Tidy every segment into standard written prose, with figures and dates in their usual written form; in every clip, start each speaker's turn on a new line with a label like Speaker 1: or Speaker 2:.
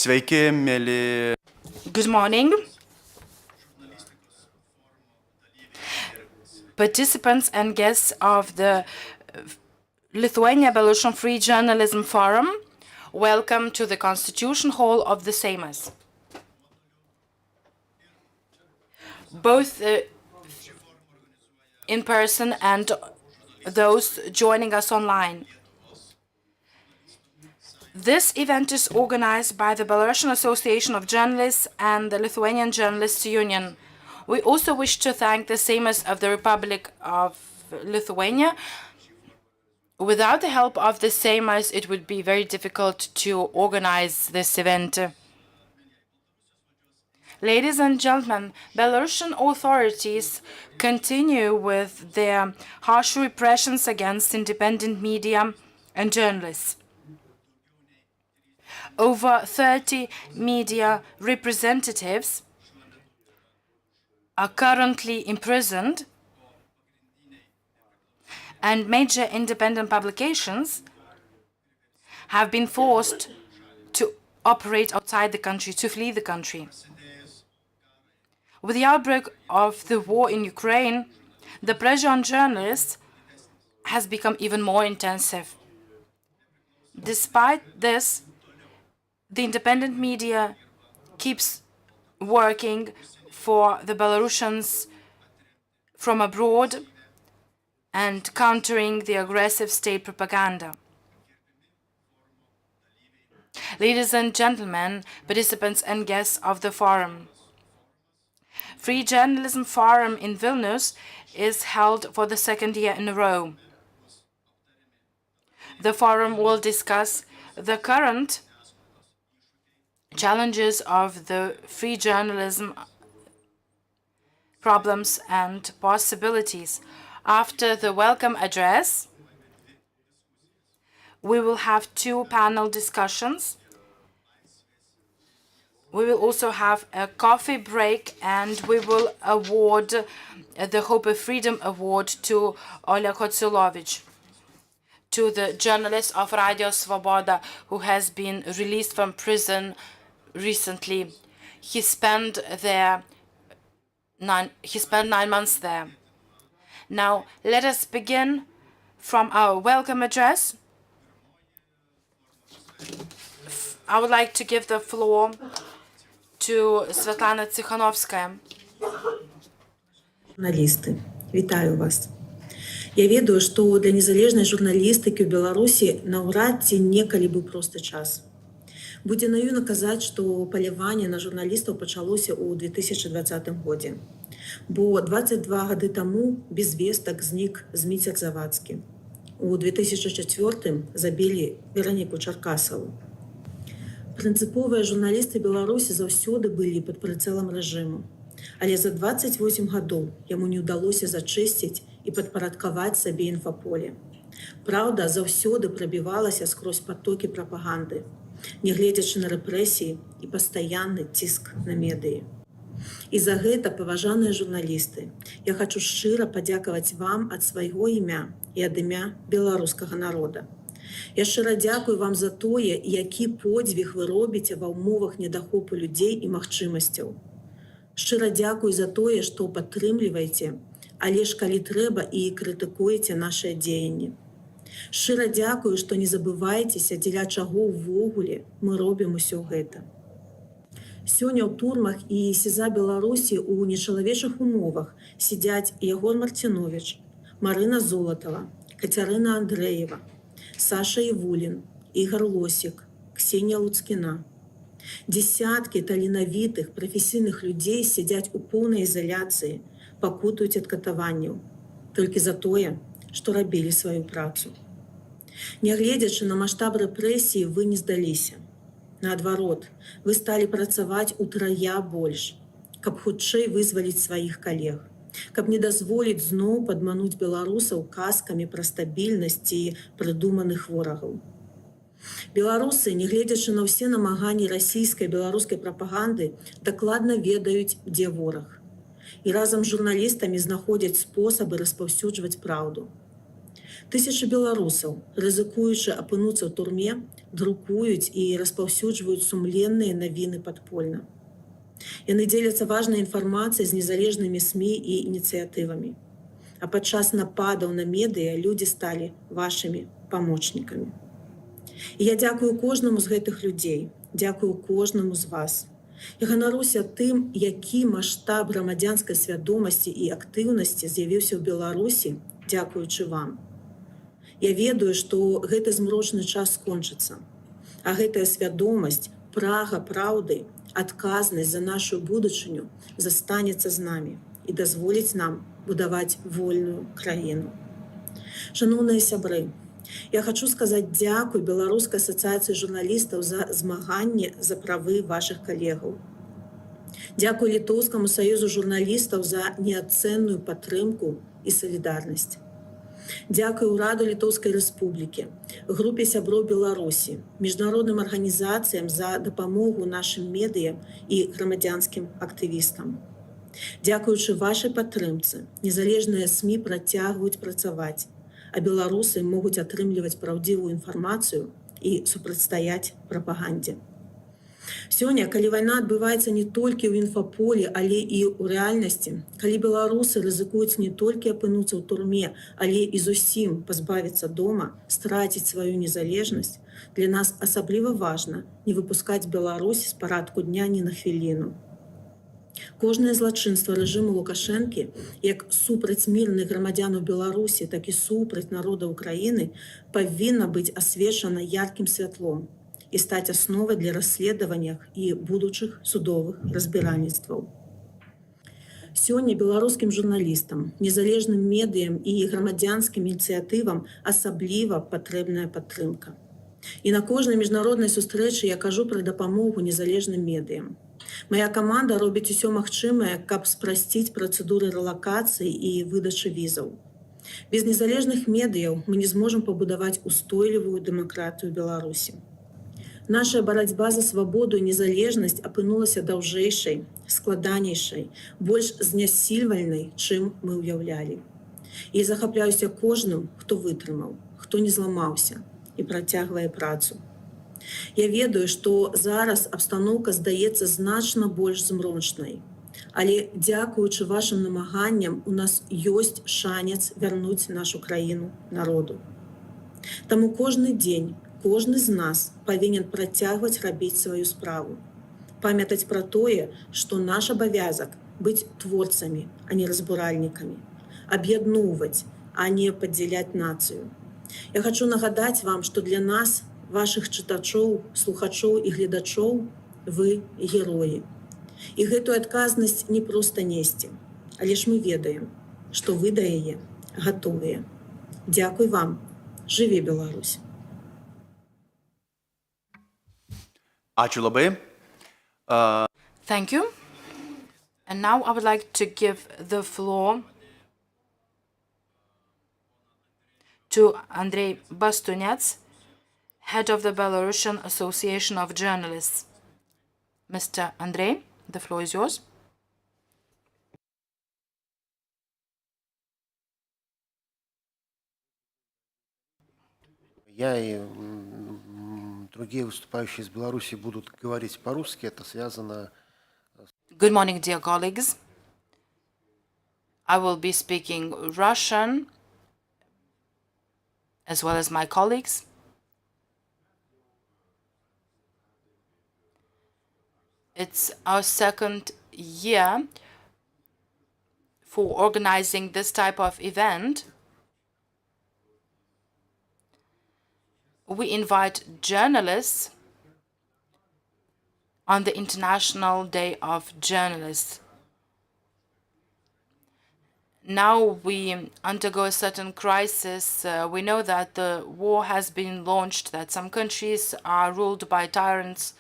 Speaker 1: Sveiki, mėly.
Speaker 2: Good morning. Participants and guests of the Lithuania-Belarusian Free Journalism Forum, welcome to the Constitution Hall of the Seimas. Both in person and those joining us online. This event is organized by the Belarusian Association of Journalists and the Lithuanian Journalists Union. We also wish to thank the Seimas of the Republic of Lithuania. Without the help of the Seimas, it would be very difficult to organize this event. Ladies and gentlemen, Belarusian authorities continue with their harsh repressions against independent media and journalists. Over 30 media representatives are currently imprisoned, and major independent publications have been forced to operate outside the country, to flee the country. With the outbreak of the war in Ukraine, the pressure on journalists has become even more intensive. Despite this, the independent media keeps working for the Belarusians from abroad and countering the aggressive state propaganda. Ladies and gentlemen, participants and guests of the forum, Free Journalism Forum in Vilnius is held for the second year in a row. The forum will discuss the current challenges of the free journalism, problems and possibilities. After the welcome address, we will have two panel discussions. We will also have a coffee break, and we will award the Hope of Freedom Award to Oleg Hotsilovich, to the journalist of Radio Svoboda who has been released from prison recently. He spent 9 months there. Now, let us begin from our welcome address. I would like to give the floor to Svetlana Tsikhanovskaya.
Speaker 3: Журналисты, вітаю вас. Я ведаю, што для незалежнай журналістыкі ў Беларусі наўрад ці некалі быў просты час. Будзе наіўна казаць, што паляванне на журналістаў пачалося ў 2020 годзе. Бо 22 гады таму без вестак знік Зміцер Завадскі. У 2004 забілі Вераніку Чаркасаву. Прынцыповыя журналісты Беларусі заўсёды былі пад прыцэлам рэжыму. Але за 28 гадоў яму не ўдалося зачысціць і падпарадкаваць сабе інфаполе. Праўда заўсёды прабівалася скрозь патокі прапаганды, нягледзячы на рэпрэсіі і пастаянны ціск на медыі. І за гэта, паважаныя журналісты, я хачу шчыра падзякаваць вам ад свайго імя і ад імя беларускага народа. Я шчыра дзякую вам за тое, які подзвіг вы робіце ва ўмовах недахопу людзей і магчымасцяў. Шчыра дзякую за тое, што падтрымліваеце, але ж калі трэба і крытыкуеце нашыя дзеянні. Шчыра дзякую, што не забывайцеся, дзеля чаго ўвогуле мы робім усё гэта. Сёння ў турмах і СІЗА Беларусі ў нечалавечых умовах сядзяць Ягор Марціновіч, Марына Золатава, Кацярына Андрэева, Саша Івулін, Ігор Лосік, Ксенія Луцкіна. Десяткі таленавітых прафесійных людзей сядзяць у поўнай ізаляцыі, пакутаюць ад катаванняў, толькі за тое, што рабілі сваю працу. Нягледзячы на маштаб рэпрэсіі, вы не здаліся. Наадварот, вы сталі працаваць утрая больш, каб хутчэй вызваліць сваіх калег, каб не дазволіць зноў падмануць беларусаў казкамі пра стабільнасць і прыдуманых ворагаў. Беларусы, нягледзячы на ўсе намаганні расійскай і беларускай прапаганды, дакладна ведаюць, дзе вораг. І разам з журналістамі знаходзяць спосабы распаўсюджваць праўду. Тысячы беларусаў, рызыкуючы апынуцца ў турме, друкуюць і распаўсюджваюць сумленныя навіны падпольна. Яны дзеляцца важнай інфармацыяй з незалежнымі СМІ і ініцыятывамі. А падчас нападаў на медыа людзі сталі вашымі памочнікамі. І я дзякую кожнаму з гэтых людзей, дзякую кожнаму з вас. Я ганаруся тым, які маштаб грамадзянскай свядомасці і актыўнасці з'явіўся ў Беларусі, дзякуючы вам. Я ведаю, што гэты змрочны час скончыцца, а гэтая свядомасць, прага праўды, адказнасць за нашу будучыню застанецца з намі і дазволіць нам будаваць вольную краіну. Шаноўныя сябры, я хачу сказаць дзякуй Беларускай асацыяцыі журналістаў за змаганне за правы вашых калегаў. Дзякуй Літоўскаму саюзу журналістаў за неацэнную падтрымку і салідарнасць. Дзякуй Ураду Літоўскай Рэспублікі, групе сяброў Беларусі, міжнародным арганізацыям за дапамогу нашым медыа і грамадзянскім актывістам. Дзякуючы вашай падтрымцы, незалежныя СМІ працягваюць працаваць, а беларусы могуць атрымліваць праўдзівую інфармацыю і супрацьстаяць прапагандзе. Сёння, калі вайна адбываецца не толькі ў інфаполі, але і ў рэальнасці, калі беларусы рызыкуюць не толькі апынуцца ў турме, але і зусім пазбавіцца дома, страціць сваю незалежнасць, для нас асабліва важна не выпускаць Беларусь з парадку дня ні на хвіліну. Кожнае злачынства рэжыму Лукашэнкі, як супраць мірных грамадзянаў Беларусі, так і супраць народа Украіны, павінна быць асвечана яркім святлом і стаць асновай для расследавання і будучых судовых разбіральніцтваў. Сёння беларускім журналістам, незалежным медыям і грамадзянскім ініцыятывам асабліва патрэбная падтрымка. І на кожнай міжнароднай сустрэчы я кажу пра дапамогу незалежным медыям. Мая каманда робіць усё магчымае, каб спрасціць працэдуры рэлакацыі і выдачы візаў. Без незалежных медыяў мы не зможам пабудаваць устойлівую дэмакратыю Беларусі. Наша барацьба за свабоду і незалежнасць апынулася даўжэйшай, складанейшай, больш знясільвальнай, чым мы ўяўлялі. І захапляюся кожным, хто вытрымаў, хто не зламаўся і працягвае працу. Я ведаю, што зараз абстаноўка здаецца значна больш змрочнай, але дзякуючы вашым намаганням у нас ёсць шанец вярнуць нашу краіну народу. Таму кожны дзень, кожны з нас павінен працягваць рабіць сваю справу. Памятаць пра тое, што наш абавязак быць творцамі, а не разбуральнікамі, аб'ядноўваць, а не падзяляць нацыю. Я хачу нагадаць вам, што для нас, вашых чытачоў, слухачоў і гледачоў, вы героі. І гэтую адказнасць не проста несці, але ж мы ведаем, што вы да яе гатовыя. Дзякуй вам. Жыве Беларусь.
Speaker 1: Ačiū labai.
Speaker 2: Thank you. And now I would like to give the floor to Andrei Bastunets, head of the Belarusian Association of Journalists. Mr. Andrei, the floor is yours.
Speaker 4: Я и другие выступающие из Беларуси будут говорить по-русски. Это связано...
Speaker 2: Good morning, dear colleagues. I will be speaking Russian, as well as my colleagues. It's our second year for organizing this type of event. We invite journalists on the International Day of Journalists. Now we undergo a certain crisis. We know that the war has been launched, that some countries are ruled by tyrants,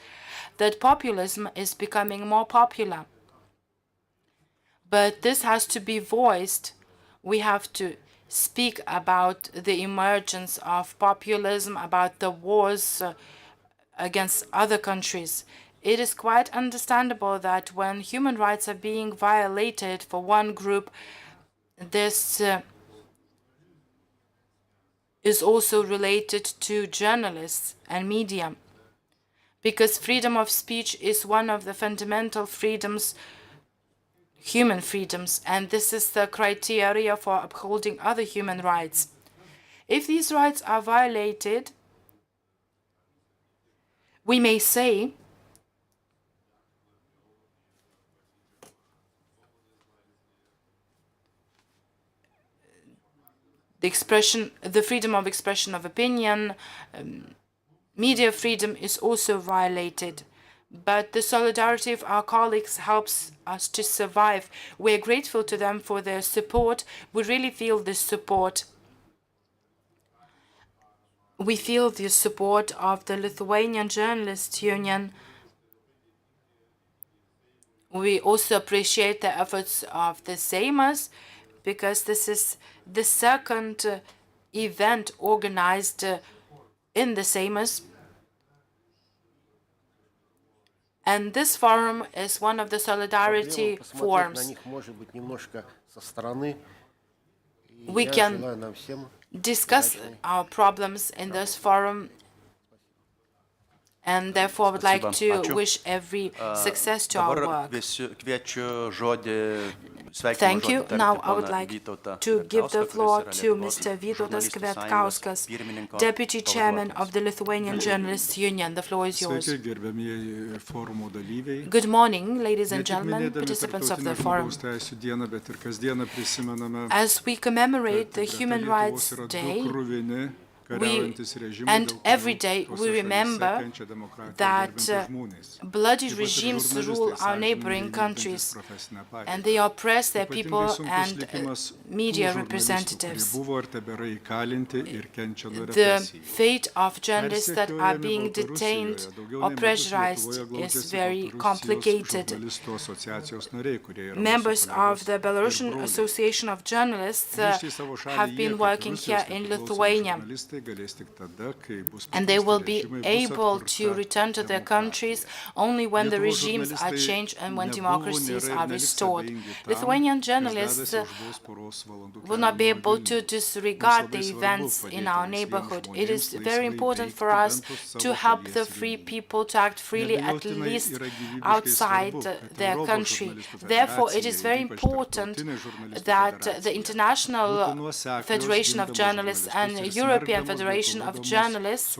Speaker 2: that populism is becoming more popular. But this has to be voiced. We have to speak about the emergence of populism, about the wars against other countries. It is quite understandable that when human rights are being violated for one group, this is also related to journalists and media, because freedom of speech is one of the fundamental freedoms, human freedoms, and this is the criteria for upholding other human rights. If these rights are violated, we may say the freedom of expression of opinion, media freedom is also violated. But the solidarity of our colleagues helps us to survive. We're grateful to them for their support. We really feel this support. We feel the support of the Lithuanian Journalists Union. We also appreciate the efforts of the Seimas, because this is the second event organized in the Seimas. And this forum is one of the solidarity forums. We can discuss our problems in this forum, and therefore I would like to wish every success to our work. Thank you. Now I would like to give the floor to Mr. Vytautas Kvietkauskas, Deputy Chairman of the Lithuanian Journalists Union. The floor is yours. Good morning, ladies and gentlemen, participants of the forum. As we commemorate the Human Rights Day, and every day we remember that bloody regimes rule our neighboring countries, and they oppress their people and media representatives. The fate of journalists that are being detained or pressurized is very complicated. Members of the Belarusian Association of Journalists have been working here in Lithuania, and they will be able to return to their countries only when the regimes are changed and when democracies are restored. Lithuanian journalists will not be able to disregard the events in our neighborhood. It is very important for us to help the free people to act freely, at least outside their country. Therefore, it is very important that the International Federation of Journalists and European Federation of Journalists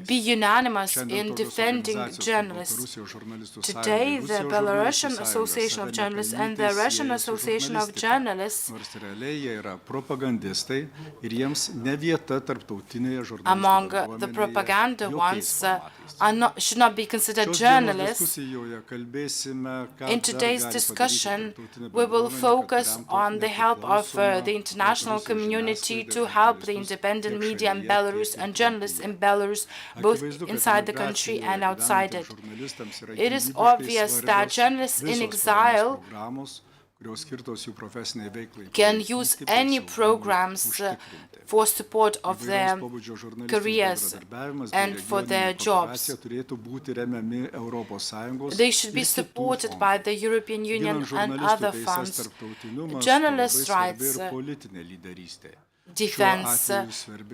Speaker 2: be unanimous in defending journalists. Today, the Belarusian Association of Journalists and the Russian Association of Journalists, among the propaganda ones, should not be considered journalists. In today's discussion, we will focus on the help of the international community to help the independent media in Belarus and journalists in Belarus, both inside the country and outside it. It is obvious that journalists in exile can use any programs for support of their careers and for their jobs. They should be supported by the European Union and other funds. Journalists' rights defense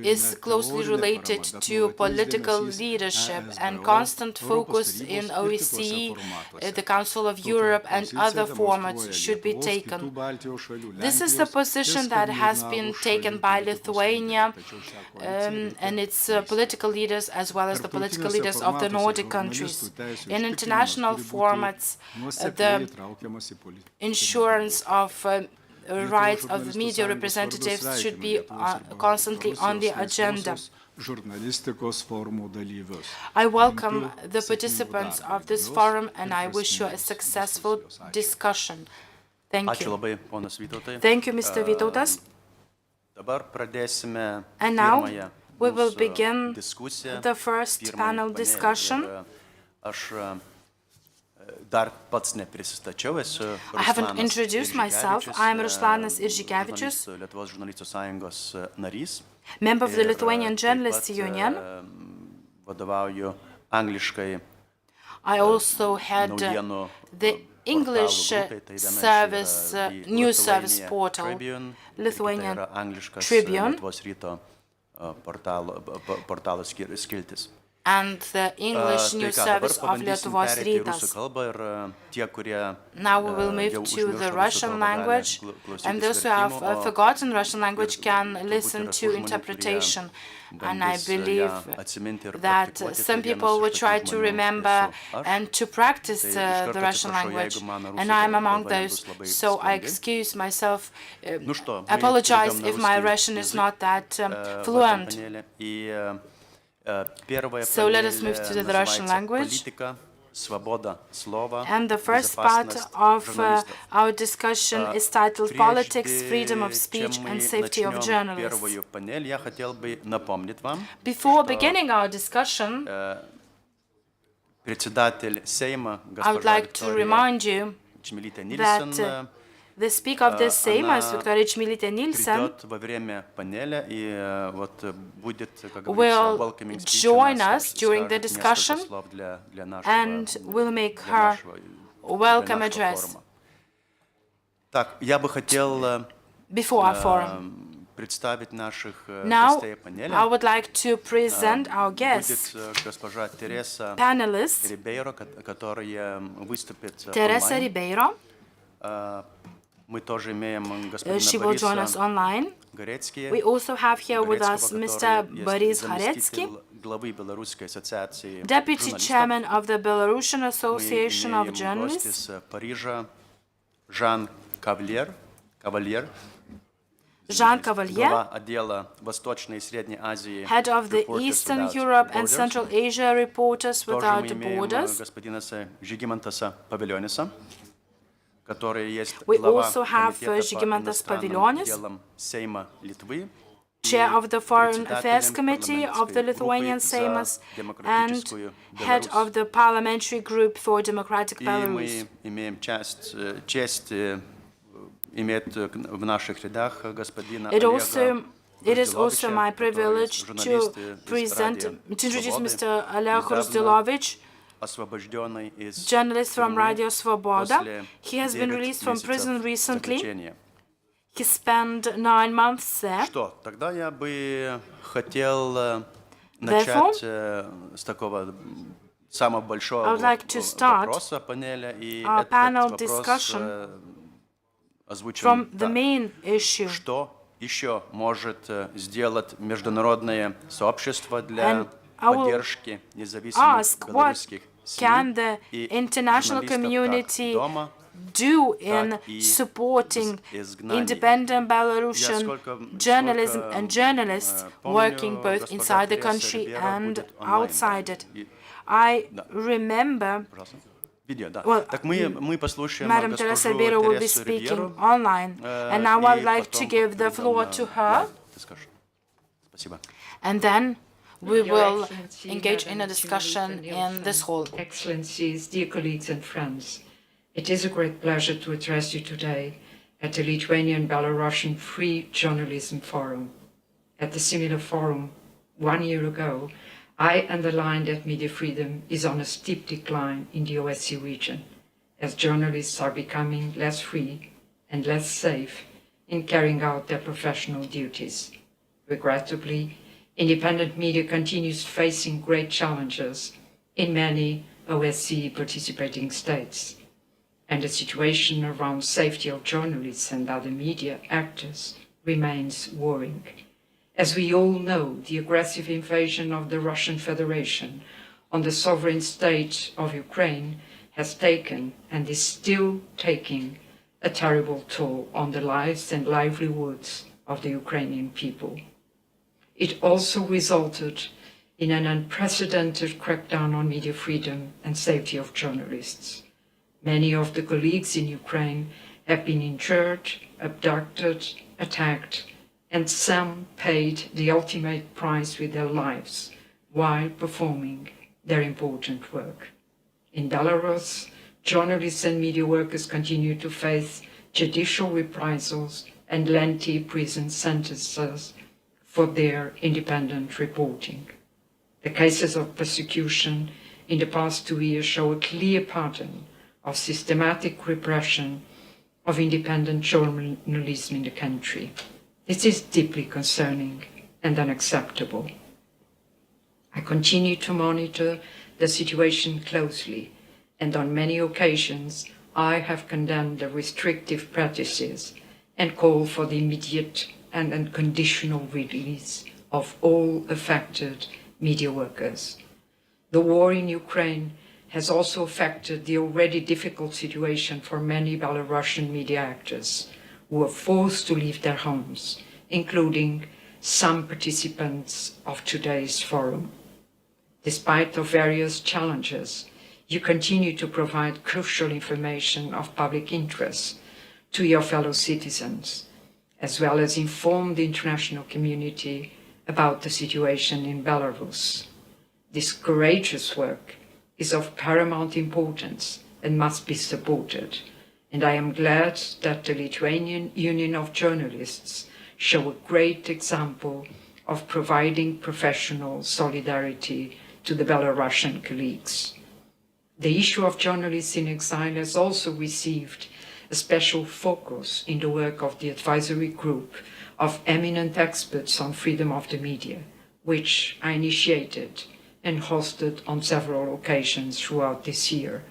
Speaker 2: is closely related to political leadership, and constant focus in OSCE, the Council of Europe, and other formats should be taken. This is the position that has been taken by Lithuania and its political leaders, as well as the political leaders of the Nordic countries. In international formats, the insurance of rights of media representatives should be constantly on the agenda. I welcome the participants of this forum, and I wish you a successful discussion. Thank you. Thank you, Mr. Vytautas. And now we will begin the first panel discussion. I haven't introduced myself. I am Ruslanas Iržikevičius, member of the Lithuanian Journalists Union. I also head the English service, news service portal, Lithuanian Tribune,
Speaker 1: Lietuvos ryto portalo skiltis.
Speaker 2: and the English news service of Lietuvos Rytas. Now we will move to the Russian language, and those who have forgotten Russian language can listen to interpretation. And I believe that some people will try to remember and to practice the Russian language, and I'm among those. So I excuse myself, apologize if my Russian is not that fluent. So let us move to the Russian language. And the first part of our discussion is titled Politics, Freedom of Speech and Safety of Journalists. Before beginning our discussion, I would like to remind you that the Speaker of the Seimas, Viktorija Čmilytė Nilsen, will join us during the discussion and will make her welcome address before our forum. Now, I would like to present our guests, panelists, Teresa Ribeiro. She will join us online. We also have here with us Mr. Boris Haretsky, Deputy Chairman of the Belarusian Association of Journalists, Jean Cavalier, Head of the Eastern Europe and Central Asia Reporters Without Borders. We also have Žygimantas Pavilionis, Chair of the Foreign Affairs Committee of the Lithuanian Seimas and Head of the Parliamentary Group for Democratic Belarus. It is also my privilege to introduce Mr. Oleg Hruzdilovich, journalist from Radio Svoboda. He has been released from prison recently. He spent 9 months there. Therefore, I would like to start our panel discussion from the main issue. And I will ask what can the international community do in supporting independent Belarusian journalism and journalists working both inside the country and outside it. I remember, well, Madam Teresa Ribeiro will be speaking online, and now I would like to give the floor to her, and then we will engage in a discussion in this hall.
Speaker 5: Excellencies, dear colleagues and friends, it is a great pleasure to address you today at the Lithuanian-Belarusian Free Journalism Forum. At the similar forum 1 year ago, I underlined that media freedom is on a steep decline in the OSCE region, as journalists are becoming less free and less safe in carrying out their professional duties. Regrettably, independent media continues facing great challenges in many OSCE participating states, and the situation around safety of journalists and other media actors remains worrying. As we all know, the aggressive invasion of the Russian Federation on the sovereign state of Ukraine has taken and is still taking a terrible toll on the lives and livelihoods of the Ukrainian people. It also resulted in an unprecedented crackdown on media freedom and safety of journalists. Many of the colleagues in Ukraine have been injured, abducted, attacked, and some paid the ultimate price with their lives while performing their important work. In Belarus, journalists and media workers continue to face judicial reprisals and lengthy prison sentences for their independent reporting. The cases of persecution in the past 2 years show a clear pattern of systematic repression of independent journalism in the country. This is deeply concerning and unacceptable. I continue to monitor the situation closely, and on many occasions I have condemned the restrictive practices and called for the immediate and unconditional release of all affected media workers. The war in Ukraine has also affected the already difficult situation for many Belarusian media actors who are forced to leave their homes, including some participants of today's forum. Despite the various challenges, you continue to provide crucial information of public interest to your fellow citizens, as well as inform the international community about the situation in Belarus. This courageous work is of paramount importance and must be supported, and I am glad that the Lithuanian Union of Journalists show a great example of providing professional solidarity to the Belarusian colleagues. The issue of journalists in exile has also received a special focus in the work of the advisory group of eminent experts on freedom of the media, which I initiated and hosted on several occasions throughout this year.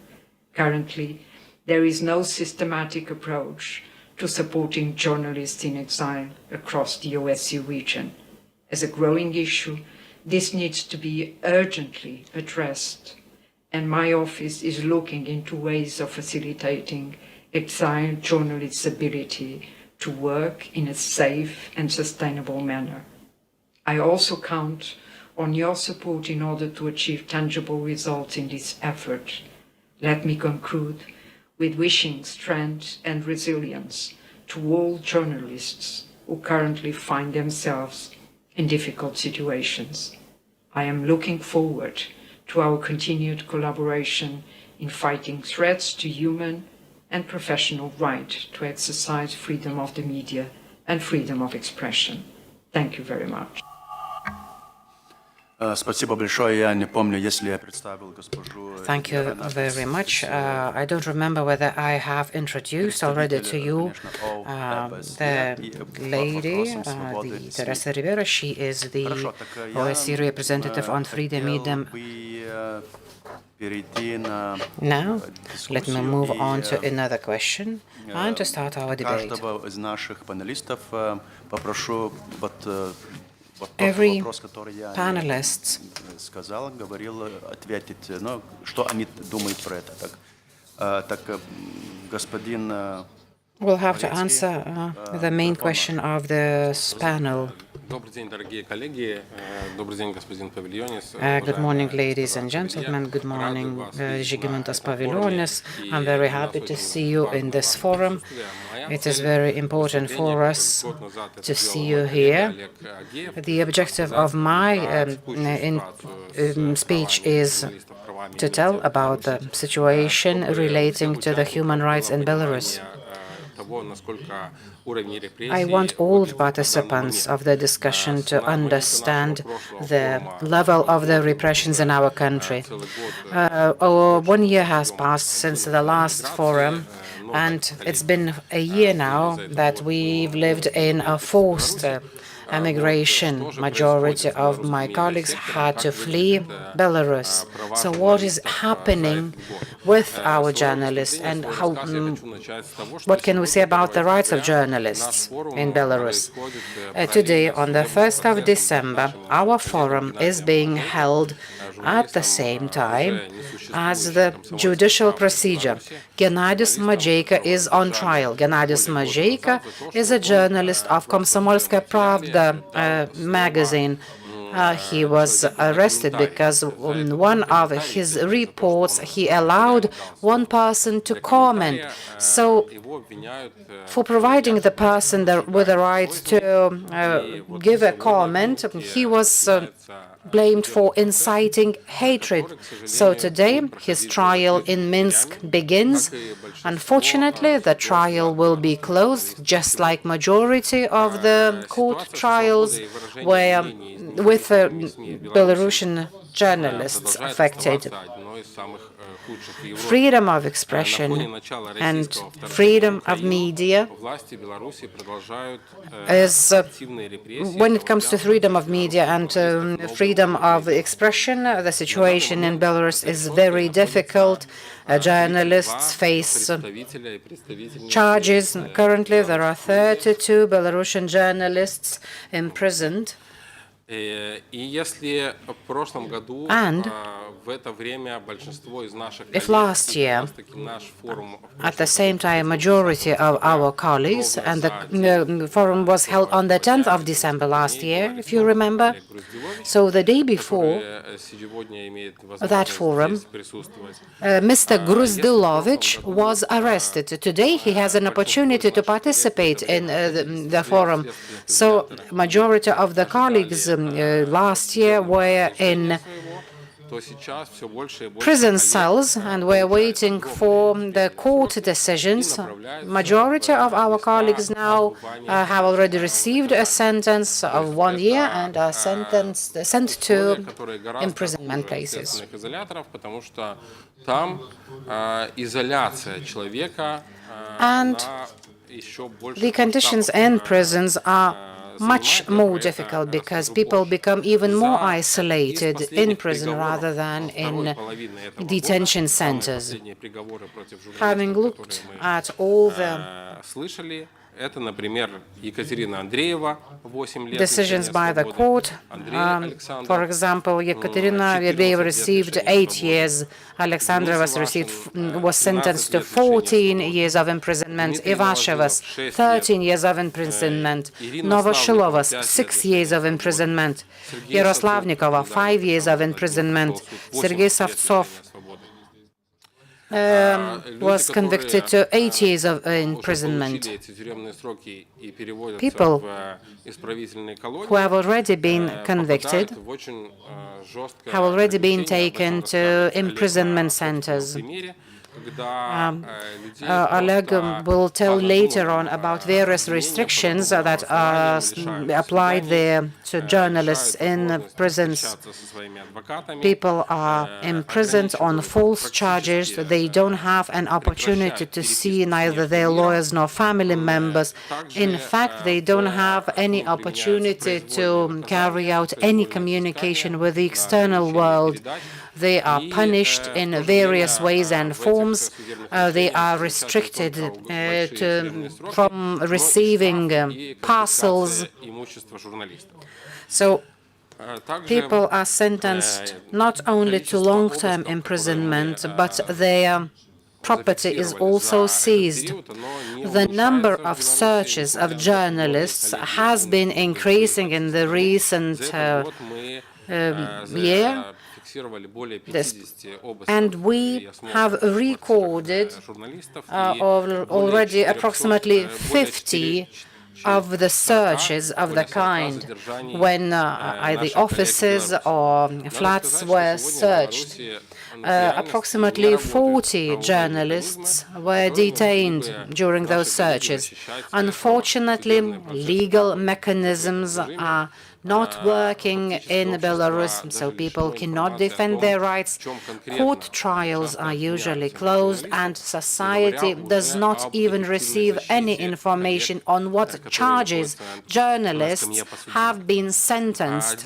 Speaker 5: Currently, there is no systematic approach to supporting journalists in exile across the OSCE region. As a growing issue, this needs to be urgently addressed, and my office is looking into ways of facilitating exiled journalists' ability to work in a safe and sustainable manner. I also count on your support in order to achieve tangible results in this effort. Let me conclude with wishing strength and resilience to all journalists who currently find themselves in difficult situations. I am looking forward to our continued collaboration in fighting threats to human and professional right to exercise freedom of the media and freedom of expression. Thank you very much.
Speaker 1: Спасибо большое. Я не помню, если я представил госпожу.
Speaker 6: Thank you very much. I don't remember whether I have introduced already to you the lady, Teresa Rivera. She is the OSCE representative on freedom media. Now, let me move on to another question and to start our debate.
Speaker 1: Из наших панелистов попрошу
Speaker 6: Every panelist
Speaker 1: сказал, говорил, ответить, ну, что они думают про это. Так, господин
Speaker 6: will have to answer the main question of this panel.
Speaker 7: Добрый день, дорогие коллеги. Добрый день, господин Павильонис.
Speaker 6: Good morning, ladies and gentlemen. Good morning, Žygimantas Pavilionis. I'm very happy to see you in this forum. It is very important for us to see you here. The objective of my speech is to tell about the situation relating to the human rights in Belarus. I want all participants of the discussion to understand the level of the repressions in our country. 1 year has passed since the last forum, and it's been a year now that we've lived in a forced emigration. Majority of my colleagues had to flee Belarus. So what is happening with our journalists, and what can we say about the rights of journalists in Belarus? Today, on the 1st of December, our forum is being held at the same time as the judicial procedure. Gennadijus Mažeika is on trial. Gennadijus Mažeika is a journalist of Komsomolskaya Pravda magazine. He was arrested because in one of his reports he allowed one person to comment. So, for providing the person with the right to give a comment, he was blamed for inciting hatred. So today his trial in Minsk begins. Unfortunately, the trial will be closed, just like majority of the court trials where with Belarusian journalists affected. freedom of expression and freedom of media is, when it comes to freedom of media and freedom of expression, the situation in Belarus is very difficult. Journalists face charges. Currently, there are 32 Belarusian journalists imprisoned. And if last year, at the same time, majority of our colleagues, and the forum was held on the 10th of December last year, if you remember, so the day before that forum, Mr. Gruzdilovich was arrested. Today he has an opportunity to participate in the forum. So majority of the colleagues last year were in prison cells and were waiting for the court decisions. Majority of our colleagues now have already received a sentence of 1 year and are sent to imprisonment places. And the conditions in prisons are much more difficult because people become even more isolated in prison rather than in detention centers. Having looked at all the decisions by the court, for example, Yekaterina Yevdeyeva received 8 years, Alexandra was sentenced to 14 years of imprisonment, Ivashevas 13 years of imprisonment, Novoshilovas 6 years of imprisonment, Yaroslavnikova 5 years of imprisonment, Sergei Savtsov was convicted to 8 years of imprisonment. People who have already been convicted have already been taken to imprisonment centers. Oleg will tell later on about various restrictions that are applied there to journalists in prisons. People are imprisoned on false charges. They don't have an opportunity to see neither their lawyers nor family members. In fact, they don't have any opportunity to carry out any communication with the external world. They are punished in various ways and forms. They are restricted from receiving parcels. So people are sentenced not only to long-term imprisonment, but their property is also seized. The number of searches of journalists has been increasing in the recent year. And we have recorded already approximately 50 of the searches of the kind when either offices or flats were searched. Approximately 40 journalists were detained during those searches. Unfortunately, legal mechanisms are not working in Belarus, so people cannot defend their rights. Court trials are usually closed, and society does not even receive any information on what charges journalists have been sentenced.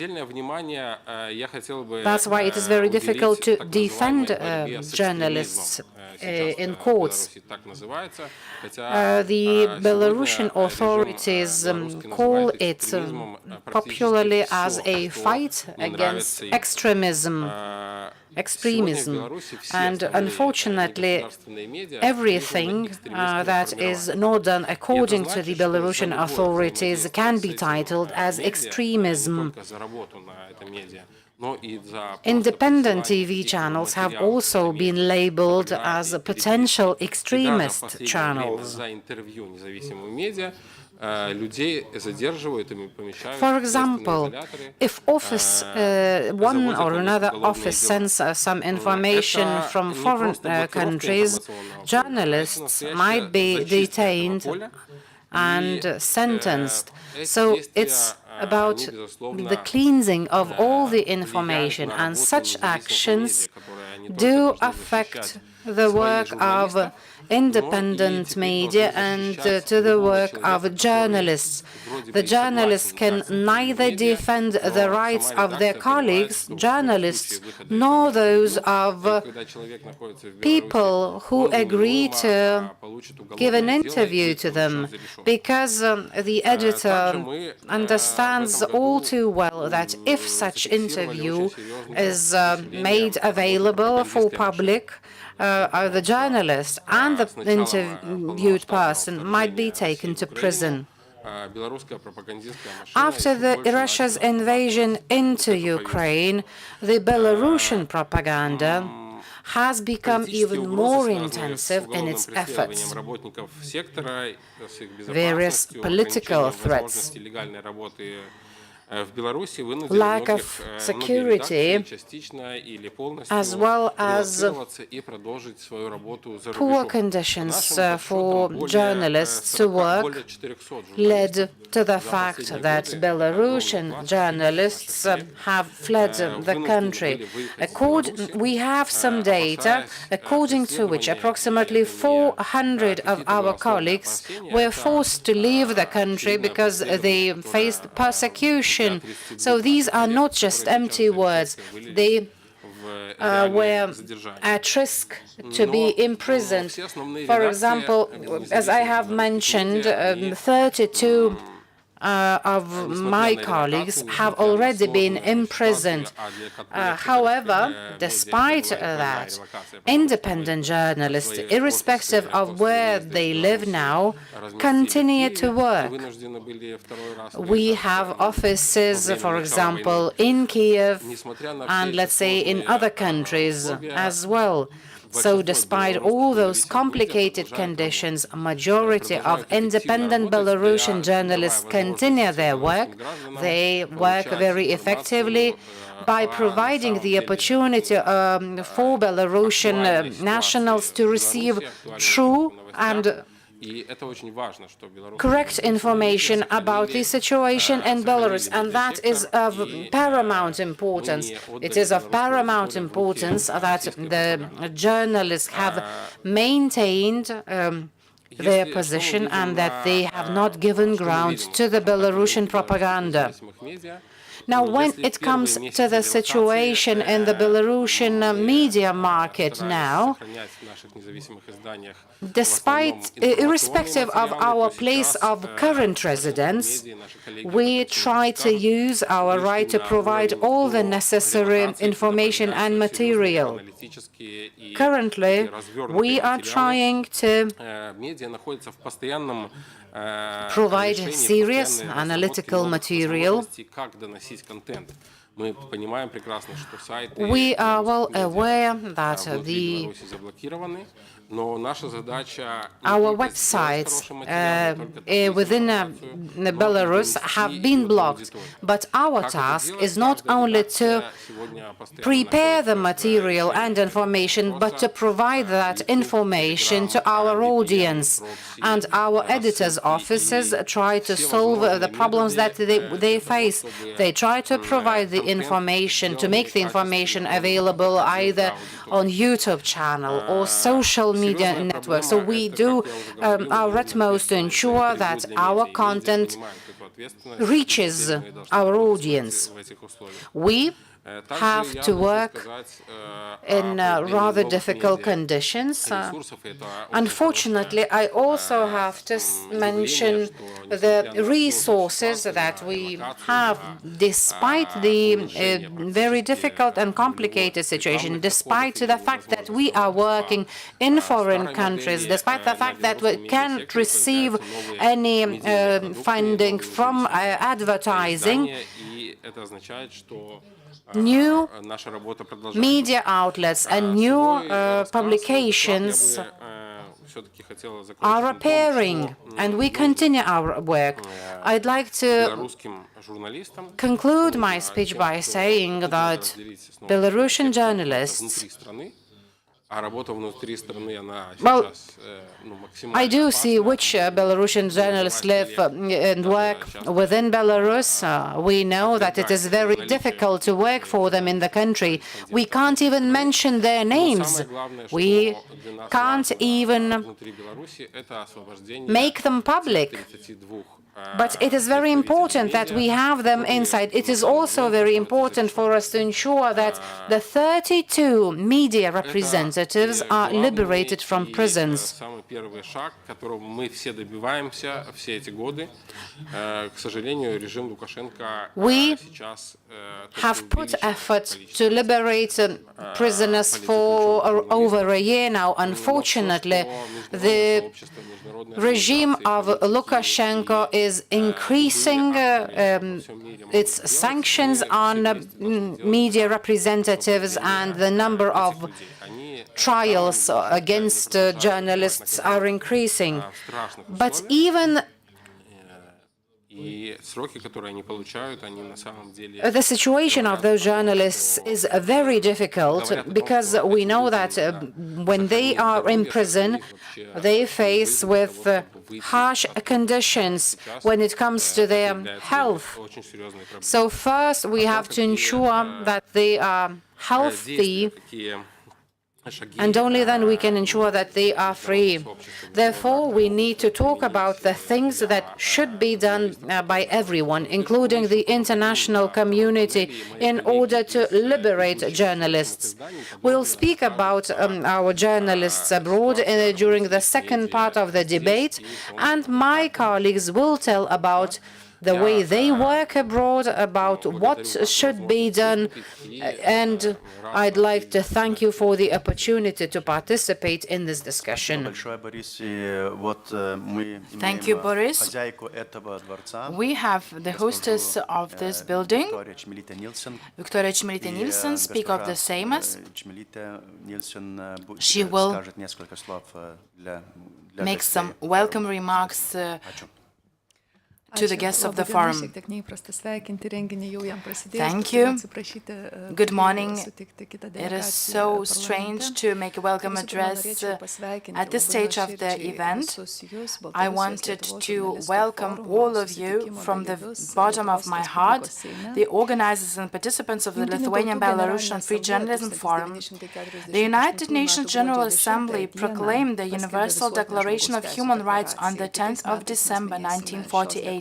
Speaker 6: That's why it is very difficult to defend journalists in courts. The Belarusian authorities call it popularly as a fight against extremism. And unfortunately, everything that is not done according to the Belarusian authorities can be titled as extremism. Independent TV channels have also been labeled as potential extremist channels. For example, if one or another office sends some information from foreign countries, journalists might be detained and sentenced. So it's about the cleansing of all the information, and such actions do affect the work of independent media and to the work of journalists. The journalists can neither defend the rights of their colleagues, journalists, nor those of people who agree to give an interview to them, because the editor understands all too well that if such interview is made available for public, the journalist and the interviewed person might be taken to prison. After Russia's invasion into Ukraine, the Belarusian propaganda has become even more intensive in its efforts. Various political threats, lack of security, as well as poor conditions for journalists to work, led to the fact that Belarusian journalists have fled the country. We have some data according to which approximately 400 of our colleagues were forced to leave the country because they faced persecution. So these are not just empty words. They were at risk to be imprisoned. For example, as I have mentioned, 32 of my colleagues have already been imprisoned. However, despite that, independent journalists, irrespective of where they live now, continue to work. We have offices, for example, in Kiev and, let's say, in other countries as well. So despite all those complicated conditions, a majority of independent Belarusian journalists continue their work. They work very effectively by providing the opportunity for Belarusian nationals to receive true and correct information about the situation in Belarus, and that is of paramount importance. It is of paramount importance that the journalists have maintained their position and that they have not given ground to the Belarusian propaganda. Now, when it comes to the situation in the Belarusian media market now, irrespective of our place of current residence, we try to use our right to provide all the necessary information and material. Currently, we are trying to provide serious analytical material. We are well aware that our websites within Belarus have been blocked, but our task is not only to prepare the material and information, but to provide that information to our audience. And our editors' offices try to solve the problems that they face. They try to provide the information, to make the information available either on YouTube channel or social media networks. So we do our utmost to ensure that our content reaches our audience. We have to work in rather difficult conditions. Unfortunately, I also have to mention the resources that we have, despite the very difficult and complicated situation, despite the fact that we are working in foreign countries, despite the fact that we can't receive any funding from advertising. New media outlets and new publications are appearing, and we continue our work. I'd like to conclude my speech by saying that Belarusian journalists
Speaker 7: А работа внутри страны, она
Speaker 6: Well,
Speaker 7: сейчас максимально
Speaker 6: I do see
Speaker 7: опасна.
Speaker 6: which Belarusian journalists live and work within Belarus. We know that it is very difficult to work for them in the country. We can't even mention their names. We can't even
Speaker 7: Внутри Беларуси это освобождение
Speaker 6: make them public.
Speaker 7: 32
Speaker 6: But it is very important that we have them inside. It is also very important for us to ensure that the 32 media representatives are liberated from prisons.
Speaker 7: Самый первый шаг, которого мы все добиваемся все эти годы. К сожалению, режим Лукашенко
Speaker 6: We
Speaker 7: сейчас
Speaker 6: have put effort to liberate prisoners for over a year now. Unfortunately, the regime of Lukashenko is increasing its sanctions on media representatives, and the number of trials against journalists are increasing. But even
Speaker 7: И сроки, которые они получают, они на самом деле
Speaker 6: the situation of those journalists is very difficult, because we know that when they are in prison, they face with harsh conditions when it comes to their health.
Speaker 7: очень серьезные проблемы.
Speaker 6: So first we have to ensure that they are healthy, and only then we can ensure that they are free. Therefore, we need to talk about the things that should be done by everyone, including the international community, in order to liberate journalists. We'll speak about our journalists abroad during the second part of the debate, and my colleagues will tell about the way they work abroad, about what should be done, and I'd like to thank you for the opportunity to participate in this discussion.
Speaker 1: Большое, Борис. И вот мы
Speaker 2: Thank you,
Speaker 1: имеем
Speaker 2: Boris.
Speaker 1: хозяйку этого дворца,
Speaker 2: We have the hostess of this building,
Speaker 1: Виктория Чмелита-Нильсон.
Speaker 2: Victoria Chmelita-Nilsson, Speaker of the Seimas.
Speaker 1: Чмелита-Нильсон
Speaker 2: She will
Speaker 1: скажет несколько слов для
Speaker 2: Make some
Speaker 1: гостей.
Speaker 2: welcome remarks to the guests of the forum. Thank you. Good morning. It is so strange to make a welcome address at this stage of the event. I wanted to welcome all of you from the bottom of my heart, the organizers and participants of the Lithuanian Belarusian Free Journalism Forum. The United Nations General Assembly proclaimed the Universal Declaration of Human Rights on the 10th of December 1948.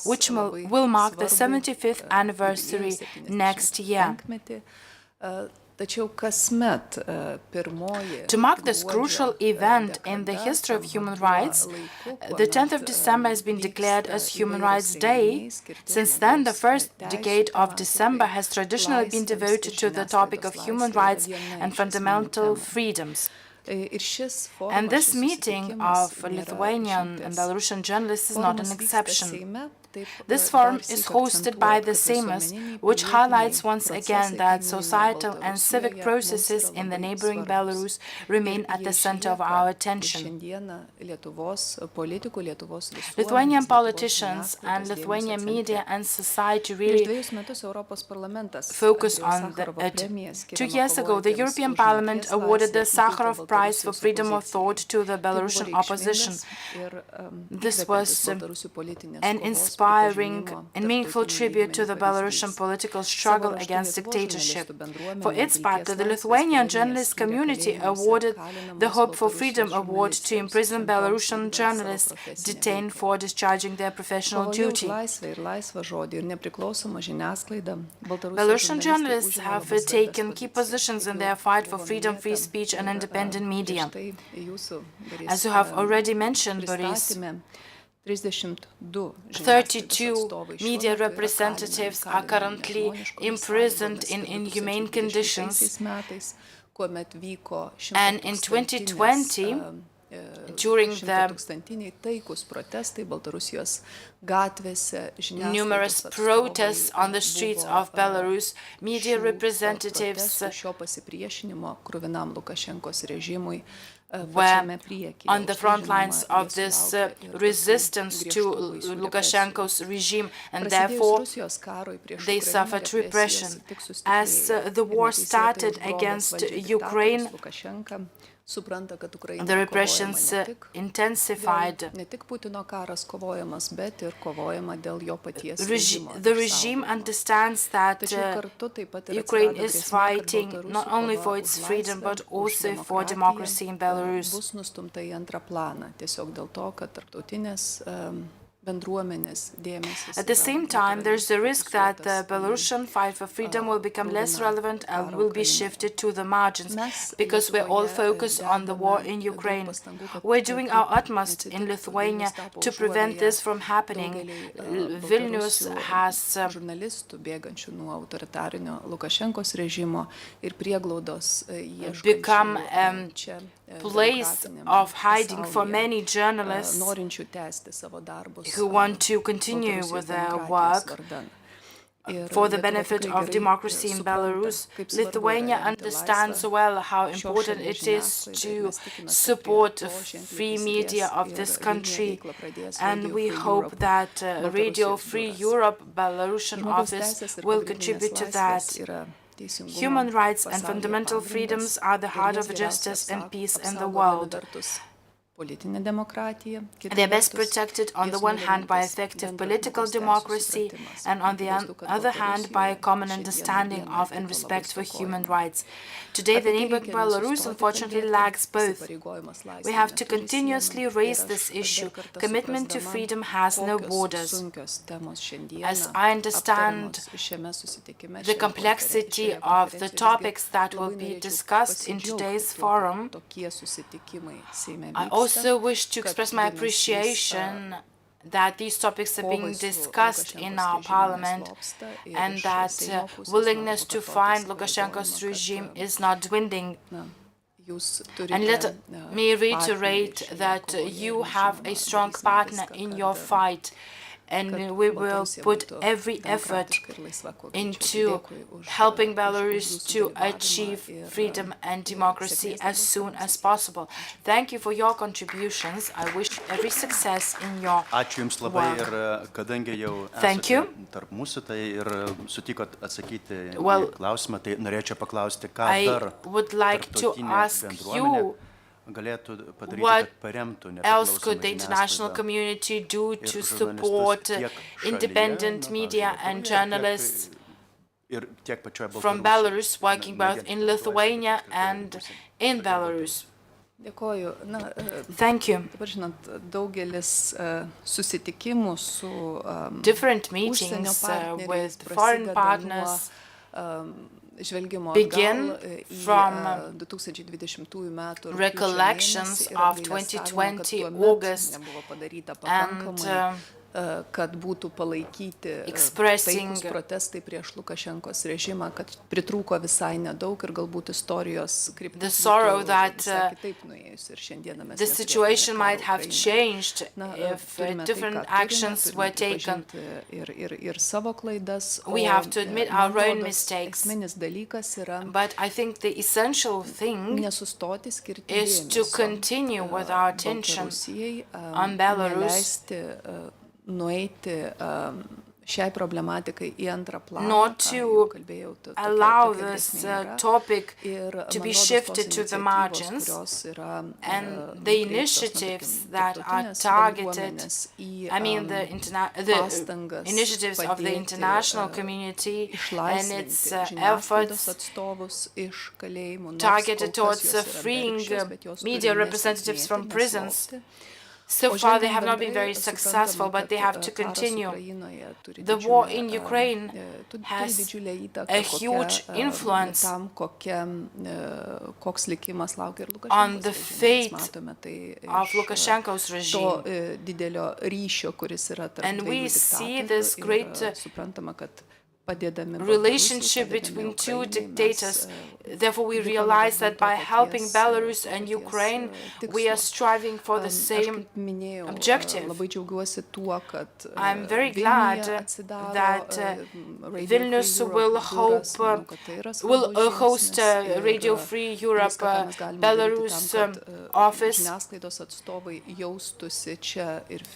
Speaker 2: Which will mark the 75th anniversary next year. To mark this crucial event in the history of human rights, the 10th of December has been declared as Human Rights Day. Since then, the first decade of December has traditionally been devoted to the topic of human rights and fundamental freedoms. And this meeting of Lithuanian and Belarusian journalists is not an exception. This forum is hosted by the Seimas, which highlights once again that societal and civic processes in the neighboring Belarus remain at the center of our attention. Lithuanian politicians and Lithuanian media and society really focus on it. 2 years ago, the European Parliament awarded the Sakharov Prize for Freedom of Thought to the Belarusian opposition. This was an inspiring and meaningful tribute to the Belarusian political struggle against dictatorship. For its part, the Lithuanian journalist community awarded the Hope for Freedom Award to imprisoned Belarusian journalists detained for discharging their professional duty. Belarusian journalists have taken key positions in their fight for freedom, free speech, and independent media. As you have already mentioned, Boris, 32 media representatives are currently imprisoned in inhumane conditions, and in 2020, during the numerous protests on the streets of Belarus, media representatives were on the front lines of this resistance to Lukashenko's regime, and therefore they suffered repression. As the war started against Ukraine, the repressions intensified. The regime understands that Ukraine is fighting not only for its freedom but also for democracy in Belarus. At the same time, there's a risk that the Belarusian fight for freedom will become less relevant and will be shifted to the margins because we're all focused on the war in Ukraine. We're doing our utmost in Lithuania to prevent this from happening. Vilnius has become a place of hiding for many journalists who want to continue with their work for the benefit of democracy in Belarus. Lithuania understands well how important it is to support free media of this country, and we hope that Radio Free Europe Belarusian office will contribute to that. Human rights and fundamental freedoms are the heart of justice and peace in the world. They are best protected on the one hand by effective political democracy and on the other hand by a common understanding of and respect for human rights. Today, the neighboring Belarus unfortunately lacks both. We have to continuously raise this issue. Commitment to freedom has no borders. As I understand the complexity of the topics that will be discussed in today's forum, I also wish to express my appreciation that these topics are being discussed in our parliament and that willingness to find Lukashenko's regime is not dwindling. And let me reiterate that you have a strong partner in your fight, and we will put every effort into helping Belarus to achieve freedom and democracy as soon as possible. Thank you for your contributions. I wish every success in your
Speaker 1: Ačiū Jums labai ir
Speaker 2: work.
Speaker 1: kadangi jau
Speaker 2: Thank
Speaker 1: esate
Speaker 2: you.
Speaker 1: tarp mūsų, tai ir sutikot atsakyti į
Speaker 2: Well,
Speaker 1: klausimą, tai norėčiau paklausti, ką
Speaker 2: I
Speaker 1: dar
Speaker 2: would like to
Speaker 1: tarptautinė
Speaker 2: ask
Speaker 1: bendruomenė
Speaker 2: you
Speaker 1: galėtų padaryti,
Speaker 2: what
Speaker 1: kad paremtų
Speaker 2: else could
Speaker 1: nepriklausomą
Speaker 2: the international
Speaker 1: žiniasklaidą
Speaker 2: community do
Speaker 1: ir
Speaker 2: to
Speaker 1: žurnalistus
Speaker 2: support
Speaker 1: tiek
Speaker 2: independent
Speaker 1: šalyje,
Speaker 2: media
Speaker 1: pavyzdžiui,
Speaker 2: and
Speaker 1: Lietuvoje,
Speaker 2: journalists
Speaker 1: ir tiek pačioje
Speaker 2: from
Speaker 1: Baltarusijoje,
Speaker 2: Belarus working both in Lithuania and in Belarus?
Speaker 8: Dėkoju.
Speaker 2: Thank you.
Speaker 8: Dabar žinot, daugelis susitikimų su
Speaker 2: Different
Speaker 8: užsienio
Speaker 2: meetings
Speaker 8: partneriais
Speaker 2: with foreign
Speaker 8: prasideda
Speaker 2: partners
Speaker 8: nuo žvelgimo
Speaker 2: begin
Speaker 8: atgal į
Speaker 2: from
Speaker 8: 2020 metų
Speaker 2: recollections of 2020 August
Speaker 8: nebuvo padaryta
Speaker 2: and
Speaker 8: pakankamai, kad būtų palaikyti
Speaker 2: expressing
Speaker 8: taikūs protestai prieš Lukašenkos režimą, kad pritrūko visai nedaug ir galbūt istorijos kryptis
Speaker 2: the sorrow
Speaker 8: būtų
Speaker 2: that
Speaker 8: visai kitaip nuėjus ir šiandieną mes
Speaker 2: the
Speaker 8: neturėtume
Speaker 2: situation
Speaker 8: karo
Speaker 2: might have
Speaker 8: Ukrainoje.
Speaker 2: changed if
Speaker 8: Turime tai,
Speaker 2: different
Speaker 8: ką turime,
Speaker 2: actions
Speaker 8: turime
Speaker 2: were taken.
Speaker 8: pripažinti ir savo klaidas.
Speaker 2: We have to admit
Speaker 8: Man
Speaker 2: our own
Speaker 8: rodos,
Speaker 2: mistakes.
Speaker 8: esminis dalykas yra
Speaker 2: But I think the essential thing
Speaker 8: nesustoti skirti
Speaker 2: is to
Speaker 8: dėmesio,
Speaker 2: continue with our attention
Speaker 8: Baltarusijai,
Speaker 2: on Belarus,
Speaker 8: neleisti nueiti šiai problematikai į antrą planą.
Speaker 2: not
Speaker 8: ką
Speaker 2: to
Speaker 8: jau kalbėjau,
Speaker 2: allow
Speaker 8: tokia
Speaker 2: this
Speaker 8: grėsmė yra.
Speaker 2: topic
Speaker 8: Ir,
Speaker 2: to
Speaker 8: man
Speaker 2: be
Speaker 8: rodos,
Speaker 2: shifted
Speaker 8: tos
Speaker 2: to the
Speaker 8: iniciatyvos,
Speaker 2: margins,
Speaker 8: kurios yra,
Speaker 2: and the
Speaker 8: nukreiptos,
Speaker 2: initiatives
Speaker 8: tarkim,
Speaker 2: that are
Speaker 8: tarptautinės
Speaker 2: targeted,
Speaker 8: bendruomenės į,
Speaker 2: I mean the
Speaker 8: pastangas
Speaker 2: initiatives of the
Speaker 8: padėti,
Speaker 2: international community and
Speaker 8: išlaisvinti
Speaker 2: its
Speaker 8: žiniasklaidos
Speaker 2: efforts
Speaker 8: atstovus iš kalėjimų, nors
Speaker 2: targeted
Speaker 8: kol kas
Speaker 2: towards
Speaker 8: jos yra
Speaker 2: freeing
Speaker 8: bergždžios, bet jos
Speaker 2: media
Speaker 8: turi
Speaker 2: representatives from
Speaker 8: nesilpnėti,
Speaker 2: prisons.
Speaker 8: neslopti.
Speaker 2: So
Speaker 8: O
Speaker 2: far, they
Speaker 8: šiandien
Speaker 2: have not been
Speaker 8: bendrai
Speaker 2: very successful,
Speaker 8: suprantama,
Speaker 2: but they
Speaker 8: kad,
Speaker 2: have to
Speaker 8: karas
Speaker 2: continue.
Speaker 8: Ukrainoje turi
Speaker 2: The war
Speaker 8: didžiulę,
Speaker 2: in Ukraine
Speaker 8: turi
Speaker 2: has
Speaker 8: didžiulę įtaką,
Speaker 2: a
Speaker 8: kokia,
Speaker 2: huge influence
Speaker 8: tam, koks likimas laukia ir
Speaker 2: on the
Speaker 8: Lukašenkos režimo.
Speaker 2: fate
Speaker 8: Mes matome tai
Speaker 2: of
Speaker 8: iš,
Speaker 2: Lukashenko's
Speaker 8: to
Speaker 2: regime.
Speaker 8: didelio ryšio, kuris yra tarp
Speaker 2: And we
Speaker 8: dviejų
Speaker 2: see
Speaker 8: diktatorių
Speaker 2: this
Speaker 8: ir
Speaker 2: great
Speaker 8: suprantama, kad
Speaker 2: relationship between two dictators. Therefore, we realize that by helping Belarus and Ukraine, we are striving for the same objective. I'm very glad that Vilnius will host Radio Free Europe Belarus office.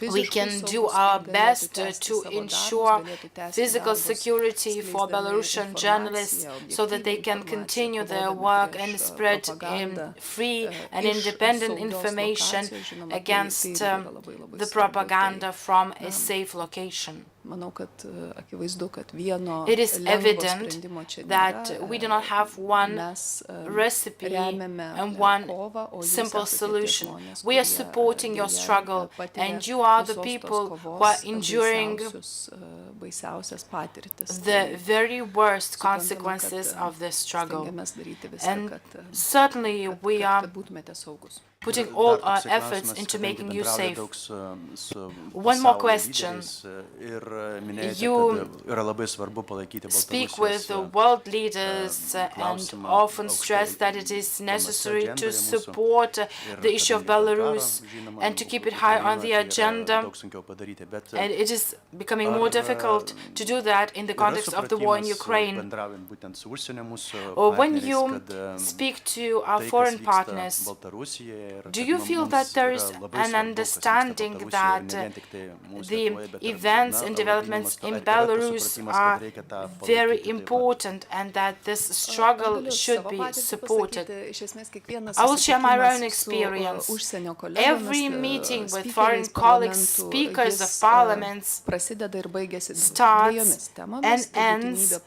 Speaker 2: We can do our best to ensure physical security for Belarusian journalists so that they can continue their work and spread free and independent information against the propaganda from a safe location. It is evident that we do not have one recipe and one simple solution. We are supporting your struggle, and you are the people who are enduring the very worst consequences of this struggle. And certainly we are putting all our efforts into making you safe. One more question. You speak with the world leaders and often stress that it is necessary to support the issue of Belarus and to keep it high on the agenda. And it is becoming more difficult to do that in the context of the war in Ukraine. Or when you speak to our foreign partners, do you feel that there is an understanding that the events and developments in Belarus are very important and that this struggle should be supported? I will share my own experience. Every meeting with foreign colleagues, speakers of parliaments, starts and ends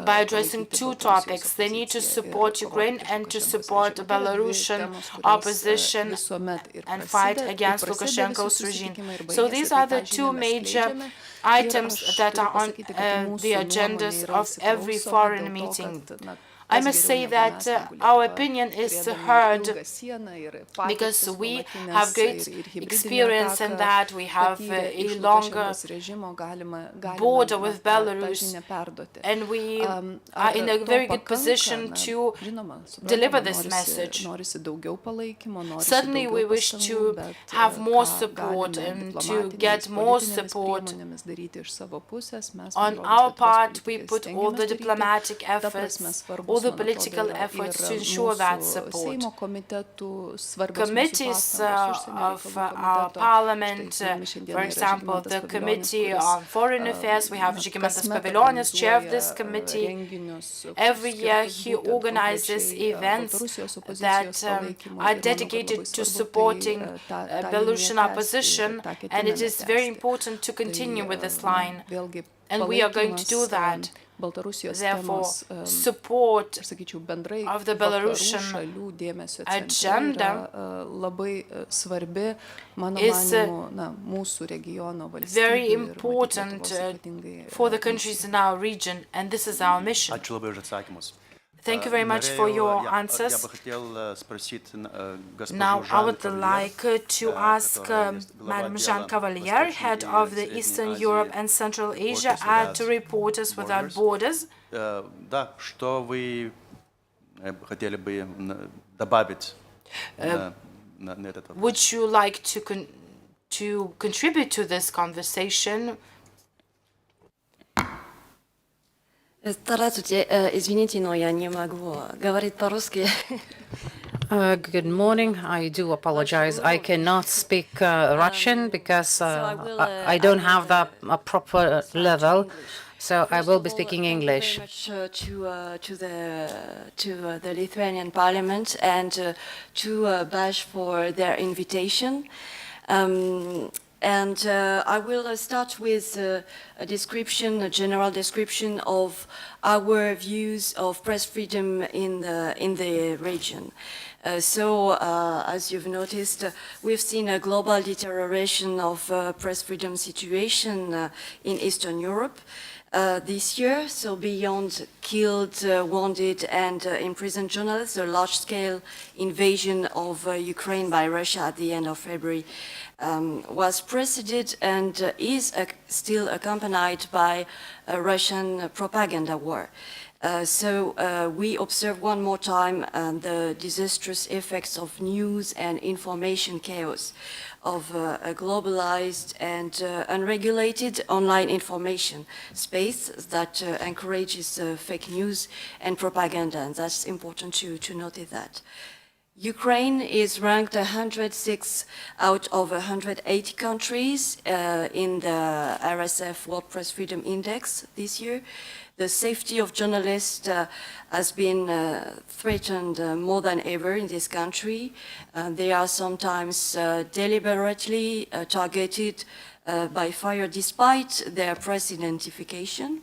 Speaker 2: by addressing two topics. They need to support Ukraine and to support Belarusian opposition and fight against Lukashenko's regime. So these are the two major items that are on the agendas of every foreign meeting. I must say that our opinion is heard because we have great experience in that. We have a longer border with Belarus, and we are in a very good position to deliver this message. Certainly, we wish to have more support and to get more support. On our part, we put all the diplomatic efforts, all the political efforts to ensure that support. Committees of our parliament, for example, the Committee on Foreign Affairs, we have Žygimantas Pavilionis, chair of this committee. Every year he organizes events that are dedicated to supporting Belarusian opposition, and it is very important to continue with this line. And we are going to do that. Therefore, support of the Belarusian agenda is very important for the countries in our region, and this is our mission. Thank you very much for your answers. Now, I would like to ask Madam Jean Cavalier, head of the Eastern Europe and Central Asia at Reporters Without Borders. Would you like to contribute to this conversation?
Speaker 9: Здравствуйте, извините, но я не могу говорить по-русски.
Speaker 6: Good morning. I do apologize. I cannot speak Russian because I don't have that proper level. So I will be speaking English.
Speaker 9: Thank you very much to the Lithuanian Parliament and to Bash for their invitation. And I will start with a description, a general description of our views of press freedom in the region. As you've noticed, we've seen a global deterioration of press freedom situation in Eastern Europe. this year. So beyond killed, wounded, and imprisoned journalists, a large-scale invasion of Ukraine by Russia at the end of February was preceded and is still accompanied by a Russian propaganda war. So we observe one more time the disastrous effects of news and information chaos, of a globalized and unregulated online information space that encourages fake news and propaganda, and that's important to note that. Ukraine is ranked 106 out of 180 countries in the RSF World Press Freedom Index this year. The safety of journalists has been threatened more than ever in this country. They are sometimes deliberately targeted by fire despite their press identification.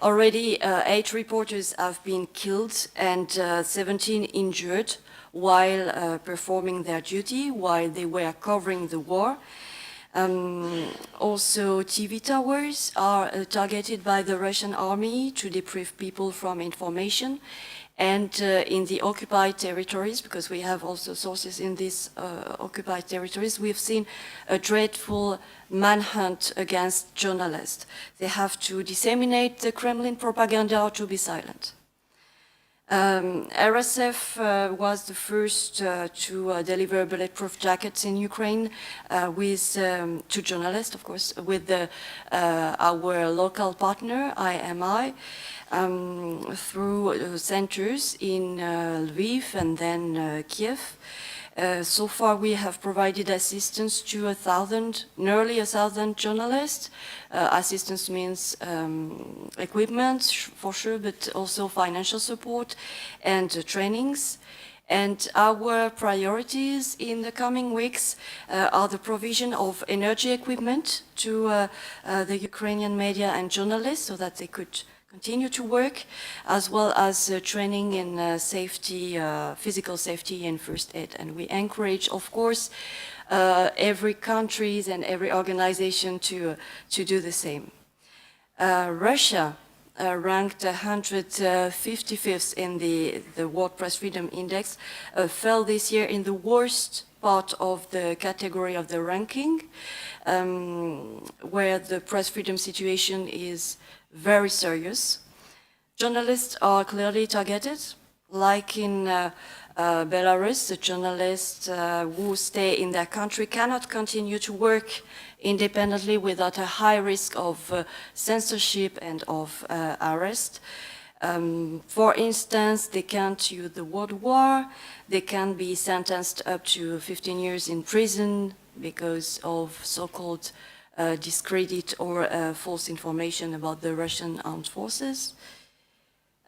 Speaker 9: Already 8 reporters have been killed and 17 injured while performing their duty, while they were covering the war. Also, TV towers are targeted by the Russian army to deprive people from information. And in the occupied territories, because we have also sources in these occupied territories, we've seen a dreadful manhunt against journalists. They have to disseminate the Kremlin propaganda or to be silent. RSF was the first to deliver bulletproof jackets in Ukraine to journalists, of course, with our local partner, IMI, through centers in Lviv and then Kiev. So far, we have provided assistance to nearly 1,000 journalists. Assistance means equipment, for sure, but also financial support and trainings. And our priorities in the coming weeks are the provision of energy equipment to the Ukrainian media and journalists so that they could continue to work, as well as training in safety, physical safety and first aid. And we encourage, of course, every country and every organization to do the same. Russia ranked 155th in the World Press Freedom Index, fell this year in the worst part of the category of the ranking, where the press freedom situation is very serious. Journalists are clearly targeted, like in Belarus. The journalists who stay in their country cannot continue to work independently without a high risk of censorship and of arrest. For instance, they can't use the word war, they can be sentenced up to 15 years in prison because of so-called discredit or false information about the Russian armed forces.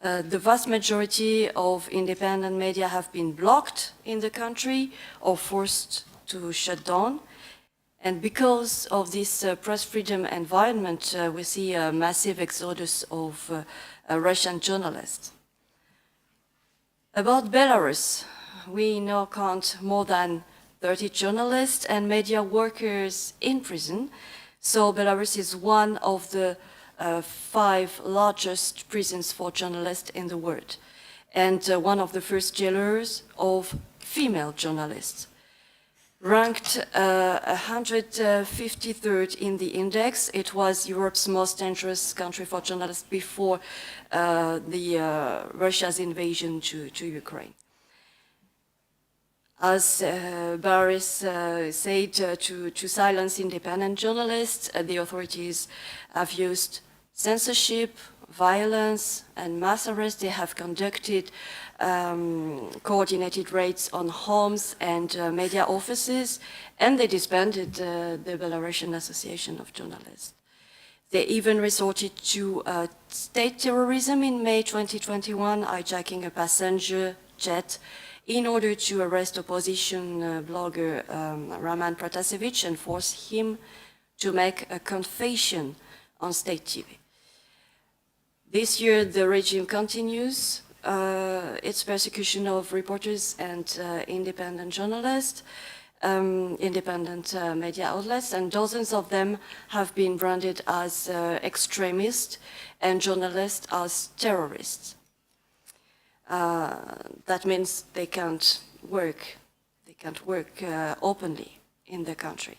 Speaker 9: The vast majority of independent media have been blocked in the country or forced to shut down. And because of this press freedom environment, we see a massive exodus of Russian journalists. About Belarus, we now count more than 30 journalists and media workers in prison. So Belarus is one of the 5 largest prisons for journalists in the world, and one of the first jailers of female journalists. Ranked 153rd in the index, it was Europe's most dangerous country for journalists before Russia's invasion to Ukraine. As Boris said, to silence independent journalists, the authorities have used censorship, violence, and mass arrests. They have conducted coordinated raids on homes and media offices, and they disbanded the Belarusian Association of Journalists. They even resorted to state terrorism in May 2021, hijacking a passenger jet in order to arrest opposition blogger Raman Pratasevich and force him to make a confession on state TV. This year, the regime continues its persecution of reporters and independent journalists. independent media outlets, and dozens of them have been branded as extremists and journalists as terrorists. That means they can't work openly in the country.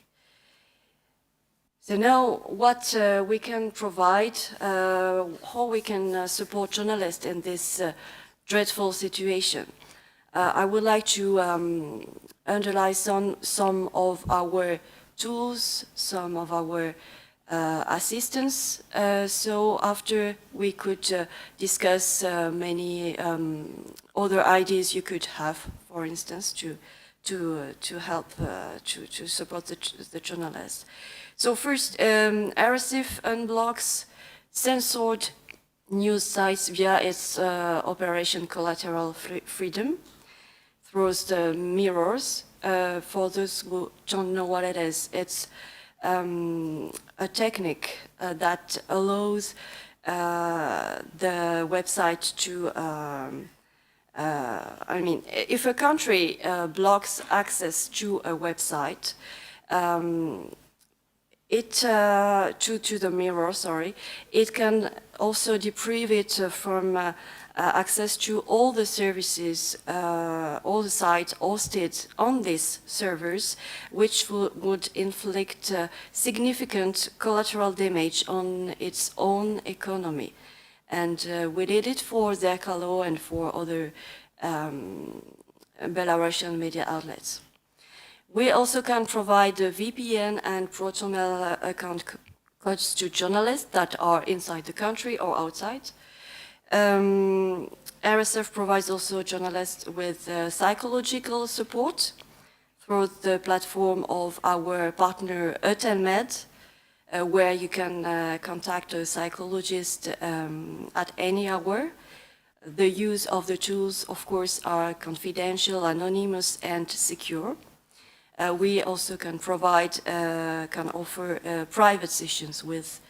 Speaker 9: So now what we can provide, how we can support journalists in this dreadful situation. I would like to underline some of our tools, some of our assistance. So after we could discuss many other ideas you could have, for instance, to help to support the journalists. So first, RSF unblocks censored news sites via its Operation Collateral Freedom through the mirrors. For those who don't know what it is, it's a technique that allows the website to, I mean, if a country blocks access to a website, to the mirror, sorry, it can also deprive it from access to all the services, all the sites hosted on these servers, which would inflict significant collateral damage on its own economy. And we did it for Zerkalo and for other Belarusian media outlets. We also can provide VPN and ProtonMail account codes to journalists that are inside the country or outside. RSF provides also journalists with psychological support through the platform of our partner Etelmed, where you can contact a psychologist at any hour. The use of the tools, of course, are confidential, anonymous, and secure. We also can provide, can offer private sessions with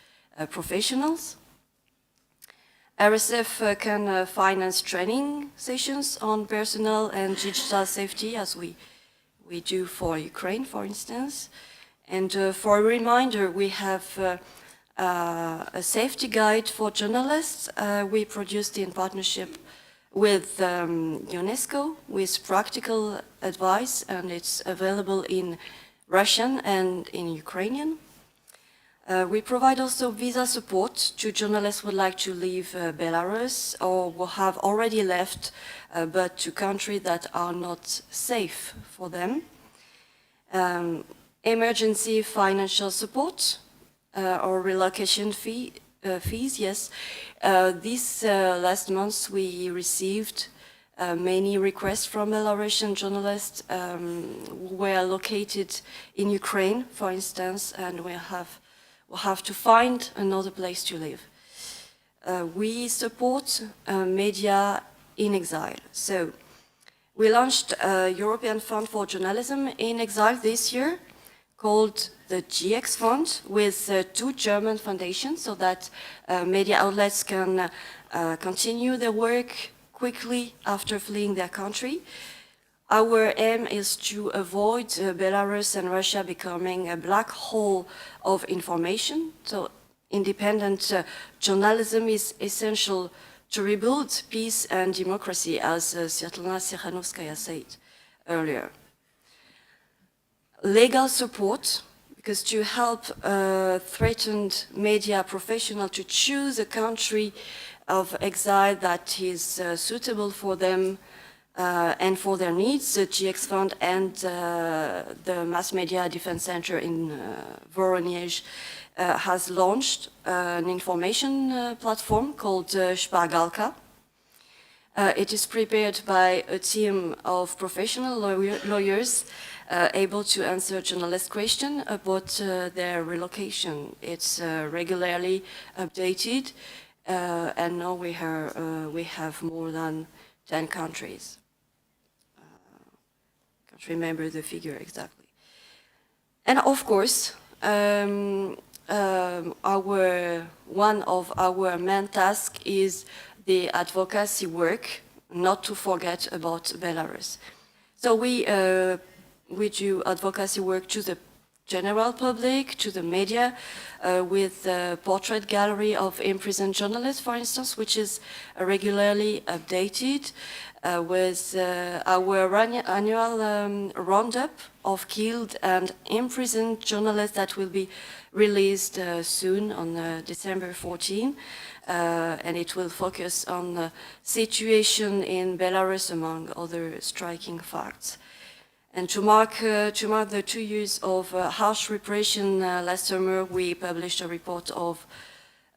Speaker 9: professionals. RSF can finance training sessions on personal and digital safety, as we do for Ukraine, for instance. And for a reminder, we have a safety guide for journalists we produced in partnership with UNESCO, with practical advice, and it's available in Russian and in Ukrainian. We provide also visa support to journalists who would like to leave Belarus or who have already left, but to countries that are not safe for them. Emergency financial support or relocation fees, yes. This last month we received many requests from Belarusian journalists who were located in Ukraine, for instance, and will have to find another place to live. We support media in exile. So we launched a European Fund for Journalism in Exile this year, called the GX Fund, with 2 German foundations, so that media outlets can continue their work quickly after fleeing their country. Our aim is to avoid Belarus and Russia becoming a black hole of information. So independent journalism is essential to rebuild peace and democracy, as Svetlana Tsikhanouskaya said earlier. Legal support, because to help threatened media professional to choose a country of exile that is suitable for them and for their needs, the GX Fund and the Mass Media Defense Center in Voronezh has launched an information platform called Shpargalka. It is prepared by a team of professional lawyers able to answer journalist questions about their relocation. It's regularly updated, and now we have more than 10 countries. Can't remember the figure exactly. And of course, one of our main tasks is the advocacy work, not to forget about Belarus. So we we do advocacy work to the general public, to the media, with the portrait gallery of imprisoned journalists, for instance, which is regularly updated, with our annual roundup of killed and imprisoned journalists that will be released soon on December 14. And it will focus on the situation in Belarus, among other striking facts. And to mark the 2 years of harsh repression last summer, we published a report about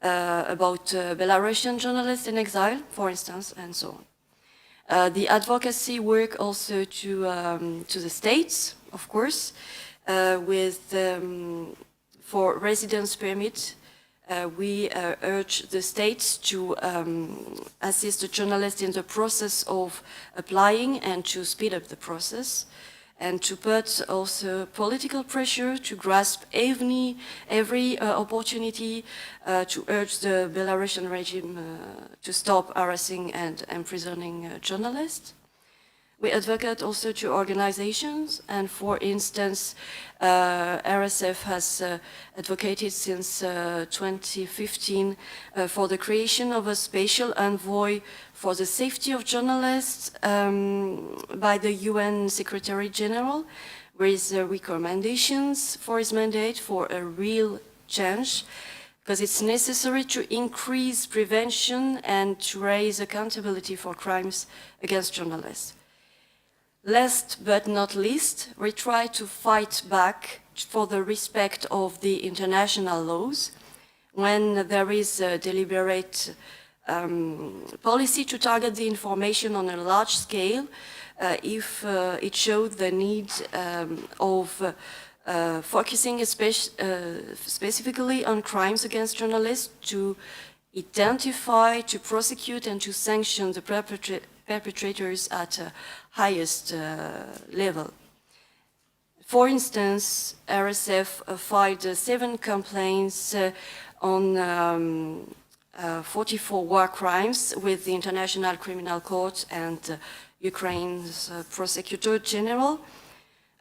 Speaker 9: Belarusian journalists in exile, for instance, and so on. The advocacy work also to the states, of course, for residence permit. We urge the states to assist the journalists in the process of applying and to speed up the process, and to put also political pressure to grasp every opportunity to urge the Belarusian regime to stop harassing and imprisoning journalists. We advocate also to organizations, and for instance, RSF has advocated since 2015 for the creation of a special envoy for the safety of journalists by the UN Secretary General, with recommendations for his mandate for a real change, because it's necessary to increase prevention and to raise accountability for crimes against journalists. Last but not least, we try to fight back for the respect of the international laws when there is a deliberate policy to target the information on a large scale, if it showed the need of focusing specifically on crimes against journalists, to identify, to prosecute, and to sanction the perpetrators at highest level. For instance, RSF filed 7 complaints on 44 war crimes with the International Criminal Court and Ukraine's Prosecutor General.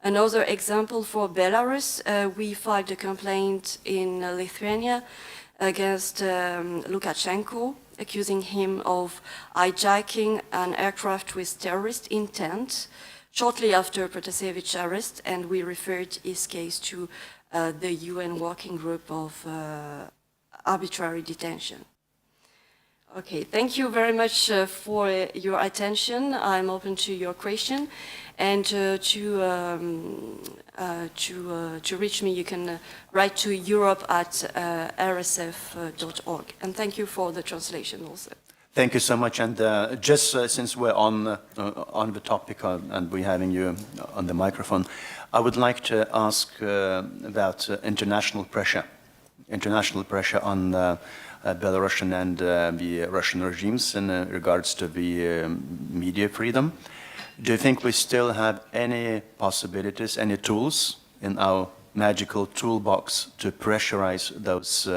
Speaker 9: Another example for Belarus, we filed a complaint in Lithuania against Lukashenko, accusing him of hijacking an aircraft with terrorist intent shortly after Protasevich's arrest, and we referred his case to the UN Working Group of Arbitrary Detention. Okay, thank you very much for your attention. I'm open to your question, and to reach me, you can write to europe@rsf.org. And thank you for the translation also.
Speaker 1: Thank you so much. And just since we're on the topic and we're having you on the microphone, I would like to ask about international pressure on Belarusian and the Russian regimes in regards to the media freedom. Do you think we still have any possibilities, any tools in our magical toolbox to pressurize those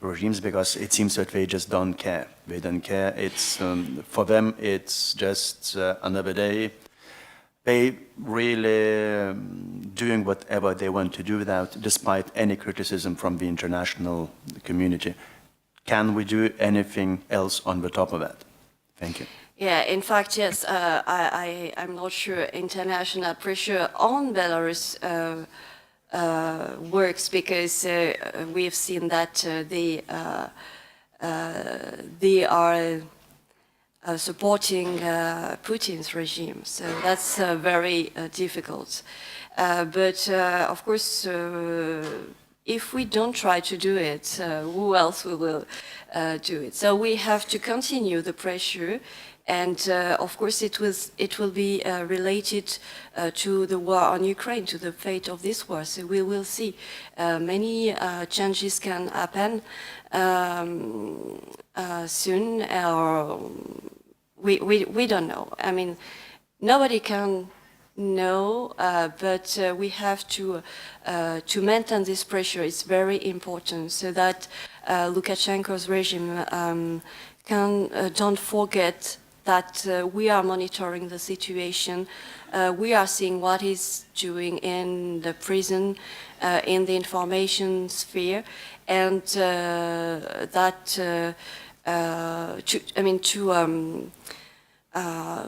Speaker 1: regimes? Because it seems that they just don't care. They don't care. It's for them, it's just another day. They really doing whatever they want to do despite any criticism from the international community. Can we do anything else on the top of that? Thank you.
Speaker 9: Yeah, in fact, yes, I'm not sure international pressure on Belarus works, because we have seen that they are supporting Putin's regime, so that's very difficult. But of course, if we don't try to do it, who else will do it? So we have to continue the pressure, and of course it will be related to the war on Ukraine, to the fate of this war. So we will see many changes can happen soon, or we don't know. I mean, nobody can know, but we have to maintain this pressure. It's very important, so that Lukashenko's regime don't forget that we are monitoring the situation. We are seeing what is doing in the prison, in the information sphere, and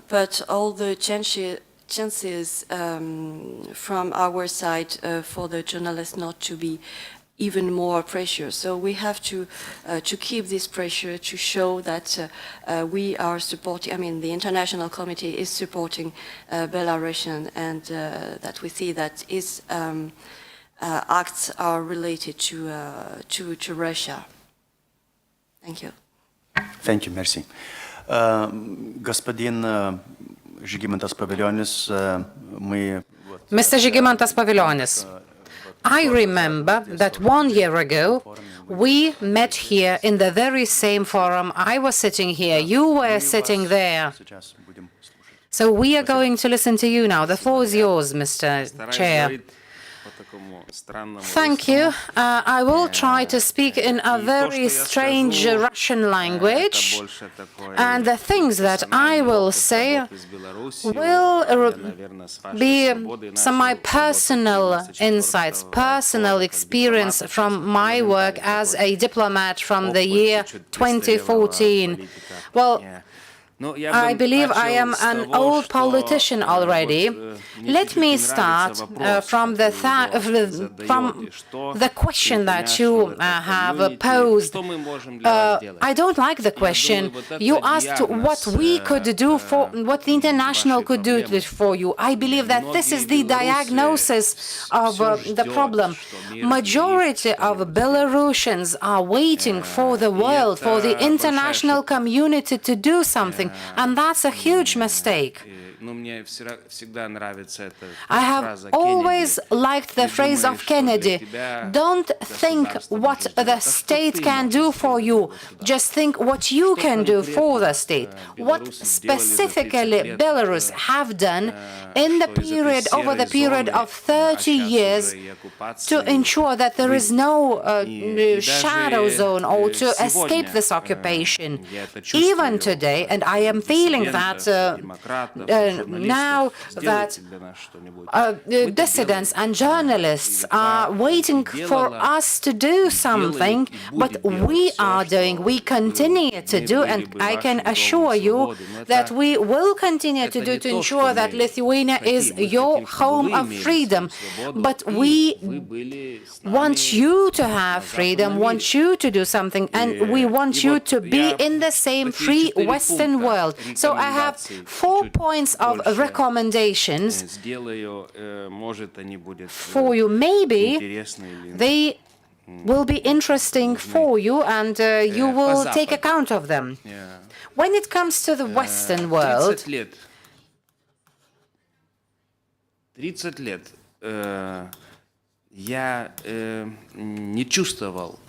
Speaker 9: put all the chances from our side for the journalists not to be even more pressure. So we have to keep this pressure to show that we are supporting, the International Committee is supporting Belarusian, and that we see that his acts are related to Russia. Thank you.
Speaker 1: Thank you, merci. Господин Žygimantas Pavilionis,
Speaker 6: Mr. Žygimantas Pavilionis, I remember that 1 year ago, we met here in the very same forum. I was sitting here, you were sitting there. So we are going to listen to you now. The floor is yours, Mr. Chair. Thank you. I will try to speak in a very strange Russian language, and the things that I will say will be some of my personal insights, personal experience from my work as a diplomat from the year 2014. Well, I believe I am an old politician already. Let me start from the question that you have posed. I don't like the question. You asked what we could do what the international could do for you. I believe that this is the diagnosis of the problem. Majority of Belarusians are waiting for the world, for the international community to do something. And that's a huge mistake. I have always liked the phrase of Kennedy, don't think what the state can do for you, just think what you can do for the state. What specifically Belarus have done in the period, over the period of 30 years to ensure that there is no shadow zone or to escape this occupation. Even today, and I am feeling that now that dissidents and journalists are waiting for us to do something, but we are doing, we continue to do, and I can assure you that we will continue to do to ensure that Lithuania is your home of freedom. But we want you to have freedom, want you to do something, and we want you to be in the same free Western world. So I have 4 points of recommendations for you. Maybe they will be interesting for you, and you will take account of them. When it comes to the Western world,
Speaker 10: 30 лет я не чувствовал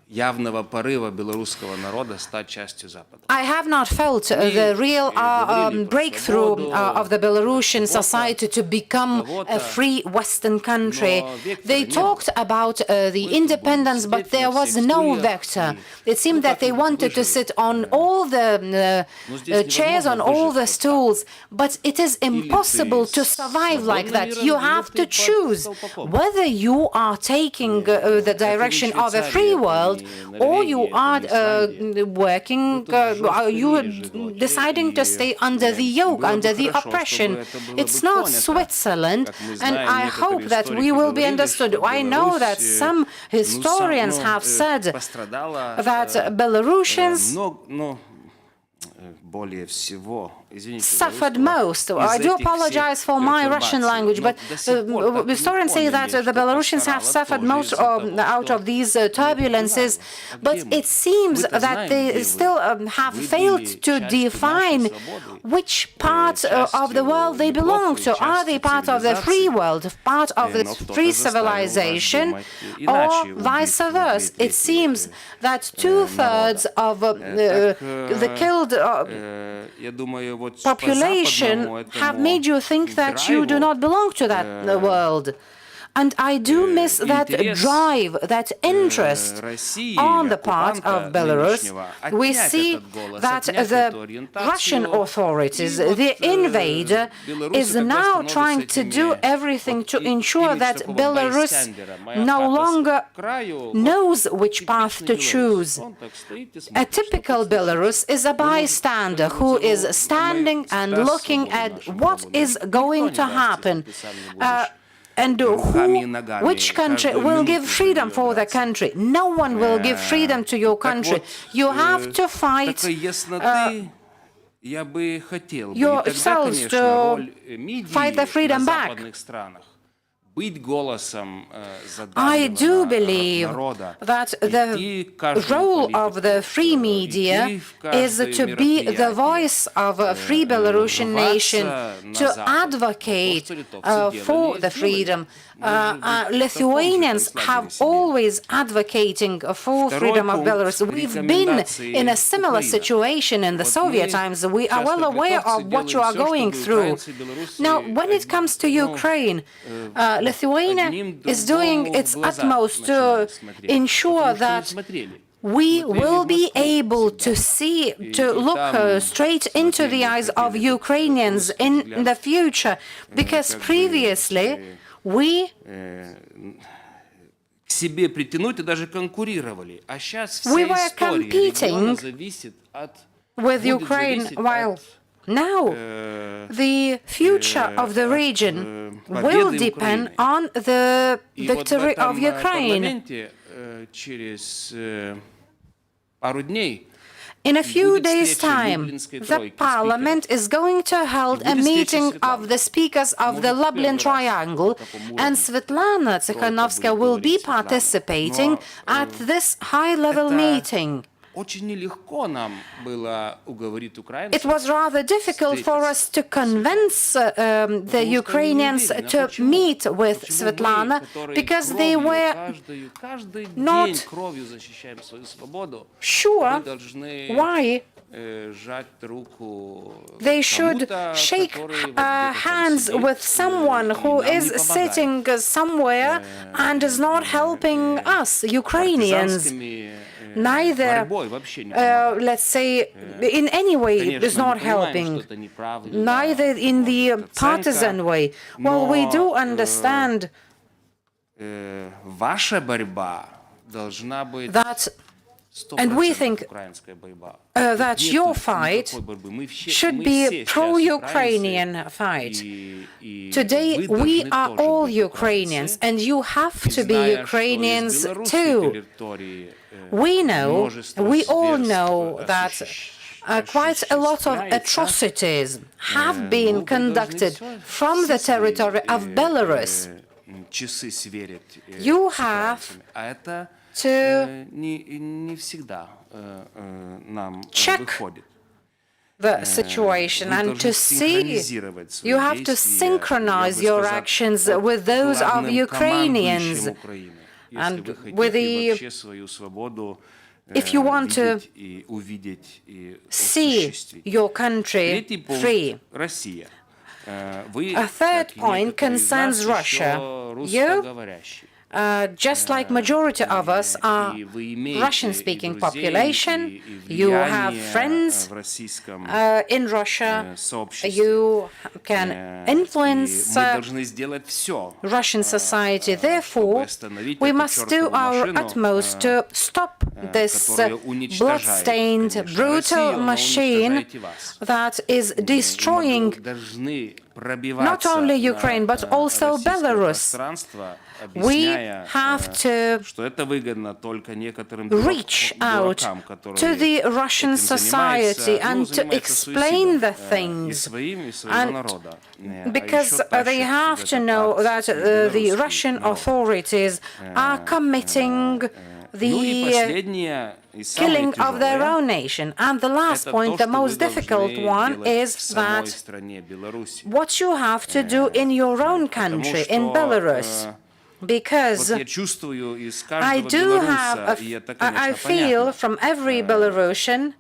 Speaker 10: явного порыва белорусского народа стать частью Запада.
Speaker 6: I have not felt the real breakthrough of the Belarusian society to become a free Western country. They talked about the independence, but there was no vector. It seemed that they wanted to sit on all the chairs, on all the stools, but it is impossible to survive like that. You have to choose whether you are taking the direction of a free world, or you are working, you are deciding to stay under the yoke, under the oppression. It's not Switzerland, and I hope that we will be understood. I know that some historians have said that Belarusians suffered most. I do apologize for my Russian language, but historians say that the Belarusians have suffered most out of these turbulences, but it seems that they still have failed to define which part of the world they belong to. Are they part of the free world, part of the free civilization, or vice versa? It seems that 2/3 of the killed population have made you think that you do not belong to that world. And I do miss that drive, that interest on the part of Belarus. We see that the Russian authorities, the invader, is now trying to do everything to ensure that Belarus no longer knows which path to choose. A typical Belarus is a bystander who is standing and looking at what is going to happen. And which country will give freedom for the country? No one will give freedom to your country. You have to fight yourselves to fight the freedom back. I do believe that the role of the free media is to be the voice of a free Belarusian nation, to advocate for the freedom. Lithuanians have always advocating for freedom of Belarus. We've been in a similar situation in the Soviet times. We are well aware of what you are going through. Now, when it comes to Ukraine, Lithuania is doing its utmost to ensure that we will be able to see, to look straight into the eyes of Ukrainians in the future, because previously we were competing with Ukraine, while now the future of the region will depend on the victory of Ukraine. In a few days' time, the Parliament is going to hold a meeting of the speakers of the Lublin Triangle, and Svetlana Tsikhanovskaya will be participating at this high-level meeting. It was rather difficult for us to convince the Ukrainians to meet with Svetlana because they were not sure why they should shake hands with someone who is sitting somewhere and is not helping us, Ukrainians. Neither, let's say, in any way is not helping, neither in the partisan way. Well, we do understand that, and we think that your fight should be a pro-Ukrainian fight. Today, we are all Ukrainians, and you have to be Ukrainians too. We know, we all know that quite a lot of atrocities have been conducted from the territory of Belarus. You have to check the situation and to see, you have to synchronize your actions with those of Ukrainians. And with the, if you want to see your country free. A third point concerns Russia. You, just like majority of us are Russian-speaking population, you have friends in Russia, you can influence Russian society. Therefore, we must do our utmost to stop this blood-stained, brutal machine that is destroying not only Ukraine, but also Belarus. We have to reach out to the Russian society and to explain the things, and because they have to know that the Russian authorities are committing the killing of their own nation. And the last point, the most difficult one, is that what you have to do in your own country, in Belarus. Because I do have, I feel from every Belarusian,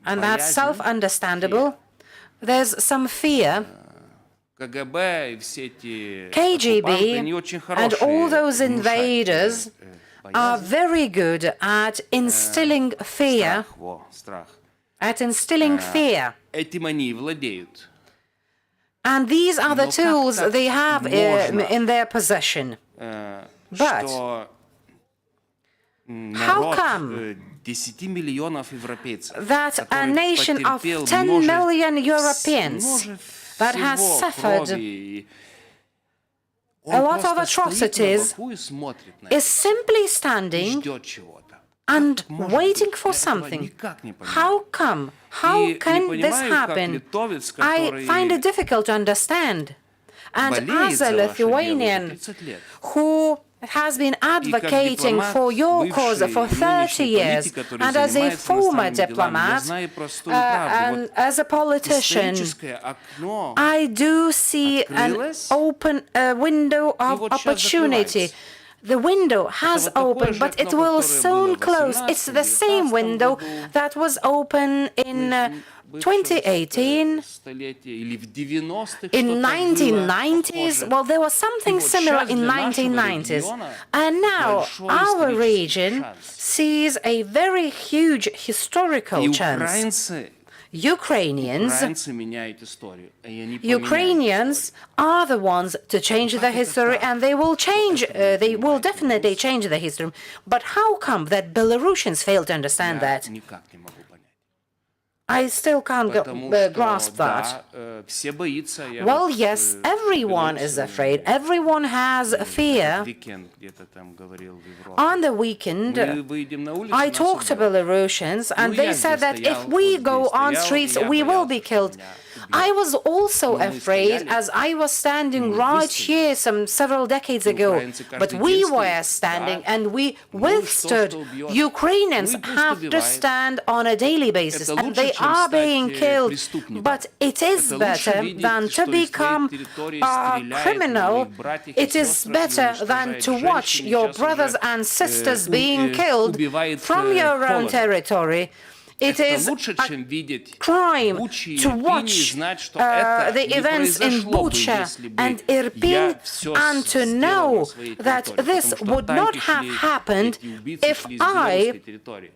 Speaker 6: and that's self-understandable, there's some fear
Speaker 10: КГБ и все эти
Speaker 6: KGB
Speaker 10: оккупанты, они очень
Speaker 6: and
Speaker 10: хорошие
Speaker 6: all those
Speaker 10: внушать,
Speaker 6: invaders are
Speaker 10: боязнь,
Speaker 6: very good at instilling fear,
Speaker 10: страх.
Speaker 6: at instilling fear.
Speaker 10: Этим они и владеют.
Speaker 6: And these are the
Speaker 10: Но как
Speaker 6: tools
Speaker 10: так
Speaker 6: they have
Speaker 10: можно,
Speaker 6: in their possession. But
Speaker 10: что
Speaker 6: how
Speaker 10: народ
Speaker 6: come
Speaker 10: 10 миллионов европейцев,
Speaker 6: that a
Speaker 10: который
Speaker 6: nation of
Speaker 10: потерпел
Speaker 6: 10 million Europeans that has
Speaker 10: всего
Speaker 6: suffered
Speaker 10: крови,
Speaker 6: a
Speaker 10: он
Speaker 6: lot of
Speaker 10: просто стоит на
Speaker 6: atrocities,
Speaker 10: боку и смотрит на
Speaker 6: is
Speaker 10: это,
Speaker 6: simply
Speaker 10: и
Speaker 6: standing
Speaker 10: ждет чего-то.
Speaker 6: and
Speaker 10: Может
Speaker 6: waiting
Speaker 10: быть,
Speaker 6: for
Speaker 10: я этого
Speaker 6: something.
Speaker 10: никак не понимаю.
Speaker 6: How come? How
Speaker 10: И не
Speaker 6: can this
Speaker 10: понимаю, как
Speaker 6: happen?
Speaker 10: литовец,
Speaker 6: I
Speaker 10: который
Speaker 6: find it difficult to understand. And
Speaker 10: болеет
Speaker 6: as a
Speaker 10: за ваше дело уже
Speaker 6: Lithuanian
Speaker 10: 30 лет,
Speaker 6: who has been advocating
Speaker 10: дипломат,
Speaker 6: for your cause
Speaker 10: бывший
Speaker 6: for
Speaker 10: и
Speaker 6: 30
Speaker 10: нынешний
Speaker 6: years,
Speaker 10: политик, который
Speaker 6: and as a
Speaker 10: занимается
Speaker 6: former
Speaker 10: иностранными делами, я
Speaker 6: diplomat,
Speaker 10: знаю простую правду.
Speaker 6: and
Speaker 10: Вот
Speaker 6: as a politician,
Speaker 10: историческое окно
Speaker 6: I do see an
Speaker 10: открылось,
Speaker 6: open window
Speaker 10: и
Speaker 6: of
Speaker 10: вот щас
Speaker 6: opportunity.
Speaker 10: закрывается.
Speaker 6: The window has
Speaker 10: вот такое
Speaker 6: opened,
Speaker 10: же
Speaker 6: but it
Speaker 10: окно,
Speaker 6: will
Speaker 10: которое
Speaker 6: soon
Speaker 10: было в
Speaker 6: close. It's the
Speaker 10: 18-19
Speaker 6: same window
Speaker 10: году,
Speaker 6: that was open in
Speaker 10: бывшего
Speaker 6: 2018.
Speaker 10: столетия, или в 90-х
Speaker 6: In
Speaker 10: что-то было
Speaker 6: 1990s,
Speaker 10: похоже.
Speaker 6: well, there was something
Speaker 10: И вот
Speaker 6: similar
Speaker 10: щас
Speaker 6: in
Speaker 10: для нашего
Speaker 6: 1990s.
Speaker 10: региона
Speaker 6: And now
Speaker 10: большой
Speaker 6: our
Speaker 10: исторический
Speaker 6: region
Speaker 10: шанс.
Speaker 6: sees a very huge historical
Speaker 10: И
Speaker 6: chance.
Speaker 10: Украинцы
Speaker 6: Ukrainians
Speaker 10: меняют историю, и они поменяют
Speaker 6: Ukrainians are the ones to change the history, and they will change, they will definitely change the history. But how come that Belarusians fail to understand
Speaker 10: историю.
Speaker 6: that?
Speaker 10: Я никак не могу понять.
Speaker 6: I still can't
Speaker 10: Потому
Speaker 6: grasp
Speaker 10: что,
Speaker 6: that.
Speaker 10: да, все боятся. Я
Speaker 6: Well,
Speaker 10: вот,
Speaker 6: yes, everyone is afraid. Everyone has fear.
Speaker 10: Weekend где-то там говорил в Европе.
Speaker 6: On the weekend,
Speaker 10: Мы выйдем на улицу,
Speaker 6: I
Speaker 10: нас
Speaker 6: talked to
Speaker 10: убьют.
Speaker 6: Belarusians, and
Speaker 10: Ну,
Speaker 6: they
Speaker 10: я
Speaker 6: said
Speaker 10: здесь
Speaker 6: that
Speaker 10: стоял,
Speaker 6: if we
Speaker 10: вот
Speaker 6: go
Speaker 10: здесь
Speaker 6: on
Speaker 10: стоял,
Speaker 6: streets,
Speaker 10: и я
Speaker 6: we will
Speaker 10: боялся,
Speaker 6: be
Speaker 10: что
Speaker 6: killed.
Speaker 10: меня убьют.
Speaker 6: I was also
Speaker 10: мы
Speaker 6: afraid,
Speaker 10: стояли,
Speaker 6: as I was standing
Speaker 10: мы
Speaker 6: right
Speaker 10: выстояли.
Speaker 6: here several decades ago.
Speaker 10: украинцы
Speaker 6: But
Speaker 10: каждый
Speaker 6: we
Speaker 10: день
Speaker 6: were
Speaker 10: стоят,
Speaker 6: standing,
Speaker 10: да.
Speaker 6: and we
Speaker 10: Ну,
Speaker 6: withstood.
Speaker 10: что убьет?
Speaker 6: Ukrainians
Speaker 10: Ну, и пусть
Speaker 6: have to
Speaker 10: убивает.
Speaker 6: stand on a daily basis,
Speaker 10: Это
Speaker 6: and
Speaker 10: лучше,
Speaker 6: they
Speaker 10: чем
Speaker 6: are
Speaker 10: стать,
Speaker 6: being killed.
Speaker 10: преступником.
Speaker 6: But it is
Speaker 10: Это лучше
Speaker 6: better
Speaker 10: видеть,
Speaker 6: than
Speaker 10: что
Speaker 6: to
Speaker 10: из твоей
Speaker 6: become
Speaker 10: территории
Speaker 6: a
Speaker 10: стреляют
Speaker 6: criminal.
Speaker 10: в братьев и
Speaker 6: It is
Speaker 10: сестрах, и
Speaker 6: better than
Speaker 10: уничтожает
Speaker 6: to watch
Speaker 10: женщин, и
Speaker 6: your
Speaker 10: сейчас
Speaker 6: brothers
Speaker 10: уже,
Speaker 6: and sisters being killed
Speaker 10: убивает,
Speaker 6: from your own
Speaker 10: холодом.
Speaker 6: territory. It
Speaker 10: Это
Speaker 6: is
Speaker 10: лучше,
Speaker 6: a
Speaker 10: чем видеть
Speaker 6: crime
Speaker 10: Бучи и
Speaker 6: to
Speaker 10: Ирпени и
Speaker 6: watch
Speaker 10: знать, что это
Speaker 6: the
Speaker 10: не
Speaker 6: events in
Speaker 10: произошло бы,
Speaker 6: Bucha
Speaker 10: если бы
Speaker 6: and
Speaker 10: я
Speaker 6: Irpin,
Speaker 10: всё
Speaker 6: and to
Speaker 10: сделал
Speaker 6: know
Speaker 10: на своей
Speaker 6: that
Speaker 10: территории,
Speaker 6: this
Speaker 10: потому что
Speaker 6: would not
Speaker 10: танки
Speaker 6: have
Speaker 10: шли,
Speaker 6: happened
Speaker 10: эти убийцы
Speaker 6: if
Speaker 10: шли с белорусской
Speaker 6: I
Speaker 10: территории.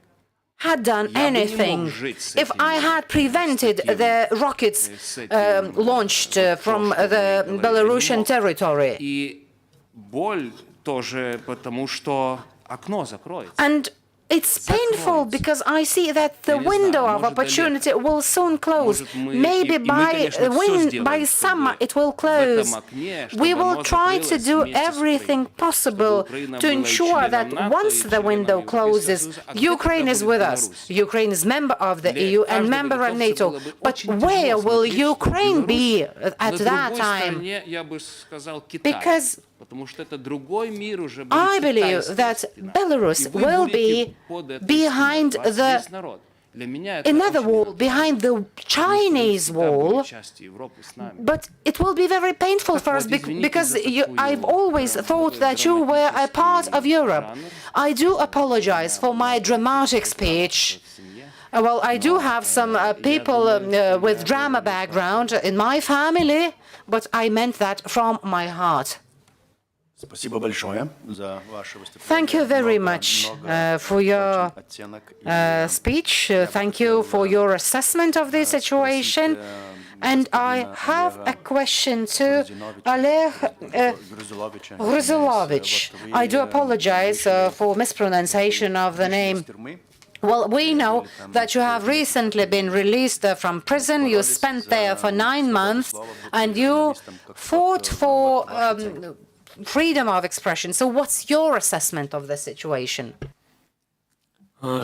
Speaker 6: had done
Speaker 10: Я бы не
Speaker 6: anything,
Speaker 10: мог жить с
Speaker 6: if
Speaker 10: этими
Speaker 6: I had prevented the rockets
Speaker 10: с этим,
Speaker 6: launched
Speaker 10: вот
Speaker 6: from
Speaker 10: то, что
Speaker 6: the
Speaker 10: вы говорили,
Speaker 6: Belarusian
Speaker 10: не мог.
Speaker 6: territory.
Speaker 10: И боль тоже потому, что окно закроется.
Speaker 6: And it's painful because I see that the
Speaker 10: Я не
Speaker 6: window
Speaker 10: знаю,
Speaker 6: of
Speaker 10: может, до
Speaker 6: opportunity
Speaker 10: лета.
Speaker 6: will soon close.
Speaker 10: Может, мы-
Speaker 6: Maybe
Speaker 10: и мы,
Speaker 6: by
Speaker 10: конечно, всё сделаем,
Speaker 6: by summer
Speaker 10: чтобы
Speaker 6: it will
Speaker 10: в
Speaker 6: close.
Speaker 10: этом окне, чтобы
Speaker 6: We
Speaker 10: оно
Speaker 6: will try to
Speaker 10: закрылось
Speaker 6: do
Speaker 10: вместе с
Speaker 6: everything
Speaker 10: Украиной,
Speaker 6: possible
Speaker 10: чтобы Украина
Speaker 6: to
Speaker 10: была и
Speaker 6: ensure
Speaker 10: членом
Speaker 6: that
Speaker 10: НАТО,
Speaker 6: once
Speaker 10: и
Speaker 6: the
Speaker 10: членом
Speaker 6: window
Speaker 10: Европейского
Speaker 6: closes,
Speaker 10: Союза, а где
Speaker 6: Ukraine
Speaker 10: тогда
Speaker 6: is
Speaker 10: будет
Speaker 6: with us.
Speaker 10: Беларусь?
Speaker 6: Ukraine is member of the
Speaker 10: Для
Speaker 6: EU and
Speaker 10: каждого
Speaker 6: member of
Speaker 10: литовца
Speaker 6: NATO.
Speaker 10: было бы
Speaker 6: But
Speaker 10: очень
Speaker 6: where
Speaker 10: тяжело
Speaker 6: will
Speaker 10: смотреть, что
Speaker 6: Ukraine be
Speaker 10: Беларусь
Speaker 6: at
Speaker 10: на
Speaker 6: that
Speaker 10: другой
Speaker 6: time?
Speaker 10: стороне, я бы сказал, Китай.
Speaker 6: Because
Speaker 10: Потому что это другой мир уже будет
Speaker 6: I believe
Speaker 10: китайская
Speaker 6: that
Speaker 10: стена.
Speaker 6: Belarus
Speaker 10: И вы
Speaker 6: will
Speaker 10: будете
Speaker 6: be
Speaker 10: под этой
Speaker 6: behind
Speaker 10: стеной. Вас
Speaker 6: the
Speaker 10: весь народ. Для меня это
Speaker 6: another
Speaker 10: очень
Speaker 6: wall,
Speaker 10: важно.
Speaker 6: behind the Chinese
Speaker 10: Потому что вы всегда были
Speaker 6: wall.
Speaker 10: частью Европы с нами.
Speaker 6: But it will be very painful for us
Speaker 10: вот, извините
Speaker 6: because
Speaker 10: за
Speaker 6: I've
Speaker 10: такую,
Speaker 6: always thought that you were a part of Europe.
Speaker 10: жанр.
Speaker 6: I do apologize for my dramatic speech. Well, I do have some people with drama background in my family, but I meant that from my heart.
Speaker 1: Спасибо большое за ваше выступление.
Speaker 6: Thank you very
Speaker 1: Много,
Speaker 6: much
Speaker 1: много
Speaker 6: for your
Speaker 1: очень оттенок. И
Speaker 6: speech. Thank you for your assessment of the situation. And I have a question to Oleg Gruzilovich. I do apologize for mispronunciation of the name. Well, we know that you have recently been released from prison. You spent there for 9 months, and you fought for freedom of expression. So what's your assessment of the situation?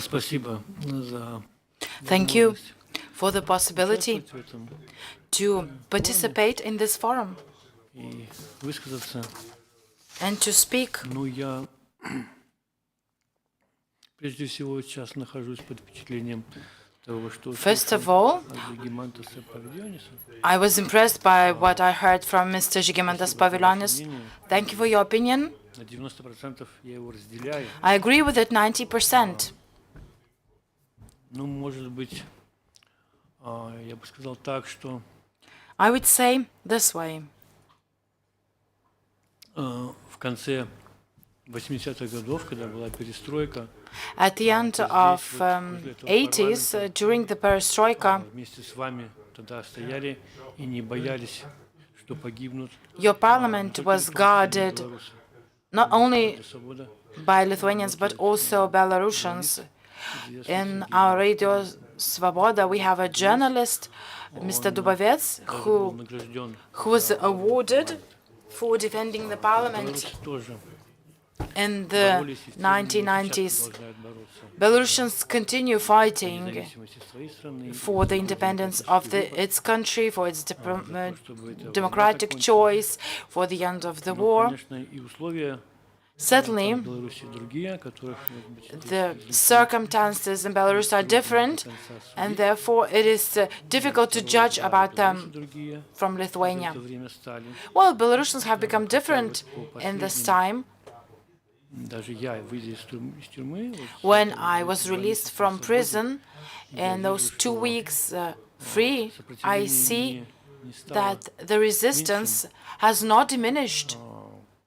Speaker 11: Спасибо за
Speaker 2: Thank you for the possibility to participate in this forum
Speaker 11: и высказаться.
Speaker 2: and to speak.
Speaker 11: Ну, я прежде всего сейчас нахожусь под впечатлением того, что
Speaker 2: First of all,
Speaker 11: Гимантаса Павлиониса.
Speaker 2: I was impressed by what I heard from Mr. Žygimantas Pavilionis. Thank you for your opinion.
Speaker 11: На 90% я его разделяю.
Speaker 2: I agree with it 90%.
Speaker 11: Ну, может быть, я бы сказал так, что
Speaker 2: I would say this way.
Speaker 11: В конце 80-х годов, когда была перестройка,
Speaker 2: At the end of 80s, during the perestroika,
Speaker 11: вместе с вами тогда стояли и не боялись, что погибнут
Speaker 2: your parliament was guarded not only
Speaker 11: свобода.
Speaker 2: by Lithuanians but also Belarusians. In our Radio Svoboda, we have a journalist, Mr. Dubovets, who
Speaker 11: Награжден
Speaker 2: was awarded for defending the parliament
Speaker 11: тоже.
Speaker 2: in the 1990s. Belarusians continue fighting
Speaker 11: Независимости своей страны,
Speaker 2: for the independence of its country, for its democratic choice, for the end of the war.
Speaker 11: конечно, и условия
Speaker 2: Certainly,
Speaker 11: в Беларуси другие, о которых, может быть,
Speaker 2: the circumstances in Belarus are different, and therefore it is difficult to judge about them
Speaker 11: другие.
Speaker 2: from
Speaker 11: В
Speaker 2: Lithuania.
Speaker 11: то время стали.
Speaker 2: Well, Belarusians have become different in this time.
Speaker 11: Даже я, выйдя из тюрьмы,
Speaker 2: When I was released from prison, in those 2 weeks free, I see that the resistance has not diminished.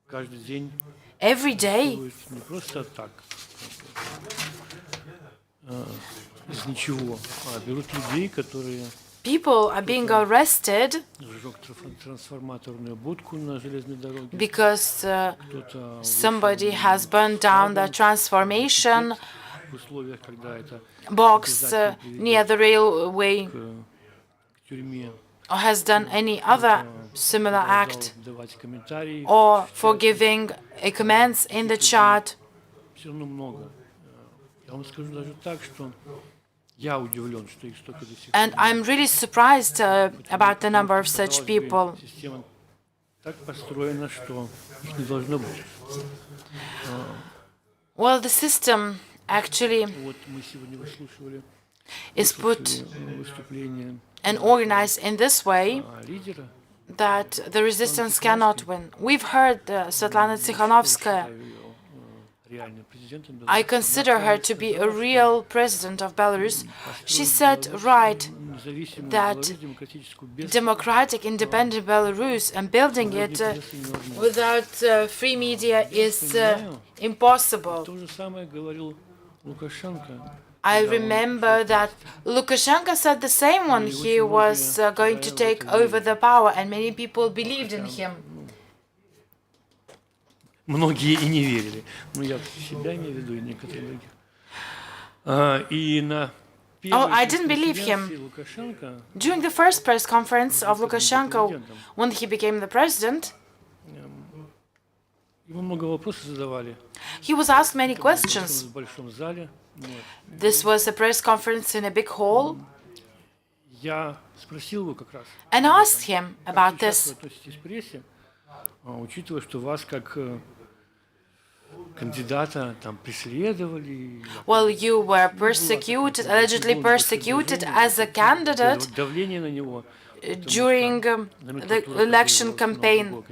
Speaker 11: каждый день
Speaker 2: Every day,
Speaker 11: не просто так, из ничего, а берут людей, которые
Speaker 2: people are being arrested
Speaker 11: сжег трансформаторную будку на железной дороге,
Speaker 2: because
Speaker 11: кто-то
Speaker 2: somebody has burned down the transformation
Speaker 11: в условиях, когда это
Speaker 2: box near the railway
Speaker 11: к тюрьме
Speaker 2: or has done any other similar act
Speaker 11: давать комментарии,
Speaker 2: or for giving a comments in the chat.
Speaker 11: все равно много. Я вам скажу даже так, что я удивлен, что их столько до сих пор.
Speaker 2: And I'm really surprised about the number of such people.
Speaker 11: Система так построена, что их не должно быть.
Speaker 2: Well, the system actually
Speaker 11: Вот мы сегодня выслушивали
Speaker 2: is put
Speaker 11: выступление
Speaker 2: and organized in this way
Speaker 11: лидера.
Speaker 2: that the resistance cannot win. We've heard Svetlana Tsikhanovskaya.
Speaker 11: Реальным президентом Беларуси.
Speaker 2: I consider her to be a real president of Belarus. She said right
Speaker 11: Независимую
Speaker 2: that
Speaker 11: Беларусь, демократическую, без
Speaker 2: democratic, independent Belarus and building it without free media is impossible.
Speaker 11: то же самое говорил Лукашенко.
Speaker 2: I remember that Lukashenko said the same when he was going to take over the power, and many people believed in him.
Speaker 11: Многие и не верили. Ну, я себя имею в виду, и некоторые другие. И на
Speaker 2: Oh, I didn't believe him.
Speaker 11: пресс-конференции Лукашенко
Speaker 2: During the first press conference of Lukashenko, when he became the president,
Speaker 11: ему много вопросов задавали.
Speaker 2: he was asked many questions.
Speaker 11: В большом зале.
Speaker 2: This was a press conference in a big hall,
Speaker 11: Я спросил его как раз,
Speaker 2: and asked him about
Speaker 11: как
Speaker 2: this.
Speaker 11: вы относитесь к прессе, учитывая, что вас как кандидата там преследовали,
Speaker 2: Well, you were persecuted, allegedly persecuted as a candidate
Speaker 11: давление на него.
Speaker 2: during the election campaign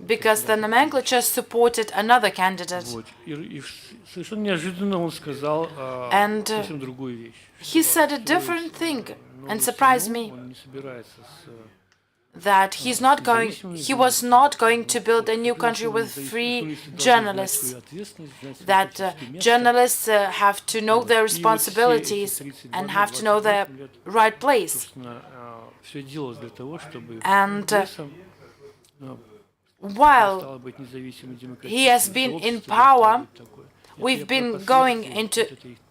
Speaker 2: because the nomenclature supported another candidate.
Speaker 11: Вот. И совершенно неожиданно он сказал
Speaker 2: And
Speaker 11: совсем другую вещь.
Speaker 2: he said a different thing and surprised me
Speaker 11: Он не собирается с
Speaker 2: that he was not going to build a new country with free journalists, that journalists have to know their responsibilities and have to know their right place.
Speaker 11: все делалось для того, чтобы
Speaker 2: And
Speaker 11: пресса
Speaker 2: while
Speaker 11: стала быть независимой
Speaker 2: he has been in power, we've been going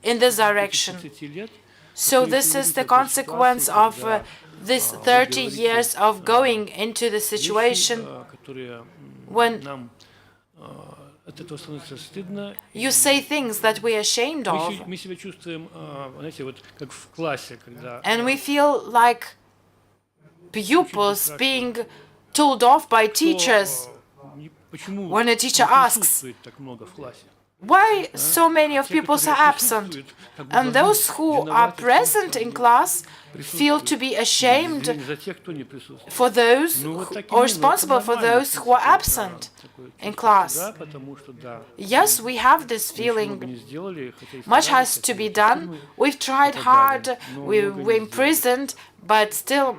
Speaker 2: in this direction.
Speaker 11: 30 лет
Speaker 2: So this is the consequence of this 30 years of going into the situation
Speaker 11: которые
Speaker 2: when
Speaker 11: нам от этого становится стыдно.
Speaker 2: you say things that we are ashamed of,
Speaker 11: Мы себя чувствуем, знаете, вот как в классе, когда
Speaker 2: and we feel like pupils being told off by teachers
Speaker 11: почему
Speaker 2: when a teacher asks,
Speaker 11: присутствует так много в классе.
Speaker 2: why so many of pupils are absent? And those who are present in class feel to be ashamed
Speaker 11: За тех, кто не присутствует.
Speaker 2: for those or responsible for those who are absent in class.
Speaker 11: Да, потому что да,
Speaker 2: Yes, we have this
Speaker 11: много
Speaker 2: feeling.
Speaker 11: не сделали, хотя и
Speaker 2: Much
Speaker 11: старались,
Speaker 2: has to be done. We've tried hard, we were imprisoned, but still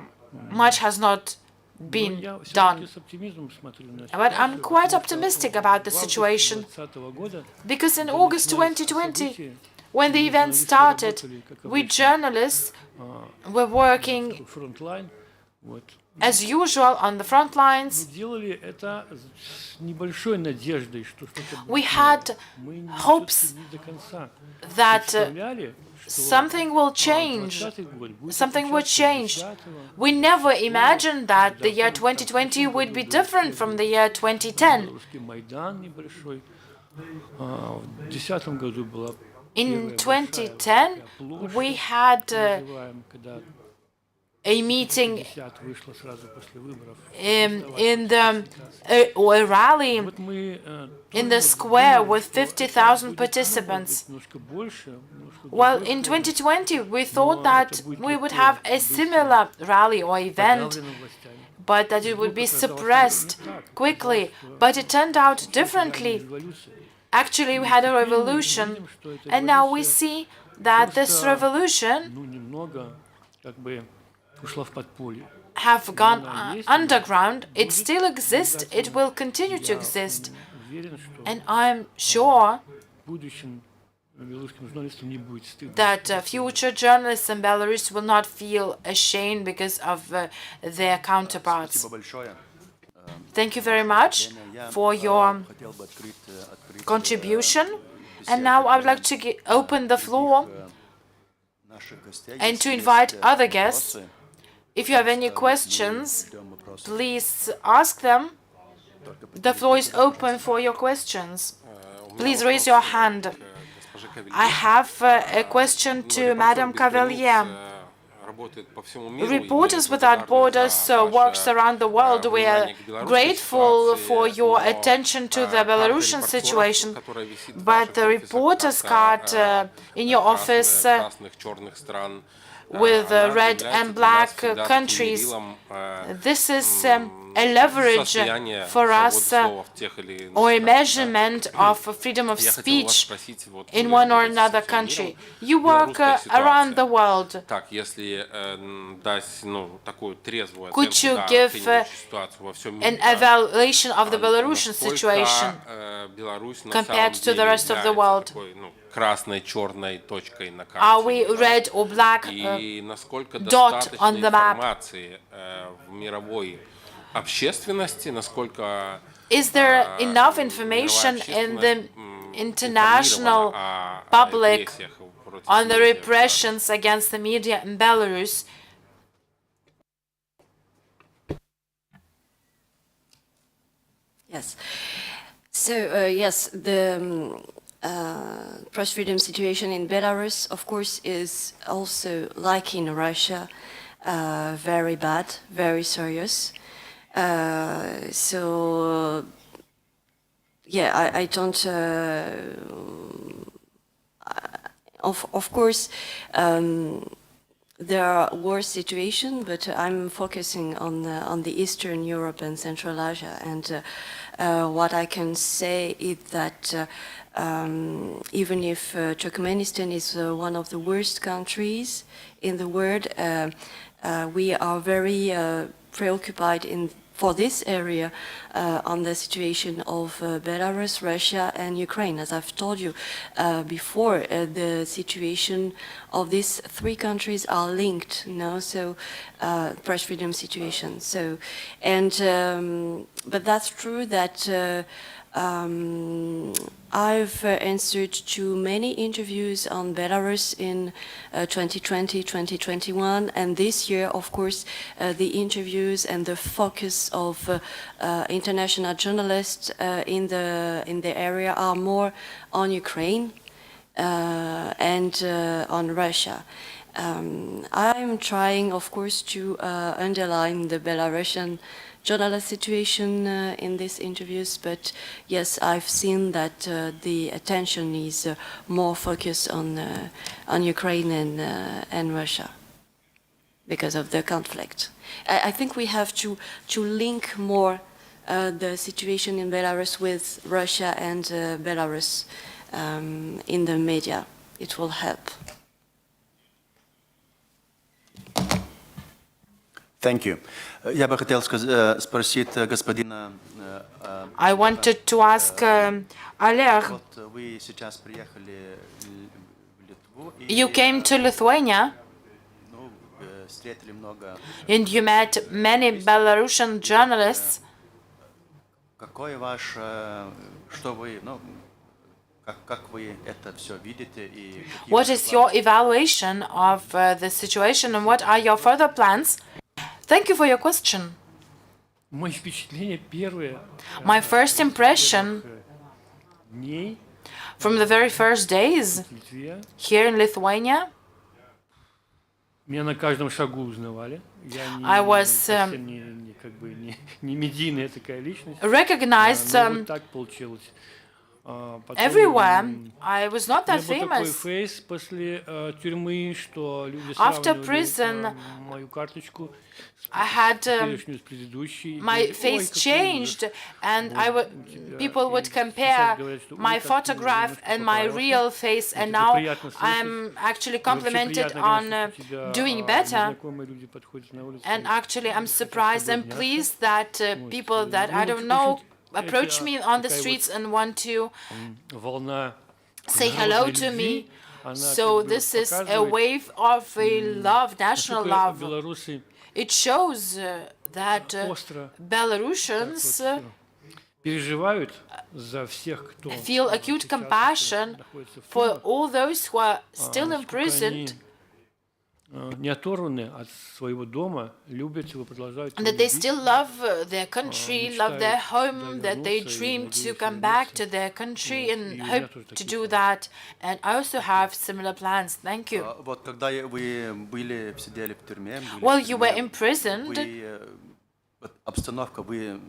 Speaker 2: much has not been
Speaker 11: Я все-таки
Speaker 2: done.
Speaker 11: с оптимизмом смотрю на
Speaker 2: But I'm
Speaker 11: ситуацию,
Speaker 2: quite
Speaker 11: потому что
Speaker 2: optimistic about the
Speaker 11: в августе
Speaker 2: situation
Speaker 11: 2020 года
Speaker 2: because in
Speaker 11: до
Speaker 2: August
Speaker 11: началось
Speaker 2: 2020,
Speaker 11: событие,
Speaker 2: when the
Speaker 11: мы,
Speaker 2: event
Speaker 11: журналисты,
Speaker 2: started,
Speaker 11: работали, как
Speaker 2: we
Speaker 11: обычно,
Speaker 2: journalists were working
Speaker 11: такой фронтлайн. Вот.
Speaker 2: as usual on the front
Speaker 11: Мы
Speaker 2: lines.
Speaker 11: делали это с небольшой надеждой, что что-то
Speaker 2: We
Speaker 11: будет
Speaker 2: had
Speaker 11: меняться. Мы
Speaker 2: hopes
Speaker 11: всё-таки не до конца
Speaker 2: that
Speaker 11: представляли, что
Speaker 2: something will change.
Speaker 11: 2020 год будет
Speaker 2: Something would
Speaker 11: отличаться от
Speaker 2: change.
Speaker 11: 10-го.
Speaker 2: We never imagined that the year 2020 would be different from the year 2010.
Speaker 11: Белорусский Майдан небольшой. В 2010 году была
Speaker 2: In
Speaker 11: первая
Speaker 2: 2010,
Speaker 11: большая
Speaker 2: we
Speaker 11: площадь,
Speaker 2: had
Speaker 11: называем, когда
Speaker 2: a meeting
Speaker 11: 50 вышло сразу после выборов.
Speaker 2: in the or a rally
Speaker 11: Вот мы
Speaker 2: in the square with 50,000 participants.
Speaker 11: немножко больше, немножко
Speaker 2: Well,
Speaker 11: другой
Speaker 2: in
Speaker 11: формы,
Speaker 2: 2020, we thought that we would have a similar rally or event,
Speaker 11: подавлено властями.
Speaker 2: but that it would be suppressed quickly. But it turned out differently.
Speaker 11: Революция.
Speaker 2: Actually, we had a revolution, and now we see that this revolution
Speaker 11: Ну, немного, как бы, ушла в подполье.
Speaker 2: have gone underground. It still exists. It will continue to exist.
Speaker 11: Уверен, что
Speaker 2: And I'm sure
Speaker 11: в будущем белорусским журналистам не будет стыдно.
Speaker 2: that future journalists in Belarus will not feel ashamed because of their counterparts.
Speaker 1: Спасибо большое.
Speaker 2: Thank you very much for your
Speaker 1: Хотел бы открыть
Speaker 2: contribution. And now I would like to open the floor
Speaker 1: наших гостей.
Speaker 2: and to
Speaker 1: Если
Speaker 2: invite
Speaker 1: есть
Speaker 2: other guests.
Speaker 1: вопросы,
Speaker 2: If you have any questions,
Speaker 1: ждем вопросы.
Speaker 2: please ask them. The floor is open for your questions. Please raise your hand. I have a question to Madam Cavalier. Reporters Without Borders works around the world. We are grateful for your attention to the Belarusian situation, but the reporter's card in your office with red and black countries, this is a leverage for us or a measurement of freedom of speech in one or another country. You work around the world. Could you give an evaluation of the Belarusian situation compared to the rest of the world? Are we red or black dot on the map? Is there enough information in the international public on the repressions against the media in Belarus?
Speaker 9: Yes. So, yes, the press freedom situation in Belarus, of course, is also, like in Russia, very bad, very serious. So, yeah, I don't. Of course, there are worse situations, but I'm focusing on the Eastern Europe and Central Asia. And what I can say is that even if Turkmenistan is one of the worst countries in the world, we are very preoccupied for this area on the situation of Belarus, Russia, and Ukraine. As I've told you before, the situation of these three countries are linked, so press freedom situation. So, and but that's true that I've answered to many interviews on Belarus in 2020, 2021, and this year, of course, the interviews and the focus of international journalists in the area are more on Ukraine and on Russia. I'm trying, of course, to underline the Belarusian journalist situation in these interviews, but yes, I've seen that the attention is more focused on Ukraine and Russia because of the conflict. I think we have to link more the situation in Belarus with Russia and Belarus in the media. It will help.
Speaker 1: Thank you. Я бы хотел спросить господина...
Speaker 2: I wanted to ask Oleg,
Speaker 1: Вот вы сейчас приехали в Литву и
Speaker 2: you came to Lithuania
Speaker 1: встретили много...
Speaker 2: and you met many Belarusian journalists.
Speaker 1: Какой ваш... Что вы... Как вы это все видите и...
Speaker 2: What is your evaluation of the situation and what are your further plans? Thank you for your question.
Speaker 11: Мои впечатления первые
Speaker 2: My first impression
Speaker 11: дней
Speaker 2: from the very first days
Speaker 11: в Литве,
Speaker 2: here in Lithuania,
Speaker 11: меня на каждом шагу узнавали. Я
Speaker 2: I was
Speaker 11: совсем не медийная такая личность.
Speaker 2: recognized
Speaker 11: Но вот так получилось. Потом
Speaker 2: everywhere. I was not
Speaker 11: у
Speaker 2: that
Speaker 11: меня был такой
Speaker 2: famous.
Speaker 11: фейс после тюрьмы, что люди
Speaker 2: After
Speaker 11: сравнивали
Speaker 2: prison,
Speaker 11: мою карточку
Speaker 2: I had
Speaker 11: теперешнюю с предыдущей.
Speaker 2: my
Speaker 11: Говорили,
Speaker 2: face
Speaker 11: какой
Speaker 2: changed,
Speaker 11: ужас.
Speaker 2: and people would
Speaker 11: И
Speaker 2: compare
Speaker 11: сейчас говорят, что,
Speaker 2: my
Speaker 11: ой, как ты
Speaker 2: photograph
Speaker 11: немножко
Speaker 2: and my
Speaker 11: поправился.
Speaker 2: real face, and
Speaker 11: Это
Speaker 2: now
Speaker 11: приятно слышать.
Speaker 2: I'm actually
Speaker 11: И вообще
Speaker 2: complimented
Speaker 11: приятно,
Speaker 2: on
Speaker 11: конечно, что тебя,
Speaker 2: doing better.
Speaker 11: незнакомые люди подходят на улице
Speaker 2: And
Speaker 11: и
Speaker 2: actually, I'm surprised and
Speaker 11: обняться.
Speaker 2: pleased that people that I don't know approach me on the streets and want to
Speaker 11: волна
Speaker 2: say hello
Speaker 11: народной
Speaker 2: to me.
Speaker 11: любви, она
Speaker 2: So
Speaker 11: как бы
Speaker 2: this is a
Speaker 11: показывает,
Speaker 2: wave of a love, national
Speaker 11: насколько
Speaker 2: love.
Speaker 11: белорусы
Speaker 2: It shows that
Speaker 11: остро
Speaker 2: Belarusians
Speaker 11: переживают за всех, кто
Speaker 2: feel acute
Speaker 11: сейчас
Speaker 2: compassion
Speaker 11: находится в
Speaker 2: for
Speaker 11: тюрьмах,
Speaker 2: all those who are still
Speaker 11: насколько
Speaker 2: imprisoned,
Speaker 11: они не оторваны от своего дома, любят его, продолжают его
Speaker 2: that they
Speaker 11: любить.
Speaker 2: still love their country, love their home, that they dream to come back to their country and hope to do that. And I also have similar plans. Thank you.
Speaker 1: Вот когда вы сидели в тюрьме...
Speaker 2: While you were imprisoned,
Speaker 1: Вот обстановка, вы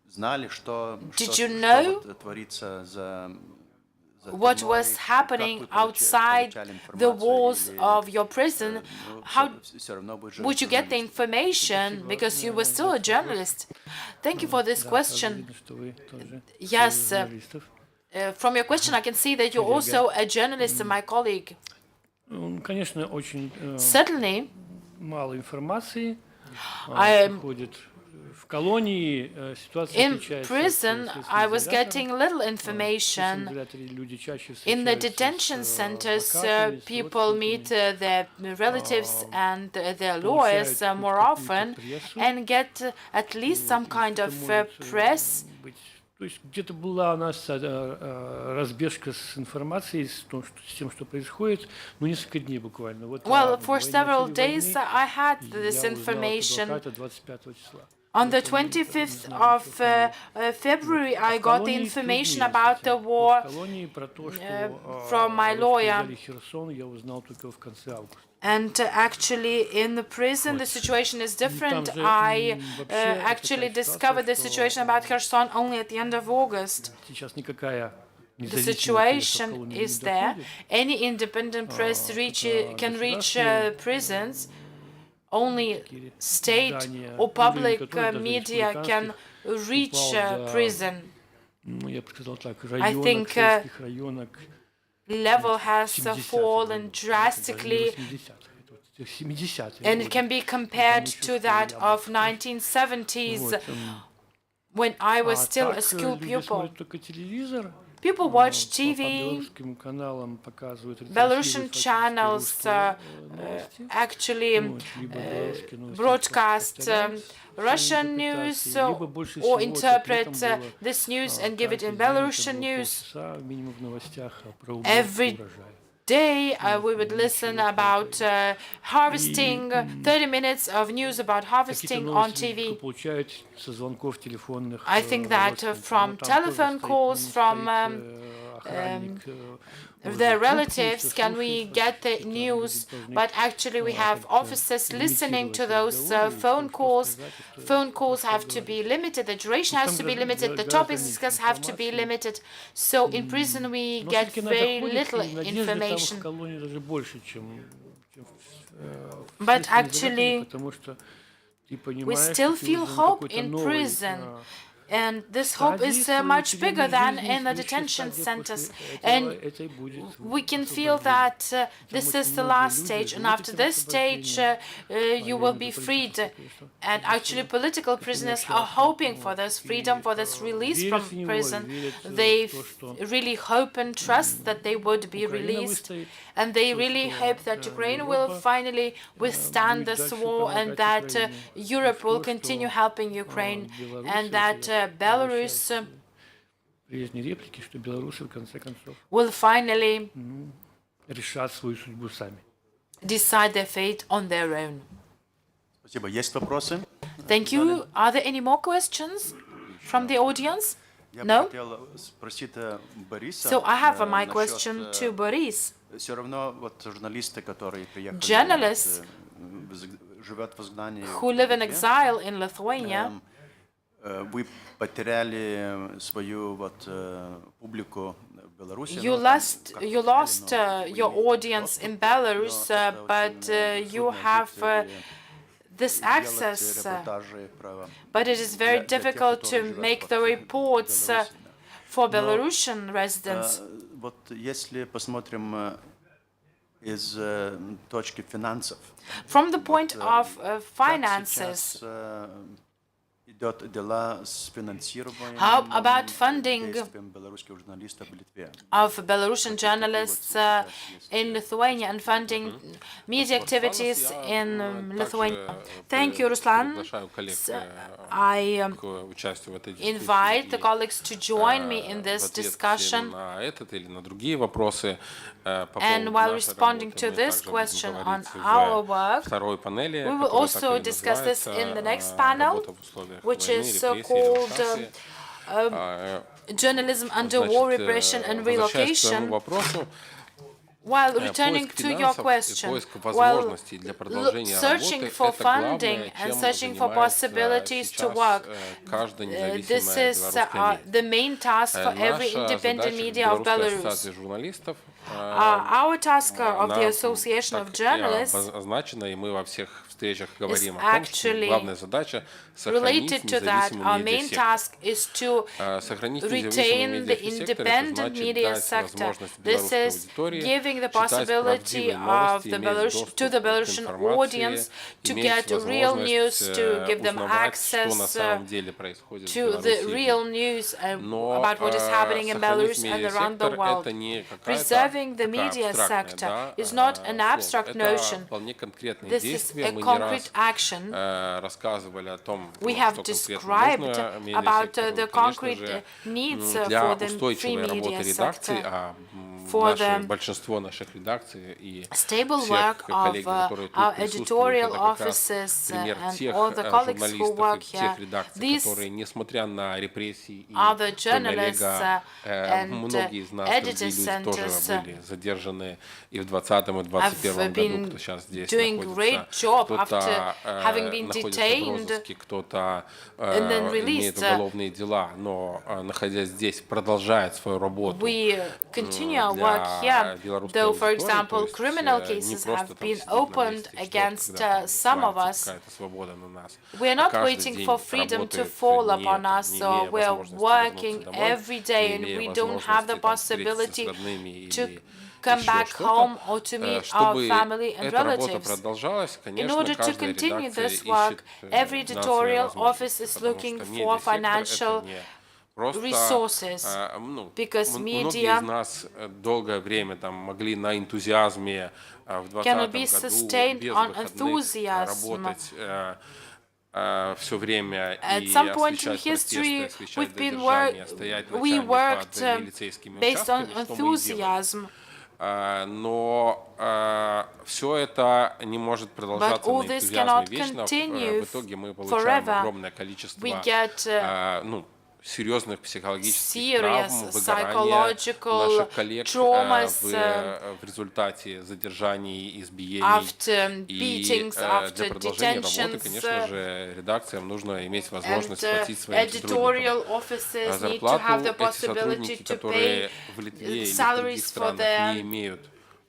Speaker 1: знали, что вот творится за...
Speaker 2: what was happening outside the walls of your prison, how would you get the information because you were still a journalist? Thank you for this question.
Speaker 11: Видно, что вы тоже
Speaker 2: Yes,
Speaker 11: журналистов.
Speaker 2: from your question I can see that you're also a journalist and my colleague.
Speaker 11: Конечно, очень
Speaker 2: Certainly,
Speaker 11: мало информации.
Speaker 2: I
Speaker 11: Приходит в колонии, ситуация
Speaker 2: in
Speaker 11: отличается.
Speaker 2: prison I was getting little information.
Speaker 11: Люди чаще
Speaker 2: In the
Speaker 11: встречаются
Speaker 2: detention
Speaker 11: с
Speaker 2: centers,
Speaker 11: адвокатами, с
Speaker 2: people meet
Speaker 11: родственниками,
Speaker 2: their relatives and their lawyers
Speaker 11: получают
Speaker 2: more
Speaker 11: какую-то
Speaker 2: often
Speaker 11: прессу.
Speaker 2: and get at least some kind of
Speaker 11: Это может
Speaker 2: press.
Speaker 11: быть. То есть где-то была у нас разбежка с информацией, с тем, что происходит, ну, несколько дней буквально. Вот,
Speaker 2: Well, for several
Speaker 11: начале
Speaker 2: days
Speaker 11: войны
Speaker 2: I had
Speaker 11: я
Speaker 2: this
Speaker 11: узнал от
Speaker 2: information.
Speaker 11: адвоката 25 числа.
Speaker 2: On the 25th of February, I got the information about the war from my lawyer. And actually, in the prison, the situation is different. I actually discovered the situation about Kherson only at the end of August. The situation is there. Any independent press can reach prisons. Only state or public media can reach prison. I think level has fallen drastically, and it can be compared to that of 1970s when I was still a school pupil. People watch TV, Belarusian channels actually broadcast Russian news or interpret this news and give it in Belarusian news. Every day we would listen about harvesting, 30 minutes of news about harvesting on TV. I think that from telephone calls from their relatives can we get the news, but actually we have officers listening to those phone calls. Phone calls have to be limited, the duration has to be limited, the topics discussed have to be limited. So in prison we get very little information. But actually we still feel hope in prison And this hope is much bigger than in the detention centers. And we can feel that this is the last stage, and after this stage, you will be freed. And actually, political prisoners are hoping for this freedom, for this release from prison. They really hope and trust that they would be released, and they really hope that Ukraine will finally withstand this war, and that Europe will continue helping Ukraine, and that Belarus
Speaker 11: Прежние реплики, что белорусы в конце концов
Speaker 2: will finally
Speaker 11: решат свою судьбу сами.
Speaker 2: decide their fate on their own.
Speaker 1: Спасибо. Есть вопросы?
Speaker 2: Thank you. Are there any more questions from the audience?
Speaker 1: Я
Speaker 2: No?
Speaker 1: хотел спросить Бориса.
Speaker 2: So I have my question to Boris.
Speaker 1: Все равно вот журналисты, которые приехали,
Speaker 2: Journalists
Speaker 1: живут в изгнании,
Speaker 2: who live in exile in Lithuania,
Speaker 1: вы потеряли свою вот публику в Беларуси.
Speaker 2: you lost your audience in Belarus, but you have this access. But it is very difficult to make the reports for Belarusian residents.
Speaker 1: Вот если посмотрим из точки финансов.
Speaker 2: From the point of finances,
Speaker 1: идет дела с финансированием
Speaker 2: how about funding
Speaker 1: действиям белорусских журналистов в Литве?
Speaker 2: of Belarusian journalists in Lithuania and funding media activities in Lithuania? Thank you, Ruslan. I invite the colleagues to join me in this discussion. And while responding to this question on our work, we will also discuss this in the next panel, which is called Journalism under War, Repression and Relocation. While returning to your question, while searching for funding and searching for possibilities to work, this is the main task for every independent media of Belarus. Our task of the Association of Journalists is actually related to that. Our main task is to retain the independent media sector. This is giving the possibility of to the Belarusian audience to get real news, to give them access to the real news about what is happening in Belarus and around the world. Preserving the media sector is not an abstract notion. This is a concrete action. We have described about the concrete needs for the free media sector, for the stable work of our editorial offices and all the colleagues who work here. These are the journalists and editor centers have been doing great job after having been detained and then released. We continue our work here, though, for example, criminal cases have been opened against some of us. We are not waiting for freedom to fall upon us, so we are working every day, and we don't have the possibility to come back home or to meet our family and relatives. In order to continue this work, every editorial office is looking for financial resources, because media cannot be sustained on enthusiasm. At some point in history, we worked based on enthusiasm. But all this cannot continue forever. We get serious psychological traumas after beatings, after detentions, and editorial offices need to have the possibility to pay salaries for their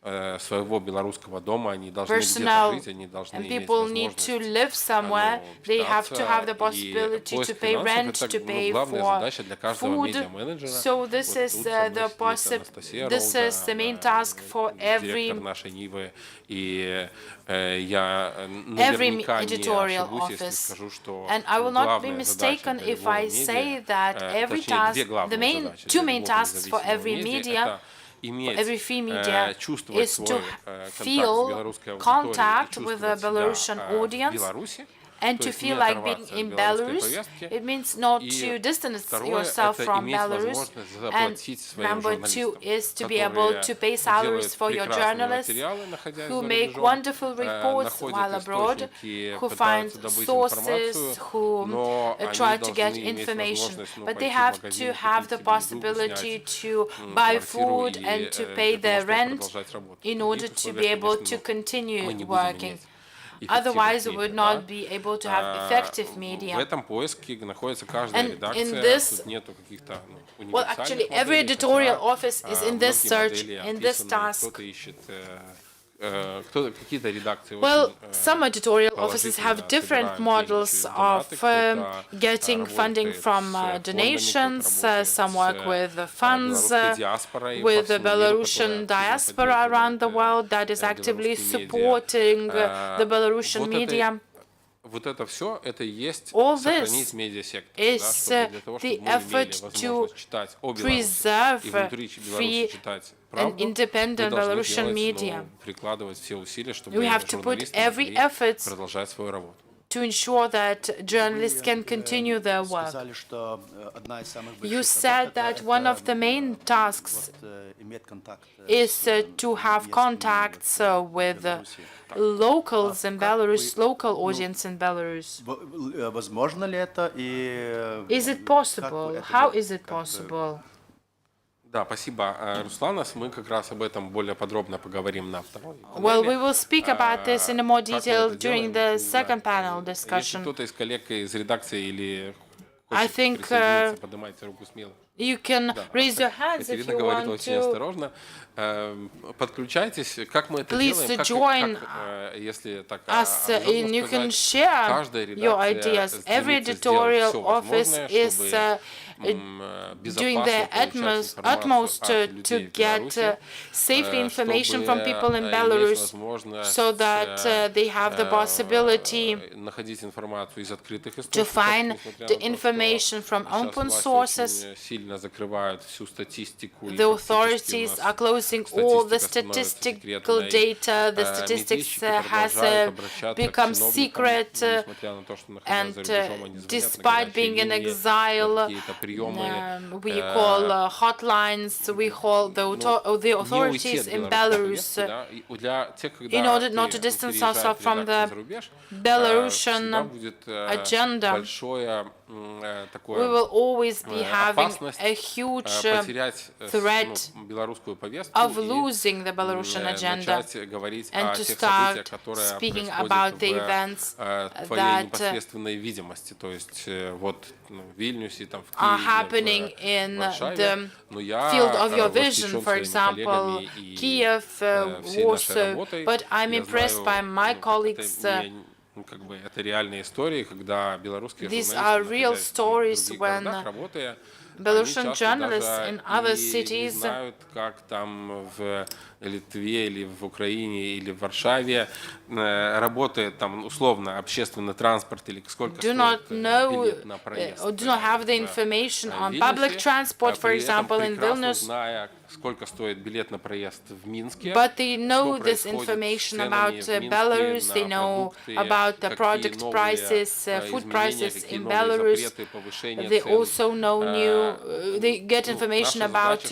Speaker 7: своего белорусского дома, они должны где-то
Speaker 2: Personnel
Speaker 7: жить, они должны
Speaker 2: and
Speaker 7: иметь
Speaker 2: people need to live somewhere. They have to have the possibility to pay rent, to pay for food. So this is the main task for every
Speaker 7: нашей Нивы, и
Speaker 2: every editorial office. And I will not be mistaken if I say that every task, two main tasks for every media, for every free media, is to feel contact with the Belarusian audience and to feel like being in Belarus. It means not to distance yourself from Belarus. And number two is to be able to pay salaries for your journalists who make wonderful reports while abroad, who find sources, who try to get information. But they have to have the possibility to buy food and to pay their rent in order to be able to continue working. Otherwise, we would not be able to have effective media. And in this, well, actually, every editorial office is in this search, in this task. Well, some editorial offices have different models of getting funding from donations. Some work with funds, with the Belarusian diaspora around the world that is actively supporting the Belarusian media. All this is the effort to preserve free and independent Belarusian media. We have to put every effort to ensure that journalists can continue their work. You said that one of the main tasks is to have contacts with locals in Belarus, local audience in Belarus. Is it possible? How is it possible?
Speaker 7: Да, спасибо, Руслана. Мы как раз об этом более подробно поговорим на второй панели.
Speaker 2: Well, we will speak about this in more detail during the second panel discussion.
Speaker 7: Если кто-то из коллег из редакции или
Speaker 2: I
Speaker 7: хочет
Speaker 2: think
Speaker 7: присоединиться, поднимайте руку смело.
Speaker 2: you can raise your hands if you
Speaker 7: говорит
Speaker 2: want
Speaker 7: очень
Speaker 2: to.
Speaker 7: осторожно. Подключайтесь. Как мы это
Speaker 2: Please
Speaker 7: делаем?
Speaker 2: join
Speaker 7: Если так
Speaker 2: us, and you can share your ideas. Every editorial office is doing their utmost to get safely information from people in Belarus so that they have the possibility to find the information from open sources. The authorities are closing all the statistical data. The statistics has become secret, and despite being in exile, we call hotlines, we call the authorities in Belarus in order not to distance ourselves from the Belarusian agenda. We will always be having a huge threat of losing the Belarusian agenda and to start speaking about the events that are happening in the field of your vision, for example, Kiev, Warsaw. But I'm impressed by my colleagues. These are real stories when Belarusian journalists in other cities
Speaker 7: Литве или в Украине или в Варшаве работает там условно общественный транспорт или сколько стоит билет на проезд.
Speaker 2: Do not have the information on public transport, for example, in Vilnius.
Speaker 7: Зная, сколько стоит билет на проезд в Минске.
Speaker 2: But they know this information about Belarus. They know about the product prices, food prices in Belarus. They also know they get information about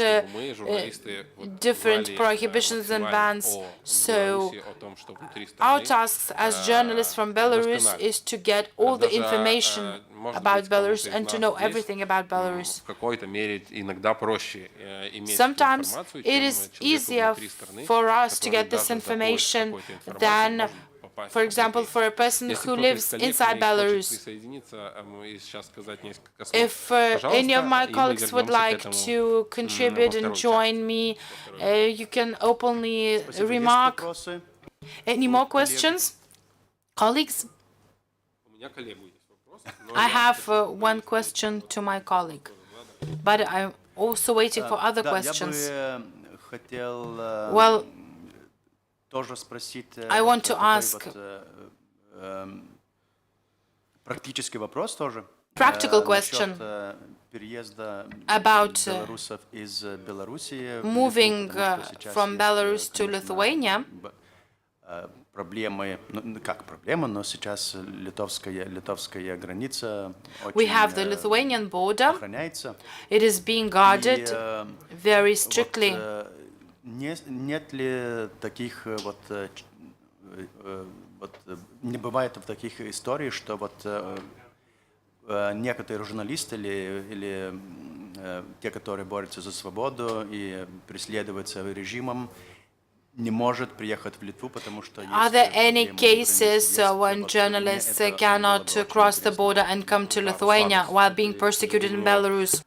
Speaker 2: different prohibitions and bans. So our tasks as journalists from Belarus is to get all the information about Belarus and to know everything about Belarus. Sometimes it is easier for us to get this information than
Speaker 7: попасть
Speaker 2: For
Speaker 7: в
Speaker 2: example,
Speaker 7: Украину.
Speaker 2: for a person
Speaker 7: Если
Speaker 2: who
Speaker 7: кто-то из
Speaker 2: lives
Speaker 7: коллег
Speaker 2: inside
Speaker 7: моих хочет
Speaker 2: Belarus,
Speaker 7: присоединиться и сейчас сказать несколько слов,
Speaker 2: if any of my
Speaker 7: пожалуйста, и мы
Speaker 2: colleagues would
Speaker 7: вернемся к
Speaker 2: like
Speaker 7: этому
Speaker 2: to contribute
Speaker 7: во
Speaker 2: and
Speaker 7: второй
Speaker 2: join
Speaker 7: части.
Speaker 2: me, you can openly
Speaker 1: Спасибо. Есть
Speaker 2: remark.
Speaker 1: вопросы?
Speaker 2: Any more questions? Colleagues?
Speaker 7: У меня коллегу есть вопрос, но
Speaker 2: I
Speaker 7: я
Speaker 2: have one question to my colleague, but I'm also waiting for other
Speaker 1: Да, я
Speaker 2: questions.
Speaker 1: бы хотел
Speaker 2: Well,
Speaker 1: тоже спросить
Speaker 2: I want to
Speaker 1: такой
Speaker 2: ask
Speaker 1: практический вопрос тоже.
Speaker 2: practical
Speaker 1: Насчет
Speaker 2: question
Speaker 1: переезда
Speaker 2: about
Speaker 1: белорусов из Белоруссии в
Speaker 2: moving
Speaker 1: Литву, потому что сейчас
Speaker 2: from
Speaker 1: есть,
Speaker 2: Belarus to
Speaker 1: конечно,
Speaker 2: Lithuania.
Speaker 1: проблемы, ну как проблема, но сейчас литовская граница
Speaker 2: We have the
Speaker 1: очень
Speaker 2: Lithuanian border.
Speaker 1: охраняется.
Speaker 2: It is being guarded very strictly.
Speaker 1: Нет ли таких не бывает таких историй, что некоторые журналисты или те, которые борются за свободу и преследуются режимом, не может приехать в Литву, потому что
Speaker 2: Are there any cases when journalists cannot cross the border and come to Lithuania while being persecuted in Belarus?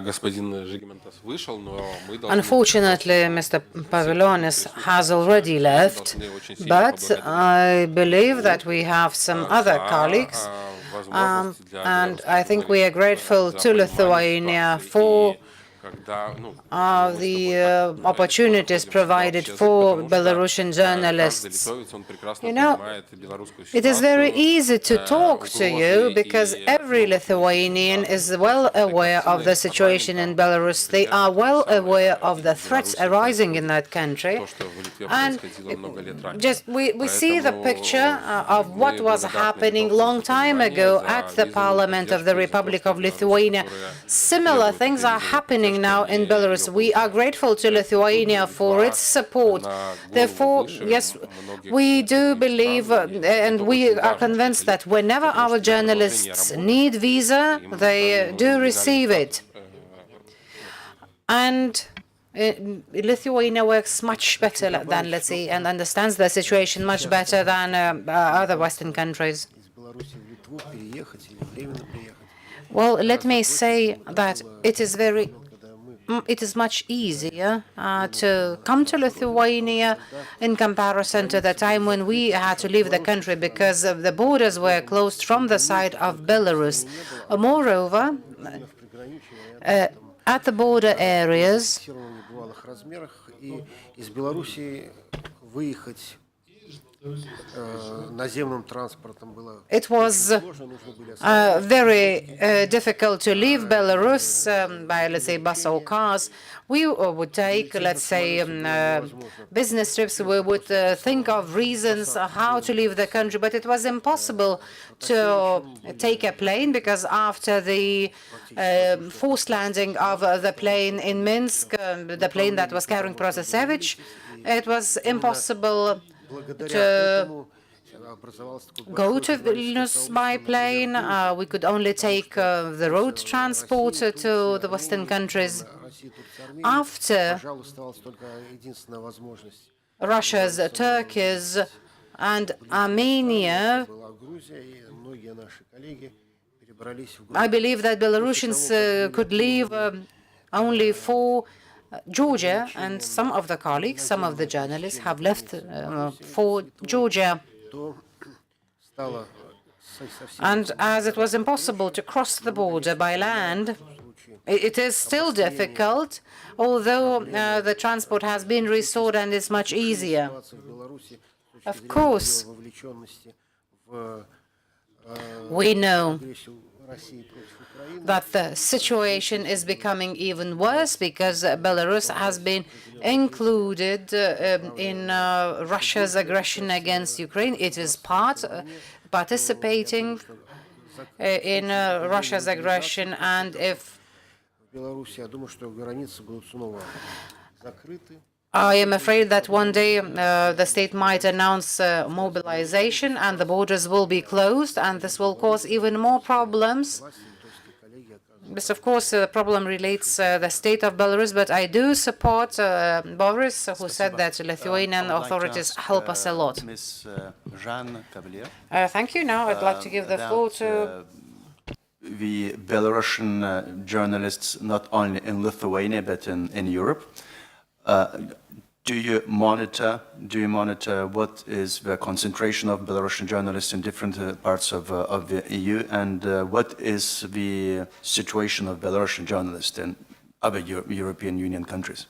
Speaker 7: Господин Жигимантас вышел, но мы должны...
Speaker 6: Unfortunately, Mr. Pavilionis has already left, but I believe that we have some other colleagues, and I think we are grateful to Lithuania for the opportunities provided for Belarusian journalists. You know, it is very easy to talk to you because every Lithuanian is well aware of the situation in Belarus. They are well aware of the threats arising in that country. And just we see the picture of what was happening long time ago at the Parliament of the Republic of Lithuania. Similar things are happening now in Belarus. We are grateful to Lithuania for its support. Therefore, yes, we do believe and we are convinced that whenever our journalists need visa, they do receive it. And Lithuania works much better than, let's say, and understands the situation much better than other Western countries. Well, let me say that it is much easier to come to Lithuania in comparison to the time when we had to leave the country because the borders were closed from the side of Belarus. Moreover, at the border areas, it was very difficult to leave Belarus by, let's say, bus or cars. We would take, let's say, business trips. We would think of reasons how to leave the country, but it was impossible to take a plane because after the forced landing of the plane in Minsk, the plane that was carrying Protasevich, it was impossible to go to Vilnius by plane. We could only take the road transport to the Western countries. After Russia's, Turkey's, and Armenia, I believe that Belarusians could leave only for Georgia, and some of the colleagues, some of the journalists have left for Georgia. And as it was impossible to cross the border by land, it is still difficult, although the transport has been restored and is much easier. Of course, we know that the situation is becoming even worse because Belarus has been included in Russia's aggression against Ukraine. It is participating in Russia's aggression, and if I am afraid that one day the state might announce mobilization and the borders will be closed, and this will cause even more problems This, of course, the problem relates the state of Belarus, but I do support Boris, who said that Lithuanian authorities help us a lot.
Speaker 1: Ms. Jeanne Cavalier.
Speaker 6: Thank you. Now I'd like to give the floor to
Speaker 1: the Belarusian journalists, not only in Lithuania but in Europe. Do you monitor what is the concentration of Belarusian journalists in different parts of the EU, and what is the situation of Belarusian journalists in other European Union countries?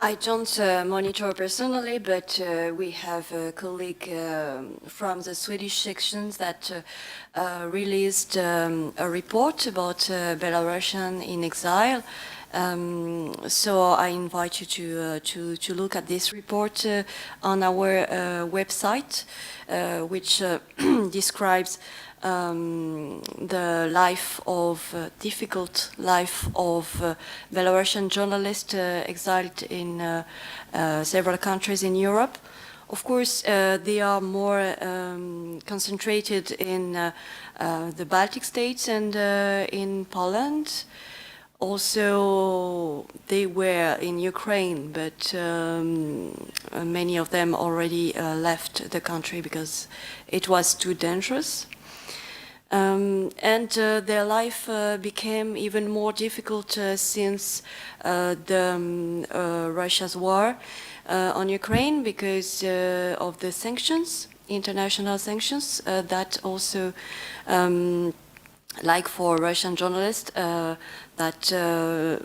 Speaker 9: I don't monitor personally, but we have a colleague from the Swedish sections that released a report about Belarusian in exile. So I invite you to look at this report on our website, which describes the life of difficult life of Belarusian journalists exiled in several countries in Europe. Of course, they are more concentrated in the Baltic states and in Poland. Also, they were in Ukraine, but many of them already left the country because it was too dangerous. And their life became even more difficult since Russia's war on Ukraine because of the sanctions, international sanctions, that also, like for Russian journalists, that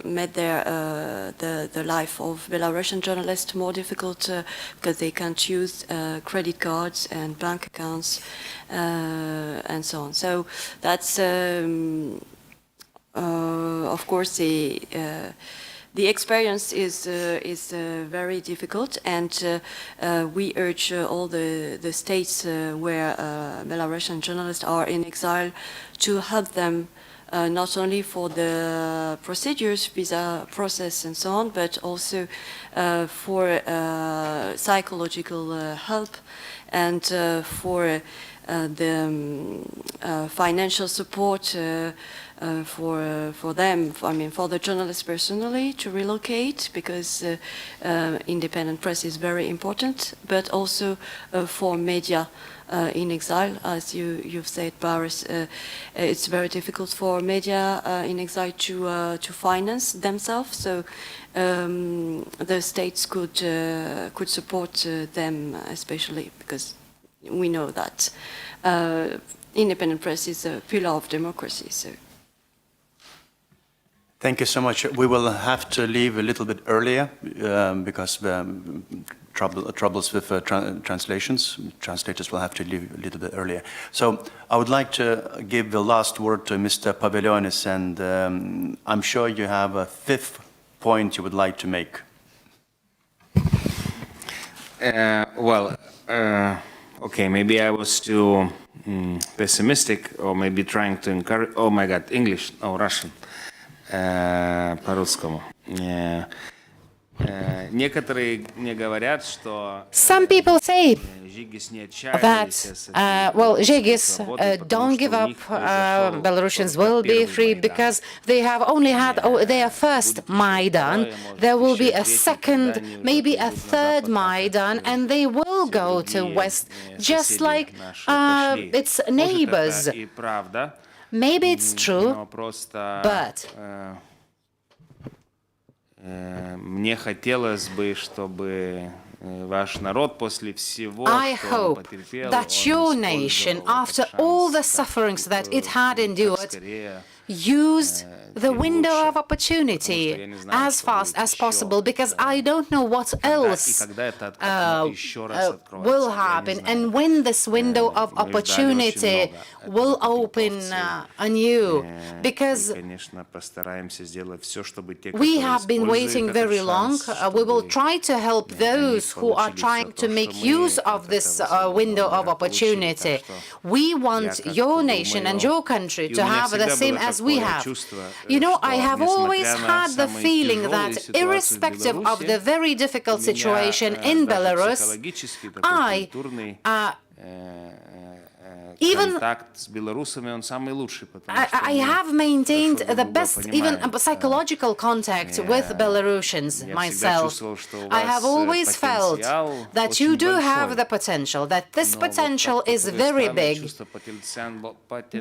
Speaker 9: made the life of Belarusian journalists more difficult because they can't use credit cards and bank accounts and so on. So that's, of course, the experience is very difficult, and we urge all the states where Belarusian journalists are in exile to help them not only for the procedures, visa process and so on, but also for psychological help and for the financial support for them, I mean for the journalists personally to relocate, because independent press is very important, but also for media in exile, as you've said, Boris. It's very difficult for media in exile to finance themselves, so the states could support them, especially because we know that independent press is a pillar of democracy. So.
Speaker 1: Thank you so much. We will have to leave a little bit earlier because the troubles with translations. Translators will have to leave a little bit earlier. So I would like to give the last word to Mr. Pavilionis, and I'm sure you have a fifth point you would like to make.
Speaker 10: Okay, maybe I was too pessimistic, or maybe trying to encourage. Oh my God, English, no, Russian. По-русскому. Некоторые мне говорят, что
Speaker 6: some people say that, Žygis, don't give up, Belarusians will be free because they have only had their first Maidan. There will be a second, maybe a third Maidan, and they will go to West, just like its neighbors. Maybe it's true, but
Speaker 10: мне хотелось бы, чтобы ваш народ после всего,
Speaker 6: I hope that your nation, after all the sufferings that it had endured, used the window of opportunity as fast as possible, because I don't know what else will happen and when this window of opportunity will open anew, because we have been waiting very long. We will try to help those who are trying to make use of this window of opportunity. We want your nation and your country to have the same as we have. You know, I have always had the feeling that irrespective of the very difficult situation in Belarus, I
Speaker 10: контакт с белорусами, он самый лучший, потому что
Speaker 6: I have maintained the best, even psychological contact with Belarusians myself. I have always felt that you do have the potential, that this potential is very big. But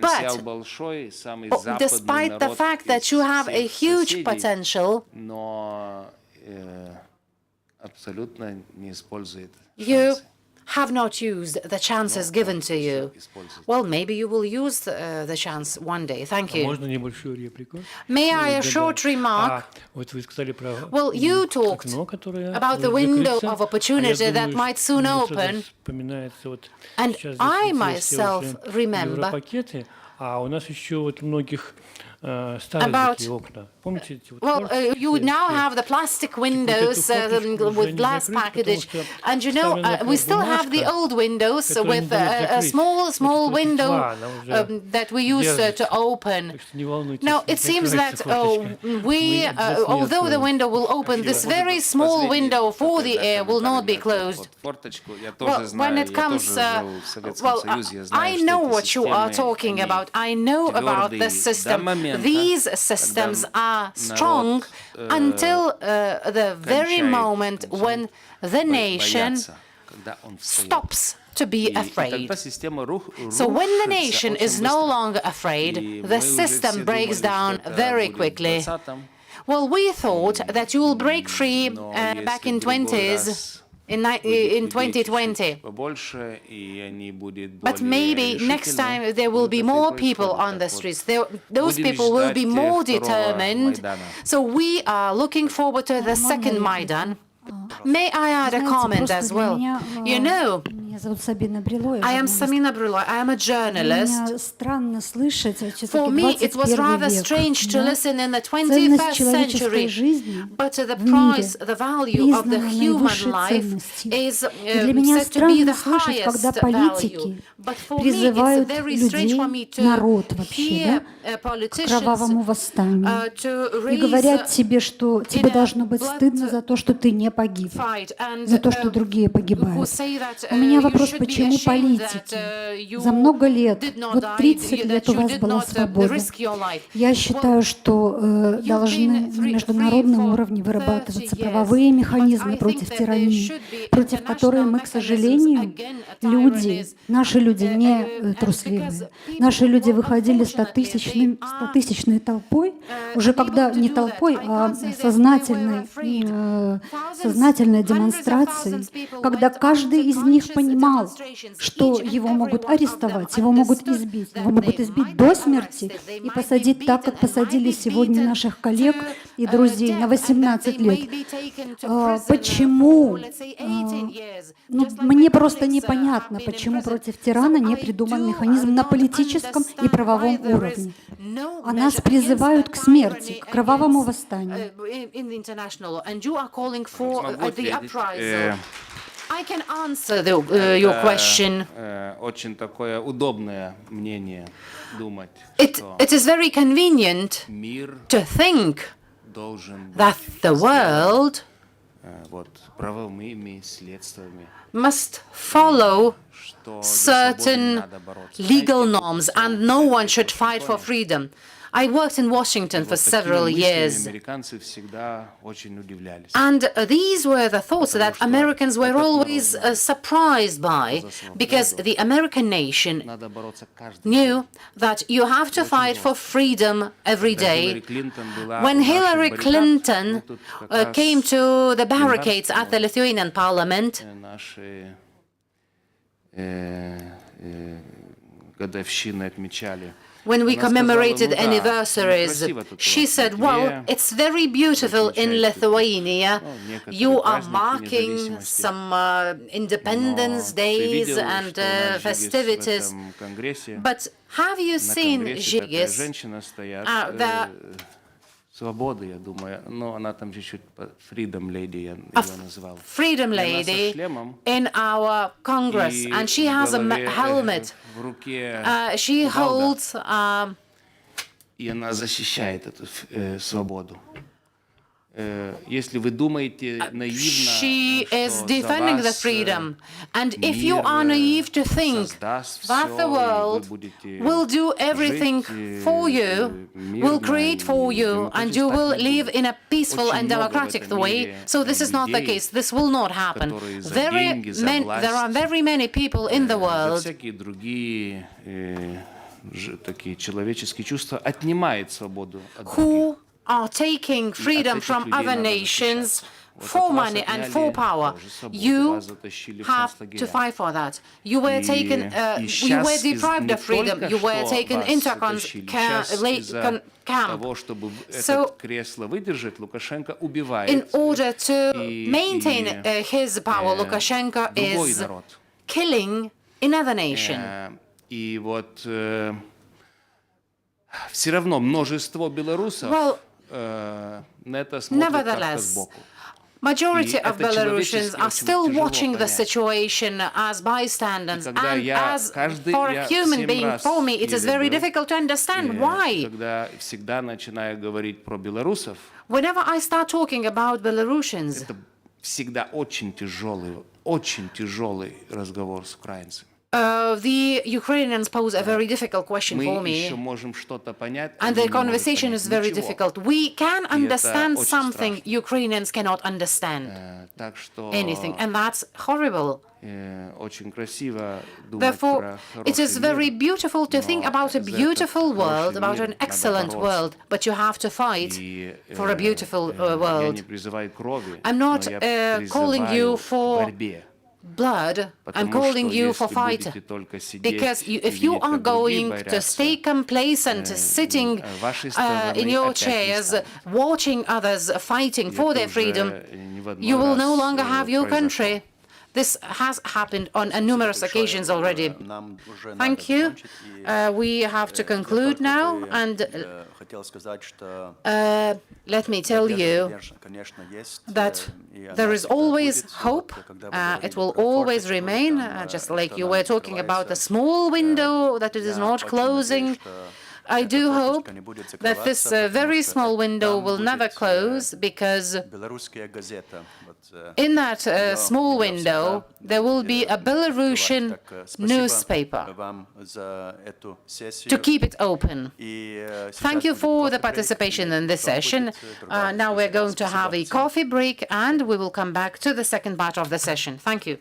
Speaker 6: despite the fact that you have a huge potential, you have not used the chances given to you. Well, maybe you will use the chance one day. Thank you.
Speaker 11: Можно небольшую реплику?
Speaker 6: May I a short remark?
Speaker 11: Вот вы сказали про
Speaker 6: Well, you talked
Speaker 11: окно, которое
Speaker 6: about the window
Speaker 11: закрыться,
Speaker 6: of opportunity
Speaker 11: а я
Speaker 6: that
Speaker 11: думаю,
Speaker 6: might soon
Speaker 11: мне сразу
Speaker 6: open.
Speaker 11: вспоминается вот
Speaker 6: And
Speaker 11: сейчас
Speaker 6: I
Speaker 11: здесь
Speaker 6: myself
Speaker 11: все уже
Speaker 6: remember
Speaker 11: европакеты, а у нас еще вот у многих старые такие окна. Помните эти вот
Speaker 6: Well, you now have the plastic windows with glass package, and you know we still have the old windows with a small window that we used to open. Now it seems that although the window will open, this very small window for the air will not be closed. Well, when it comes, I know what you are talking about. I know about this system. These systems are strong until the very moment when the nation stops to be afraid. So when the nation is no longer afraid, the system breaks down very quickly. Well, we thought that you will break free back in 20s. In 2020. But maybe next time there will be more people on the streets. Those people will be more determined. So we are looking forward to the second Maidan. May I add a comment as well? You know, I am Samina Bryloy. I am a journalist. For me, it was rather strange to listen in the 21st century, but the price, the value of the human life is said to be the highest value. But for me, it's very strange for me to hear politicians to
Speaker 12: говорят тебе, что тебе должно быть стыдно за то, что ты не погиб, за то, что другие погибают. У меня вопрос, почему политики за много лет, вот 30 лет у вас была свобода. Я считаю, что должны на международном уровне вырабатываться правовые механизмы против тирании, против которой мы, к сожалению, люди, наши люди не трусливые. Наши люди выходили стотысячной толпой, уже когда не толпой, а сознательной демонстрацией, когда каждый из них понимал, что его могут арестовать, его могут избить до смерти и посадить так, как посадили сегодня наших коллег и друзей на 18 лет. Почему? Мне просто непонятно, почему против тирана не придуман механизм на политическом и правовом уровне. А нас призывают к смерти, к кровавому восстанию.
Speaker 6: I can answer your question.
Speaker 10: Очень такое удобное мнение думать.
Speaker 6: It is very convenient to think that the world must follow certain legal norms and no one should fight for freedom. I worked in Washington for several years, and these were the thoughts that Americans were always surprised by, because the American nation knew that you have to fight for freedom every day. When Hillary Clinton came to the barricades at the Lithuanian parliament, when we commemorated anniversaries, she said, well, it's very beautiful in Lithuania. You are marking some Independence Days and festivities. But have you seen Žygis?
Speaker 10: Свободы, я думаю, но она там чуть-чуть Freedom Lady, я ее назвал.
Speaker 6: Freedom Lady in our Congress, and she has a helmet. She holds.
Speaker 10: И она защищает эту свободу. Если вы думаете наивно,
Speaker 2: She is
Speaker 10: что за
Speaker 2: defending the
Speaker 10: вас
Speaker 2: freedom. And if you
Speaker 10: мир
Speaker 2: are naive to think
Speaker 10: создаст
Speaker 2: that
Speaker 10: всё,
Speaker 2: the
Speaker 10: и вы
Speaker 2: world
Speaker 10: будете
Speaker 2: will do everything
Speaker 10: жить,
Speaker 2: for you, will
Speaker 10: мирно
Speaker 2: create for
Speaker 10: и
Speaker 2: you, and you
Speaker 10: демократично,
Speaker 2: will
Speaker 10: так не
Speaker 2: live
Speaker 10: будет.
Speaker 2: in a peaceful
Speaker 10: Очень
Speaker 2: and
Speaker 10: много в
Speaker 2: democratic
Speaker 10: этом
Speaker 2: way,
Speaker 10: мире
Speaker 2: so this is not the
Speaker 10: людей,
Speaker 2: case. This will not happen.
Speaker 10: которые за деньги, за
Speaker 2: There are
Speaker 10: власть,
Speaker 2: very many people in the
Speaker 10: за
Speaker 2: world
Speaker 10: всякие другие такие человеческие чувства отнимает свободу от других.
Speaker 2: who are taking freedom
Speaker 10: этих
Speaker 2: from
Speaker 10: людей
Speaker 2: other
Speaker 10: надо
Speaker 2: nations
Speaker 10: защищаться. Вот
Speaker 2: for
Speaker 10: от вас
Speaker 2: money and
Speaker 10: отняли
Speaker 2: for power.
Speaker 10: тоже свободу,
Speaker 2: You
Speaker 10: вас затащили в
Speaker 2: have to
Speaker 10: концлагеря.
Speaker 2: fight for that. You were
Speaker 10: И
Speaker 2: you were
Speaker 10: щас
Speaker 2: deprived
Speaker 10: не
Speaker 2: of freedom.
Speaker 10: только
Speaker 2: You were
Speaker 10: что
Speaker 2: taken
Speaker 10: вас
Speaker 2: into
Speaker 10: затащили, щас из-за
Speaker 2: camp.
Speaker 10: того, чтобы
Speaker 2: So,
Speaker 10: это кресло выдержать, Лукашенко убивает
Speaker 2: in order to
Speaker 10: и
Speaker 2: maintain his power, Lukashenko
Speaker 10: другой
Speaker 2: is
Speaker 10: народ.
Speaker 2: killing another nation.
Speaker 10: И вот все равно множество белорусов
Speaker 2: Well,
Speaker 10: на это смотрят как-то
Speaker 2: nevertheless,
Speaker 10: сбоку.
Speaker 2: majority
Speaker 10: И
Speaker 2: of
Speaker 10: это
Speaker 2: Belarusians
Speaker 10: человечески
Speaker 2: are
Speaker 10: очень
Speaker 2: still
Speaker 10: тяжело
Speaker 2: watching the
Speaker 10: понять.
Speaker 2: situation as bystanders,
Speaker 10: когда
Speaker 2: and
Speaker 10: я
Speaker 2: as
Speaker 10: каждый
Speaker 2: for a
Speaker 10: я
Speaker 2: human
Speaker 10: 7
Speaker 2: being,
Speaker 10: раз
Speaker 2: for me, it is
Speaker 10: или
Speaker 2: very
Speaker 10: был,
Speaker 2: difficult to understand why.
Speaker 10: когда всегда начинаю говорить про белорусов,
Speaker 2: Whenever I start talking about Belarusians,
Speaker 10: это всегда очень тяжелый разговор с украинцами.
Speaker 2: The Ukrainians pose a very difficult question
Speaker 10: Мы
Speaker 2: for
Speaker 10: еще
Speaker 2: me,
Speaker 10: можем что-то понять,
Speaker 2: and
Speaker 10: они
Speaker 2: the
Speaker 10: не могут
Speaker 2: conversation
Speaker 10: понять
Speaker 2: is very
Speaker 10: ничего.
Speaker 2: difficult. We can understand
Speaker 10: очень
Speaker 2: something
Speaker 10: страшно.
Speaker 2: Ukrainians cannot understand
Speaker 10: Так что
Speaker 2: anything, and that's horrible.
Speaker 10: очень красиво думать
Speaker 2: Therefore,
Speaker 10: про
Speaker 2: it is
Speaker 10: хороший
Speaker 2: very
Speaker 10: мир,
Speaker 2: beautiful to think
Speaker 10: но
Speaker 2: about a
Speaker 10: за этот
Speaker 2: beautiful world,
Speaker 10: хороший
Speaker 2: about
Speaker 10: мир
Speaker 2: an
Speaker 10: надо
Speaker 2: excellent
Speaker 10: бороться.
Speaker 2: world, but you have to fight
Speaker 10: И,
Speaker 2: for a beautiful
Speaker 10: я
Speaker 2: world.
Speaker 10: не призываю к крови,
Speaker 2: I'm not
Speaker 10: но я
Speaker 2: calling you
Speaker 10: призываю к
Speaker 2: for
Speaker 10: борьбе.
Speaker 2: blood. I'm
Speaker 10: Потому
Speaker 2: calling
Speaker 10: что
Speaker 2: you for
Speaker 10: если
Speaker 2: fight.
Speaker 10: будете только сидеть
Speaker 2: Because
Speaker 10: и
Speaker 2: if you
Speaker 10: видеть,
Speaker 2: are
Speaker 10: как другие
Speaker 2: going to
Speaker 10: борются,
Speaker 2: stay complacent, sitting
Speaker 10: вашей стороны
Speaker 2: in your
Speaker 10: опять не
Speaker 2: chairs,
Speaker 10: станет.
Speaker 2: watching others fighting
Speaker 10: И
Speaker 2: for
Speaker 10: это
Speaker 2: their freedom,
Speaker 10: уже не в одной
Speaker 2: you will no
Speaker 10: раз,
Speaker 2: longer have your
Speaker 10: произошло.
Speaker 2: country. This has happened on numerous occasions already. Thank you. We have to conclude now, and let me tell you that there is always hope. It will always remain, just like you were talking about a small window that it is not closing. I do hope that this very small window will never close, because in that small window there will be a Belarusian newspaper to keep it open. Thank you for the participation in this session. Now we're going to have a coffee break, and we will come back to the second part of the session. Thank you.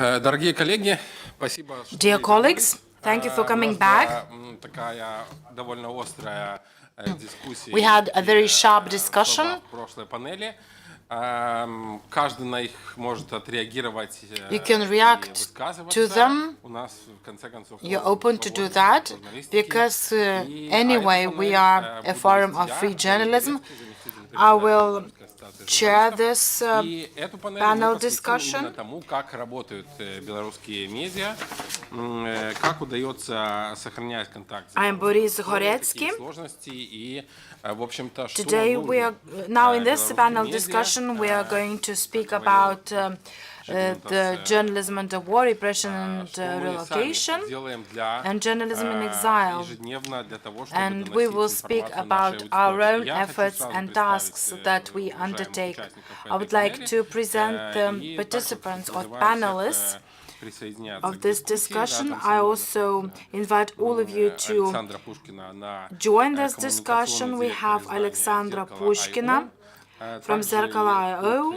Speaker 7: Дорогие коллеги, спасибо, что
Speaker 2: Dear colleagues, thank you for coming back.
Speaker 7: Такая довольно острая дискуссия.
Speaker 2: We had a very sharp discussion.
Speaker 7: В прошлой панели. Каждый на них может отреагировать
Speaker 2: You can react to them.
Speaker 7: У нас в конце концов
Speaker 2: You're open to do that because anyway we are a forum of free journalism. I will chair this panel discussion.
Speaker 7: Тому, как работают белорусские медиа, как удается сохранять контакт.
Speaker 2: I am Boris Горецкий.
Speaker 7: Сложности и, в общем-то, что
Speaker 2: Today we are now in this panel discussion we are going to speak about the journalism under war, repression and relocation, and journalism in exile. And we will speak about our own efforts and tasks that we undertake. I would like to present the participants or panelists of this discussion. I also invite all of you to join this discussion. We have Alexandra Pushkina from Zerkalo.io.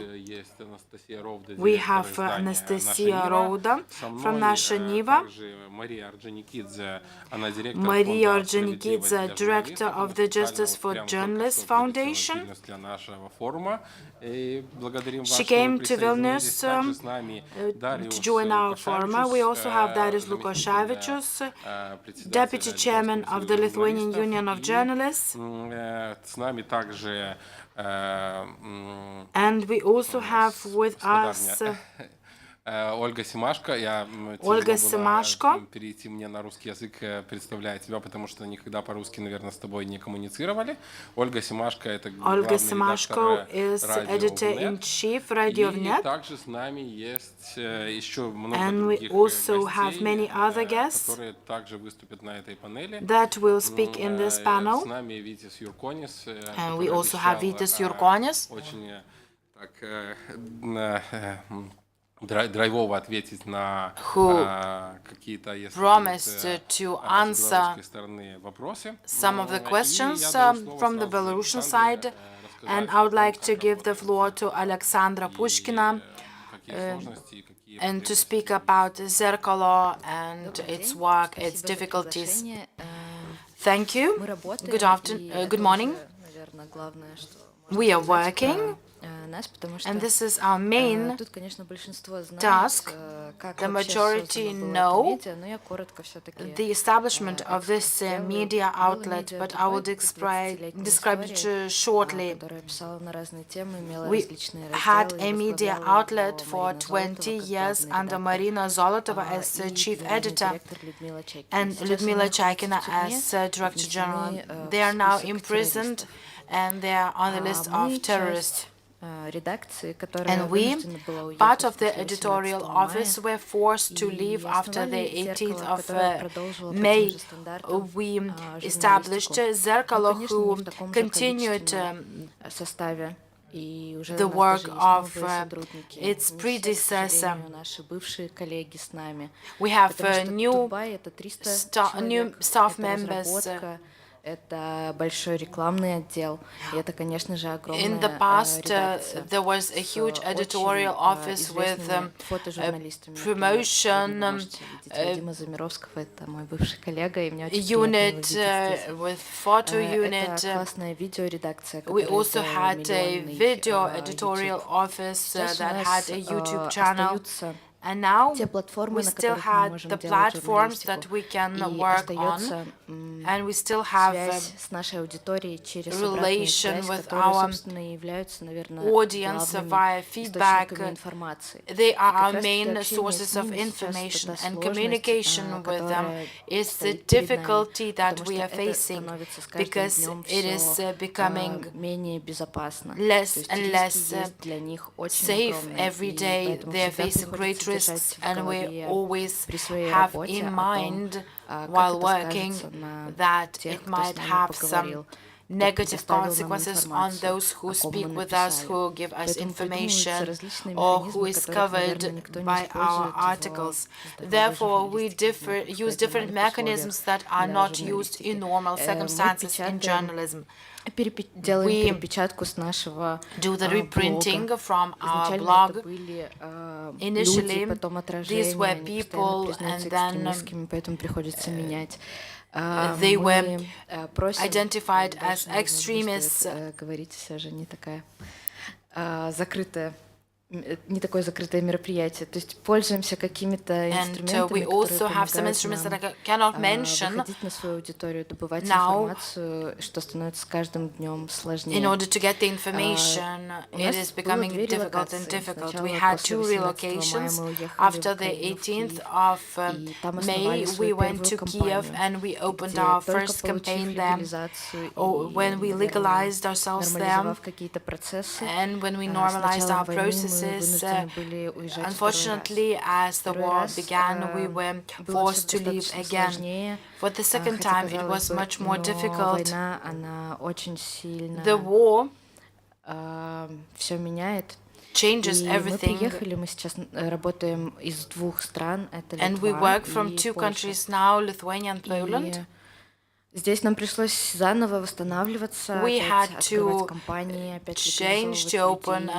Speaker 2: We have Anastasia Roda from Nasha Niva. Maria Orджоникидзе, director of the Justice for Journalists Foundation. She came to Vilnius to join our forum. We also have Darius Lukoševičius, deputy chairman of the Lithuanian Union of Journalists. And we also have with us
Speaker 7: Ольга Семашко. Я
Speaker 2: Ольга Семашко.
Speaker 7: Перейти мне на русский язык, представляя тебя, потому что никогда по-русски, наверное, с тобой не коммуницировали. Ольга Семашко — это главный редактор
Speaker 2: editor-in-chief Radio.net.
Speaker 7: И также с нами есть еще много других
Speaker 2: gostей,
Speaker 7: которые также выступят на этой панели.
Speaker 2: That will speak in this panel.
Speaker 7: С нами Витис Юрконис.
Speaker 2: And we also have Vitis Jurkonis.
Speaker 7: Очень так драйвово ответить на какие-то, если
Speaker 2: promised to answer
Speaker 7: вопросы.
Speaker 2: Some of the questions from the Belarusian side, and I would like to give the floor to Alexandra Pushkina and to speak about Zerkalo and its work, its difficulties. Thank you. Good morning. We are working. And this is our main task. The majority know the establishment of this media outlet, but I will describe it shortly. We had a media outlet for 20 years under Marina Zolotova as chief editor and Lyudmila Chaikina as director general. They are now imprisoned and they are on the list of terrorists. And we, part of the editorial office, were forced to leave after the 18th of May. We established Zerkalo, who continued the work of its predecessor. We have new staff members. In the past, there was a huge editorial office with promotion unit, with photo unit. We also had a video editorial office that had a YouTube channel. And now we still had the platforms that we can work on, and we still have a relation with our audience via feedback. They are our main sources of information, and communication with them is the difficulty that we are facing, because it is becoming less and less safe every day. They are facing great risks, and we always have in mind while working that it might have some negative consequences on those who speak with us, who give us information, or who is covered by our articles. Therefore, we use different mechanisms that are not used in normal circumstances in journalism. We do the reprinting from our blog. Initially, these were people, and then they were identified as extremists.
Speaker 13: Не такое закрытое мероприятие. То есть пользуемся какими-то инструментами, которые помогают нам выходить на свою аудиторию, добывать информацию, что становится с каждым днем сложнее.
Speaker 2: In order to get the information, it is becoming difficult and difficult. We had 2 relocations. After the 18th of May, we went to Kiev and we opened our first campaign there. When we legalized ourselves there, and when we normalized our processes, unfortunately, as the war began, we were forced to leave again. For the second time, it was much more difficult. The war changes everything. And we work from 2 countries now, Lithuania and Poland.
Speaker 13: Здесь нам пришлось заново восстанавливаться,
Speaker 2: We had
Speaker 13: открывать кампании, опять
Speaker 2: change, to open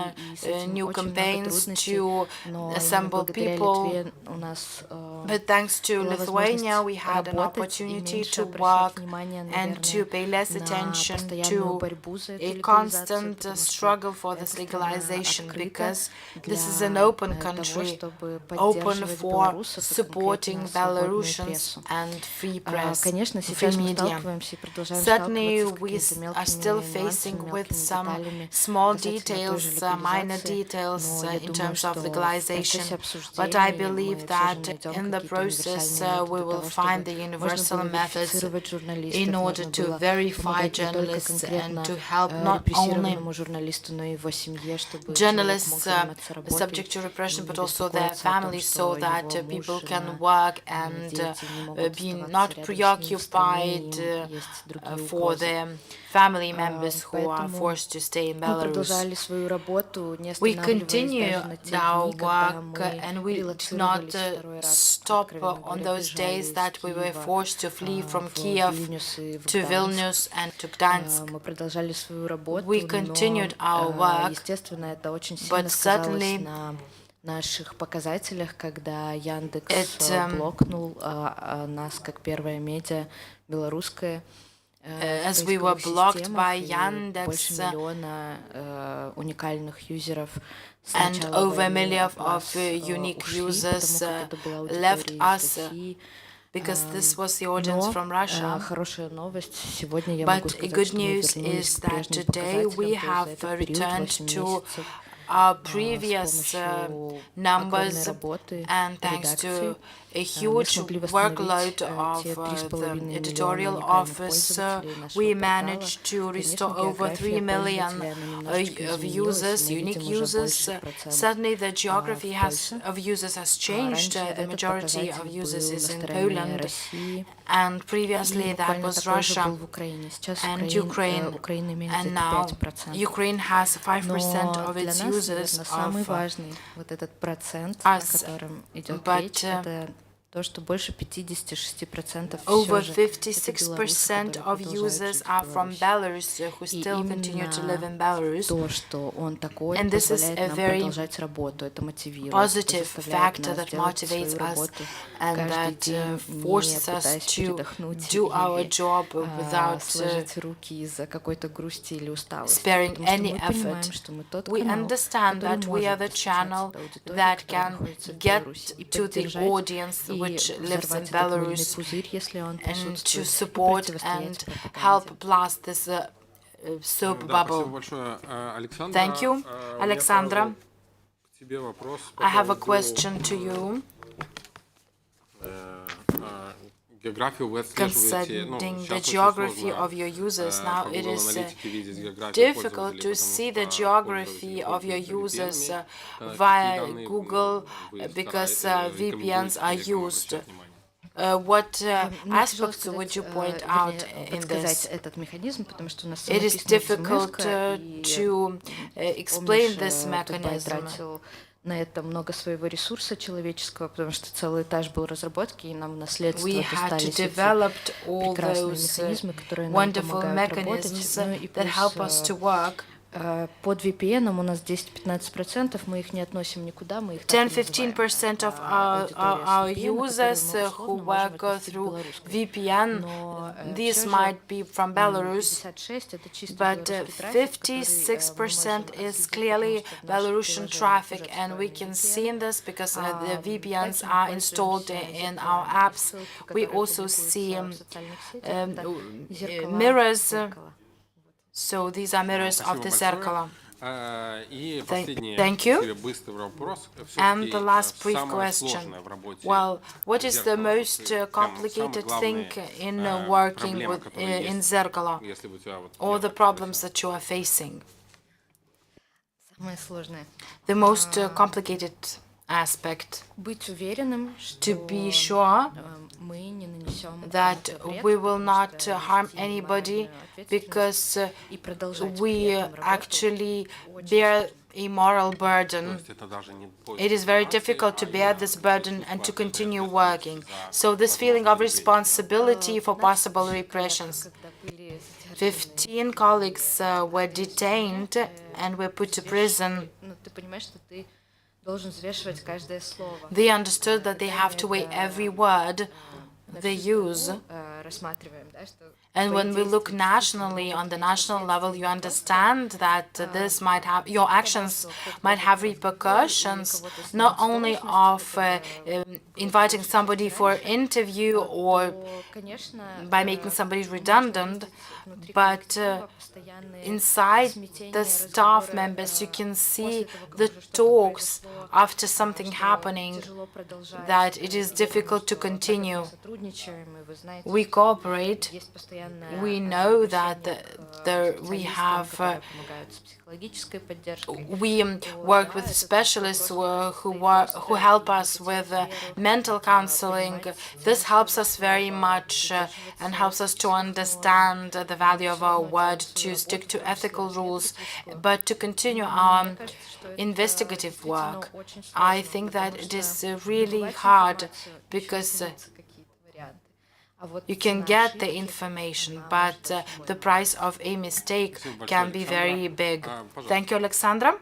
Speaker 2: new campaigns, to assemble people. But thanks to Lithuania, we had an opportunity to work and to pay less attention to a constant struggle for this legalization, because this is an open country, open for supporting Belarusians and free press, free media. Certainly, we are still facing with some small details, minor details in terms of legalization, but I believe that in the process we will find the universal methods in order to verify journalists and to help not only journalists subject to repression, but also their families, so that people can work and be not preoccupied for their family members who are forced to stay in Belarus. We continue our work, and we did not stop on those days that we were forced to flee from Kiev to Vilnius and to Gdansk. We continued our work, but certainly
Speaker 13: наших показателях, когда Яндекс блокнул нас как первая медиа белорусская.
Speaker 2: As we were blocked by Yandex,
Speaker 13: уникальных юзеров,
Speaker 2: and over a million of unique users left us, because this was the audience from Russia. But good news is that today we have returned to our previous numbers, and thanks to a huge workload of the editorial office, we managed to restore over 3 million of users, unique users. Certainly the geography of users has changed. The majority of users is in Poland, and previously that was Russia and Ukraine, and now Ukraine has 5% of its users of us, but over 56% of users are from Belarus who still continue to live in Belarus. And this is a very positive factor that motivates us and that forces us to do our job without sparing any effort. We understand that we are the channel that can get to the audience which lives in Belarus, and to support and help blast this soap bubble. Thank you, Alexandra. I have a question to you concerning the geography of your users. Now, it is difficult to see the geography of your users via Google because VPNs are used. what aspects would you point out in this? It is difficult to explain this mechanism.
Speaker 13: На это много своего ресурса человеческого, потому что целый этаж был разработки, и нам в наследство достались эти прекрасные механизмы, которые нам помогают работать. Ну и плюс под VPN у нас 10-15%, мы их не относим никуда, мы их так
Speaker 2: 10-15% of our users who work through VPN, these might be from Belarus, but 56% is clearly Belarusian traffic, and we can see in this because the VPNs are installed in our apps. We also see mirrors. So these are mirrors of the Zerkalo. Thank you. And the last brief question. Well, what is the most complicated thing in working in Zerkalo, or the problems that you are facing? The most complicated aspect, to be sure that we will not harm anybody, because we actually bear a moral burden. It is very difficult to bear this burden and to continue working. So this feeling of responsibility for possible repressions. 15 colleagues were detained and were put to prison. They understood that they have to weigh every word they use. And when we look nationally, on the national level, you understand that this might have, your actions might have repercussions, not only of inviting somebody for interview or by making somebody redundant, but inside the staff members, you can see the talks after something happening, that it is difficult to continue. We cooperate. We know that we work with specialists who help us with mental counseling. This helps us very much and helps us to understand the value of our word, to stick to ethical rules, but to continue our investigative work. I think that it is really hard, because you can get the information, but the price of a mistake can be very big. Thank you, Alexandra.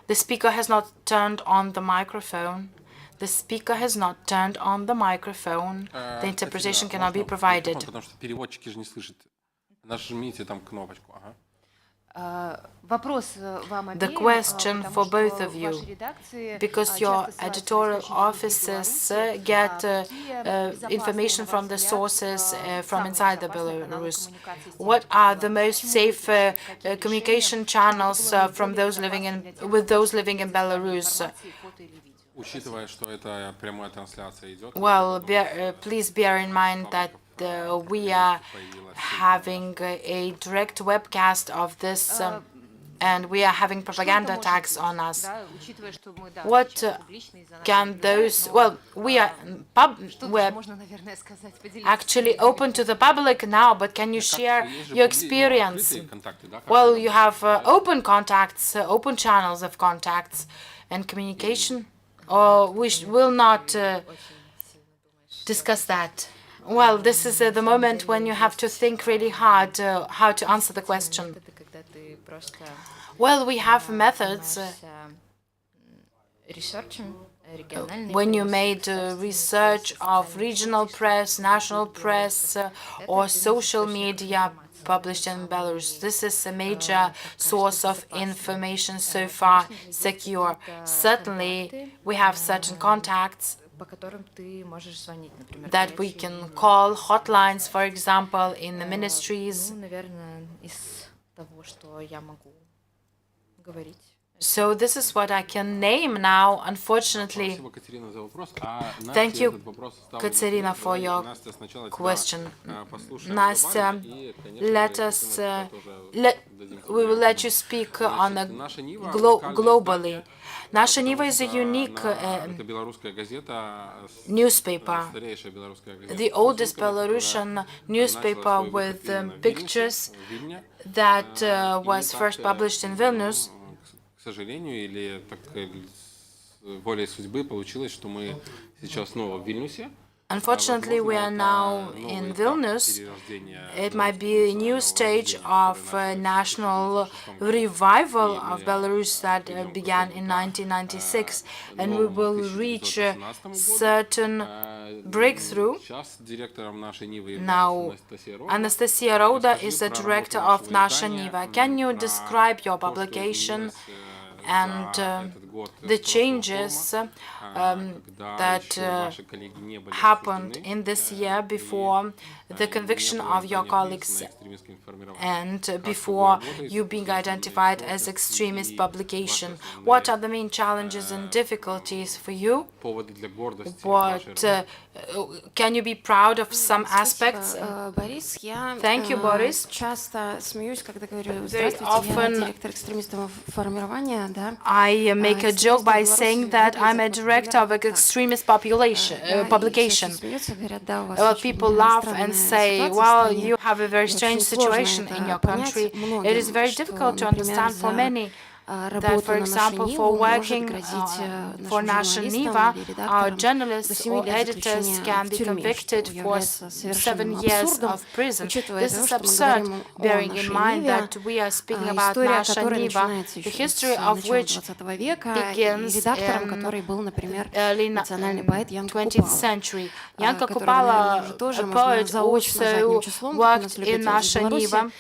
Speaker 2: The speaker has not turned on the microphone. The speaker has not turned on the microphone. The interpretation cannot be provided. The question for both of you, because your editorial offices get information from the sources from inside the Belarus. What are the most safe communication channels from those living in Belarus? Well, please bear in mind that we are having a direct webcast of this, and we are having propaganda attacks on us. What can those... Well, we're actually open to the public now, but can you share your experience? Well, you have open contacts, open channels of contacts and communication, or we will not discuss that. Well, this is the moment when you have to think really hard how to answer the question. Well, we have methods. When you made research of regional press, national press, or social media published in Belarus, this is a major source of information so far secure. Certainly, we have certain contacts that we can call, hotlines, for example, in the ministries. So this is what I can name now, unfortunately. Thank you, Katerina, for your question. Nastya, we will let you speak on globally. Nasha Niva is a unique newspaper, the oldest Belarusian newspaper with pictures that was first published in Vilnius.
Speaker 7: К сожалению, или так волей судьбы получилось, что мы сейчас снова в Вильнюсе.
Speaker 2: Unfortunately, we are now in Vilnius. It might be a new stage of national revival of Belarus that began in 1996, and we will reach a certain breakthrough. Now, Anastasia Rauda is the director of Nasha Niva. Can you describe your publication and the changes that happened in this year before the conviction of your colleagues and before you being identified as extremist publication? What are the main challenges and difficulties for you? What can you be proud of some aspects? Thank you, Boris. Very often I make a joke by saying that I'm a director of an extremist publication. Well, people laugh and say, well, you have a very strange situation in your country. It is very difficult to understand for many that, for example, for working for Nasha Niva, our journalists or editors can be convicted for 7 years of prison. This is absurd, bearing in mind that we are speaking about Nasha Niva, the history of which begins in early 20th century. Jan Kupala, a poet, also worked in Nasha Niva.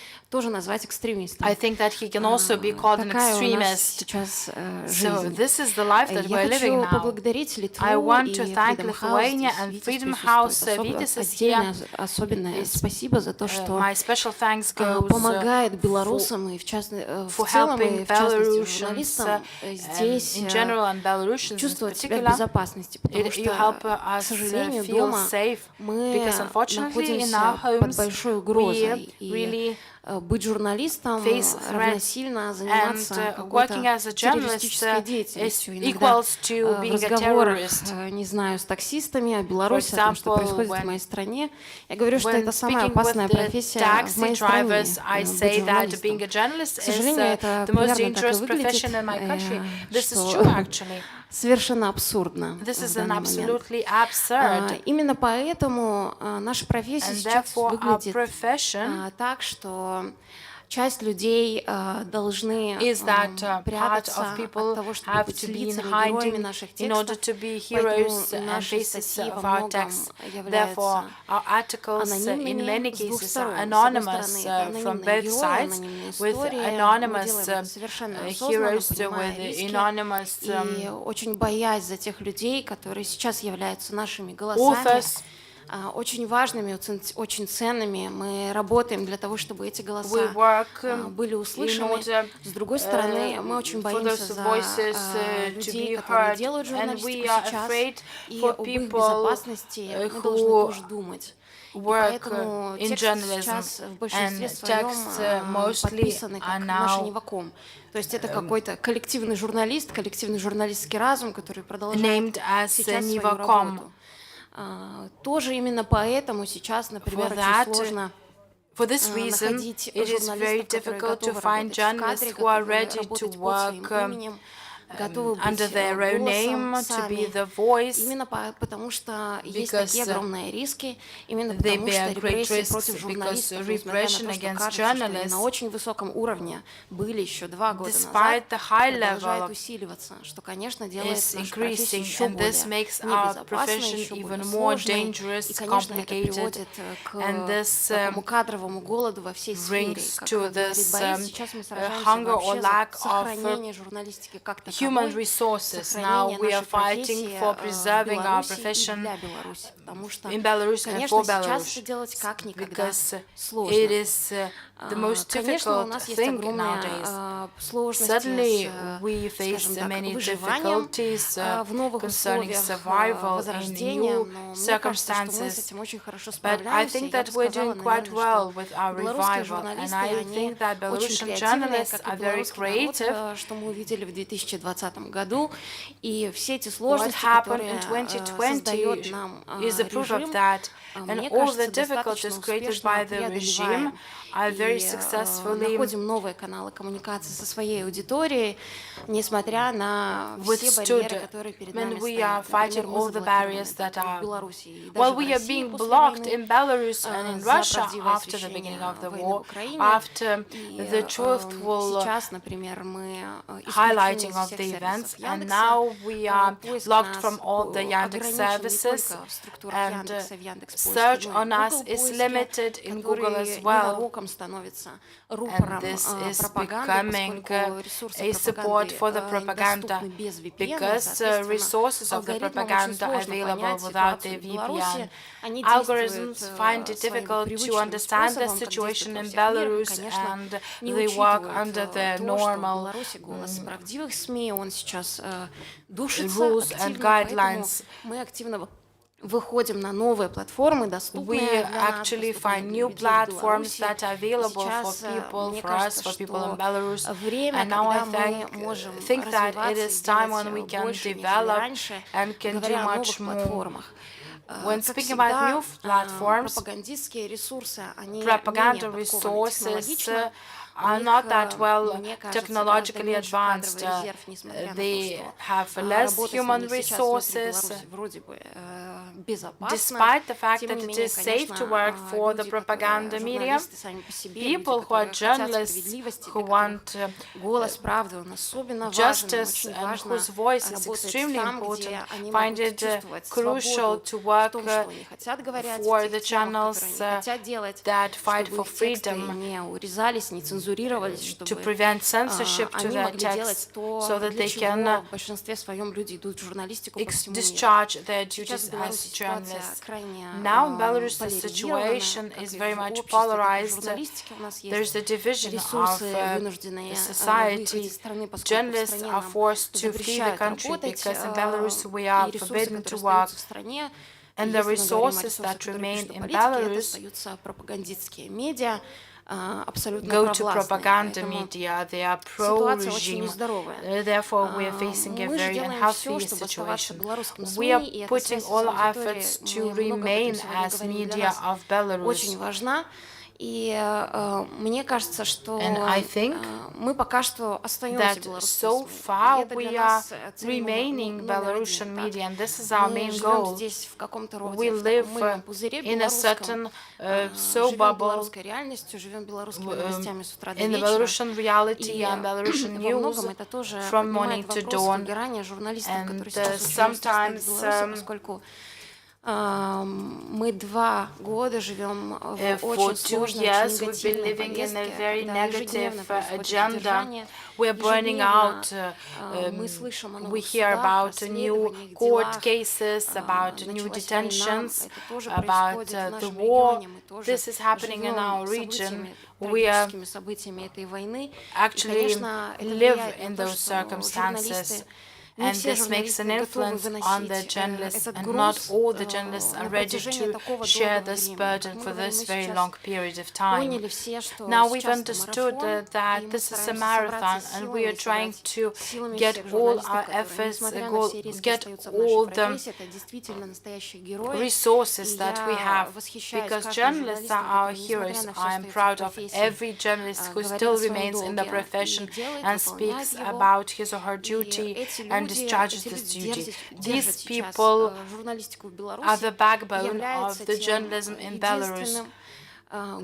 Speaker 2: I think that he can also be called an extremist. So this is the life that we're living now. I want to thank Lithuania and Freedom House. Vytis is here. My special thanks goes for helping Belarusians in general and Belarusians in particular. You help us feel safe because unfortunately in our homes we really face threats, and working as a journalist is equals to being a terrorist. For example, when speaking with the taxi drivers, I say that being a journalist is the most dangerous profession in my country. This is true, actually.
Speaker 14: Совершенно абсурдно.
Speaker 2: This is an absolutely absurd.
Speaker 14: Именно поэтому наша профессия сейчас выглядит так, что часть людей должны прятаться от того, чтобы быть лицами, героями наших текстов, поэтому наши статьи во многом являются анонимными, с двух сторон. С одной стороны, это анонимные герои, анонимные истории, мы делаем это совершенно осознанно, понимая риски, и очень боясь за тех людей, которые сейчас являются нашими голосами, очень важными, очень ценными. Мы работаем для того, чтобы эти голоса были услышаны. С другой стороны, мы очень боимся за людей, которые делают журналистику сейчас, и об их безопасности мы должны тоже думать.
Speaker 2: Work in journalism, and texts mostly are now
Speaker 14: то есть это какой-то коллективный журналист, коллективный журналистский разум, который продолжает сейчас свою работу. Тоже именно поэтому сейчас, например, очень сложно
Speaker 2: For this reason, it is very difficult to find journalists who are ready to work under their own name, to be the voice,
Speaker 14: именно потому что есть такие огромные риски, именно потому что репрессии против журналистов, несмотря на то, что кажется, что на очень высоком уровне были еще 2 года назад, продолжают усиливаться, что, конечно, делает нашу профессию еще более небезопасной, еще более сложной, и, конечно, это приводит к такому кадровому голоду во всей сфере. Как говорит Борис, сейчас мы сражаемся вообще за сохранение журналистики как таковой.
Speaker 2: Human resources. Now we are fighting for preserving our profession in Belarus and for Belarus, because it is the most difficult thing nowadays. Suddenly we face many difficulties concerning survival in new circumstances, but I think that we're doing quite well with our revival, and I think that Belarusian journalists are very creative.
Speaker 14: 2020 году, и все эти сложности, которые создает нам режим, мне кажется, достаточно успешно преодолеваем и находим новые каналы коммуникации со своей аудиторией, несмотря на все барьеры, которые перед нами стоят. Например, мы заблокированы в Беларуси и даже в России после войны за правдивое освещение войны в Украине. И сейчас, например, мы
Speaker 2: highlighting of the events, and now we are blocked from all the Yandex services, and search on us is limited in Google as well. And this is becoming a support for the propaganda, because resources of the propaganda are available without the VPN. Algorithms find it difficult to understand the situation in Belarus, and they work under the normal rules and guidelines.
Speaker 14: Выходим на новые платформы, доступные
Speaker 2: We
Speaker 14: для нас,
Speaker 2: actually find new platforms that are available for people, for us, for people in Belarus. And now I think that it is time when we can develop and can do much more. When speaking about new platforms, propaganda resources are not that well technologically advanced. They have less human resources. Despite the fact that it is safe to work for the propaganda media, people who are journalists, who want justice and whose voice is extremely important, find it crucial to work for the channels that fight for freedom, to prevent censorship to their text, so that they can discharge their duties as journalists. Now in Belarus the situation is very much polarized. There's a division of society. Journalists are forced to flee the country because in Belarus we are forbidden to work. And the resources that remain in Belarus go to propaganda media. They are pro-regime. Therefore, we are facing a very unhealthy situation. We are putting all our efforts to remain as media of Belarus. And I think that so far we are remaining Belarusian media, and this is our main goal. We live in a certain bubble, in the Belarusian reality and Belarusian news from morning to dawn. And sometimes
Speaker 14: мы 2 года живем в очень сложной, очень негативной повестке,
Speaker 2: in a very negative agenda. We are burning out. We hear about new court cases, about new detentions, about the war. This is happening in our region. We actually live in those circumstances. And this makes an influence on the journalists, and not all the journalists are ready to share this burden for this very long period of time. Now we've understood that this is a marathon, and we are trying to get all our efforts, get all the resources that we have, because journalists are our heroes. I am proud of every journalist who still remains in the profession and speaks about his or her duty and discharges this duty. These people are the backbone of the journalism in Belarus.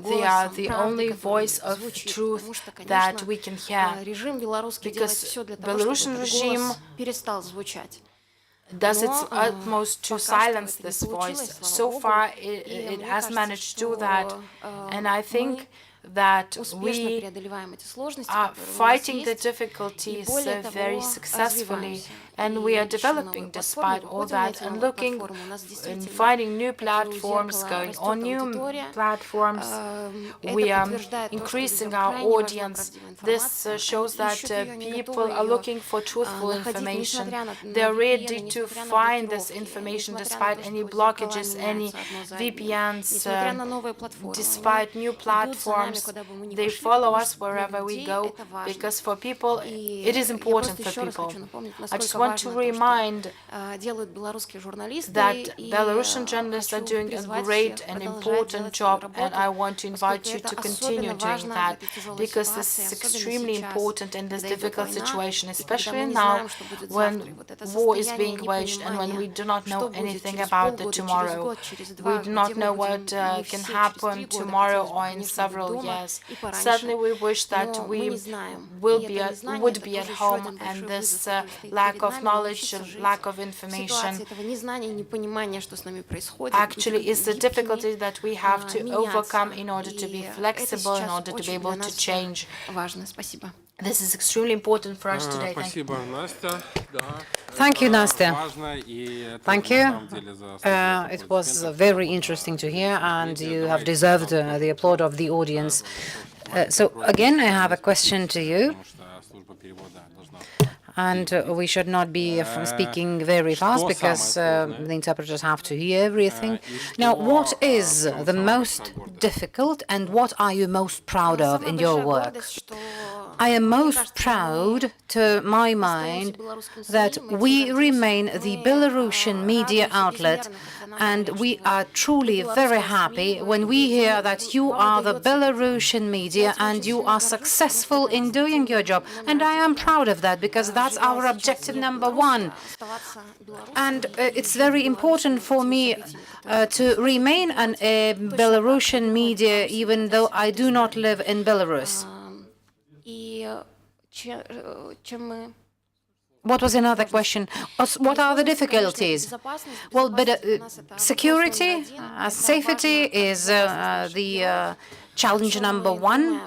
Speaker 2: They are the only voice of truth that we can hear, because Belarusian regime does its utmost to silence this voice. So far, it has managed to do that, and I think that we are fighting the difficulties very successfully, and we are developing despite all that, and looking and finding new platforms, going on new platforms. We are increasing our audience. This shows that people are looking for truthful information. They are ready to find this information despite any blockages, any VPNs, despite new platforms. sometimes they follow us wherever we go, because for people, it is important for people. I just want to remind that Belarusian journalists are doing a great and important job, and I want to invite you to continue doing that, because this is extremely important in this difficult situation, especially now when war is being waged and when we do not know anything about the tomorrow. We do not know what can happen tomorrow or in several years. Certainly we wish that we would be at home, and this lack of knowledge, lack of information actually is the difficulty that we have to overcome in order to be flexible, in order to be able to change. This is extremely important for us today.
Speaker 6: Thank you, Nastya. Thank you. It was very interesting to hear, and you have deserved the applaud of the audience. So again, I have a question to you. And we should not be speaking very fast, because the interpreters have to hear everything. Now, what is the most difficult and what are you most proud of in your work? I am most proud, to my mind, that we remain the Belarusian media outlet, and we are truly very happy when we hear that you are the Belarusian media and you are successful in doing your job. And I am proud of that, because that's our objective number one. And it's very important for me to remain a Belarusian media, even though I do not live in Belarus. What was another question? What are the difficulties? Well, but security, safety is the challenge number one.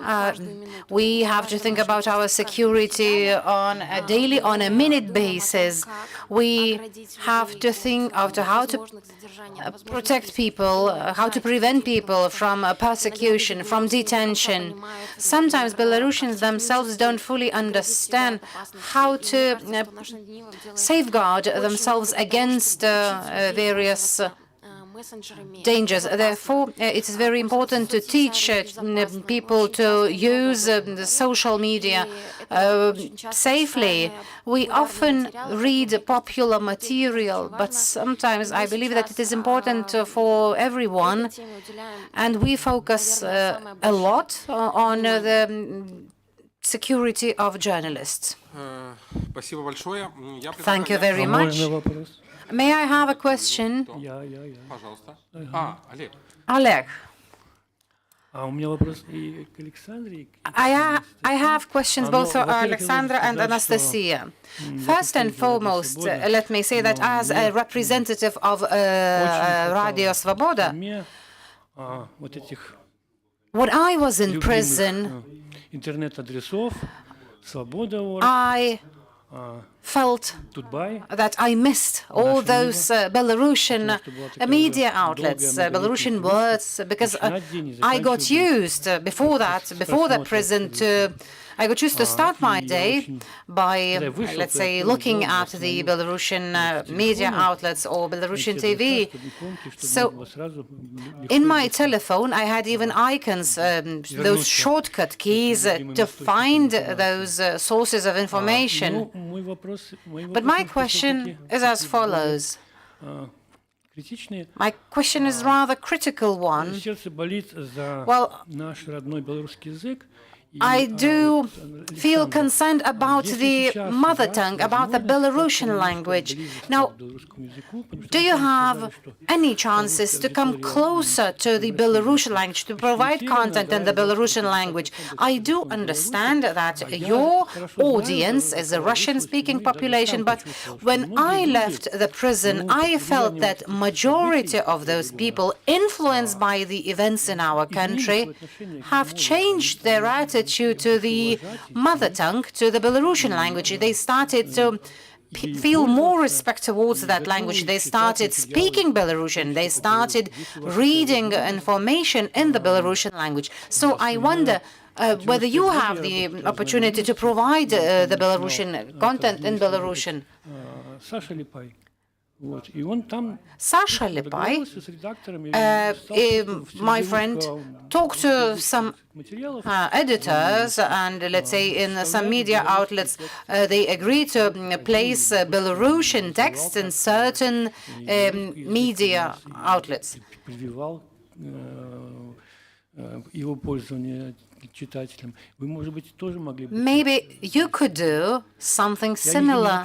Speaker 6: We have to think about our security on a daily, on a minute basis. We have to think of how to protect people, how to prevent people from persecution, from detention. Sometimes Belarusians themselves don't fully understand how to safeguard themselves against various dangers. Therefore, it is very important to teach people to use the social media safely. We often read popular material, but sometimes I believe that it is important for everyone, and we focus a lot on the security of journalists. Thank you very much. May I have a question? Oleg. I have questions both for Alexandra and Anastasia. First and foremost, let me say that as a representative of Radio Svoboda, when I was in prison, I felt that I missed all those Belarusian media outlets, Belarusian words, because I got used before the prison I got used to start my day by, let's say, looking at the Belarusian media outlets or Belarusian TV. So in my telephone, I had even icons, those shortcut keys to find those sources of information. But my question is as follows. My question is rather critical one. Well, I do feel concerned about the mother tongue, about the Belarusian language. Now, do you have any chances to come closer to the Belarusian language, to provide content in the Belarusian language? I do understand that your audience is a Russian-speaking population, but when I left the prison, I felt that majority of those people, influenced by the events in our country, have changed their attitude to the mother tongue, to the Belarusian language. They started to feel more respect towards that language. They started speaking Belarusian. They started reading information in the Belarusian language. So I wonder whether you have the opportunity to provide the Belarusian content in Belarusian. Sasha Lipai, my friend, talked to some editors, and let's say in some media outlets, they agreed to place Belarusian texts in certain media outlets. Maybe you could do something similar.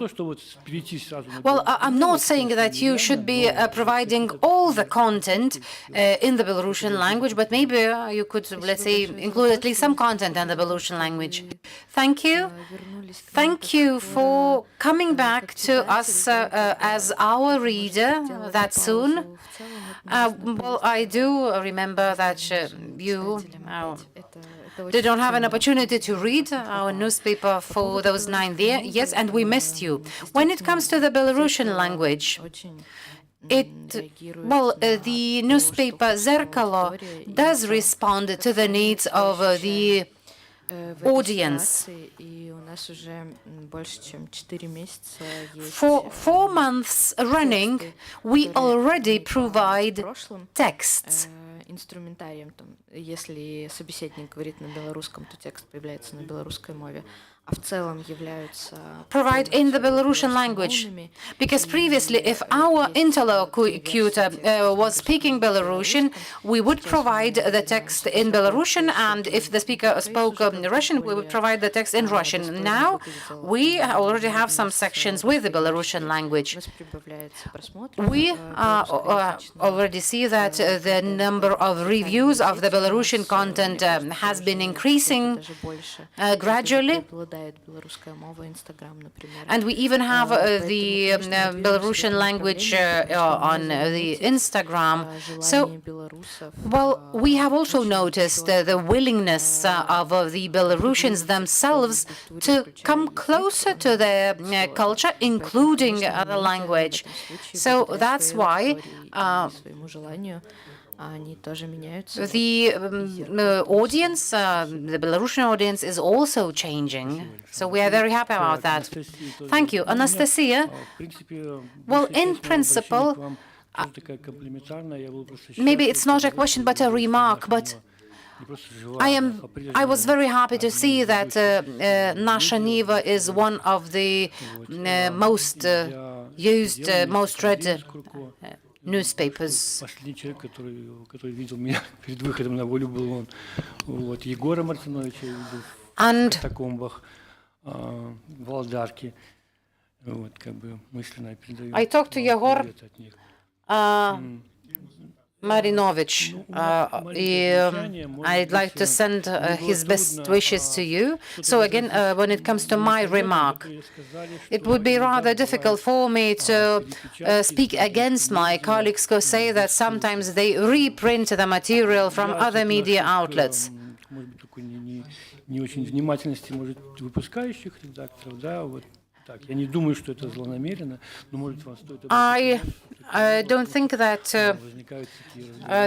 Speaker 6: Well, I'm not saying that you should be providing all the content in the Belarusian language, but maybe you could, let's say, include at least some content in the Belarusian language. Thank you. Thank you for coming back to us as our reader that soon. Well, I do remember that you didn't have an opportunity to read our newspaper for those 9 years, and we missed you. When it comes to the Belarusian language, the newspaper Zerkalo does respond to the needs of the audience. For 4 months running, we already provide texts.
Speaker 13: Инструментарием, там, если собеседник говорит на белорусском, то текст появляется на белорусской мове, а в целом являются...
Speaker 6: Provide in the Belarusian language, because previously, if our interlocutor was speaking Belarusian, we would provide the text in Belarusian, and if the speaker spoke Russian, we would provide the text in Russian. Now, we already have some sections with the Belarusian language. We already see that the number of reviews of the Belarusian content has been increasing gradually. And we even have the Belarusian language on the Instagram. So, well, we have also noticed the willingness of the Belarusians themselves to come closer to their culture, including the language. So that's why the audience, the Belarusian audience, is also changing. So we are very happy about that. Thank you. Anastasia, well, in principle, maybe it's not a question but a remark, but I was very happy to see that Nasha Niva is one of the most used, most read newspapers. And I talked to Yegor Marinovich. I'd like to send his best wishes to you. So again, when it comes to my remark, it would be rather difficult for me to speak against my colleagues who say that sometimes they reprint the material from other media outlets. I don't think that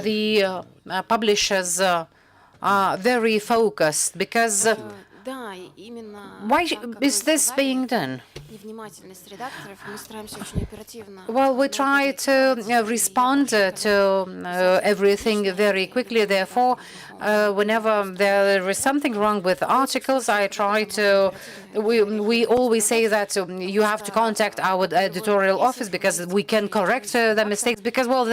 Speaker 6: the publishers are very focused, because why is this being done? Well, we try to respond to everything very quickly. Therefore, whenever there is something wrong with articles, I try to... We always say that you have to contact our editorial office because we can correct the mistakes, because, well,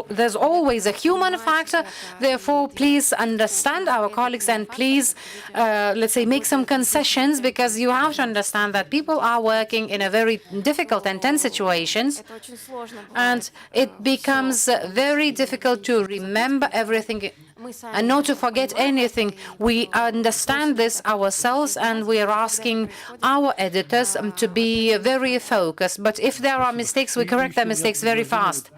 Speaker 6: there's always a human factor. Therefore, please understand our colleagues and please, let's say, make some concessions, because you have to understand that people are working in a very difficult and tense situations, and it becomes very difficult to remember everything and not to forget anything. We understand this ourselves, and we are asking our editors to be very focused. But if there are mistakes, we correct the mistakes very fast.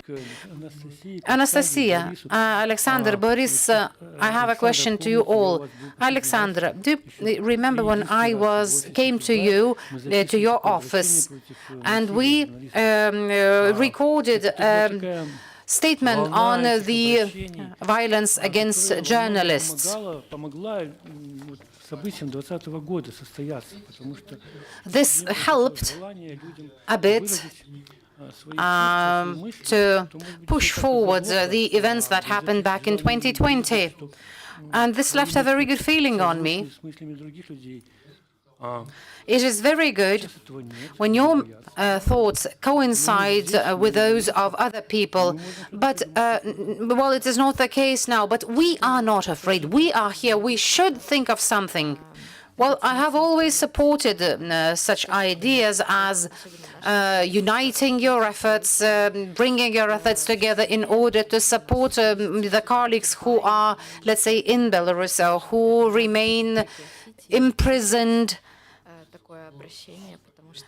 Speaker 6: Anastasia, Alexander, Boris, I have a question to you all. Alexander, do you remember when I came to you, to your office, and we recorded statement on the violence against journalists? This helped a bit to push forward the events that happened back in 2020. And this left a very good feeling on me. It is very good when your thoughts coincide with those of other people. But, well, it is not the case now. But we are not afraid. We are here. We should think of something. Well, I have always supported such ideas as uniting your efforts, bringing your efforts together in order to support the colleagues who are, let's say, in Belarus or who remain imprisoned.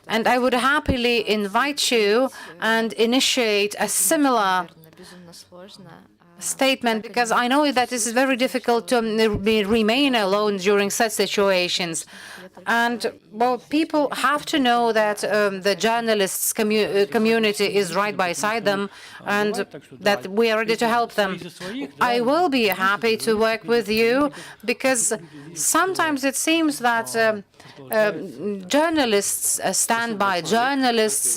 Speaker 6: And I would happily invite you and initiate a similar statement, because I know that it is very difficult to remain alone during such situations. And, well, people have to know that the journalists community is right beside them and that we are ready to help them. I will be happy to work with you, because sometimes it seems that journalists stand by journalists,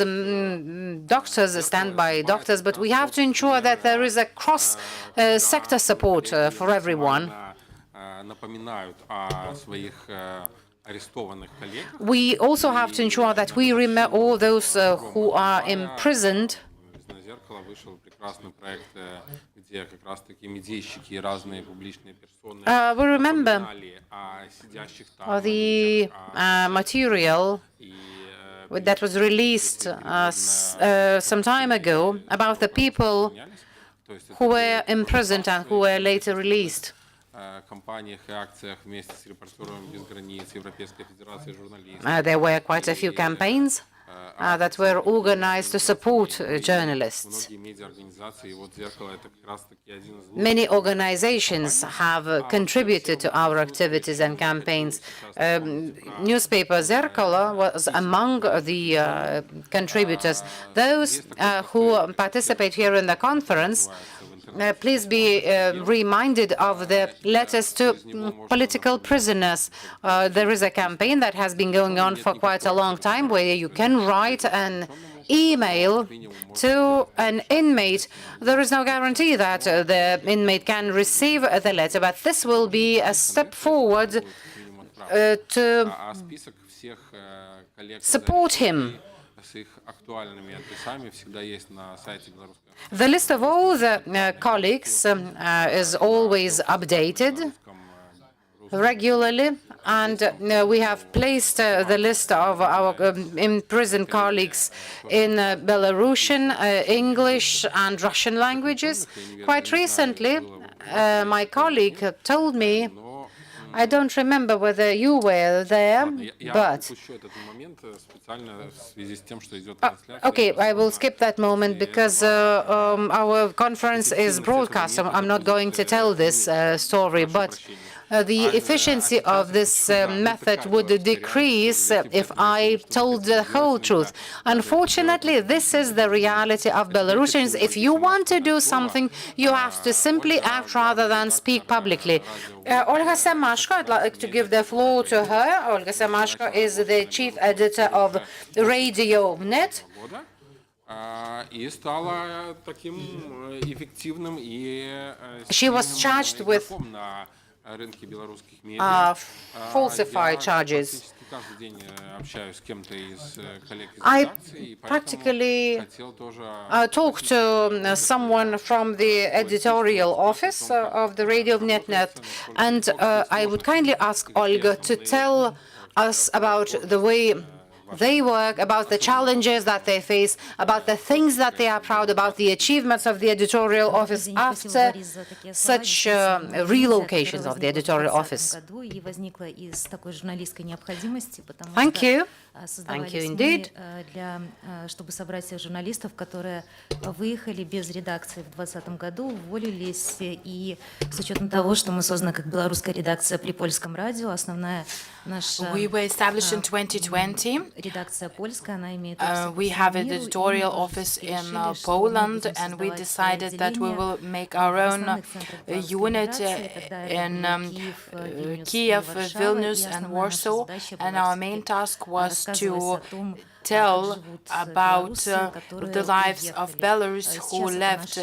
Speaker 6: doctors stand by doctors, but we have to ensure that there is a cross-sector support for everyone. We also have to ensure that we remember all those who are imprisoned. We remember the material that was released some time ago about the people who were imprisoned and who were later released. There were quite a few campaigns that were organized to support journalists. Many organizations have contributed to our activities and campaigns. Newspaper Zerkalo was among the contributors. Those who participate here in the conference, please be reminded of the letters to political prisoners. There is a campaign that has been going on for quite a long time where you can write an email to an inmate. There is no guarantee that the inmate can receive the letter, but this will be a step forward to support him. The list of all the colleagues is always updated regularly, and we have placed the list of our imprisoned colleagues in Belarusian, English and Russian languages. Quite recently, my colleague told me, I don't remember whether you were there, but okay, I will skip that moment because our conference is broadcast. I'm not going to tell this story, but the efficiency of this method would decrease if I told the whole truth. Unfortunately, this is the reality of Belarusians. If you want to do something, you have to simply act rather than speak publicly. Olga Semashko, I'd like to give the floor to her. Olga Semashko is the chief editor of Radio Net. She was charged with falsified charges. I practically talked to someone from the editorial office of the Radio Net, and I would kindly ask Olga to tell us about the way they work, about the challenges that they face, about the things that they are proud about, the achievements of the editorial office after such relocations of the editorial office. Thank you. Thank you indeed.
Speaker 15: Чтобы собрать всех журналистов, которые выехали без редакции в 2020 году, уволились, и с учетом того, что мы созданы как белорусская редакция при польском радио, основная наша
Speaker 2: We were established in 2020.
Speaker 15: редакция польская, она имеет
Speaker 2: We have an editorial office in Poland, and we decided that we will make our own unit in Kiev, Vilnius, and Warsaw. And our main task was to tell about the lives of Belarus who left.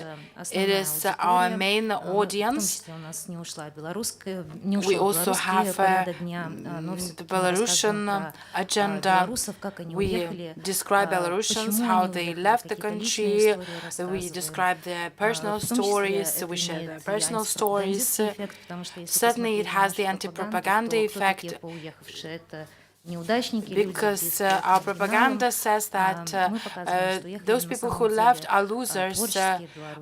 Speaker 2: It is our main audience. We also have the Belarusian agenda. We describe Belarusians, how they left the country. We describe their personal stories. We share their personal stories. Certainly, it has the anti-propaganda effect, because our propaganda says that those people who left are losers,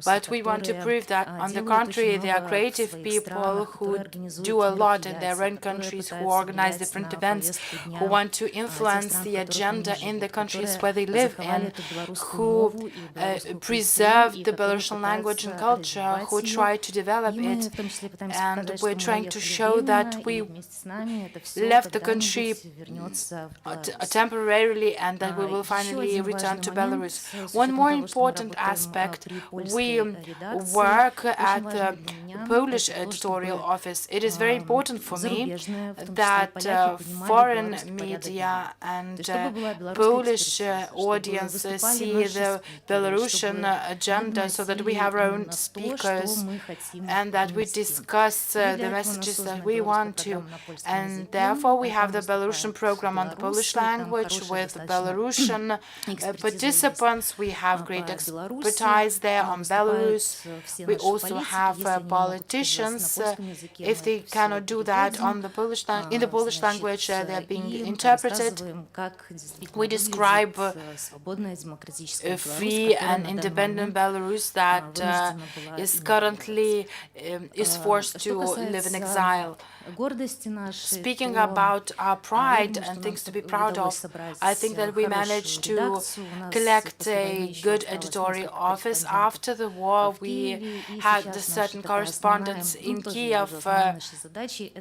Speaker 2: but we want to prove that, on the contrary, they are creative people who do a lot in their own countries, who organize different events, who want to influence the agenda in the countries where they live in, who preserve the Belarusian language and culture, who try to develop it. And we're trying to show that we left the country temporarily and that we will finally return to Belarus. One more important aspect, we work at the Polish editorial office. It is very important for me that foreign media and Polish audiences see the Belarusian agenda, so that we have our own speakers and that we discuss the messages that we want to. And therefore we have the Belarusian program on the Polish language with Belarusian participants. We have great expertise there on Belarus. We also have politicians. If they cannot do that on the in the Polish language, they are being interpreted. We describe a free and independent Belarus that is currently forced to live in exile. Speaking about our pride and things to be proud of, I think that we managed to collect a good editorial office. After the war, we had a certain correspondence in Kiev,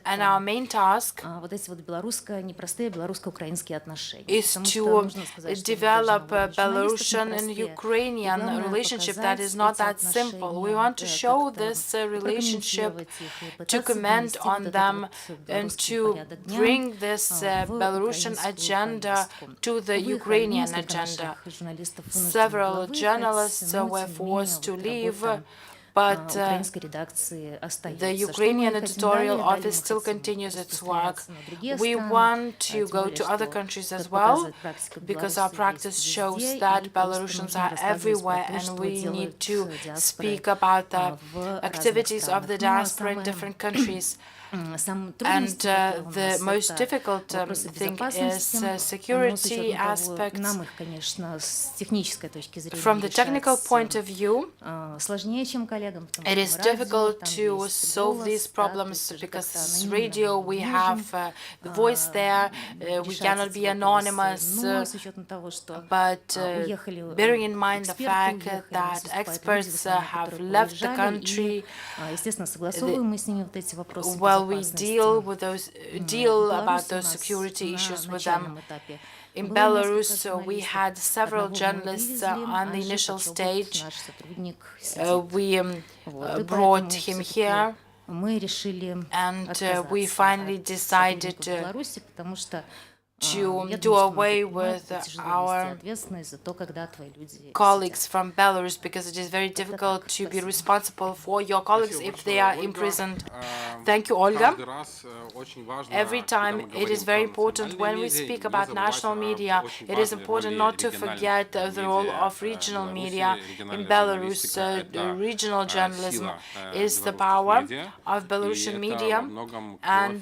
Speaker 2: and our main task is to develop a Belarusian and Ukrainian relationship that is not that simple. We want to show this relationship, to comment on them, and to bring this Belarusian agenda to the Ukrainian agenda. Several journalists were forced to leave, but the Ukrainian editorial office still continues its work. We want to go to other countries as well, because our practice shows that Belarusians are everywhere, and we need to speak about the activities of the diaspora in different countries. And the most difficult thing is security aspects. From the technical point of view, it is difficult to solve these problems, because as radio we have the voice there, we cannot be anonymous, but bearing in mind the fact that experts have left the country, well, we deal about those security issues with them. In Belarus, we had several journalists on the initial stage. We brought him here, and we finally decided to do away with our colleagues from Belarus, because it is very difficult to be responsible for your colleagues if they are imprisoned. Thank you, Olga. Every time it is very important when we speak about national media, it is important not to forget the role of regional media in Belarus. Regional journalism is the power of Belarusian media, and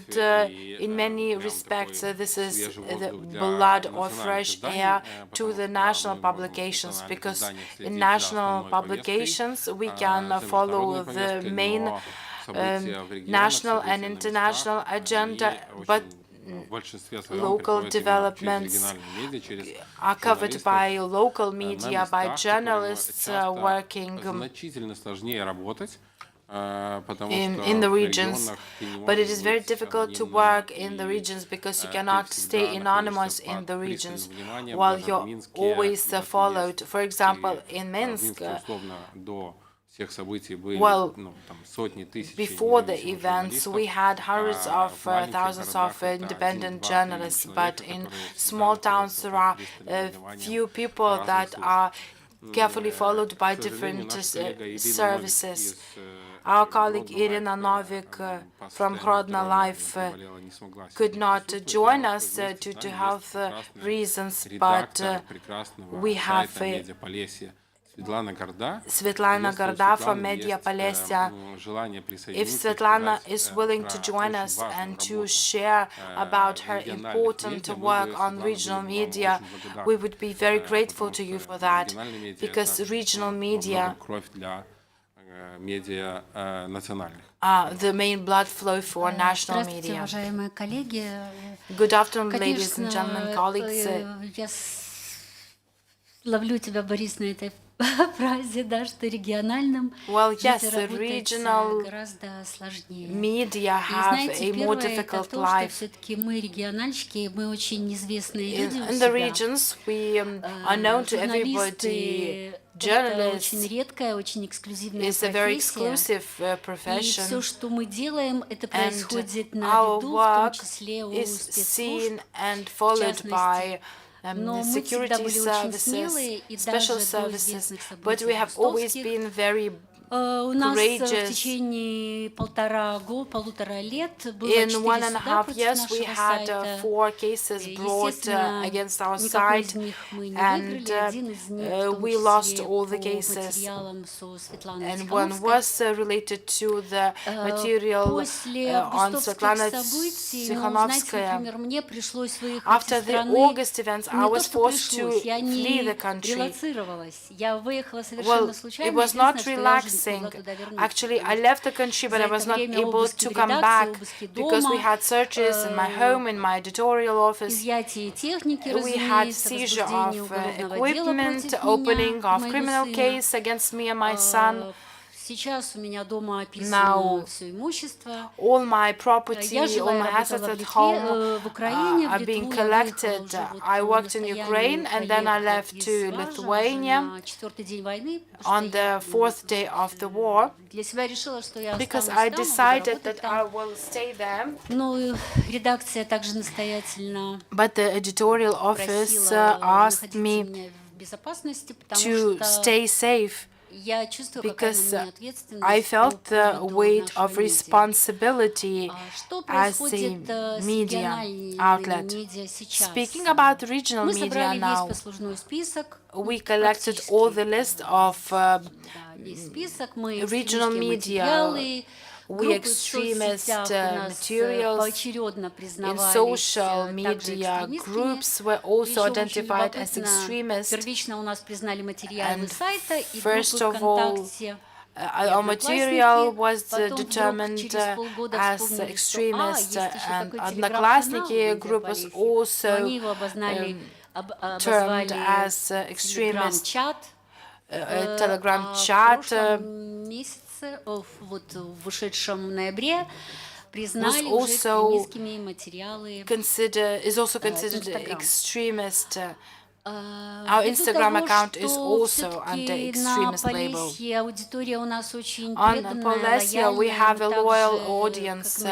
Speaker 2: in many respects this is the blood or fresh air to the national publications, because in national publications we can follow the main national and international agenda, but local developments are covered by local media, by journalists working in the regions. But it is very difficult to work in the regions, because you cannot stay anonymous in the regions while you're always followed. For example, in Minsk,
Speaker 7: всех событий были там сотни тысяч.
Speaker 2: Before the events, we had hundreds of thousands of independent journalists, but in small towns there are few people that are carefully followed by different services. Our colleague Irina Novik from Hrodna Live could not join us due to health reasons, but we have Svetlana Garda from Media Palestia. If Svetlana is willing to join us and to share about her important work on regional media, we would be very grateful to you for that, because regional media are the main blood flow for national media. Good afternoon, ladies and gentlemen, colleagues.
Speaker 12: Ловлю тебя, Борис, на этой фразе, да, что региональным
Speaker 2: regional
Speaker 12: гораздо сложнее.
Speaker 2: Media have a more difficult life.
Speaker 12: Все-таки мы региональщики, мы очень известные люди.
Speaker 2: In the regions, we are known to everybody. Journalist
Speaker 12: очень редкая, очень эксклюзивная
Speaker 2: is a very exclusive profession.
Speaker 12: И все, что мы делаем, это происходит на виду, в том числе у спецслужб, в частности.
Speaker 2: The security services, special services, but we have always been very
Speaker 12: У нас в течение полутора лет было 4 суда против нашего сайта.
Speaker 2: 4 cases brought against our site, and we lost all the cases. And one was related to the material on Svetlana Tsikhanovskaya. After the August events, I was forced to flee the country. Well, it was not relaxed. Actually, I left the country, but I was not able to come back because we had searches in my home, in my editorial office. We had seizure of equipment, opening of criminal case against me and my son. Now, all my property, all my assets at home are being collected. I worked in Ukraine and then I left to Lithuania on the 4th day of the war because I decided that I will stay there. But the editorial office asked me to stay safe, because I felt the weight of responsibility as a media outlet. Speaking about regional media now, we collected all the list of regional media, we extremist materials in social media groups were also identified as extremist. And first of all, our material was determined as extremist, and Odnoklassniki group was also termed as extremist. Telegram chat was also considered extremist. Our Instagram account is also under extremist label. On Polessia, we have a loyal audience.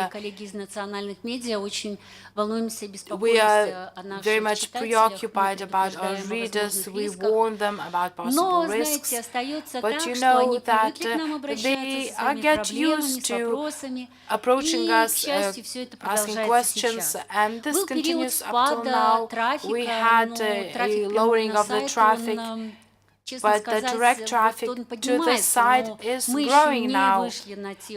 Speaker 2: We are very much preoccupied about our readers. We warn them about possible risks. But you know that they get used to approaching us, asking questions, and this continues up till now. We had a lowering of the traffic, but the direct traffic to the site is growing now.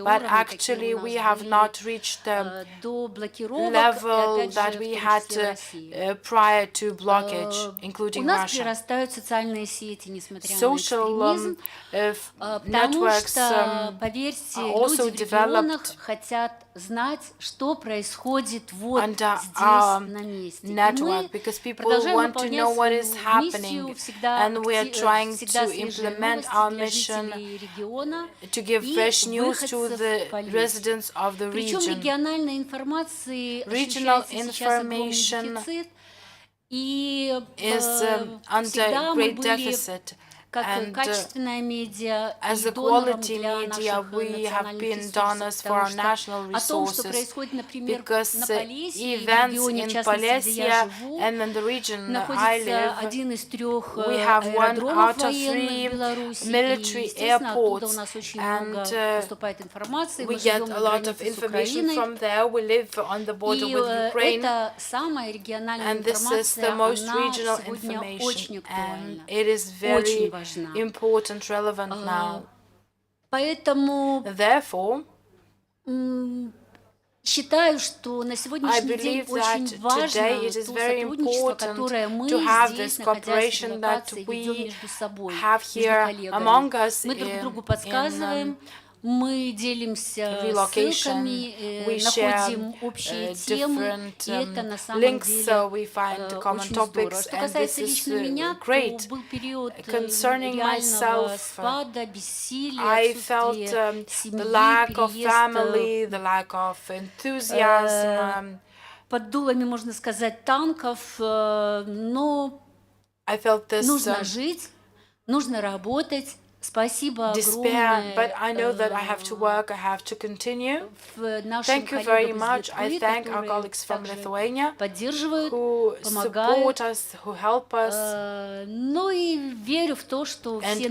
Speaker 2: But actually, we have not reached the level that we had prior to blockage, including Russia. Social networks are also developed under our network because people want to know what is happening, and we are trying to implement our mission to give fresh news to the residents of the region. Regional information is under great deficit, And as a quality media, we have been donors for our national resources, because events in Polessia and in the region I live, we have 1 out of 3 military airports, and we get a lot of information from there. We live on the border with Ukraine, and this is the most regional information, and it is very important, relevant now. Therefore, I believe that today it is very important to have this cooperation that we have here among us in relocation. We share different links, so we find common topics, and this is great. Concerning myself, I felt the lack of family, the lack of enthusiasm.
Speaker 16: Под дулами, можно сказать, танков, но нужно жить, нужно работать.
Speaker 2: Despair, but I know that I have to work, I have to continue. Thank you very much. I thank our colleagues from Lithuania who support us, who help us. And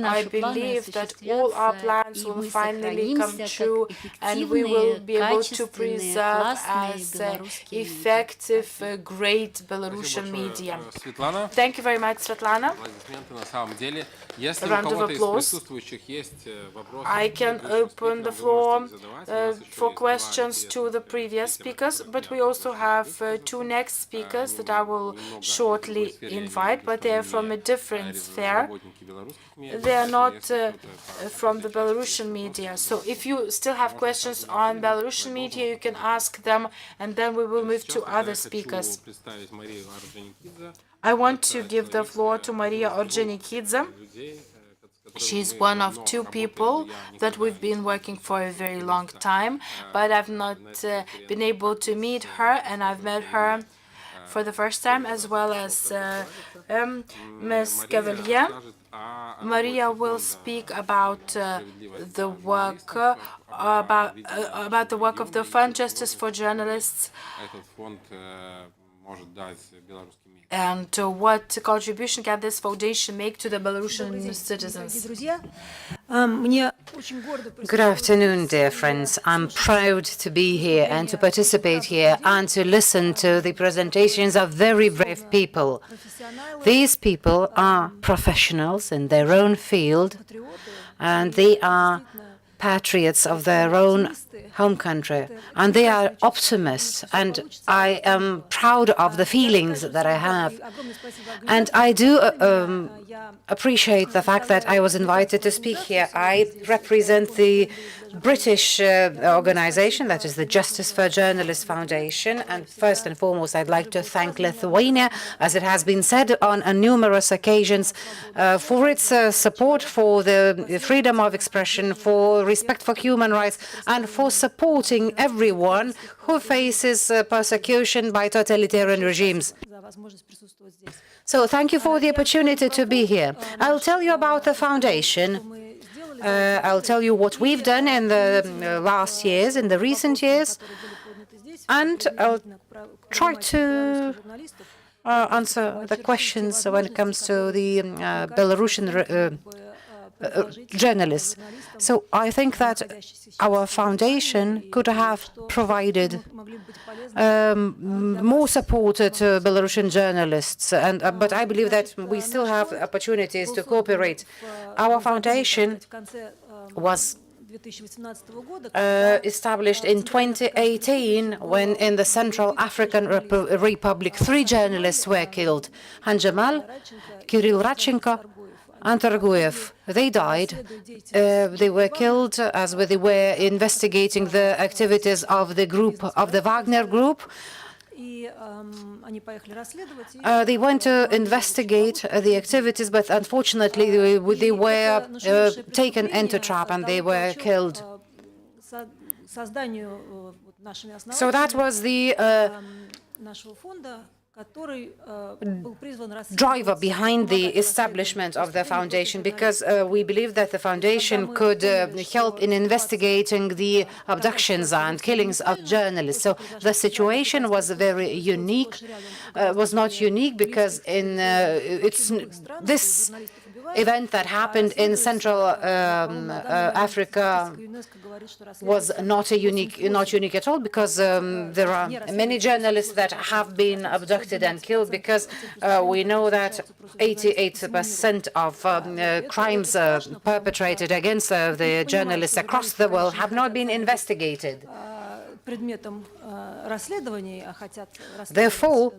Speaker 2: I believe that all our plans will finally come true, and we will be able to preserve as effective, great Belarusian media. Thank you very much, Svetlana. A round of applause. I can open the floor for questions to the previous speakers, but we also have 2 next speakers that I will shortly invite, but they are from a different sphere. They are not from the Belarusian media. So if you still have questions on Belarusian media, you can ask them, and then we will move to other speakers. I want to give the floor to Maria Ordzhonikidze. She's one of 2 people that we've been working for a very long time, but I've not been able to meet her, and I've met her for the first time, as well as Ms. Cavalier. Maria will speak about the work about the work of the Fund Justice for Journalists, and what contribution can this foundation make to the Belarusian citizens?
Speaker 6: Good afternoon, dear friends. I'm proud to be here and to participate here and to listen to the presentations of very brave people. These people are professionals in their own field, and they are patriots of their own home country, and they are optimists, and I am proud of the feelings that I have. And I do appreciate the fact that I was invited to speak here. I represent the British organization, that is the Justice for Journalists Foundation, and first and foremost I'd like to thank Lithuania, as it has been said on numerous occasions, for its support for the freedom of expression, for respect for human rights, and for supporting everyone who faces persecution by totalitarian regimes. So thank you for the opportunity to be here. I'll tell you about the foundation. I'll tell you what we've done in the last years, in the recent years, and I'll try to answer the questions when it comes to the Belarusian journalists. So I think that our foundation could have provided more support to Belarusian journalists, but I believe that we still have opportunities to cooperate. Our foundation was established in 2018 when in the Central African Republic 3 journalists were killed: Han Jamal, Kirill Radchenko, and Targuev. They died. They were killed as they were investigating the activities of the group, of the Wagner group. They went to investigate the activities, but unfortunately they were taken into trap and they were killed. So that was the driver behind the establishment of the foundation, because we believe that the foundation could help in investigating the abductions and killings of journalists. So the situation was very unique, was not unique because in this event that happened in Central Africa was not unique at all, because there are many journalists that have been abducted and killed, because we know that 88% of crimes perpetrated against the journalists across the world have not been investigated. Therefore,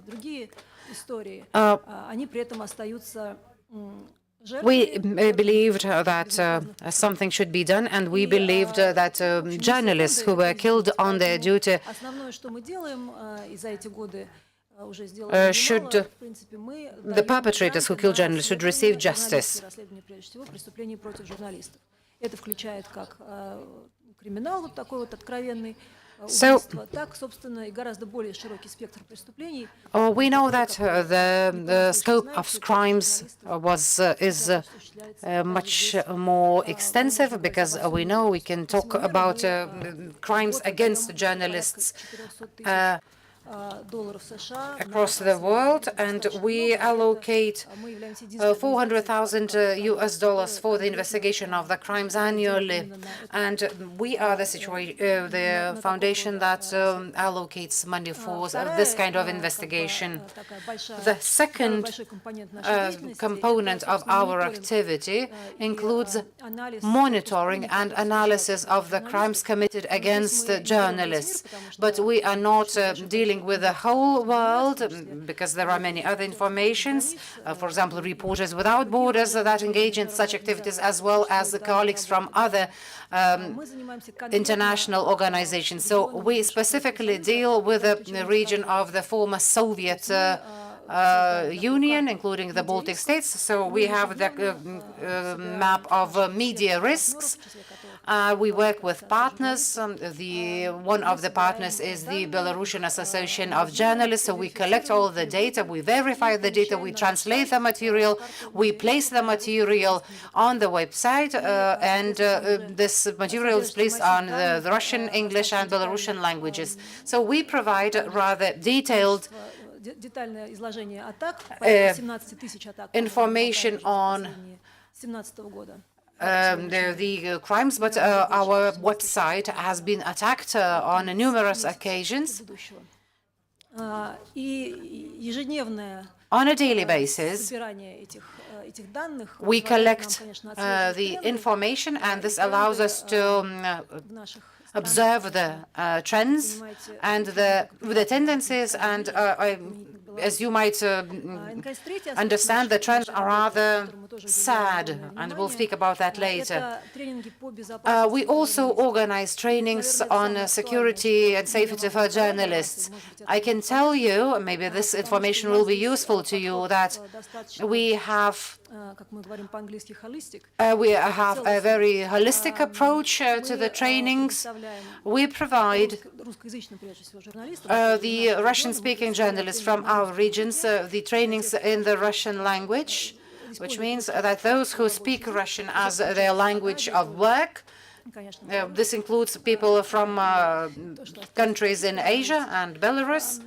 Speaker 6: we believed that something should be done, and we believed that journalists who were killed on their duty the perpetrators who killed journalists should receive justice. So, we know that the scope of crimes is much more extensive, because we know we can talk about crimes against journalists across the world, and we allocate $400,000 US for the investigation of the crimes annually, and we are the foundation that allocates money for this kind of investigation. The second component of our activity includes monitoring and analysis of the crimes committed against journalists, but we are not dealing with the whole world, because there are many other informations, for example, Reporters Without Borders that engage in such activities, as well as the colleagues from other international organizations. So we specifically deal with the region of the former Soviet Union, including the Baltic states. So we have the map of media risks. We work with partners. One of the partners is the Belarusian Association of Journalists. So we collect all the data, we verify the data, we translate the material, we place the material on the website, and this material is placed on the Russian, English, and Belarusian languages. So we provide rather detailed information on the crimes, but our website has been attacked on numerous occasions. On a daily basis, we collect the information, and this allows us to observe the trends and the tendencies, and as you might understand, the trends are rather sad, and we'll speak about that later. We also organize trainings on security and safety for journalists. I can tell you, maybe this information will be useful to you, that we have a very holistic approach to the trainings. We provide the Russian-speaking journalists from our regions the trainings in the Russian language, which means that those who speak Russian as their language of work, this includes people from countries in Asia and Belarus.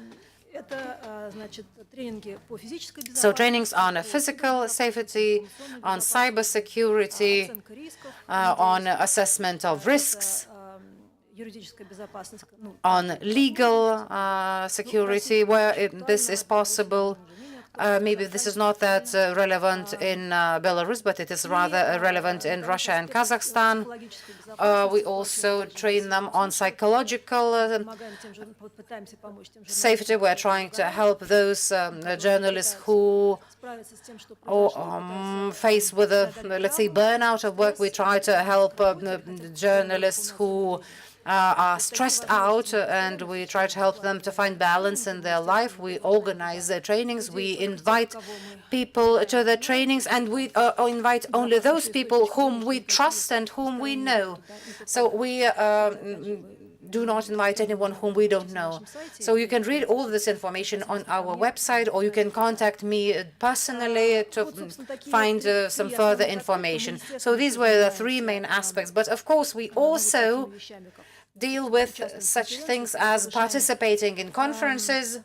Speaker 6: So trainings on physical safety, on cyber security, on assessment of risks, on legal security where this is possible. Maybe this is not that relevant in Belarus, but it is rather relevant in Russia and Kazakhstan. We also train them on psychological safety. We're trying to help those journalists who face with let's say, burnout of work. We try to help journalists who are stressed out, and we try to help them to find balance in their life. We organize their trainings, we invite people to the trainings, and we invite only those people whom we trust and whom we know. So we do not invite anyone whom we don't know. So you can read all this information on our website, or you can contact me personally to find some further information. So these were the three main aspects. But of course, we also deal with such things as participating in conferences.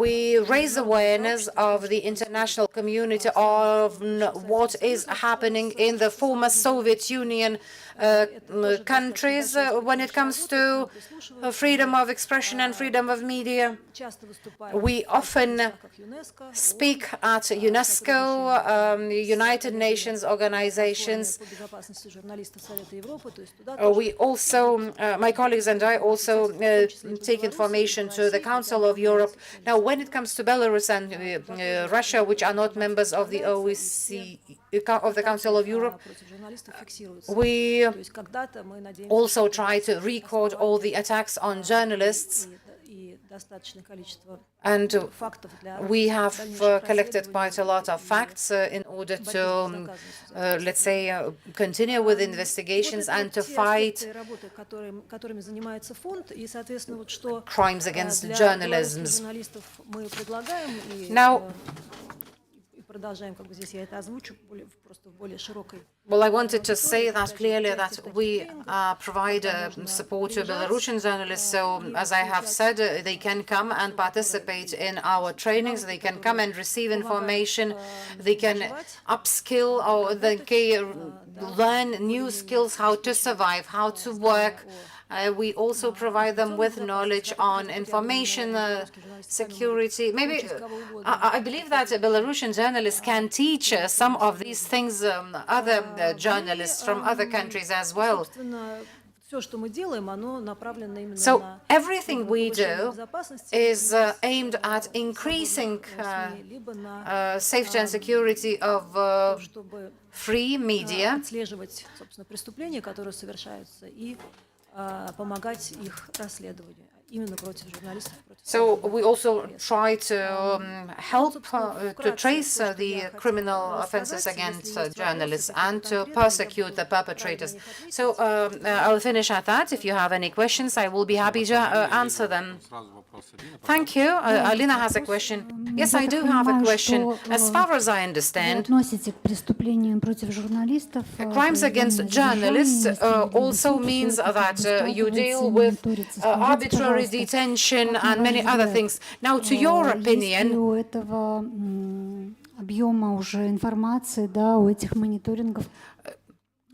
Speaker 6: We raise awareness of the international community of what is happening in the former Soviet Union countries when it comes to freedom of expression and freedom of media. We often speak at UNESCO, United Nations organizations. We also, my colleagues and I also take information to the Council of Europe. Now, when it comes to Belarus and Russia, which are not members of the OSCE, of the Council of Europe, we also try to record all the attacks on journalists, and we have collected quite a lot of facts in order to, let's say, continue with investigations and to fight crimes against journalism. Now, well, I wanted to say that clearly, that we provide support to Belarusian journalists. So, as I have said, they can come and participate in our trainings. They can come and receive information. They can upskill, or they can learn new skills, how to survive, how to work. We also provide them with knowledge on information security. Maybe I believe that Belarusian journalists can teach some of these things other journalists from other countries as well. So everything we do is aimed at increasing safety and security of free media. So we also try to help to trace the criminal offenses against journalists and to persecute the perpetrators. So I'll finish at that. If you have any questions, I will be happy to answer them. Thank you. Alina has a question. Yes, I do have a question. As far as I understand, crimes against journalists also means that you deal with arbitrary detention and many other things. Now, to your opinion,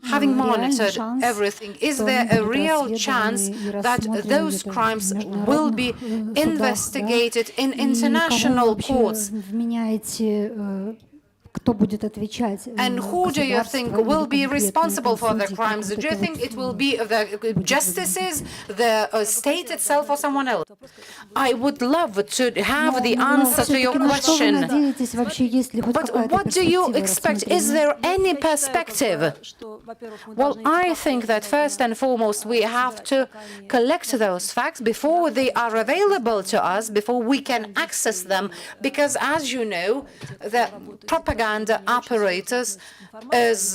Speaker 6: having monitored everything, is there a real chance that those crimes will be investigated in international courts? And who do you think will be responsible for the crimes? Do you think it will be the justices, the state itself, or someone else? I would love to have the answer to your question. But what do you expect? Is there any perspective? Well, I think that first and foremost, we have to collect those facts before they are available to us, before we can access them. Because, as you know, the propaganda apparatus is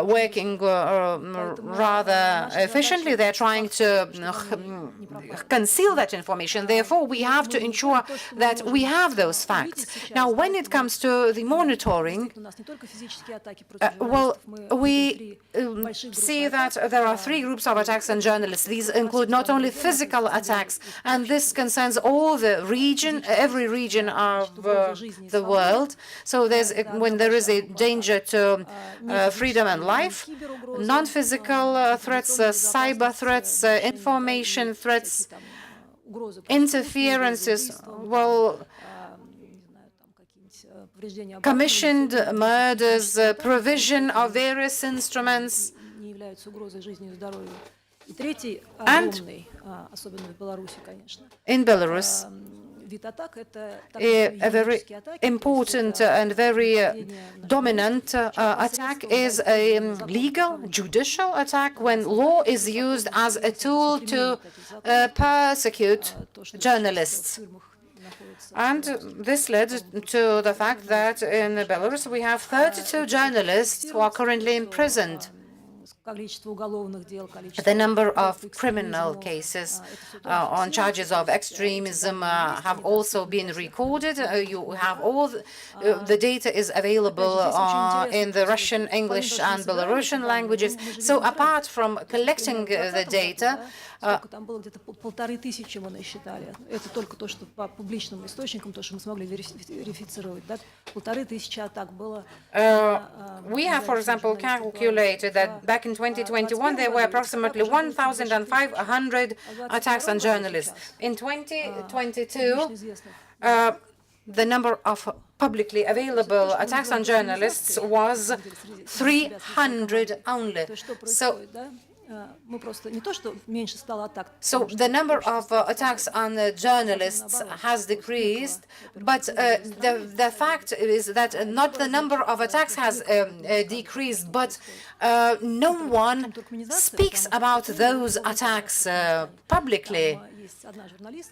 Speaker 6: working rather efficiently. They're trying to conceal that information. Therefore, we have to ensure that we have those facts. Now, when it comes to the monitoring, well, we see that there are three groups of attacks on journalists. These include not only physical attacks, and this concerns all the region, every region of the world. So when there is a danger to freedom and life, non-physical threats, cyber threats, information threats, interferences, well, commissioned murders, provision of various instruments. And in Belarus, a very important and very dominant attack is a legal, judicial attack when law is used as a tool to persecute journalists. And this led to the fact that in Belarus we have 32 journalists who are currently imprisoned. The number of criminal cases on charges of extremism have also been recorded. You have all the data is available in the Russian, English, and Belarusian languages. So apart from collecting the data,
Speaker 17: Там было где-то 1500 мы насчитали. Это только то, что по публичным источникам, то, что мы смогли верифицировать. Да? 1500 атак было.
Speaker 6: We have, for example, calculated that back in 2021 there were approximately 1,500 attacks on journalists. In 2022, the number of publicly available attacks on journalists was 300 only. So the number of attacks on journalists has decreased, but the fact is that not the number of attacks has decreased, but no one speaks about those attacks publicly.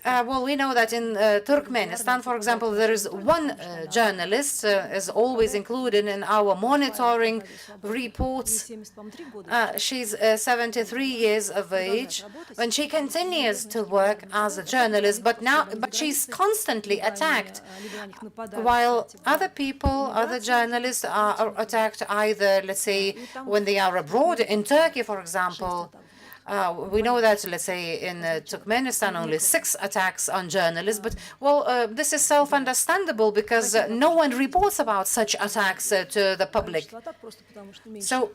Speaker 6: Well, we know that in Turkmenistan, for example, there is one journalist is always included in our monitoring reports. She's 73 years of age, and she continues to work as a journalist, but she's constantly attacked, while other people, other journalists are attacked either, let's say, when they are abroad, in Turkey, for example. We know that, let's say, in Turkmenistan, only 6 attacks on journalists, but, well, this is self-understandable because no one reports about such attacks to the public. So,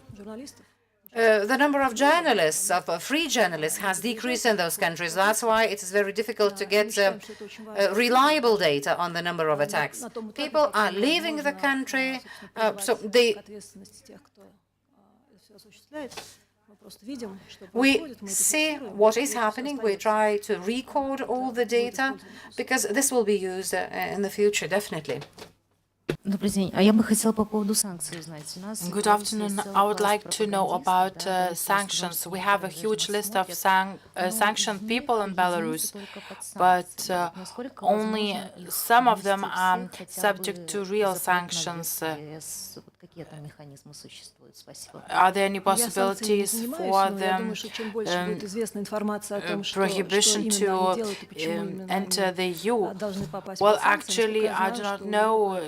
Speaker 6: the number of journalists, of free journalists, has decreased in those countries. That's why it is very difficult to get reliable data on the number of attacks. People are leaving the country, so they... We see what is happening. We try to record all the data because this will be used in the future, definitely.
Speaker 15: Добрый день. А я бы хотела по поводу санкций узнать.
Speaker 2: Good afternoon. I would like to know about sanctions. We have a huge list of sanctioned people in Belarus, but only some of them are subject to real sanctions. Are there any possibilities for them prohibition to enter the EU? Well, actually, I do not know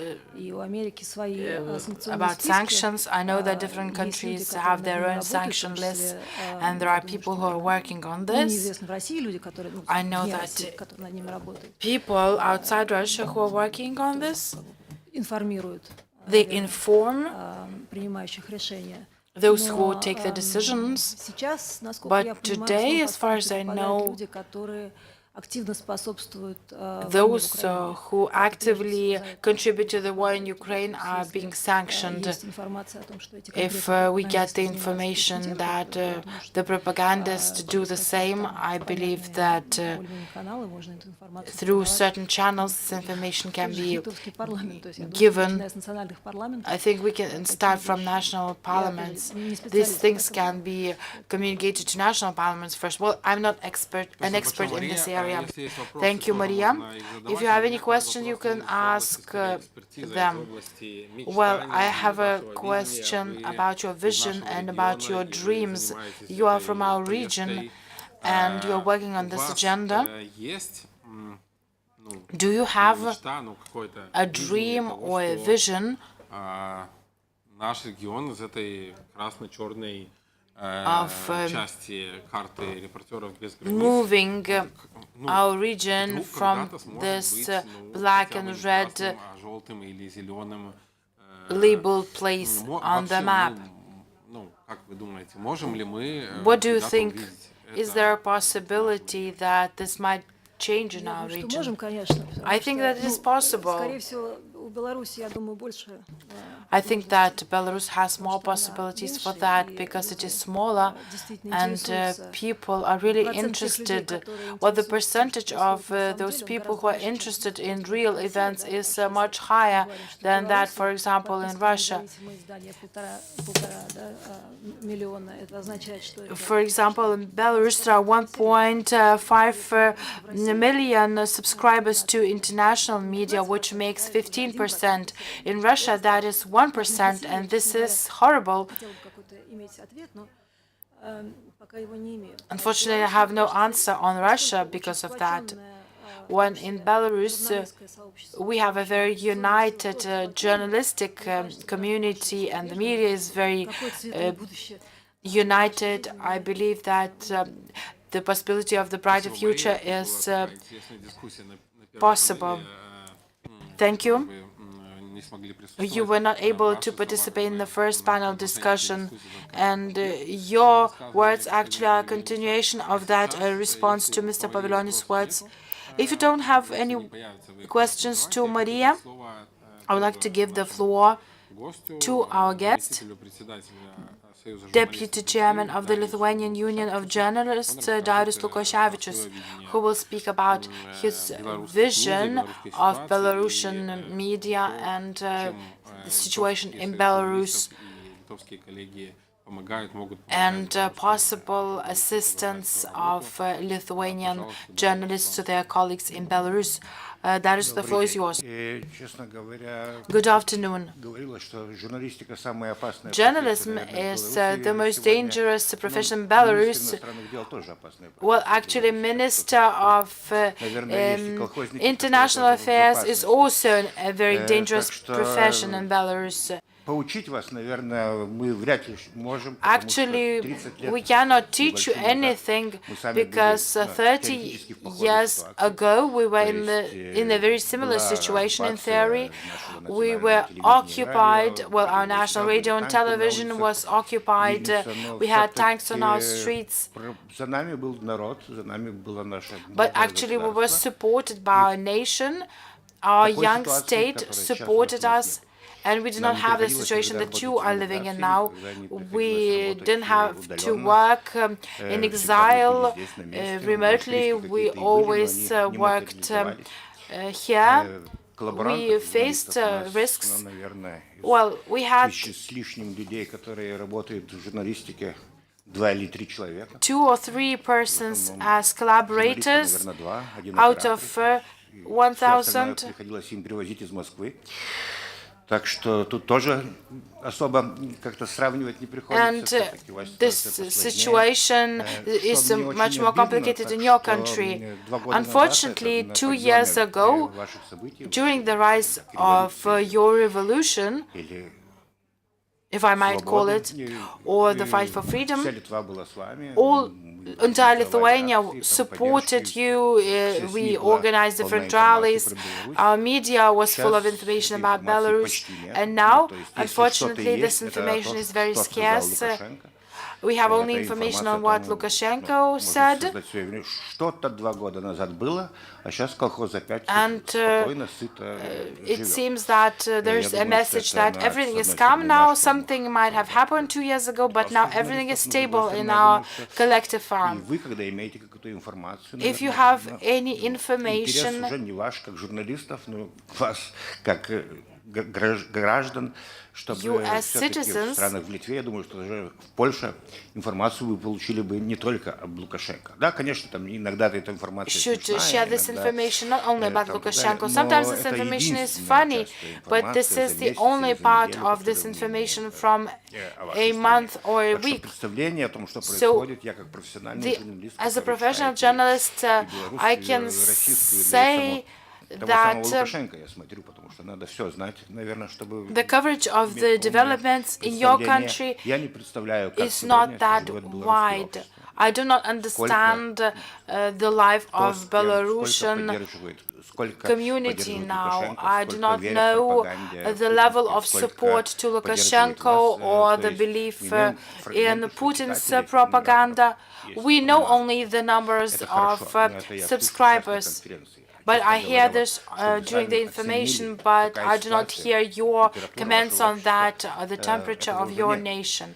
Speaker 2: about sanctions. I know that different countries have their own sanction lists, and there are people who are working on this. I know that people outside Russia who are working on this, they inform those who take the decisions, but today, as far as I know, those who actively contribute to the war in Ukraine are being sanctioned. If we get the information that the propagandists do the same, I believe that through certain channels this information can be given. I think we can start from national parliaments. These things can be communicated to national parliaments first. Well, I'm not an expert in this area. Thank you, Maria. If you have any questions, you can ask them. Well, I have a question about your vision and about your dreams. You are from our region, and you're working on this agenda. Do you have a dream or a vision of moving our region from this black and red labeled place on the map? What do you think? Is there a possibility that this might change in our region? I think that it is possible. I think that Belarus has more possibilities for that because it is smaller and people are really interested. Well, the percentage of those people who are interested in real events is much higher than that, for example, in Russia. For example, in Belarus, there are 1.5 million subscribers to international media, which makes 15%. In Russia, that is 1%, and this is horrible.
Speaker 17: пока его не имею.
Speaker 2: Unfortunately, I have no answer on Russia because of that. When in Belarus, we have a very united journalistic community, and the media is very united. I believe that the possibility of the brighter future is possible. Thank you. You were not able to participate in the first panel discussion, and your words actually are a continuation of that response to Mr. Pavilioni's words. If you don't have any questions to Maria, I would like to give the floor to our guest, Deputy Chairman of the Lithuanian Union of Journalists, Darius Lukoševičius, who will speak about his vision of Belarusian media and the situation in Belarus and possible assistance of Lithuanian journalists to their colleagues in Belarus. Darius, the floor is yours. Good afternoon. Journalism is the most dangerous profession in Belarus. Well, actually, Minister of International Affairs is also a very dangerous profession in Belarus. Actually, we cannot teach you anything because 30 years ago we were in a very similar situation in theory. We were occupied, well, our national radio and television was occupied, we had tanks on our streets. But actually we were supported by our nation, our young state supported us. And we did not have the situation that you are living in now. We didn't have to work in exile remotely. We always worked here. We faced risks. Well, we had 2 or 3 persons as collaborators out of 1,000.
Speaker 4: Так что тут тоже особо как-то сравнивать не приходится.
Speaker 2: And this situation is much more complicated in your country. Unfortunately, 2 years ago, during the rise of your revolution, if I might call it, or the fight for freedom, entire Lithuania supported you. We organized different rallies. Our media was full of information about Belarus. And now, unfortunately, this information is very scarce. We have only information on what Lukashenko said. And it seems that there's a message that everything is calm now. Something might have happened 2 years ago, but now everything is stable in our collective farm. If you have any information, you as citizens should share this information not only about Lukashenko. Sometimes this information is funny, but this is the only part of this information from a month or a week. So, as a professional journalist, I can say that the coverage of the developments in your country is not that wide. I do not understand the life of Belarusian community now. I do not know the level of support to Lukashenko or the belief in Putin's propaganda. We know only the numbers of subscribers. But I hear this during the information, but I do not hear your comments on that, the temperature of your nation.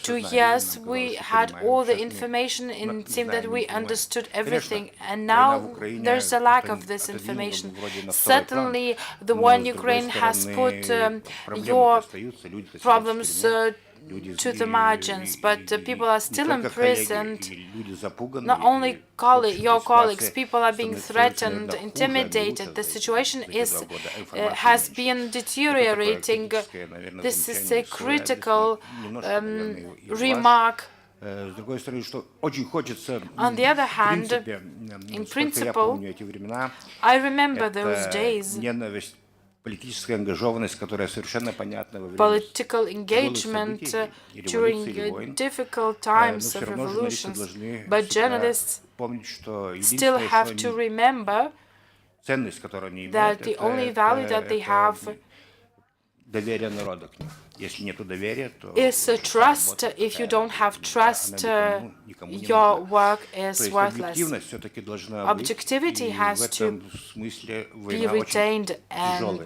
Speaker 2: 2 years we had all the information and it seemed that we understood everything. And now there's a lack of this information. Certainly the war in Ukraine has put your problems to the margins, but people are still imprisoned. Not only your colleagues, people are being threatened, intimidated. The situation has been deteriorating. This is a critical remark. On the other hand, in principle, I remember those days. Political engagement during difficult times of revolutions, but journalists still have to remember that the only value that they have is trust. If you don't have trust, your work is worthless. Objectivity has to be retained, and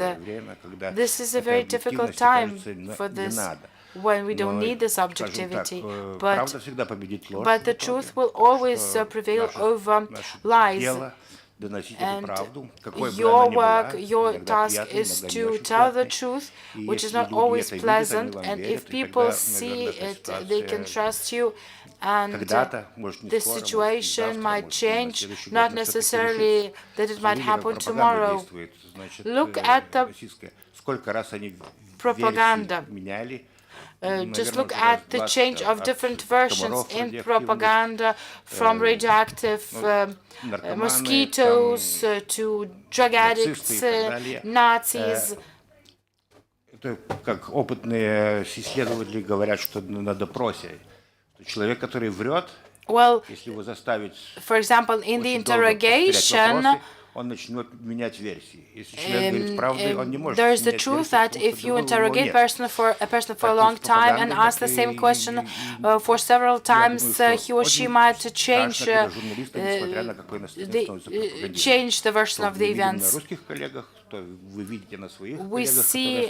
Speaker 2: this is a very difficult time for this, when we don't need this objectivity. But the truth will always prevail over lies. And your work, your task is to tell the truth, which is not always pleasant, and if people see it, they can trust you, and the situation might change, not necessarily that it might happen tomorrow. Look at the propaganda. Just look at the change of different versions in propaganda, from radioactive mosquitoes to drug addicts, Nazis.
Speaker 18: Как опытные исследователи говорят, что на допросе человек, который врет, если его заставить,
Speaker 2: for example, in the interrogation, there's the truth that if you interrogate a person for a long time and ask the same question for several times, he or she might change the version of the events. We see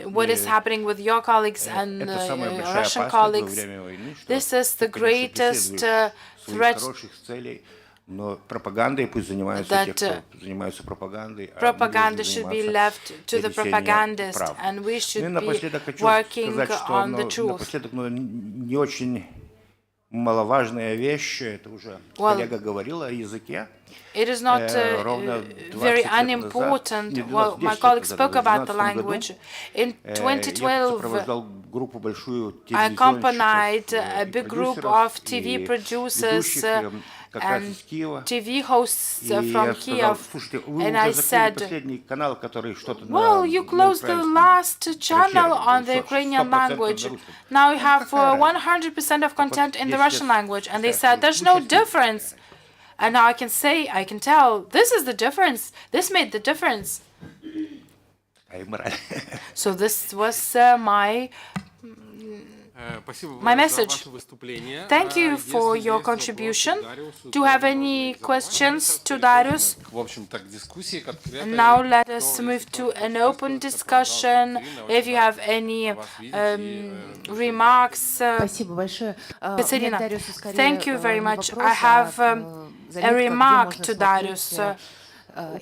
Speaker 2: what is happening with your colleagues and Russian colleagues. This is the greatest threat that propaganda should be left to the propagandist, and we should be working on the truth.
Speaker 18: Маловажная вещь, это уже коллега говорила о языке.
Speaker 2: It is not very unimportant. Well, my colleague spoke about the language. In 2012, I accompanied a big group of TV producers and TV hosts from Kiev, and I said, well, you closed the last channel on the Ukrainian language. Now you have 100% of content in the Russian language. And they said, there's no difference. And now I can tell, this is the difference. This made the difference. So this was my message. Thank you for your contribution. Do you have any questions to Darius? Now let us move to an open discussion. If you have any remarks, Katerina, thank you very much. I have a remark to Darius,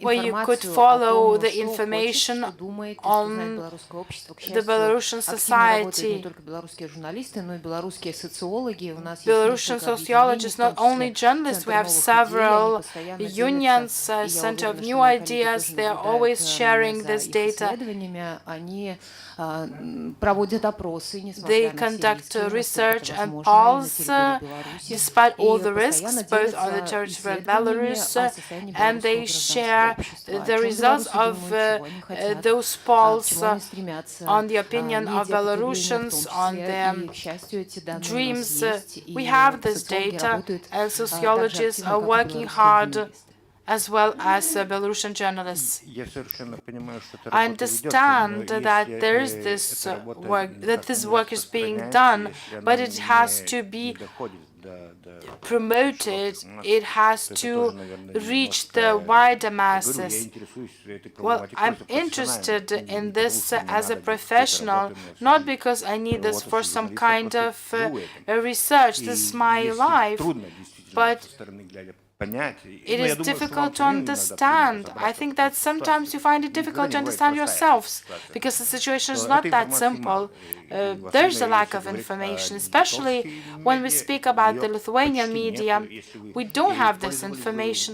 Speaker 2: where you could follow the information on the Belarusian society. Belarusian sociologists, not only journalists, we have several unions, Center of New Ideas, they are always sharing this data. They conduct research and polls despite all the risks, both on the territory of Belarus, and they share the results of those polls on the opinion of Belarusians, on their dreams. We have this data, and sociologists are working hard, as well as Belarusian journalists. I understand that there is this work, that this work is being done, but it has to be promoted, it has to reach the wider masses. Well, I'm interested in this as a professional, not because I need this for some kind of research. This is my life, but it is difficult to understand. I think that sometimes you find it difficult to understand yourselves because the situation is not that simple. There's a lack of information, especially when we speak about the Lithuanian media. We don't have this information.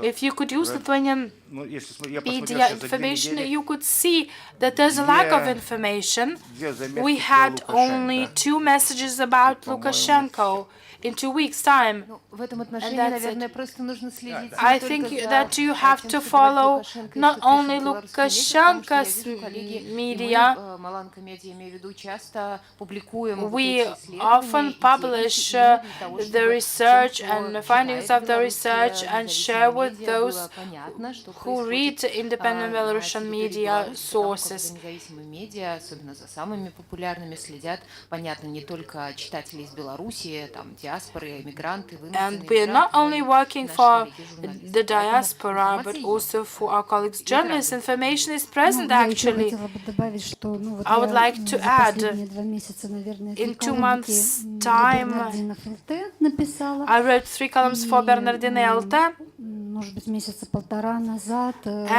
Speaker 2: If you could use Lithuanian media information, you could see that there's a lack of information. We had only 2 messages about Lukashenko in 2 weeks' time. And that's it. I think that you have to follow not only Lukashenko's media. We often publish the research and the findings of the research and share with those who read independent Belarusian media sources. And we are not only working for the diaspora, but also for our colleagues journalists. Information is present, actually. I would like to add, in 2 months' time, I wrote 3 columns for Bernardinai LT,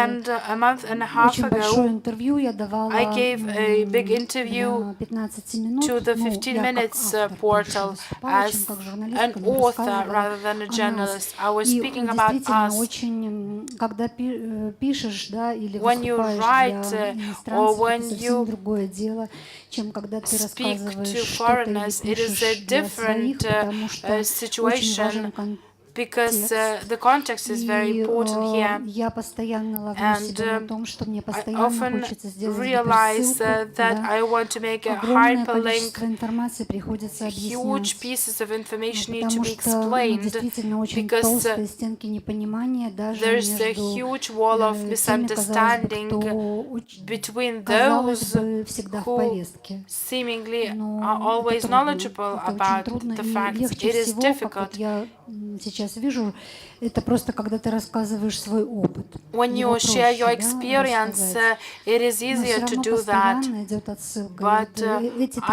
Speaker 2: and a month and a half ago, I gave a big interview to the 15 Minutes portal as an author rather than a journalist. I was speaking about us. When you write or when you speak to foreigners, it is a different situation, because the context is very important here. And I often realize that I want to make a hyperlink. Huge pieces of information need to be explained, because there is a huge wall of misunderstanding between those who seemingly are always knowledgeable about the facts. It is difficult. When you share your experience, it is easier to do that. But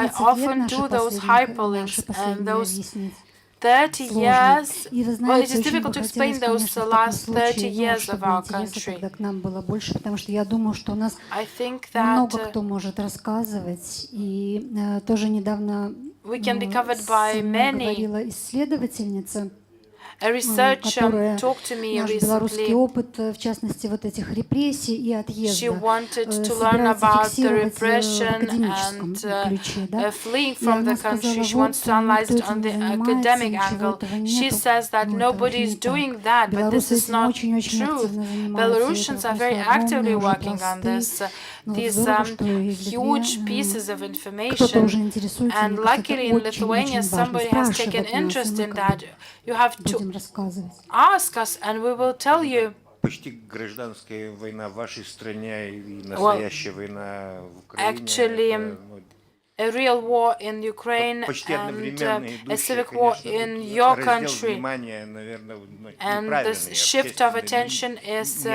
Speaker 2: I often do those hyperlinks and those 30 years. Well, it is difficult to explain those last 30 years of our country. I think that we can be covered by many. A researcher talked to me recently. She wanted to learn about the repression and fleeing from the country. She wants to analyze it on the academic angle. She says that nobody is doing that, but this is not true. Belarusians are very actively working on this. These huge pieces of information, and luckily in Lithuania somebody has taken interest in that. You have to ask us and we will tell you. Well, actually, a real war in Ukraine and a civic war in your country. And this shift of attention is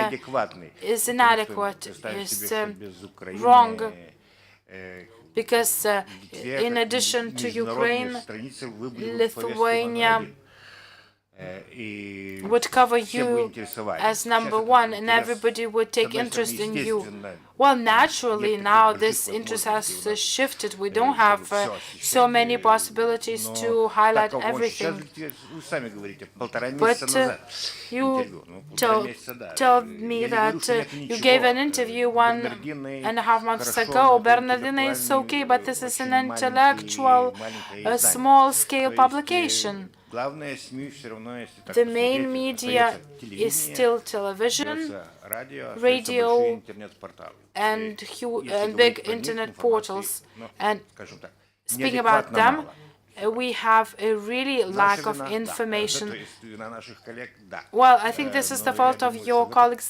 Speaker 2: inadequate, is wrong. Because in addition to Ukraine, Lithuania would cover you as #1 and everybody would take interest in you. Well, naturally, now this interest has shifted. We don't have so many possibilities to highlight everything. But you told me that you gave an interview 1.5 months ago. Bernardinai is okay, but this is an intellectual, small-scale publication. The main media is still television, radio, and big internet portals. And speaking about them, we have a really lack of information. Well, I think this is the fault of your colleagues,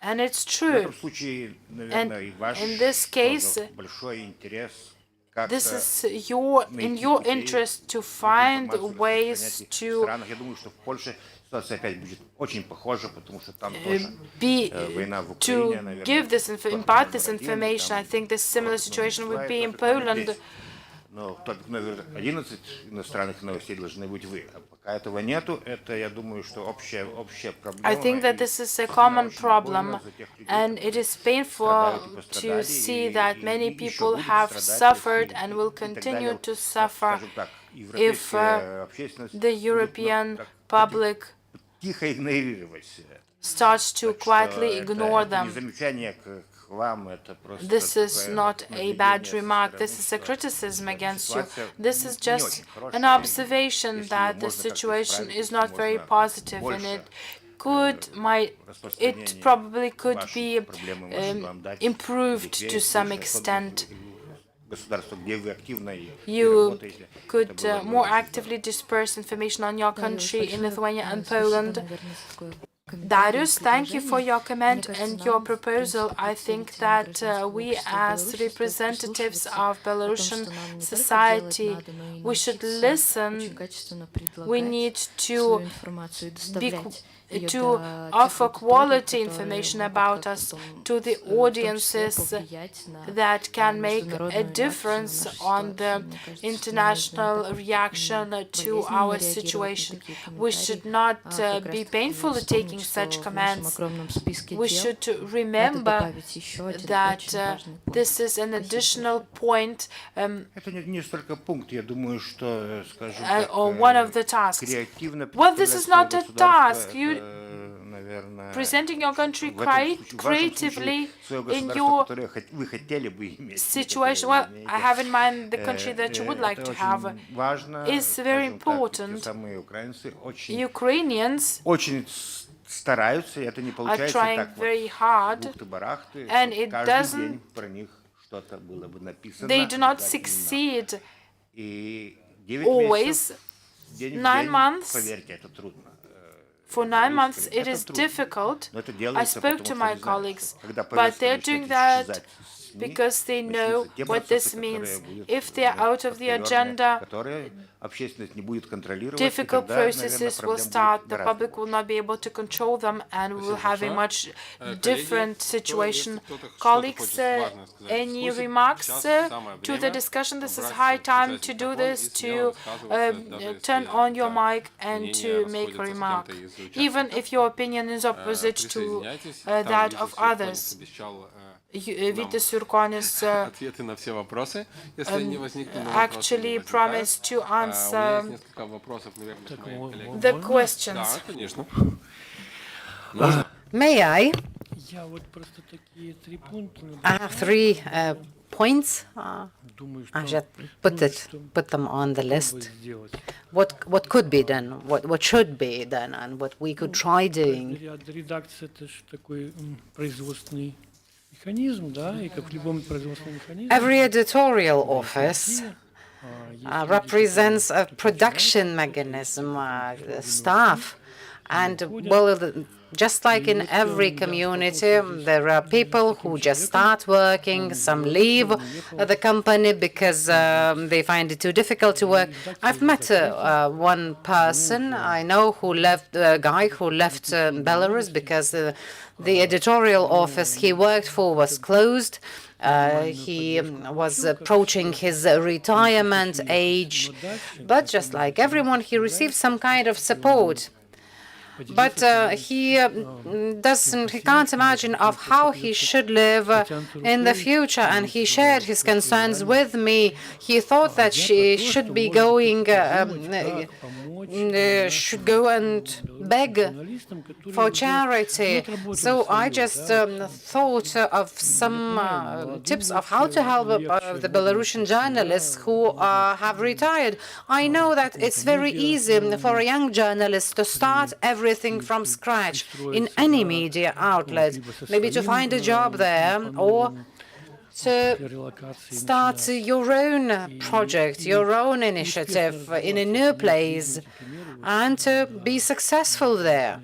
Speaker 2: and it's true. And in this case, this is in your interest to find ways to impart this information. I think this similar situation would be in Poland.
Speaker 18: но только номер 11 иностранных новостей должны быть вы. А пока этого нету, это, я думаю, что общая проблема.
Speaker 2: I think that this is a common problem, and it is painful to see that many people have suffered and will continue to suffer if the European public
Speaker 18: Тихо игнорировать.
Speaker 2: starts to quietly ignore them.
Speaker 18: Замечание к вам, это просто
Speaker 2: This is not a bad remark, this is a criticism against you. This is just an observation that the situation is not very positive and it probably could be improved to some extent. You could more actively disperse information on your country in Lithuania and Poland. Darius, thank you for your comment and your proposal. I think that we as representatives of Belarusian society, we should listen. We need to offer quality information about us to the audiences that can make a difference on the international reaction to our situation. We should not be painfully taking such commands. We should remember that this is an additional point or one of the tasks. Well, this is not a task. You presenting your country creatively in your situation. Well, I have in mind the country that you would like to have. Is very important. Ukrainians are trying very hard, and it doesn't. They do not succeed always. 9 months. For 9 months, it is difficult. I spoke to my colleagues, but they're doing that because they know what this means. If they're out of the agenda, difficult processes will start. The public will not be able to control them, and we will have a much different situation. Colleagues, any remarks to the discussion? This is high time to do this, to turn on your mic and to make a remark, even if your opinion is opposite to that of others. Vytis Jurkonis actually promised to answer the questions.
Speaker 6: May I? I have 3 points. I just put them on the list. What could be done, what should be done, and what we could try doing. Every editorial office represents a production mechanism, staff, and well, just like in every community, there are people who just start working, some leave the company because they find it too difficult to work. I've met one person I know who left, a guy who left Belarus because the editorial office he worked for was closed. He was approaching his retirement age, but just like everyone, he received some kind of support. But he can't imagine of how he should live in the future, and he shared his concerns with me. He thought that she should be going, should go and beg for charity. So I just thought of some tips of how to help the Belarusian journalists who have retired. I know that it's very easy for a young journalist to start everything from scratch in any media outlet, maybe to find a job there or to start your own project, your own initiative in a new place, and to be successful there.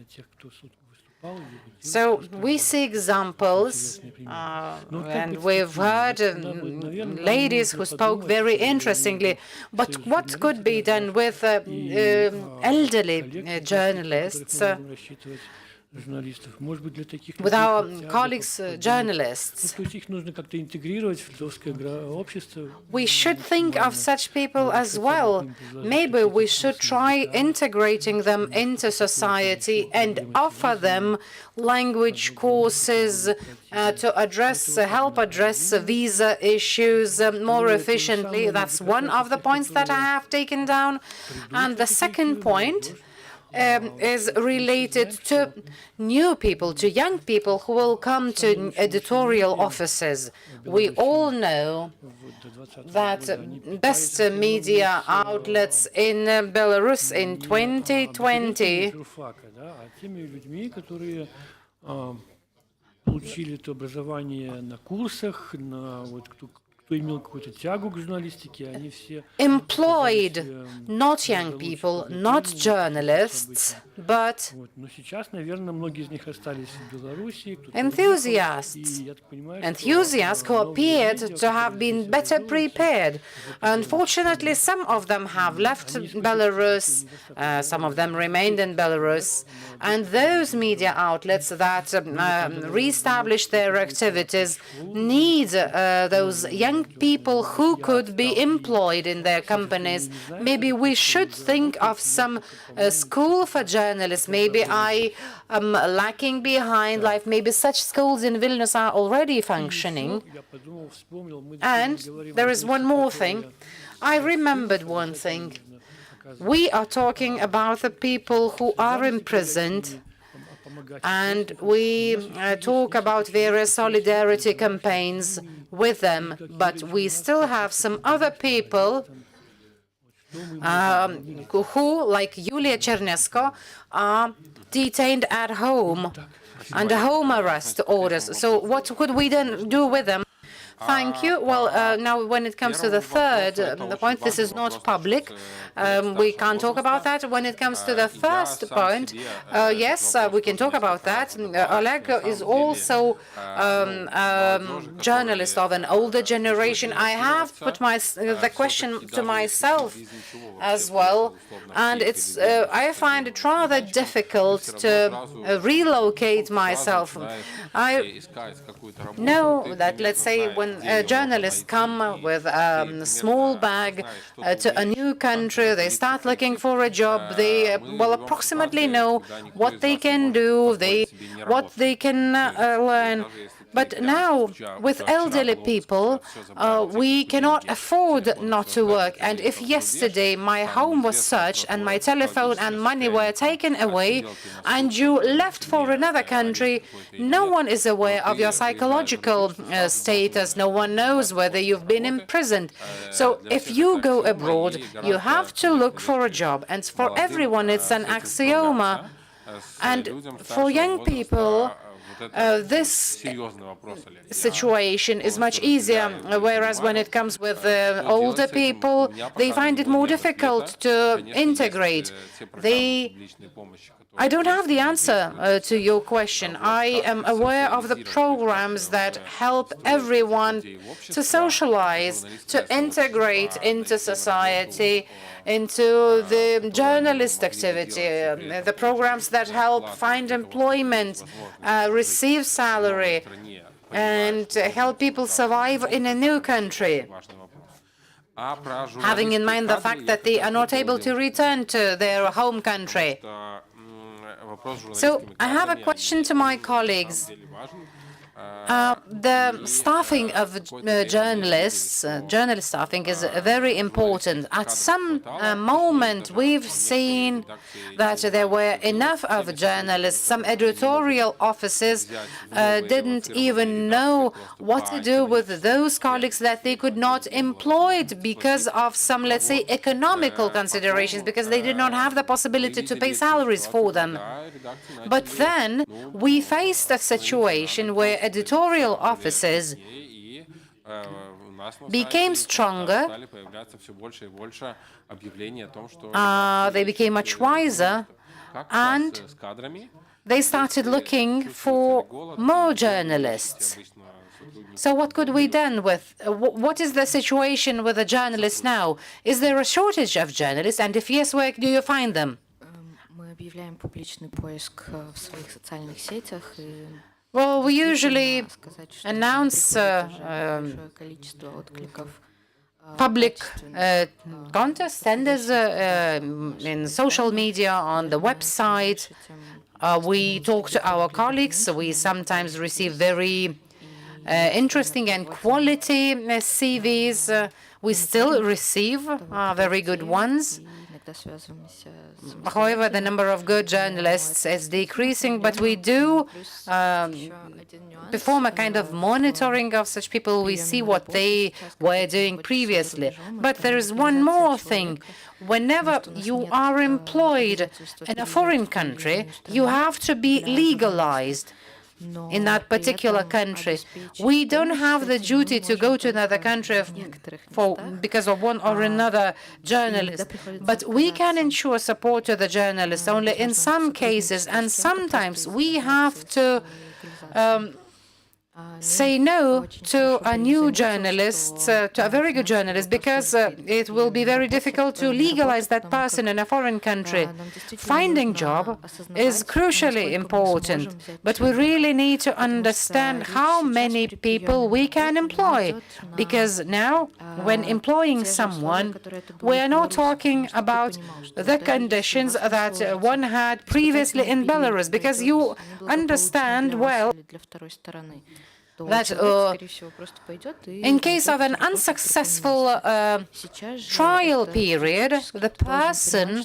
Speaker 6: So we see examples, and we've heard ladies who spoke very interestingly, but what could be done with elderly journalists?
Speaker 11: журналистов. Может быть, для таких
Speaker 6: with our colleagues, journalists.
Speaker 11: То есть их нужно как-то интегрировать в литовское общество.
Speaker 6: We should think of such people as well. Maybe we should try integrating them into society and offer them language courses to help address visa issues more efficiently. That's one of the points that I have taken down. And the second point is related to new people, to young people who will come to editorial offices. We all know that best media outlets in Belarus in 2020
Speaker 11: получили это образование на курсах, кто имел какую-то тягу к журналистике, они все
Speaker 6: employed not young people, not journalists, but
Speaker 11: но сейчас, наверное, многие из них остались в Беларуси,
Speaker 6: enthusiasts who appeared to have been better prepared. Unfortunately, some of them have left Belarus, some of them remained in Belarus, and those media outlets that reestablished their activities need those young people who could be employed in their companies. Maybe we should think of some school for journalists. Maybe I am lacking behind life. Maybe such schools in Vilnius are already functioning. And there is one more thing. I remembered one thing. We are talking about the people who are imprisoned, and we talk about various solidarity campaigns with them, but we still have some other people who, like Yulia Chernesko, are detained at home under home arrest orders. So what could we then do with them? Thank you. Well, now when it comes to the third point, this is not public. We can't talk about that. When it comes to the first point, yes, we can talk about that. Oleg is also a journalist of an older generation. I have put the question to myself as well, and it's I find it rather difficult to relocate myself. I know that, let's say, when journalists come with a small bag to a new country, they start looking for a job, they will approximately know what they can do, what they can learn. But now, with elderly people, we cannot afford not to work. And if yesterday my home was searched and my telephone and money were taken away, and you left for another country, no one is aware of your psychological status. No one knows whether you've been imprisoned. So if you go abroad, you have to look for a job. And for everyone, it's an axioma. And for young people, this situation is much easier, whereas when it comes with older people, they find it more difficult to integrate. I don't have the answer to your question. I am aware of the programs that help everyone to socialize, to integrate into society, into the journalist activity, the programs that help find employment, receive salary, and help people survive in a new country, having in mind the fact that they are not able to return to their home country. So I have a question to my colleagues. The staffing of journalists, journalist staffing is very important. At some moment, we've seen that there were enough of journalists. Some editorial offices didn't even know what to do with those colleagues that they could not employ because of some, let's say, economical considerations, because they did not have the possibility to pay salaries for them. But then we faced a situation where editorial offices became stronger, they became much wiser, and they started looking for more journalists. So what could we do with, what is the situation with the journalists now? Is there a shortage of journalists? And if yes, where do you find them?
Speaker 13: объявляем публичный поиск в своих социальных сетях.
Speaker 6: Well, we usually announce public contests, tenders in social media, on the website. We talk to our colleagues. We sometimes receive very interesting and quality CVs. We still receive very good ones. However, the number of good journalists is decreasing, but we do perform a kind of monitoring of such people. We see what they were doing previously. But there is one more thing. Whenever you are employed in a foreign country, you have to be legalized in that particular country. We don't have the duty to go to another country because of one or another journalist, but we can ensure support to the journalist only in some cases, and sometimes we have to say no to a new journalist, to a very good journalist, because it will be very difficult to legalize that person in a foreign country. Finding job is crucially important, but we really need to understand how many people we can employ, because now, when employing someone, we are not talking about the conditions that one had previously in Belarus, because you understand well that in case of an unsuccessful trial period, the person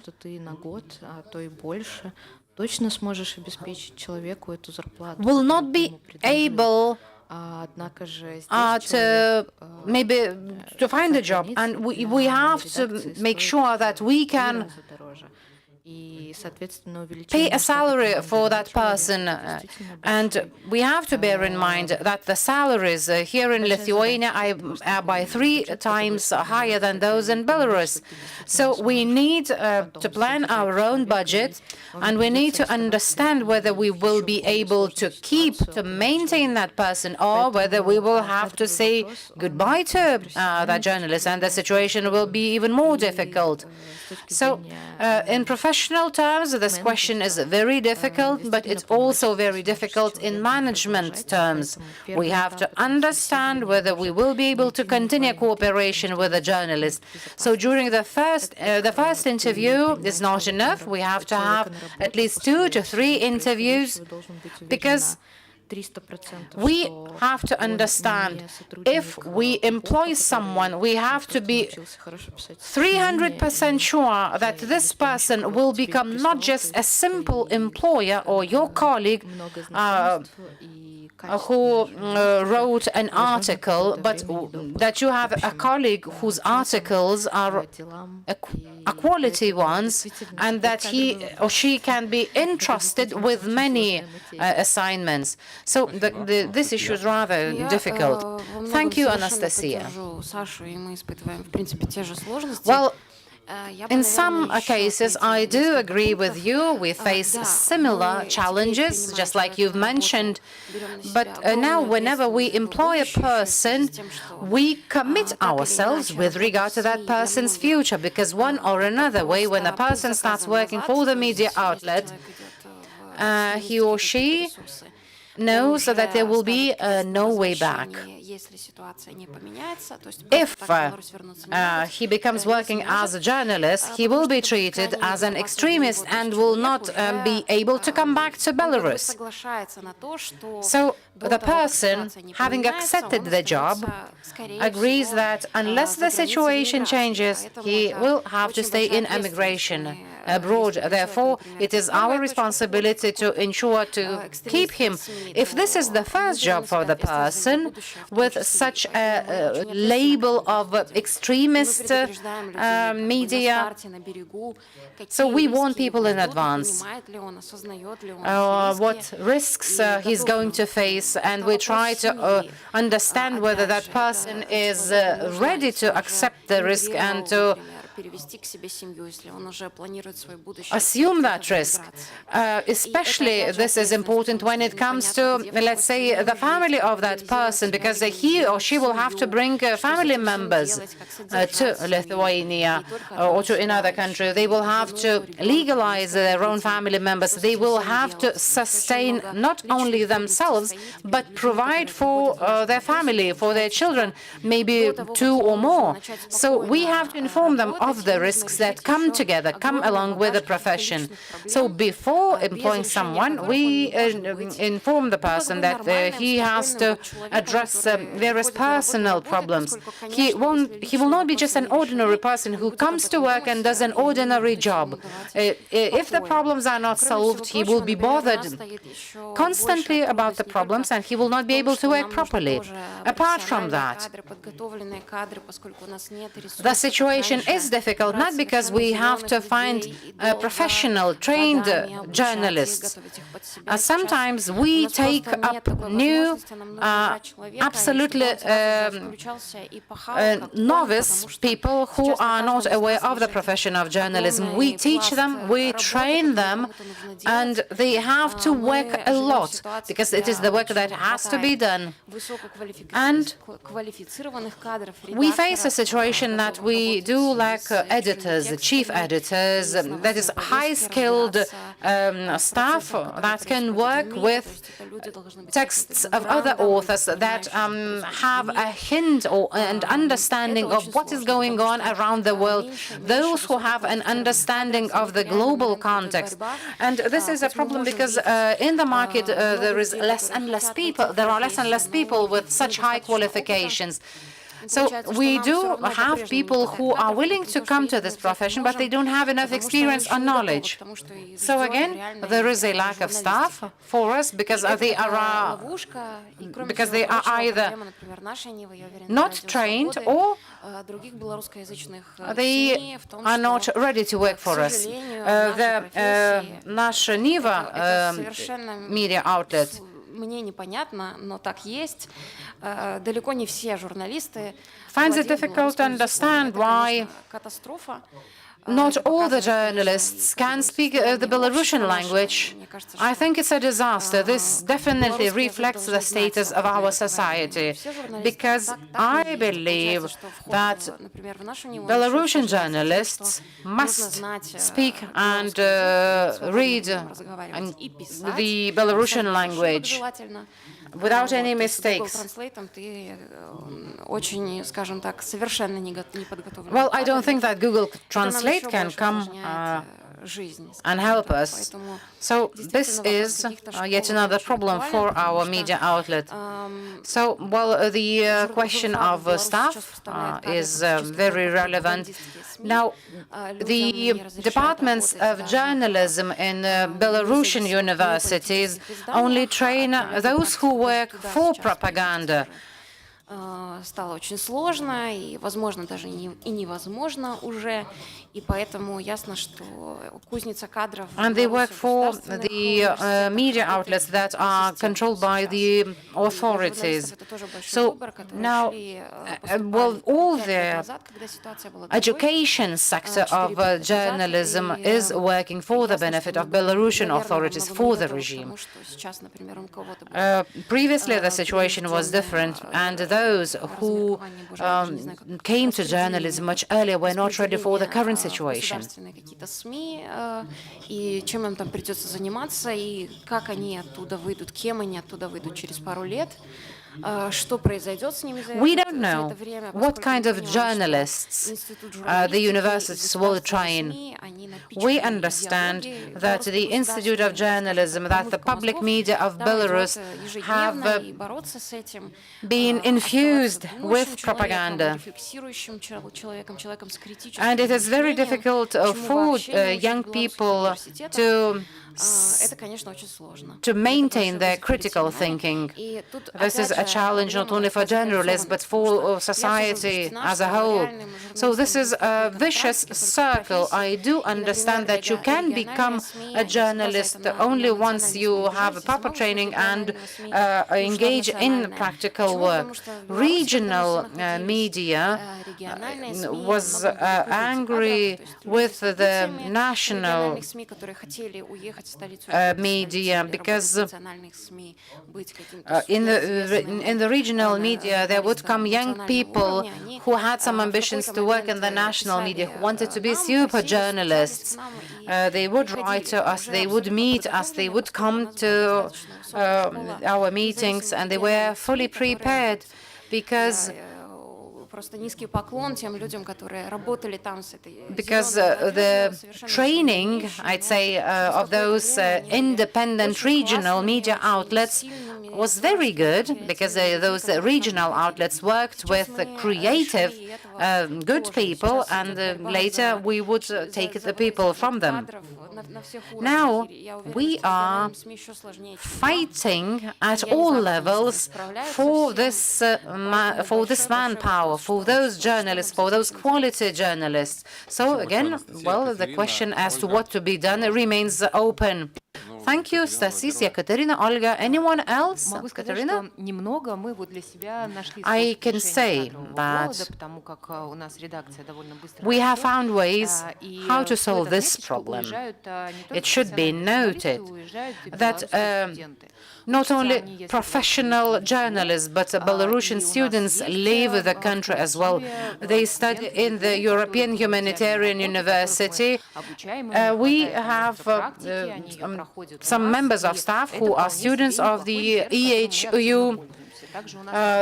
Speaker 6: will not be able to find a job, and we have to make sure that we can pay a salary for that person, and we have to bear in mind that the salaries here in Lithuania are by 3 times higher than those in Belarus. So we need to plan our own budget, and we need to understand whether we will be able to maintain that person, or whether we will have to say goodbye to that journalist, and the situation will be even more difficult. So in professional terms, this question is very difficult, but it's also very difficult in management terms. We have to understand whether we will be able to continue cooperation with the journalist. So during the first interview is not enough. We have to have at least 2 to 3 interviews, because we have to understand, if we employ someone, we have to be 300% sure that this person will become not just a simple employer or your colleague who wrote an article, but that you have a colleague whose articles are quality ones, and that he or she can be entrusted with many assignments. So this issue is rather difficult. Thank you, Anastasia. Well, in some cases, I do agree with you. We face similar challenges, just like you've mentioned. But now, whenever we employ a person, we commit ourselves with regard to that person's future, because one or another way, when a person starts working for the media outlet, he or she knows that there will be no way back. If he becomes working as a journalist, he will be treated as an extremist and will not be able to come back to Belarus. So the person, having accepted the job, agrees that unless the situation changes, he will have to stay in emigration abroad. Therefore, it is our responsibility to ensure to keep him. If this is the first job for the person, with such a label of extremist media, so we warn people in advance what risks he's going to face, and we try to understand whether that person is ready to accept the risk and to assume that risk. Especially this is important when it comes to, let's say, the family of that person, because he or she will have to bring family members to Lithuania or to another country. They will have to legalize their own family members. They will have to sustain not only themselves, but provide for their family, for their children, maybe 2 or more. So we have to inform them of the risks that come together, come along with the profession. So before employing someone, we inform the person that he has to address various personal problems. He will not be just an ordinary person who comes to work and does an ordinary job. If the problems are not solved, he will be bothered constantly about the problems and he will not be able to work properly. Apart from that, the situation is difficult not because we have to find professional, trained journalists. Sometimes we take up new, absolutely novice people who are not aware of the profession of journalism. We teach them, we train them, and they have to work a lot because it is the work that has to be done. And we face a situation that we do lack editors, chief editors, that is high-skilled staff that can work with texts of other authors that have a hint or an understanding of what is going on around the world, those who have an understanding of the global context. And this is a problem because in the market there is less and less people. There are less and less people with such high qualifications. So we do have people who are willing to come to this profession, but they don't have enough experience or knowledge. So again, there is a lack of staff for us because they are either not trained or they are not ready to work for us. Nash Niva media outlet,
Speaker 14: мне непонятно, но так есть. Далеко не все журналисты
Speaker 6: finds it difficult to understand why not all the journalists can speak the Belarusian language. I think it's a disaster. This definitely reflects the status of our society, because I believe that Belarusian journalists must speak and read the Belarusian language without any mistakes. Well, I don't think that Google Translate can come and help us. So this is yet another problem for our media outlet. So, well, the question of staff is very relevant. Now, the departments of journalism in Belarusian universities only train those who work for propaganda.
Speaker 14: Стало очень сложно и, возможно, даже и невозможно уже, и поэтому ясно, что кузница кадров.
Speaker 6: And they work for the media outlets that are controlled by the authorities. So now, well, all the education sector of journalism is working for the benefit of Belarusian authorities, for the regime. Previously, the situation was different, and those who came to journalism much earlier were not ready for the current situation.
Speaker 14: И чем им там придется заниматься, и как они оттуда выйдут, кем они оттуда выйдут через пару лет.
Speaker 6: We don't know what kind of journalists the universities will train. We understand that the Institute of Journalism, that the public media of Belarus have been infused with propaganda. And it is very difficult for young people to maintain their critical thinking. This is a challenge not only for journalists, but for society as a whole. So this is a vicious circle. I do understand that you can become a journalist only once you have a proper training and engage in practical work. Regional media was angry with the national media because in the regional media there would come young people who had some ambitions to work in the national media, who wanted to be super journalists. They would write to us, they would meet us, they would come to our meetings, and they were fully prepared because the training, I'd say, of those independent regional media outlets was very good, because those regional outlets worked with creative, good people, and later we would take the people from them. Now we are fighting at all levels for this manpower, for those journalists, for those quality journalists. So again, well, the question as to what to be done remains open. Thank you, Stasis, Ekaterina, Olga. Anyone else? Katerina? I can say that we have found ways how to solve this problem. It should be noted that not only professional journalists, but Belarusian students leave the country as well. They study in the European Humanitarian University. We have some members of staff who are students of the EHU.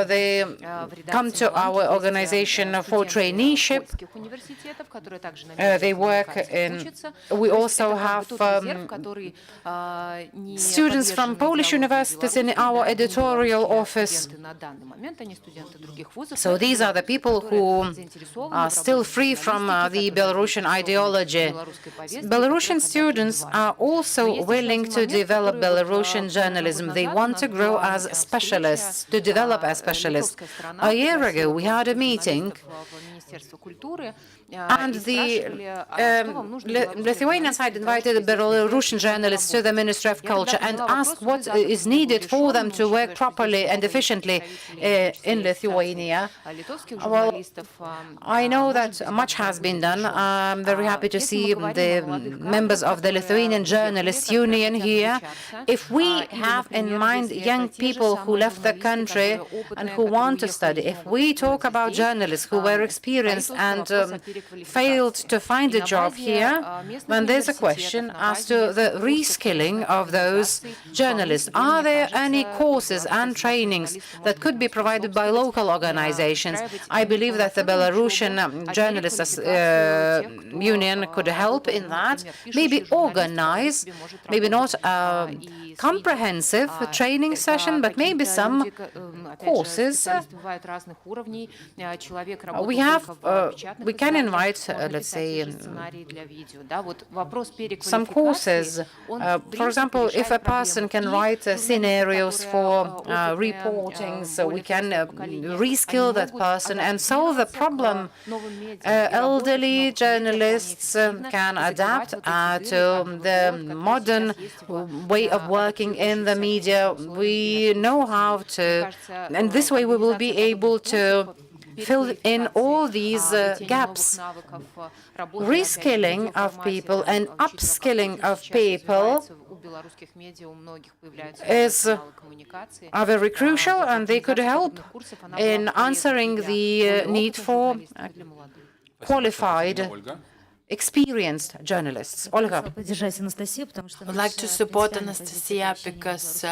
Speaker 6: They come to our organization for traineeship. They work in. We also have students from Polish universities in our editorial office. So these are the people who are still free from the Belarusian ideology. Belarusian students are also willing to develop Belarusian journalism. They want to grow as specialists, to develop as specialists. A year ago, we had a meeting, and the Lithuanian side invited Belarusian journalists to the Ministry of Culture and asked what is needed for them to work properly and efficiently in Lithuania. Well, I know that much has been done. I'm very happy to see the members of the Lithuanian Journalists Union here. If we have in mind young people who left the country and who want to study, if we talk about journalists who were experienced and failed to find a job here, then there's a question as to the reskilling of those journalists. Are there any courses and trainings that could be provided by local organizations? I believe that the Belarusian Journalists Union could help in that, maybe organize, maybe not a comprehensive training session, but maybe some courses. We can invite, let's say, some courses. For example, if a person can write scenarios for reporting, so we can reskill that person and solve the problem. Elderly journalists can adapt to the modern way of working in the media. We know how to, and this way we will be able to fill in all these gaps. Reskilling of people and upskilling of people are very crucial, and they could help in answering the need for qualified, experienced journalists. Olga.
Speaker 2: I would like to support Anastasia because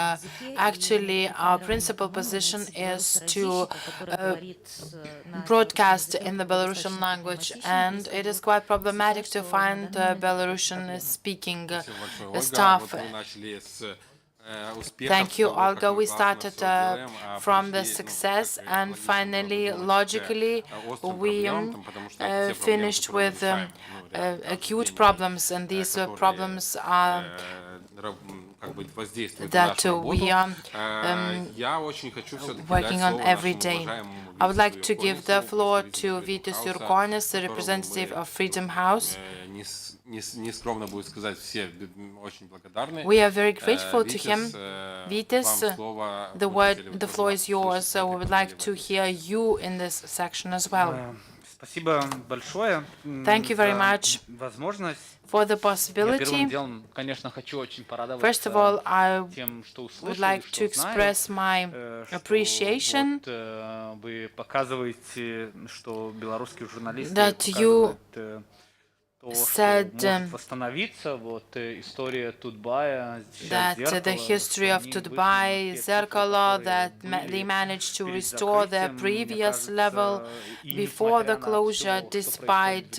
Speaker 2: actually our principal position is to broadcast in the Belarusian language, and it is quite problematic to find Belarusian speaking staff. Thank you, Olga. We started from the success, and finally, logically, we finished with acute problems, and these problems are that we are working on every day. I would like to give the floor to Vytis Jurkonis, the representative of Freedom House. We are very grateful to him. Vytis, the floor is yours, so we would like to hear you in this section as well. Thank you very much for the possibility. First of all, I would like to express my appreciation that you said that the history of Tudbai, Zerkalo, that they managed to restore their previous level before the closure, despite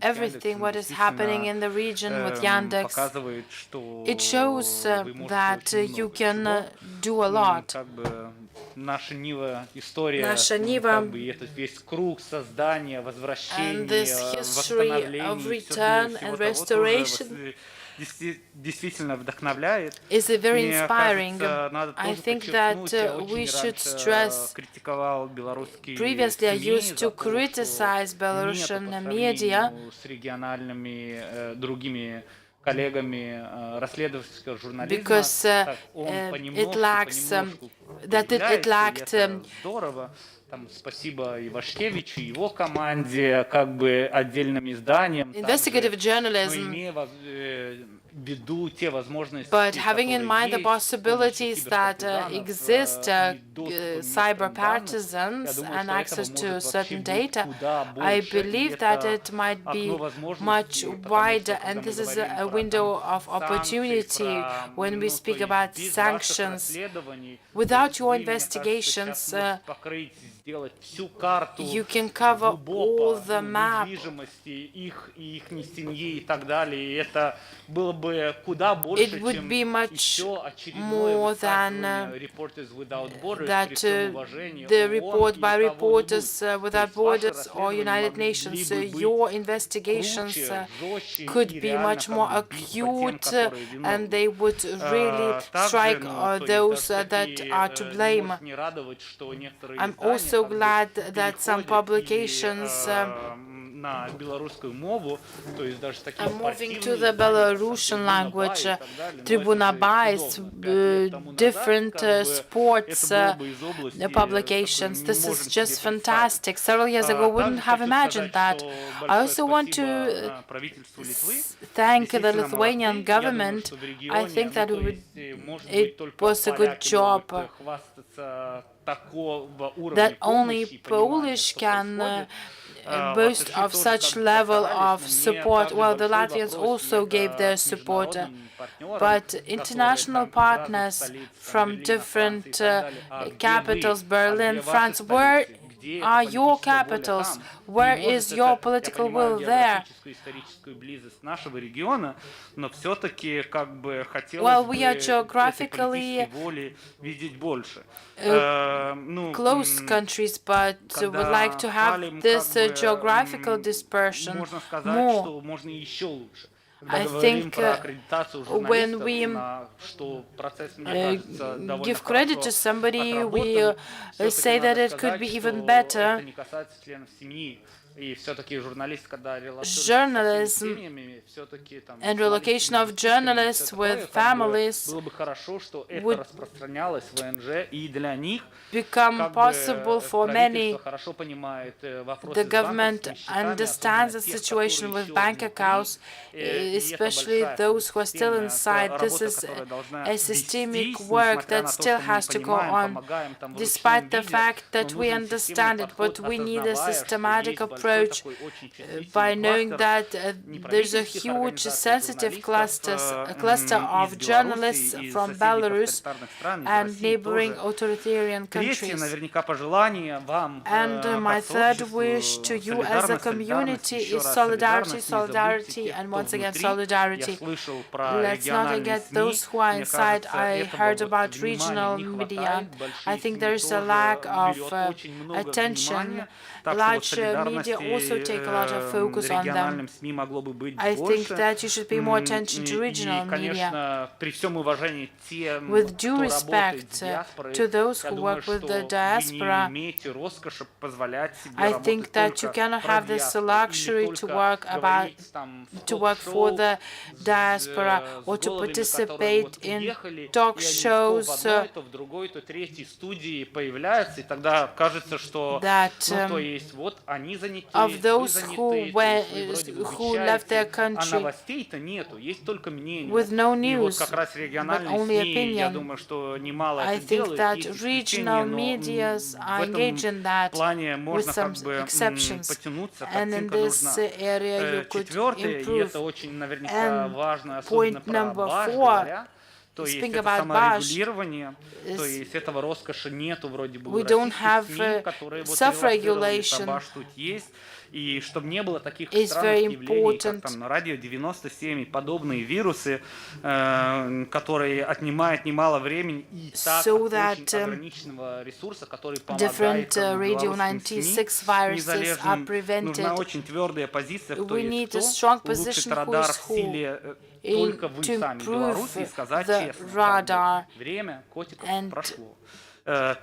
Speaker 2: everything what is happening in the region with Yandex. It shows that you can do a lot. Наша Нива and this history of return and restoration is very inspiring. I think that we should stress, previously I used to criticize Belarusian media because it lacked investigative journalism. But having in mind the possibilities that exist, cyber partisans and access to certain data, I believe that it might be much wider, and this is a window of opportunity when we speak about sanctions. Without your investigations, you can cover all the map. It would be much more than that the report by Reporters Without Borders or United Nations. Your investigations could be much more acute, and they would really strike those that are to blame. I'm also glad that some publications are moving to the Belarusian language. Tribuna Bais, different sports publications. This is just fantastic. Several years ago, we wouldn't have imagined that. I also want to thank the Lithuanian government. I think that it was a good job. That only Polish can boast of such level of support. Well, the Latvians also gave their support, but international partners from different capitals, Berlin, France, where are your capitals? Where is your political will there? Well, we are geographically close countries, but would like to have this geographical dispersion more. I think when we give credit to somebody, we say that it could be even better. Journalism and relocation of journalists with families would become possible for many. The government understands the situation with bank accounts, especially those who are still inside. This is a systemic work that still has to go on, despite the fact that we understand it, but we need a systematic approach by knowing that there's a huge sensitive cluster of journalists from Belarus and neighboring authoritarian countries. And my third wish to you as a community is solidarity, solidarity, and once again solidarity. Let's not forget those who are inside. I heard about regional media. I think there is a lack of attention. Large media also take a lot of focus on them.
Speaker 19: региональным СМИ могло бы быть
Speaker 2: I think
Speaker 19: больше.
Speaker 2: that you should pay more attention to
Speaker 19: И,
Speaker 2: regional media.
Speaker 19: конечно, при всем уважении тем,
Speaker 2: With due
Speaker 19: кто работает
Speaker 2: respect
Speaker 19: с диаспорой,
Speaker 2: to those
Speaker 19: я
Speaker 2: who
Speaker 19: думаю,
Speaker 2: work
Speaker 19: что
Speaker 2: with the
Speaker 19: вы
Speaker 2: diaspora,
Speaker 19: не имеете роскоши позволять себе
Speaker 2: I
Speaker 19: работать
Speaker 2: think that you
Speaker 19: только
Speaker 2: cannot
Speaker 19: про
Speaker 2: have this
Speaker 19: диаспору
Speaker 2: luxury
Speaker 19: или
Speaker 2: to
Speaker 19: только
Speaker 2: work
Speaker 19: говорить там в
Speaker 2: to work for the diaspora or
Speaker 19: с
Speaker 2: to
Speaker 19: головами, которые
Speaker 2: participate
Speaker 19: вот
Speaker 2: in
Speaker 19: уехали,
Speaker 2: talk
Speaker 19: и они
Speaker 2: shows
Speaker 19: то в одной, то в другой, то третьей студии появляются, и тогда кажется, что
Speaker 2: that
Speaker 19: ну, то есть вот они заняты,
Speaker 2: of
Speaker 19: вы
Speaker 2: those
Speaker 19: заняты,
Speaker 2: who
Speaker 19: то есть вы вроде бы
Speaker 2: who left their
Speaker 19: вещаете, а
Speaker 2: country
Speaker 19: новостей-то нету, есть только мнение.
Speaker 2: with no
Speaker 19: И вот
Speaker 2: news,
Speaker 19: как раз
Speaker 2: but
Speaker 19: региональные
Speaker 2: only
Speaker 19: СМИ, я
Speaker 2: opinion.
Speaker 19: думаю, что немало
Speaker 2: I
Speaker 19: это
Speaker 2: think
Speaker 19: делают,
Speaker 2: that
Speaker 19: есть
Speaker 2: regional
Speaker 19: исключения, но
Speaker 2: medias are
Speaker 19: в
Speaker 2: engaged in
Speaker 19: этом
Speaker 2: that
Speaker 19: плане
Speaker 2: with
Speaker 19: можно
Speaker 2: some
Speaker 19: как бы
Speaker 2: exceptions.
Speaker 19: потянуться,
Speaker 2: And in
Speaker 19: картинка
Speaker 2: this
Speaker 19: нужна.
Speaker 2: area you could
Speaker 19: Четвертое, и
Speaker 2: improve.
Speaker 19: это очень наверняка
Speaker 2: And
Speaker 19: важно, особенно
Speaker 2: point
Speaker 19: про
Speaker 2: number
Speaker 19: БАШ
Speaker 2: 4,
Speaker 19: говоря, то есть
Speaker 2: speaking
Speaker 19: это
Speaker 2: about BASH,
Speaker 19: саморегулирование, то есть этого роскоши нету вроде бы у
Speaker 2: we don't
Speaker 19: российских
Speaker 2: have
Speaker 19: СМИ, которые вот
Speaker 2: self-regulation.
Speaker 19: релацировались, а БАШ тут есть. И чтобы не было таких
Speaker 2: Is
Speaker 19: странных
Speaker 2: very
Speaker 19: явлений, как
Speaker 2: important.
Speaker 19: там на радио 97 и подобные вирусы, которые отнимают немало времени и так
Speaker 2: So that,
Speaker 19: очень ограниченного ресурса, который
Speaker 2: different
Speaker 19: помогает как бы,
Speaker 2: radio
Speaker 19: белорусским СМИ
Speaker 2: 96 viruses are
Speaker 19: незалежным.
Speaker 2: prevented.
Speaker 19: Нужна очень твердая позиция, кто
Speaker 2: We
Speaker 19: есть
Speaker 2: need
Speaker 19: кто,
Speaker 2: a strong
Speaker 19: улучшить
Speaker 2: position
Speaker 19: радар
Speaker 2: who's
Speaker 19: в
Speaker 2: who
Speaker 19: силе только вы
Speaker 2: to
Speaker 19: сами,
Speaker 2: improve
Speaker 19: белорусы, и сказать
Speaker 2: the
Speaker 19: честно,
Speaker 2: radar.
Speaker 19: как бы, время котиков
Speaker 2: And
Speaker 19: прошло.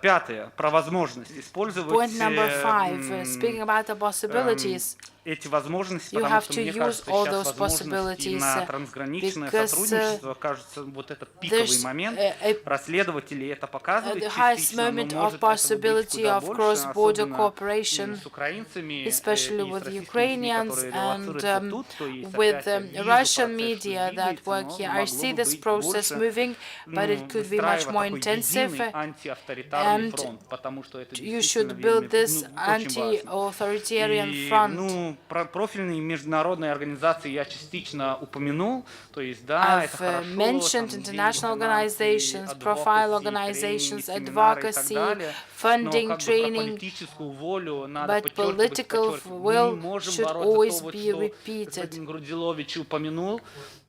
Speaker 19: Пятое, про возможность использовать
Speaker 2: point number 5, speaking about the possibilities.
Speaker 19: эти возможности,
Speaker 2: You
Speaker 19: потому
Speaker 2: have
Speaker 19: что
Speaker 2: to
Speaker 19: мне
Speaker 2: use
Speaker 19: кажется,
Speaker 2: all
Speaker 19: сейчас
Speaker 2: those
Speaker 19: возможности
Speaker 2: possibilities,
Speaker 19: на трансграничное
Speaker 2: because,
Speaker 19: сотрудничество, кажется, вот этот пиковый момент, расследователи это показывают
Speaker 2: the highest
Speaker 19: частично, но
Speaker 2: moment
Speaker 19: может
Speaker 2: of possibility
Speaker 19: этого
Speaker 2: of
Speaker 19: быть куда больше,
Speaker 2: cross-border
Speaker 19: особенно
Speaker 2: cooperation,
Speaker 19: с украинцами,
Speaker 2: especially
Speaker 19: и
Speaker 2: with
Speaker 19: с российскими СМИ,
Speaker 2: Ukrainians
Speaker 19: которые
Speaker 2: and
Speaker 19: релацируются тут, то есть
Speaker 2: with
Speaker 19: опять я вижу
Speaker 2: Russian
Speaker 19: процесс,
Speaker 2: media
Speaker 19: что
Speaker 2: that
Speaker 19: двигается,
Speaker 2: work
Speaker 19: но
Speaker 2: here. I
Speaker 19: могло
Speaker 2: see
Speaker 19: бы
Speaker 2: this
Speaker 19: быть
Speaker 2: process
Speaker 19: больше,
Speaker 2: moving, but it could be much more
Speaker 19: такой
Speaker 2: intensive.
Speaker 19: единый антиавторитарный
Speaker 2: And
Speaker 19: фронт, потому что это
Speaker 2: you
Speaker 19: действительно
Speaker 2: should build this
Speaker 19: очень важно.
Speaker 2: anti-authoritarian
Speaker 19: И,
Speaker 2: front.
Speaker 19: ну, профильные международные организации я частично упомянул, то есть, да, это
Speaker 2: I've
Speaker 19: хорошо,
Speaker 2: mentioned
Speaker 19: там,
Speaker 2: international
Speaker 19: деньги,
Speaker 2: organizations,
Speaker 19: финансы,
Speaker 2: profile
Speaker 19: advocacy,
Speaker 2: organizations,
Speaker 19: тренинги, семинары и так
Speaker 2: advocacy,
Speaker 19: далее.
Speaker 2: funding,
Speaker 19: Но как бы
Speaker 2: training,
Speaker 19: про политическую волю надо
Speaker 2: but political
Speaker 19: подчеркивать. Мы
Speaker 2: will
Speaker 19: не можем
Speaker 2: should
Speaker 19: бороться,
Speaker 2: always
Speaker 19: то, вот,
Speaker 2: be
Speaker 19: что
Speaker 2: repeated.
Speaker 19: господин Грудилович упомянул,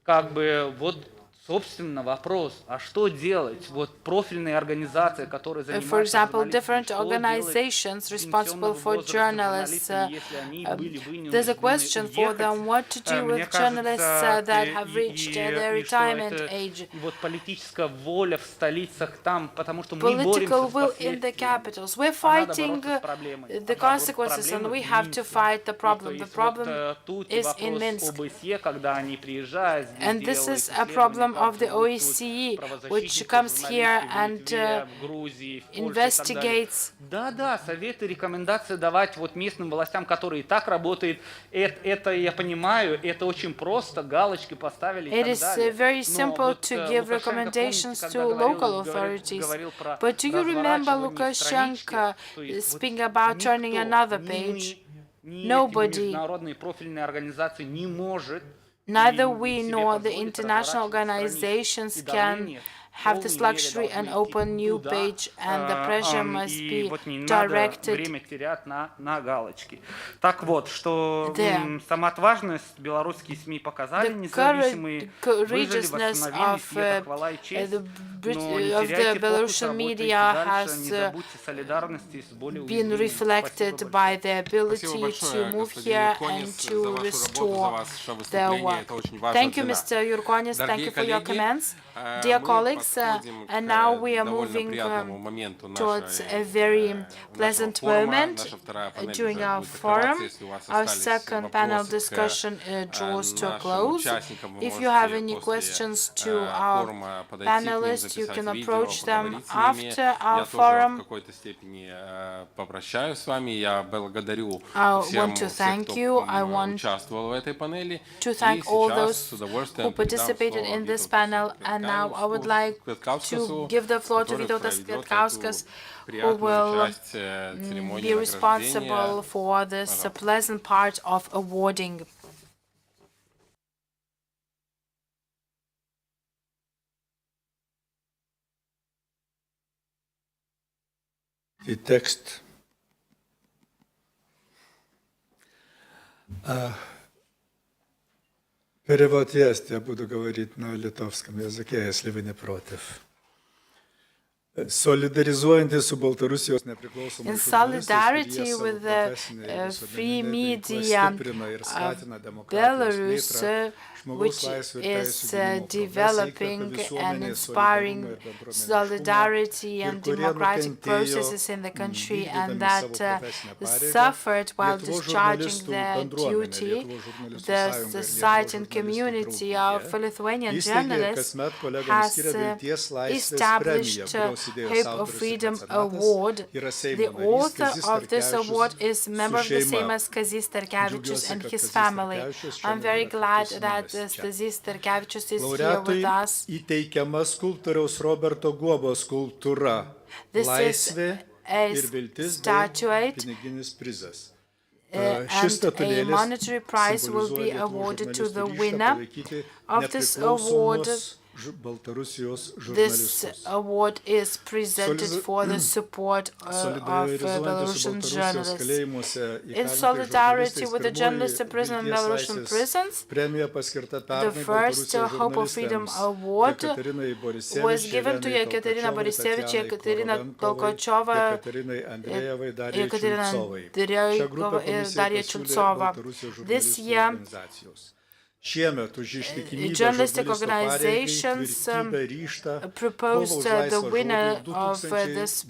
Speaker 19: как бы вот собственно, вопрос, а что делать? Вот профильные организации, которые
Speaker 2: For
Speaker 19: занимаются
Speaker 2: example, different
Speaker 19: журналистикой,
Speaker 2: organizations
Speaker 19: что
Speaker 2: responsible
Speaker 19: делать
Speaker 2: for
Speaker 19: с
Speaker 2: journalists,
Speaker 19: журналистами, если они были
Speaker 2: there's a
Speaker 19: вынуждены
Speaker 2: question for
Speaker 19: уехать?
Speaker 2: them, what to do
Speaker 19: Мне
Speaker 2: with journalists
Speaker 19: кажется,
Speaker 2: that have reached their
Speaker 19: и что
Speaker 2: retirement
Speaker 19: это
Speaker 2: age.
Speaker 19: вот политическая воля в столицах там, потому что мы
Speaker 2: Political
Speaker 19: боремся
Speaker 2: will
Speaker 19: с
Speaker 2: in the
Speaker 19: последствиями.
Speaker 2: capitals. We're
Speaker 19: А надо
Speaker 2: fighting
Speaker 19: бороться с проблемой.
Speaker 2: the consequences, and we have to fight the problem. The problem
Speaker 19: тут
Speaker 2: is
Speaker 19: вопрос
Speaker 2: in Minsk.
Speaker 19: ОБСЕ, когда они приезжают, здесь
Speaker 2: And this
Speaker 19: делают
Speaker 2: is a problem
Speaker 19: исследования,
Speaker 2: of the
Speaker 19: как живут
Speaker 2: OSCE,
Speaker 19: правозащитники,
Speaker 2: which comes here
Speaker 19: журналисты в
Speaker 2: and
Speaker 19: Литве, в Грузии, в Польше и так далее.
Speaker 2: investigates.
Speaker 19: Да, советы, рекомендации давать вот местным властям, которые и так работают, это я понимаю, это очень просто, галочки поставили и
Speaker 2: It
Speaker 19: так
Speaker 2: is
Speaker 19: далее.
Speaker 2: very
Speaker 19: Но
Speaker 2: simple
Speaker 19: вот
Speaker 2: to give
Speaker 19: Лукашенко,
Speaker 2: recommendations
Speaker 19: помните,
Speaker 2: to
Speaker 19: когда
Speaker 2: local authorities.
Speaker 19: говорил про
Speaker 2: But do you remember
Speaker 19: разворачивание странички,
Speaker 2: Lukashenko
Speaker 19: то есть вот
Speaker 2: speaking about turning
Speaker 19: никто,
Speaker 2: another
Speaker 19: ни
Speaker 2: page?
Speaker 19: мы, ни эти
Speaker 2: Nobody,
Speaker 19: международные профильные организации не может
Speaker 2: neither we
Speaker 19: себе
Speaker 2: nor the
Speaker 19: позволить
Speaker 2: international
Speaker 19: разворачивать
Speaker 2: organizations
Speaker 19: страницу. И
Speaker 2: can
Speaker 19: давление
Speaker 2: have
Speaker 19: в
Speaker 2: this
Speaker 19: полной мере
Speaker 2: luxury and
Speaker 19: должно идти
Speaker 2: open new
Speaker 19: туда,
Speaker 2: page, and the pressure must
Speaker 19: и
Speaker 2: be
Speaker 19: вот не надо
Speaker 2: directed
Speaker 19: время терять на галочки. Так вот, что
Speaker 2: there.
Speaker 19: самоотважность белорусские СМИ показали,
Speaker 2: The
Speaker 19: независимые, выжили,
Speaker 2: courageousness
Speaker 19: восстановились, и это
Speaker 2: of
Speaker 19: хвала и честь.
Speaker 2: the
Speaker 19: Но не
Speaker 2: of
Speaker 19: теряйте
Speaker 2: the
Speaker 19: фокус,
Speaker 2: Belarusian
Speaker 19: работайте
Speaker 2: media
Speaker 19: дальше, не
Speaker 2: has
Speaker 19: забудьте солидарности с более
Speaker 2: been
Speaker 19: уязвимыми.
Speaker 2: reflected
Speaker 19: Спасибо
Speaker 2: by the ability
Speaker 7: Спасибо большое,
Speaker 2: to move
Speaker 7: господин
Speaker 2: here
Speaker 7: Юрконис,
Speaker 2: and
Speaker 7: за
Speaker 2: to
Speaker 7: вашу работу, за
Speaker 2: restore
Speaker 7: ваше
Speaker 2: their
Speaker 7: выступление.
Speaker 2: work.
Speaker 7: Это очень важно
Speaker 2: Thank you,
Speaker 7: для нас.
Speaker 2: Mr. Yurkonis. Thank
Speaker 7: Дорогие
Speaker 2: you for your
Speaker 7: коллеги,
Speaker 2: comments. Dear
Speaker 7: мы
Speaker 2: colleagues,
Speaker 7: подходим
Speaker 2: and now we are
Speaker 7: к довольно
Speaker 2: moving
Speaker 7: приятному моменту
Speaker 2: towards
Speaker 7: нашей,
Speaker 2: a very
Speaker 7: нашего
Speaker 2: pleasant
Speaker 7: форума.
Speaker 2: moment
Speaker 7: Наша вторая панель
Speaker 2: during
Speaker 7: уже
Speaker 2: our
Speaker 7: будет
Speaker 2: forum.
Speaker 7: открываться. Если у вас
Speaker 2: Our
Speaker 7: остались
Speaker 2: second panel
Speaker 7: вопросы
Speaker 2: discussion draws to a
Speaker 7: нашим
Speaker 2: close.
Speaker 7: участникам, вы
Speaker 2: If you have any
Speaker 7: можете
Speaker 2: questions
Speaker 7: после
Speaker 2: to our
Speaker 7: форума подойти к ним,
Speaker 2: panelists, you
Speaker 7: записать
Speaker 2: can
Speaker 7: видео,
Speaker 2: approach them
Speaker 7: поговорить с ними.
Speaker 2: after
Speaker 7: Я
Speaker 2: our
Speaker 7: тоже в
Speaker 2: forum.
Speaker 7: какой-то степени попрощаюсь с вами. Я благодарю
Speaker 2: I
Speaker 7: всем,
Speaker 2: want to
Speaker 7: всех,
Speaker 2: thank
Speaker 7: кто
Speaker 2: you. I want
Speaker 7: участвовал в этой панели.
Speaker 2: to
Speaker 7: И
Speaker 2: thank all
Speaker 7: сейчас
Speaker 2: those
Speaker 7: с удовольствием
Speaker 2: who
Speaker 7: передам
Speaker 2: participated
Speaker 7: слово
Speaker 2: in this
Speaker 7: Витауту
Speaker 2: panel. And now I would like to give the floor to Vytautas Kvietkauskas, who will be responsible for this pleasant part of awarding.
Speaker 20: И текст перевод есть, я буду говорить на литовском языке, если вы не против. Solidarizuojantis su Baltarusijos nepriklausomais
Speaker 2: In
Speaker 20: žurnalistais,
Speaker 2: solidarity
Speaker 20: kurie savo
Speaker 2: with the
Speaker 20: profesinėje ir
Speaker 2: free
Speaker 20: visuomeninėje
Speaker 2: media
Speaker 20: veikloje stiprina ir skatina demokratijos
Speaker 2: Belarus,
Speaker 20: plėtrą, žmogaus
Speaker 2: which
Speaker 20: laisvių ir
Speaker 2: is
Speaker 20: teisių gynimo progresą,
Speaker 2: developing
Speaker 20: įkvepia
Speaker 2: and
Speaker 20: visuomenės
Speaker 2: inspiring
Speaker 20: solidarumą ir bendruomeniškumą,
Speaker 2: solidarity
Speaker 20: ir
Speaker 2: and
Speaker 20: kurie
Speaker 2: democratic
Speaker 20: nukentėjo,
Speaker 2: processes in the country and
Speaker 20: vykdydami
Speaker 2: that
Speaker 20: savo profesinę pareigą.
Speaker 2: suffered while
Speaker 20: Lietuvos
Speaker 2: discharging
Speaker 20: žurnalistų
Speaker 2: their
Speaker 20: bendruomenė,
Speaker 2: duty.
Speaker 20: Lietuvos žurnalistų
Speaker 2: The
Speaker 20: sąjunga ir
Speaker 2: society
Speaker 20: Lietuvos
Speaker 2: and
Speaker 20: žurnalistų
Speaker 2: community
Speaker 20: draugija
Speaker 2: of Lithuanian
Speaker 20: įsteigė
Speaker 2: journalists
Speaker 20: kasmet kolegoms
Speaker 2: has
Speaker 20: skiria Vilties laisvės
Speaker 2: established
Speaker 20: premiją, kurios idėjos
Speaker 2: Hope of
Speaker 20: autorius ir
Speaker 2: Freedom
Speaker 20: mecenatas
Speaker 2: Award.
Speaker 20: yra Seimo
Speaker 2: The
Speaker 20: narys
Speaker 2: author
Speaker 20: Kazys
Speaker 2: of this
Speaker 20: Starkevičius
Speaker 2: award is member of the
Speaker 20: su šeima.
Speaker 2: Seimas Kazys Starkevičius
Speaker 20: Džiaugiuosi,
Speaker 2: and
Speaker 20: kad
Speaker 2: his
Speaker 20: Kazys
Speaker 2: family.
Speaker 20: Starkevičius
Speaker 2: I'm
Speaker 20: šiandien
Speaker 2: very
Speaker 20: yra
Speaker 2: glad
Speaker 20: kartu su
Speaker 2: that
Speaker 20: mumis čia.
Speaker 2: Kazys Starkevičius is here
Speaker 20: Laureatui
Speaker 2: with us.
Speaker 20: įteikiama skulptoriaus Roberto Guobos skulptūra
Speaker 2: This is
Speaker 20: Laisvė
Speaker 2: a
Speaker 20: ir viltis bei
Speaker 2: statuette,
Speaker 20: piniginis prizas.
Speaker 2: and a monetary prize will be awarded to the winner of this award. This award is presented for the support of Belarusian journalists. In solidarity with the journalists in prison in Belarusian prisons, the first Hope of Freedom Award was given to Ekaterina Borisevich, Ekaterina Tolkochova, Ekaterina Andreyeva, and Daria Chultsova. This year, journalistic organizations proposed the winner of this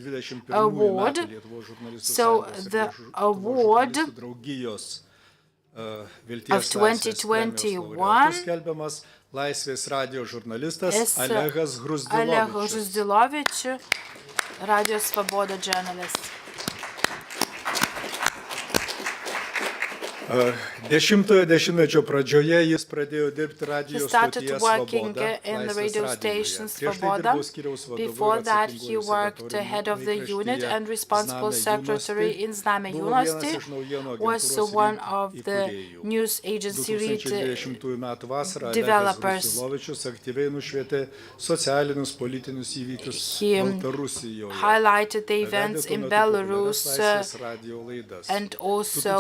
Speaker 2: award. So the award of 2021 is Oleg Hruzdilovich, Radio Svoboda journalist.
Speaker 20: 10-ojo dešimtmečio pradžioje jis pradėjo dirbti
Speaker 2: He
Speaker 20: radijo
Speaker 2: started
Speaker 20: stotyje
Speaker 2: working
Speaker 20: Svoboda,
Speaker 2: in the
Speaker 20: Laisvės
Speaker 2: radio
Speaker 20: radijoje.
Speaker 2: station
Speaker 20: Prieš tai
Speaker 2: Svoboda.
Speaker 20: dirbau skyriaus vadovu ir
Speaker 2: Before that,
Speaker 20: atsakinguoju
Speaker 2: he worked
Speaker 20: sekretoriumi
Speaker 2: head of the unit
Speaker 20: laikraštyje
Speaker 2: and responsible
Speaker 20: Znamė
Speaker 2: secretary
Speaker 20: Junosti.
Speaker 2: in Znamė
Speaker 20: Buvo vienas
Speaker 2: Junosti,
Speaker 20: iš naujienų
Speaker 2: was
Speaker 20: agentūros
Speaker 2: one
Speaker 20: RYT
Speaker 2: of the
Speaker 20: įkūrėjų.
Speaker 2: news agency RYT
Speaker 20: 2020 metų vasarą Olegas
Speaker 2: developers.
Speaker 20: Hruzdilovičius aktyviai nušvietė socialinius politinius įvykius
Speaker 2: He
Speaker 20: Baltarusijoje.
Speaker 2: highlighted the events in Belarus
Speaker 20: Laisvės radijo laidas.
Speaker 2: and also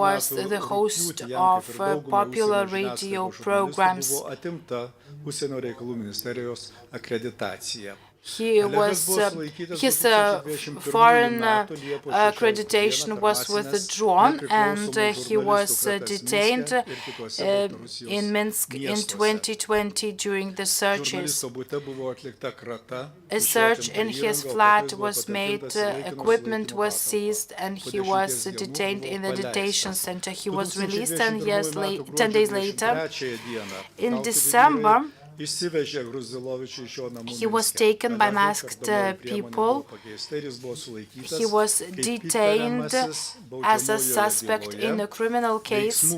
Speaker 2: was the host of popular radio programs.
Speaker 20: Buvo atimta Užsienio reikalų ministerijos akreditacija.
Speaker 2: His foreign accreditation was withdrawn, and he was detained in Minsk in 2020 during the searches. A search in his flat was made, equipment was seized, and he was detained in the detention center. He was released 10 days later. In December, he was taken by masked people. He was detained as a suspect in a criminal case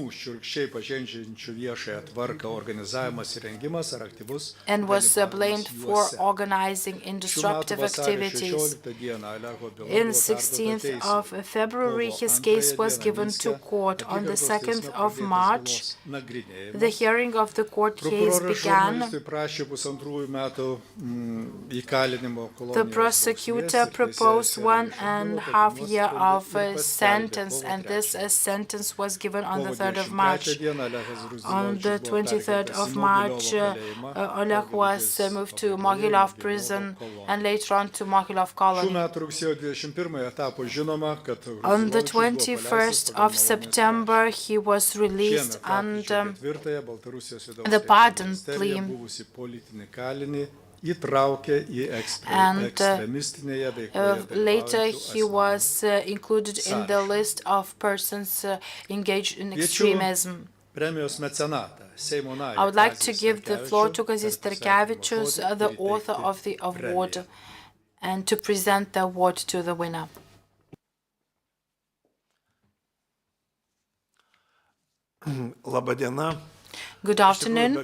Speaker 2: and was blamed for organizing disruptive activities. On 16th of February, his case was given to court. On the 2nd of March, the hearing of the court case began. The prosecutor proposed 1.5 years of sentence, and this sentence was given on the 3rd of March. On the 23rd of March, Oleg was moved to Mohyliov prison and later on to Mohyliov colony. On the 21st of September, he was released under the pardon plea. And later he was included in the list of persons engaged in extremism. I would like to give the floor to Kazys Starkevičius, the author of the award, and to present the award to the winner. Good afternoon.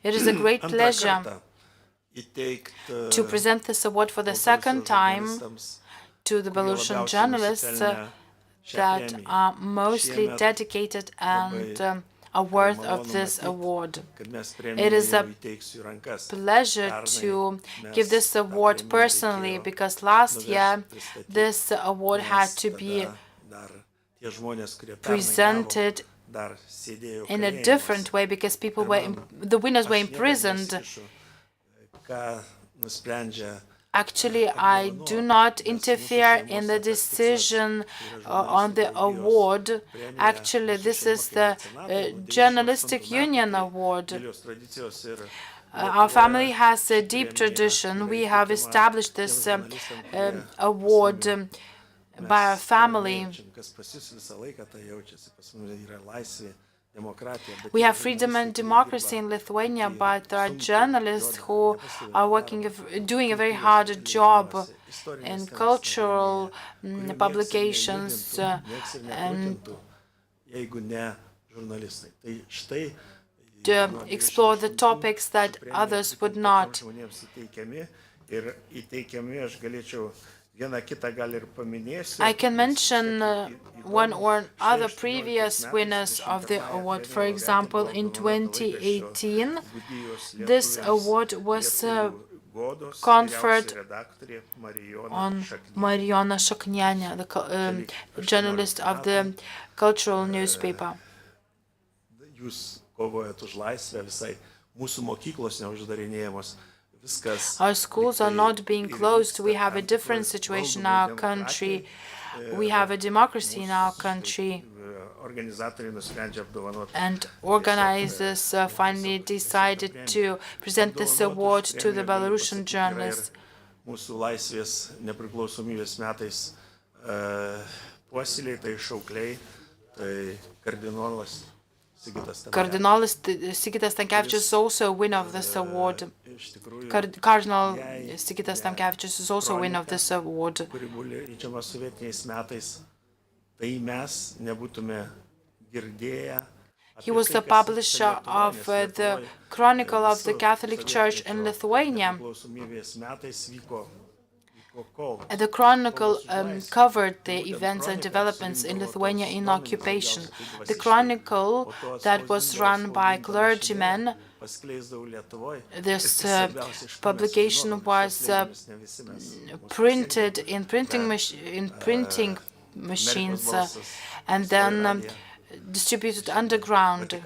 Speaker 2: It is a great pleasure to present this award for the second time to the Belarusian journalists that are mostly dedicated and are worth of this award. It is a pleasure to give this award personally because last year this award had to be presented in a different way because the winners were imprisoned.
Speaker 20: nusprendžia
Speaker 2: Actually, I do not interfere in the decision on the award. Actually, this is the Journalistic Union Award. Our family has a deep tradition. We have established this award by our family. We have freedom and democracy in Lithuania, but there are journalists who are doing a very hard job in cultural publications and to explore the topics that others would not. I can mention one or other previous winners of the award. For example, in 2018, this award was conferred on Mariona Šaknienė, the journalist of the cultural newspaper. Our schools are not being closed. We have a different situation in our country. We have a democracy in our country. And organizers finally decided to present this award to the Belarusian journalists.
Speaker 20: Mūsų laisvės nepriklausomybės metais puoselėtojai šaukliai, tai kardinolas
Speaker 2: Sigitas Tamkevičius is also a winner of this award. Cardinal Sigitas Tamkevičius is also a winner of this award.
Speaker 20: Kuri buvo leidžiama sovietiniais metais, tai mes nebūtume girdėję.
Speaker 2: He was the publisher of the Chronicle of the Catholic Church in Lithuania. The Chronicle covered the events and developments in Lithuania in occupation. The Chronicle that was run by clergymen, this publication was printed in printing machines and then distributed underground.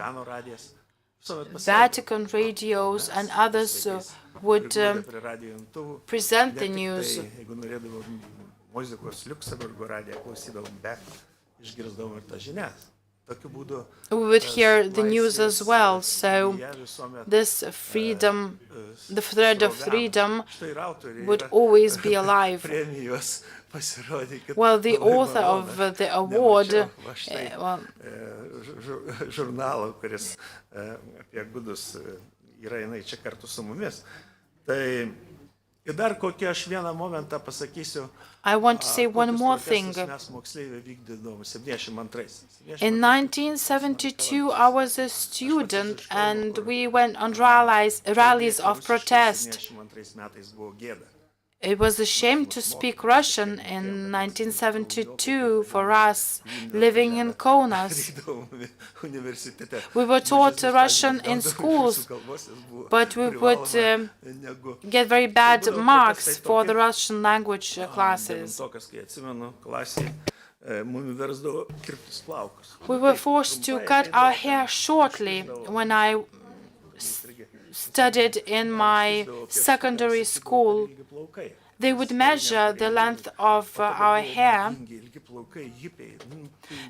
Speaker 2: Vatican radios and others would present the news. We would hear the news as well, so this freedom, the thread of freedom, would always be alive. Well, the author of the award,
Speaker 20: žurnalo, kuris apie gudus yra jinai čia kartu su mumis. Tai ir dar kokį aš vieną momentą pasakysiu.
Speaker 2: I want to say one more thing.
Speaker 20: Mes moksleiviai vykdydavom 72.
Speaker 2: In 1972, I was a student and we went on rallies of protest.
Speaker 20: 72 metais buvo gėda.
Speaker 2: It was a shame to speak Russian in 1972 for us living in Kaunas. We were taught Russian in schools, but we would get very bad marks for the Russian language classes. We were forced to cut our hair shortly when I studied in my secondary school. They would measure the length of our hair.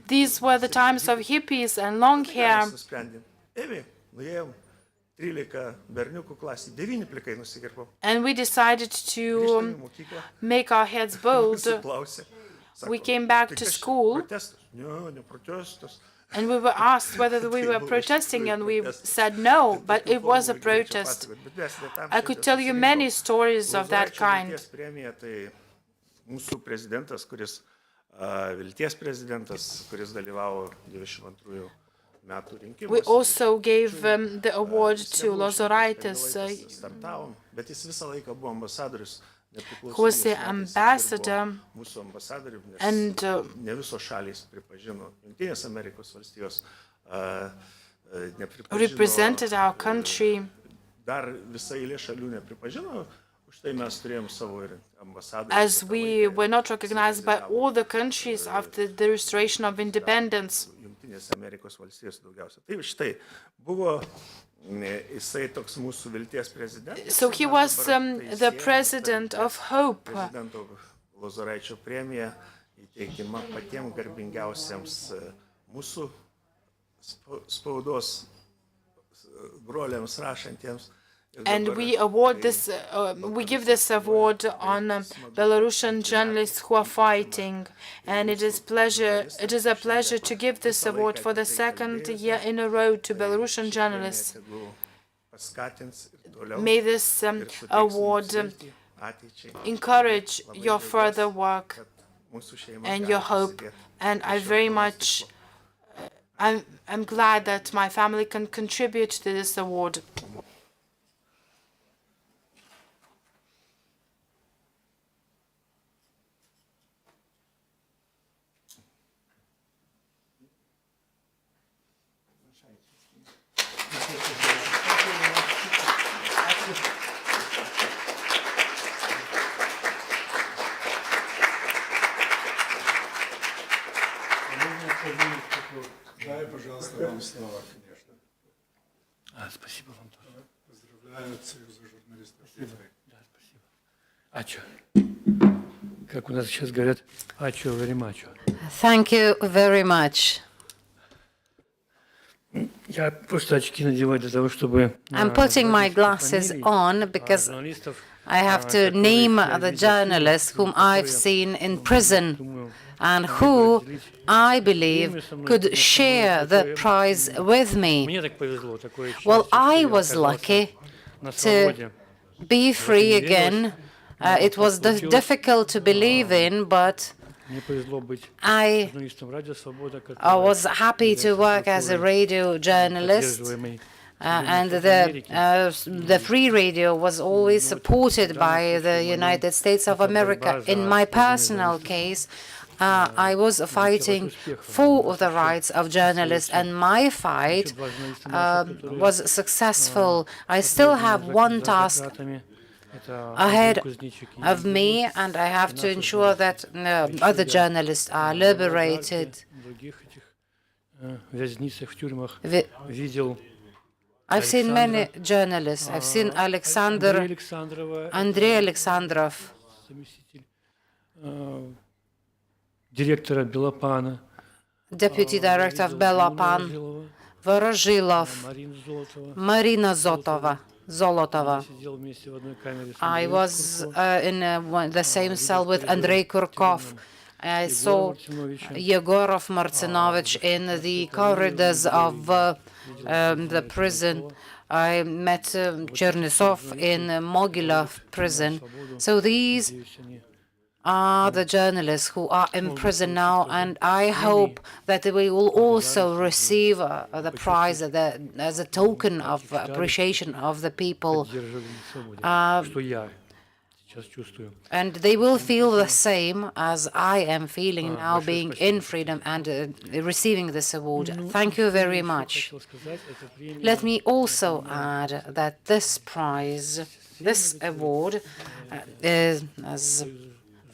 Speaker 2: These were the times of hippies and long hair. And we decided to make our heads bald. We came back to school. And we were asked whether we were protesting, and we said no, but it was a protest. I could tell you many stories of that kind. We also gave the award to Lozoraitis, who was the ambassador and represented our country. As we were not recognized by all the countries after the restoration of independence.
Speaker 20: jisai toks mūsų vilties prezidentas.
Speaker 2: So he was the president of hope.
Speaker 20: Prezidento Lozoraičio premija įteikima patiems garbingiausiems mūsų spaudos broliams rašantiems.
Speaker 2: And we award this, we give this award on Belarusian journalists who are fighting, and it is a pleasure to give this award for the second year in a row to Belarusian journalists. May this award encourage your further work and your hope, and I very much, I'm glad that my family can contribute to this award.
Speaker 21: Дай, пожалуйста, вам слова, конечно.
Speaker 11: Спасибо вам тоже.
Speaker 21: Поздравляю Союза журналистов.
Speaker 11: Да, спасибо. Ачо. Как у нас сейчас говорят, ачо, very much.
Speaker 6: Thank you very much.
Speaker 11: Я просто очки надеваю для того, чтобы...
Speaker 6: I'm putting my glasses on because I have to name the journalists whom I've seen in prison and who, I believe, could share the prize with me. Well, I was lucky to be free again. It was difficult to believe in, but I was happy to work as a radio journalist, and the free radio was always supported by the United States of America. In my personal case, I was fighting for the rights of journalists, and my fight was successful. I still have one task ahead of me, and I have to ensure that other journalists are liberated. I've seen many journalists. I've seen Andrei Alexandrov, Deputy Director of Belapan, Vorozhilov, Marina Zolotova. I was in the same cell with Andrei Kurkov. I saw Yegorov Martinovich in the corridors of the prison. I met Chernysov in Mogilov prison. So these are the journalists who are in prison now, and I hope that we will also receive the prize as a token of appreciation of the people. And they will feel the same as I am feeling now, being in freedom and receiving this award. Thank you very much. Let me also add that this prize, this award, is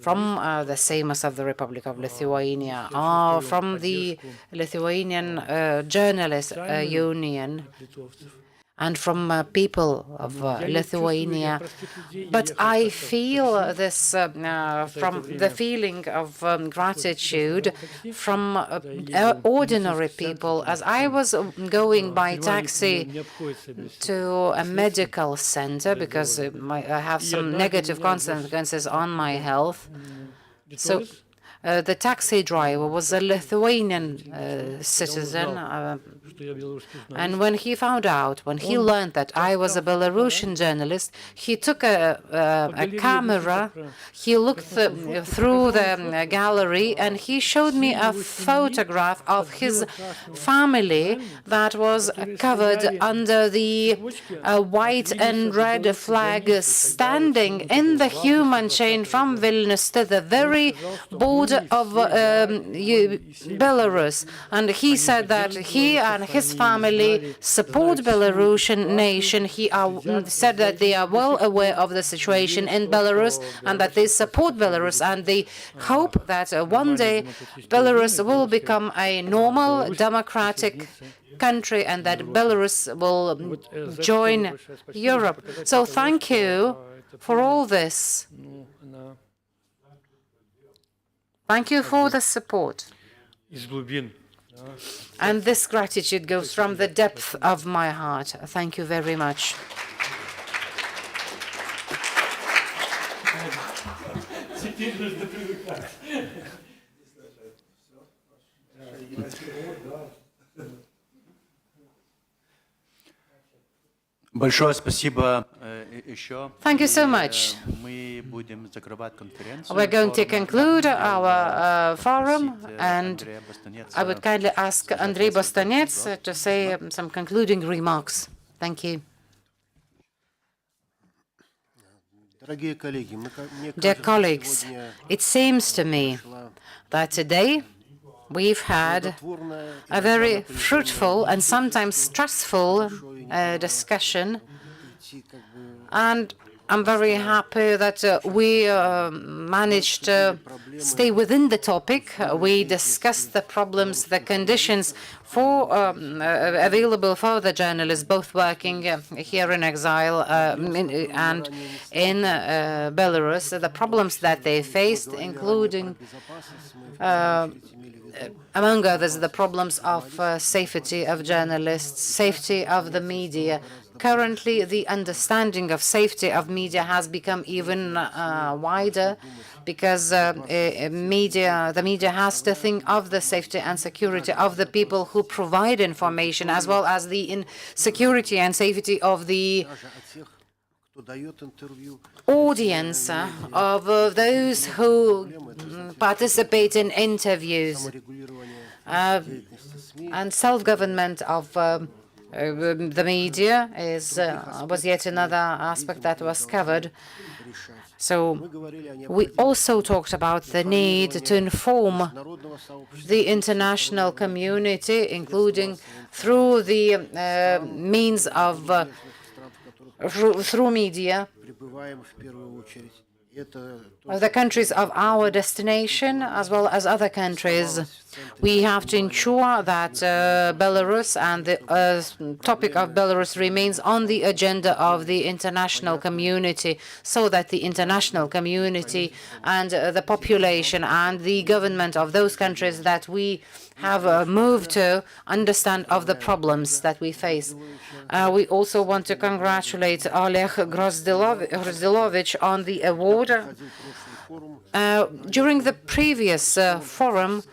Speaker 6: from the Seimas of the Republic of Lithuania, or from the Lithuanian Journalists Union, and from people of Lithuania. But I feel this from the feeling of gratitude from ordinary people. As I was going by taxi to a medical center, because I have some negative consequences on my health, so the taxi driver was a Lithuanian citizen, and when he found out, when he learned that I was a Belarusian journalist, he took a camera, he looked through the gallery, and he showed me a photograph of his family that was covered under the white and red flag, standing in the human chain from Vilnius to the very border border of Belarus, and he said that he and his family support Belarusian nation. He said that they are well aware of the situation in Belarus and that they support Belarus, and they hope that one day Belarus will become a normal, democratic country and that Belarus will join Europe. So thank you for all this. Thank you for the support. And this gratitude goes from the depth of my heart. Thank you very much.
Speaker 1: Большое спасибо еще.
Speaker 6: Thank you so much.
Speaker 1: Мы будем закрывать конференцию.
Speaker 6: We're going to conclude our forum, and I would kindly ask Andrei Bostanets to say some concluding remarks. Thank you. Dear colleagues, it seems to me that today we've had a very fruitful and sometimes stressful discussion, and I'm very happy that we managed to stay within the topic. We discussed the problems, the conditions for available for the journalists, both working here in exile and in Belarus, the problems that they faced, including among others, the problems of safety of journalists, safety of the media. Currently, the understanding of safety of media has become even wider because the media has to think of the safety and security of the people who provide information, as well as the security and safety of the audience, of those who participate in interviews, and self-government of the media was yet another aspect that was covered. So we also talked about the need to inform the international community, including through the means of through media, the countries of our destination as well as other countries. We have to ensure that Belarus and the topic of Belarus remains on the agenda of the international community, so that the international community and the population and the government of those countries that we have moved to understand of the problems that we face. We also want to congratulate Oleg Grozdilovich on the award. During the previous forum,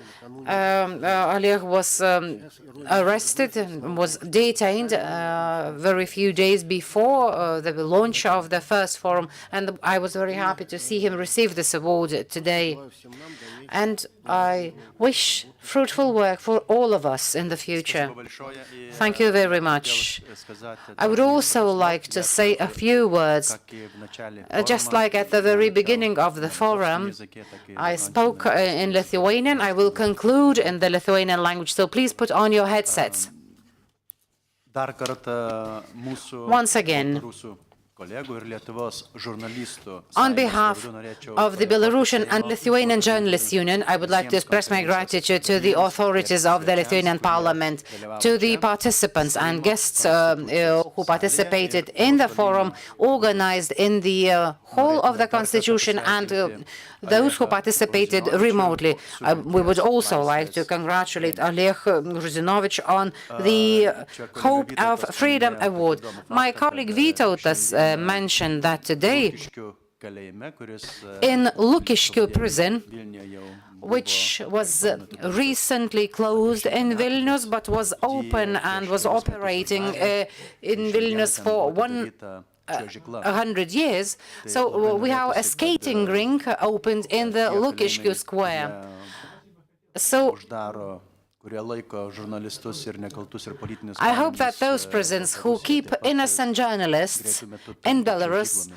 Speaker 6: Oleg was arrested and was detained very few days before the launch of the first forum, and I was very happy to see him receive this award today. And I wish fruitful work for all of us in the future. Thank you very much. I would also like to say a few words. Just like at the very beginning of the forum, I spoke in Lithuanian. I will conclude in the Lithuanian language, so please put on your headsets. Once again, on behalf of the Belarusian and Lithuanian Journalists Union, I would like to express my gratitude to the authorities of the Lithuanian Parliament, to the participants and guests who participated in the forum organized in the Hall of the Constitution, and those who participated remotely. We would also like to congratulate Oleg Grozdilovich on the Hope of Freedom Award. My colleague Vytautas mentioned that today in Lukiškių prison, which was recently closed in Vilnius, but was open and was operating in Vilnius for 100 years. So we have a skating rink opened in the Lukiškių square. So I hope that those prisons who keep innocent journalists in Belarus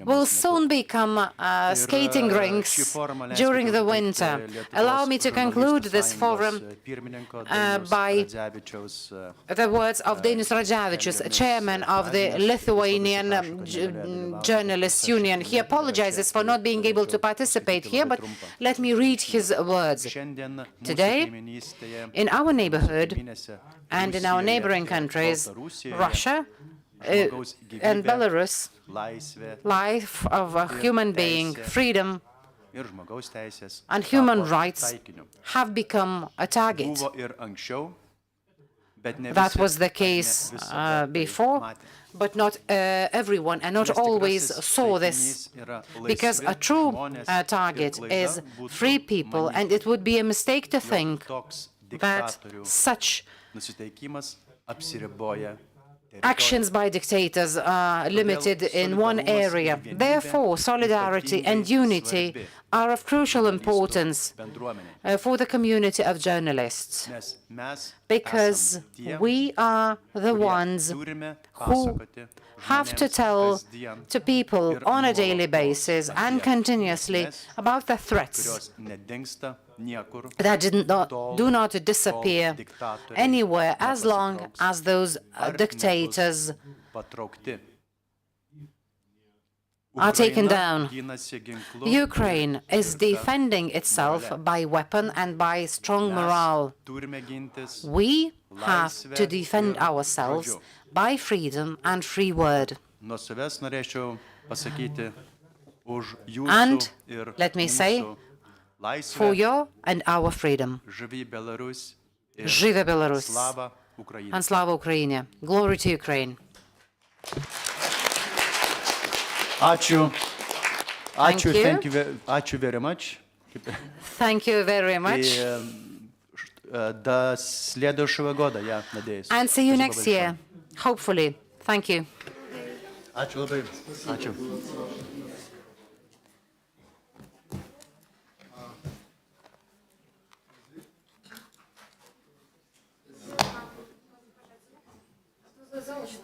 Speaker 6: will soon become skating rinks during the winter. Allow me to conclude this forum by the words of Dainius Radzevičius, chairman of the Lithuanian Journalists Union. He apologizes for not being able to participate here, but let me read his words. Today, in our neighborhood and in our neighboring countries, Russia and Belarus, life of a human being, freedom and human rights have become a target. That was the case before, but not everyone and not always saw this, because a true target is free people, and it would be a mistake to think that such actions by dictators are limited in one area. Therefore, solidarity and unity are of crucial importance for the community of journalists, because we are the ones who have to tell to people on a daily basis and continuously about the threats that do not disappear anywhere as long as those dictators are taken down. Ukraine is defending itself by weapon and by strong morale. We have to defend ourselves by freedom and free word. And let me say, for your and our freedom. Żywe Belarus! And Slava Ukraini! Glory to Ukraine!
Speaker 1: Ačiū. Ačiū.
Speaker 6: Thank you very much.
Speaker 1: До следующего года, я надеюсь.
Speaker 6: And see you next year, hopefully. Thank you.
Speaker 1: Ačiū labai. Ačiū.
Speaker 21: Заочно.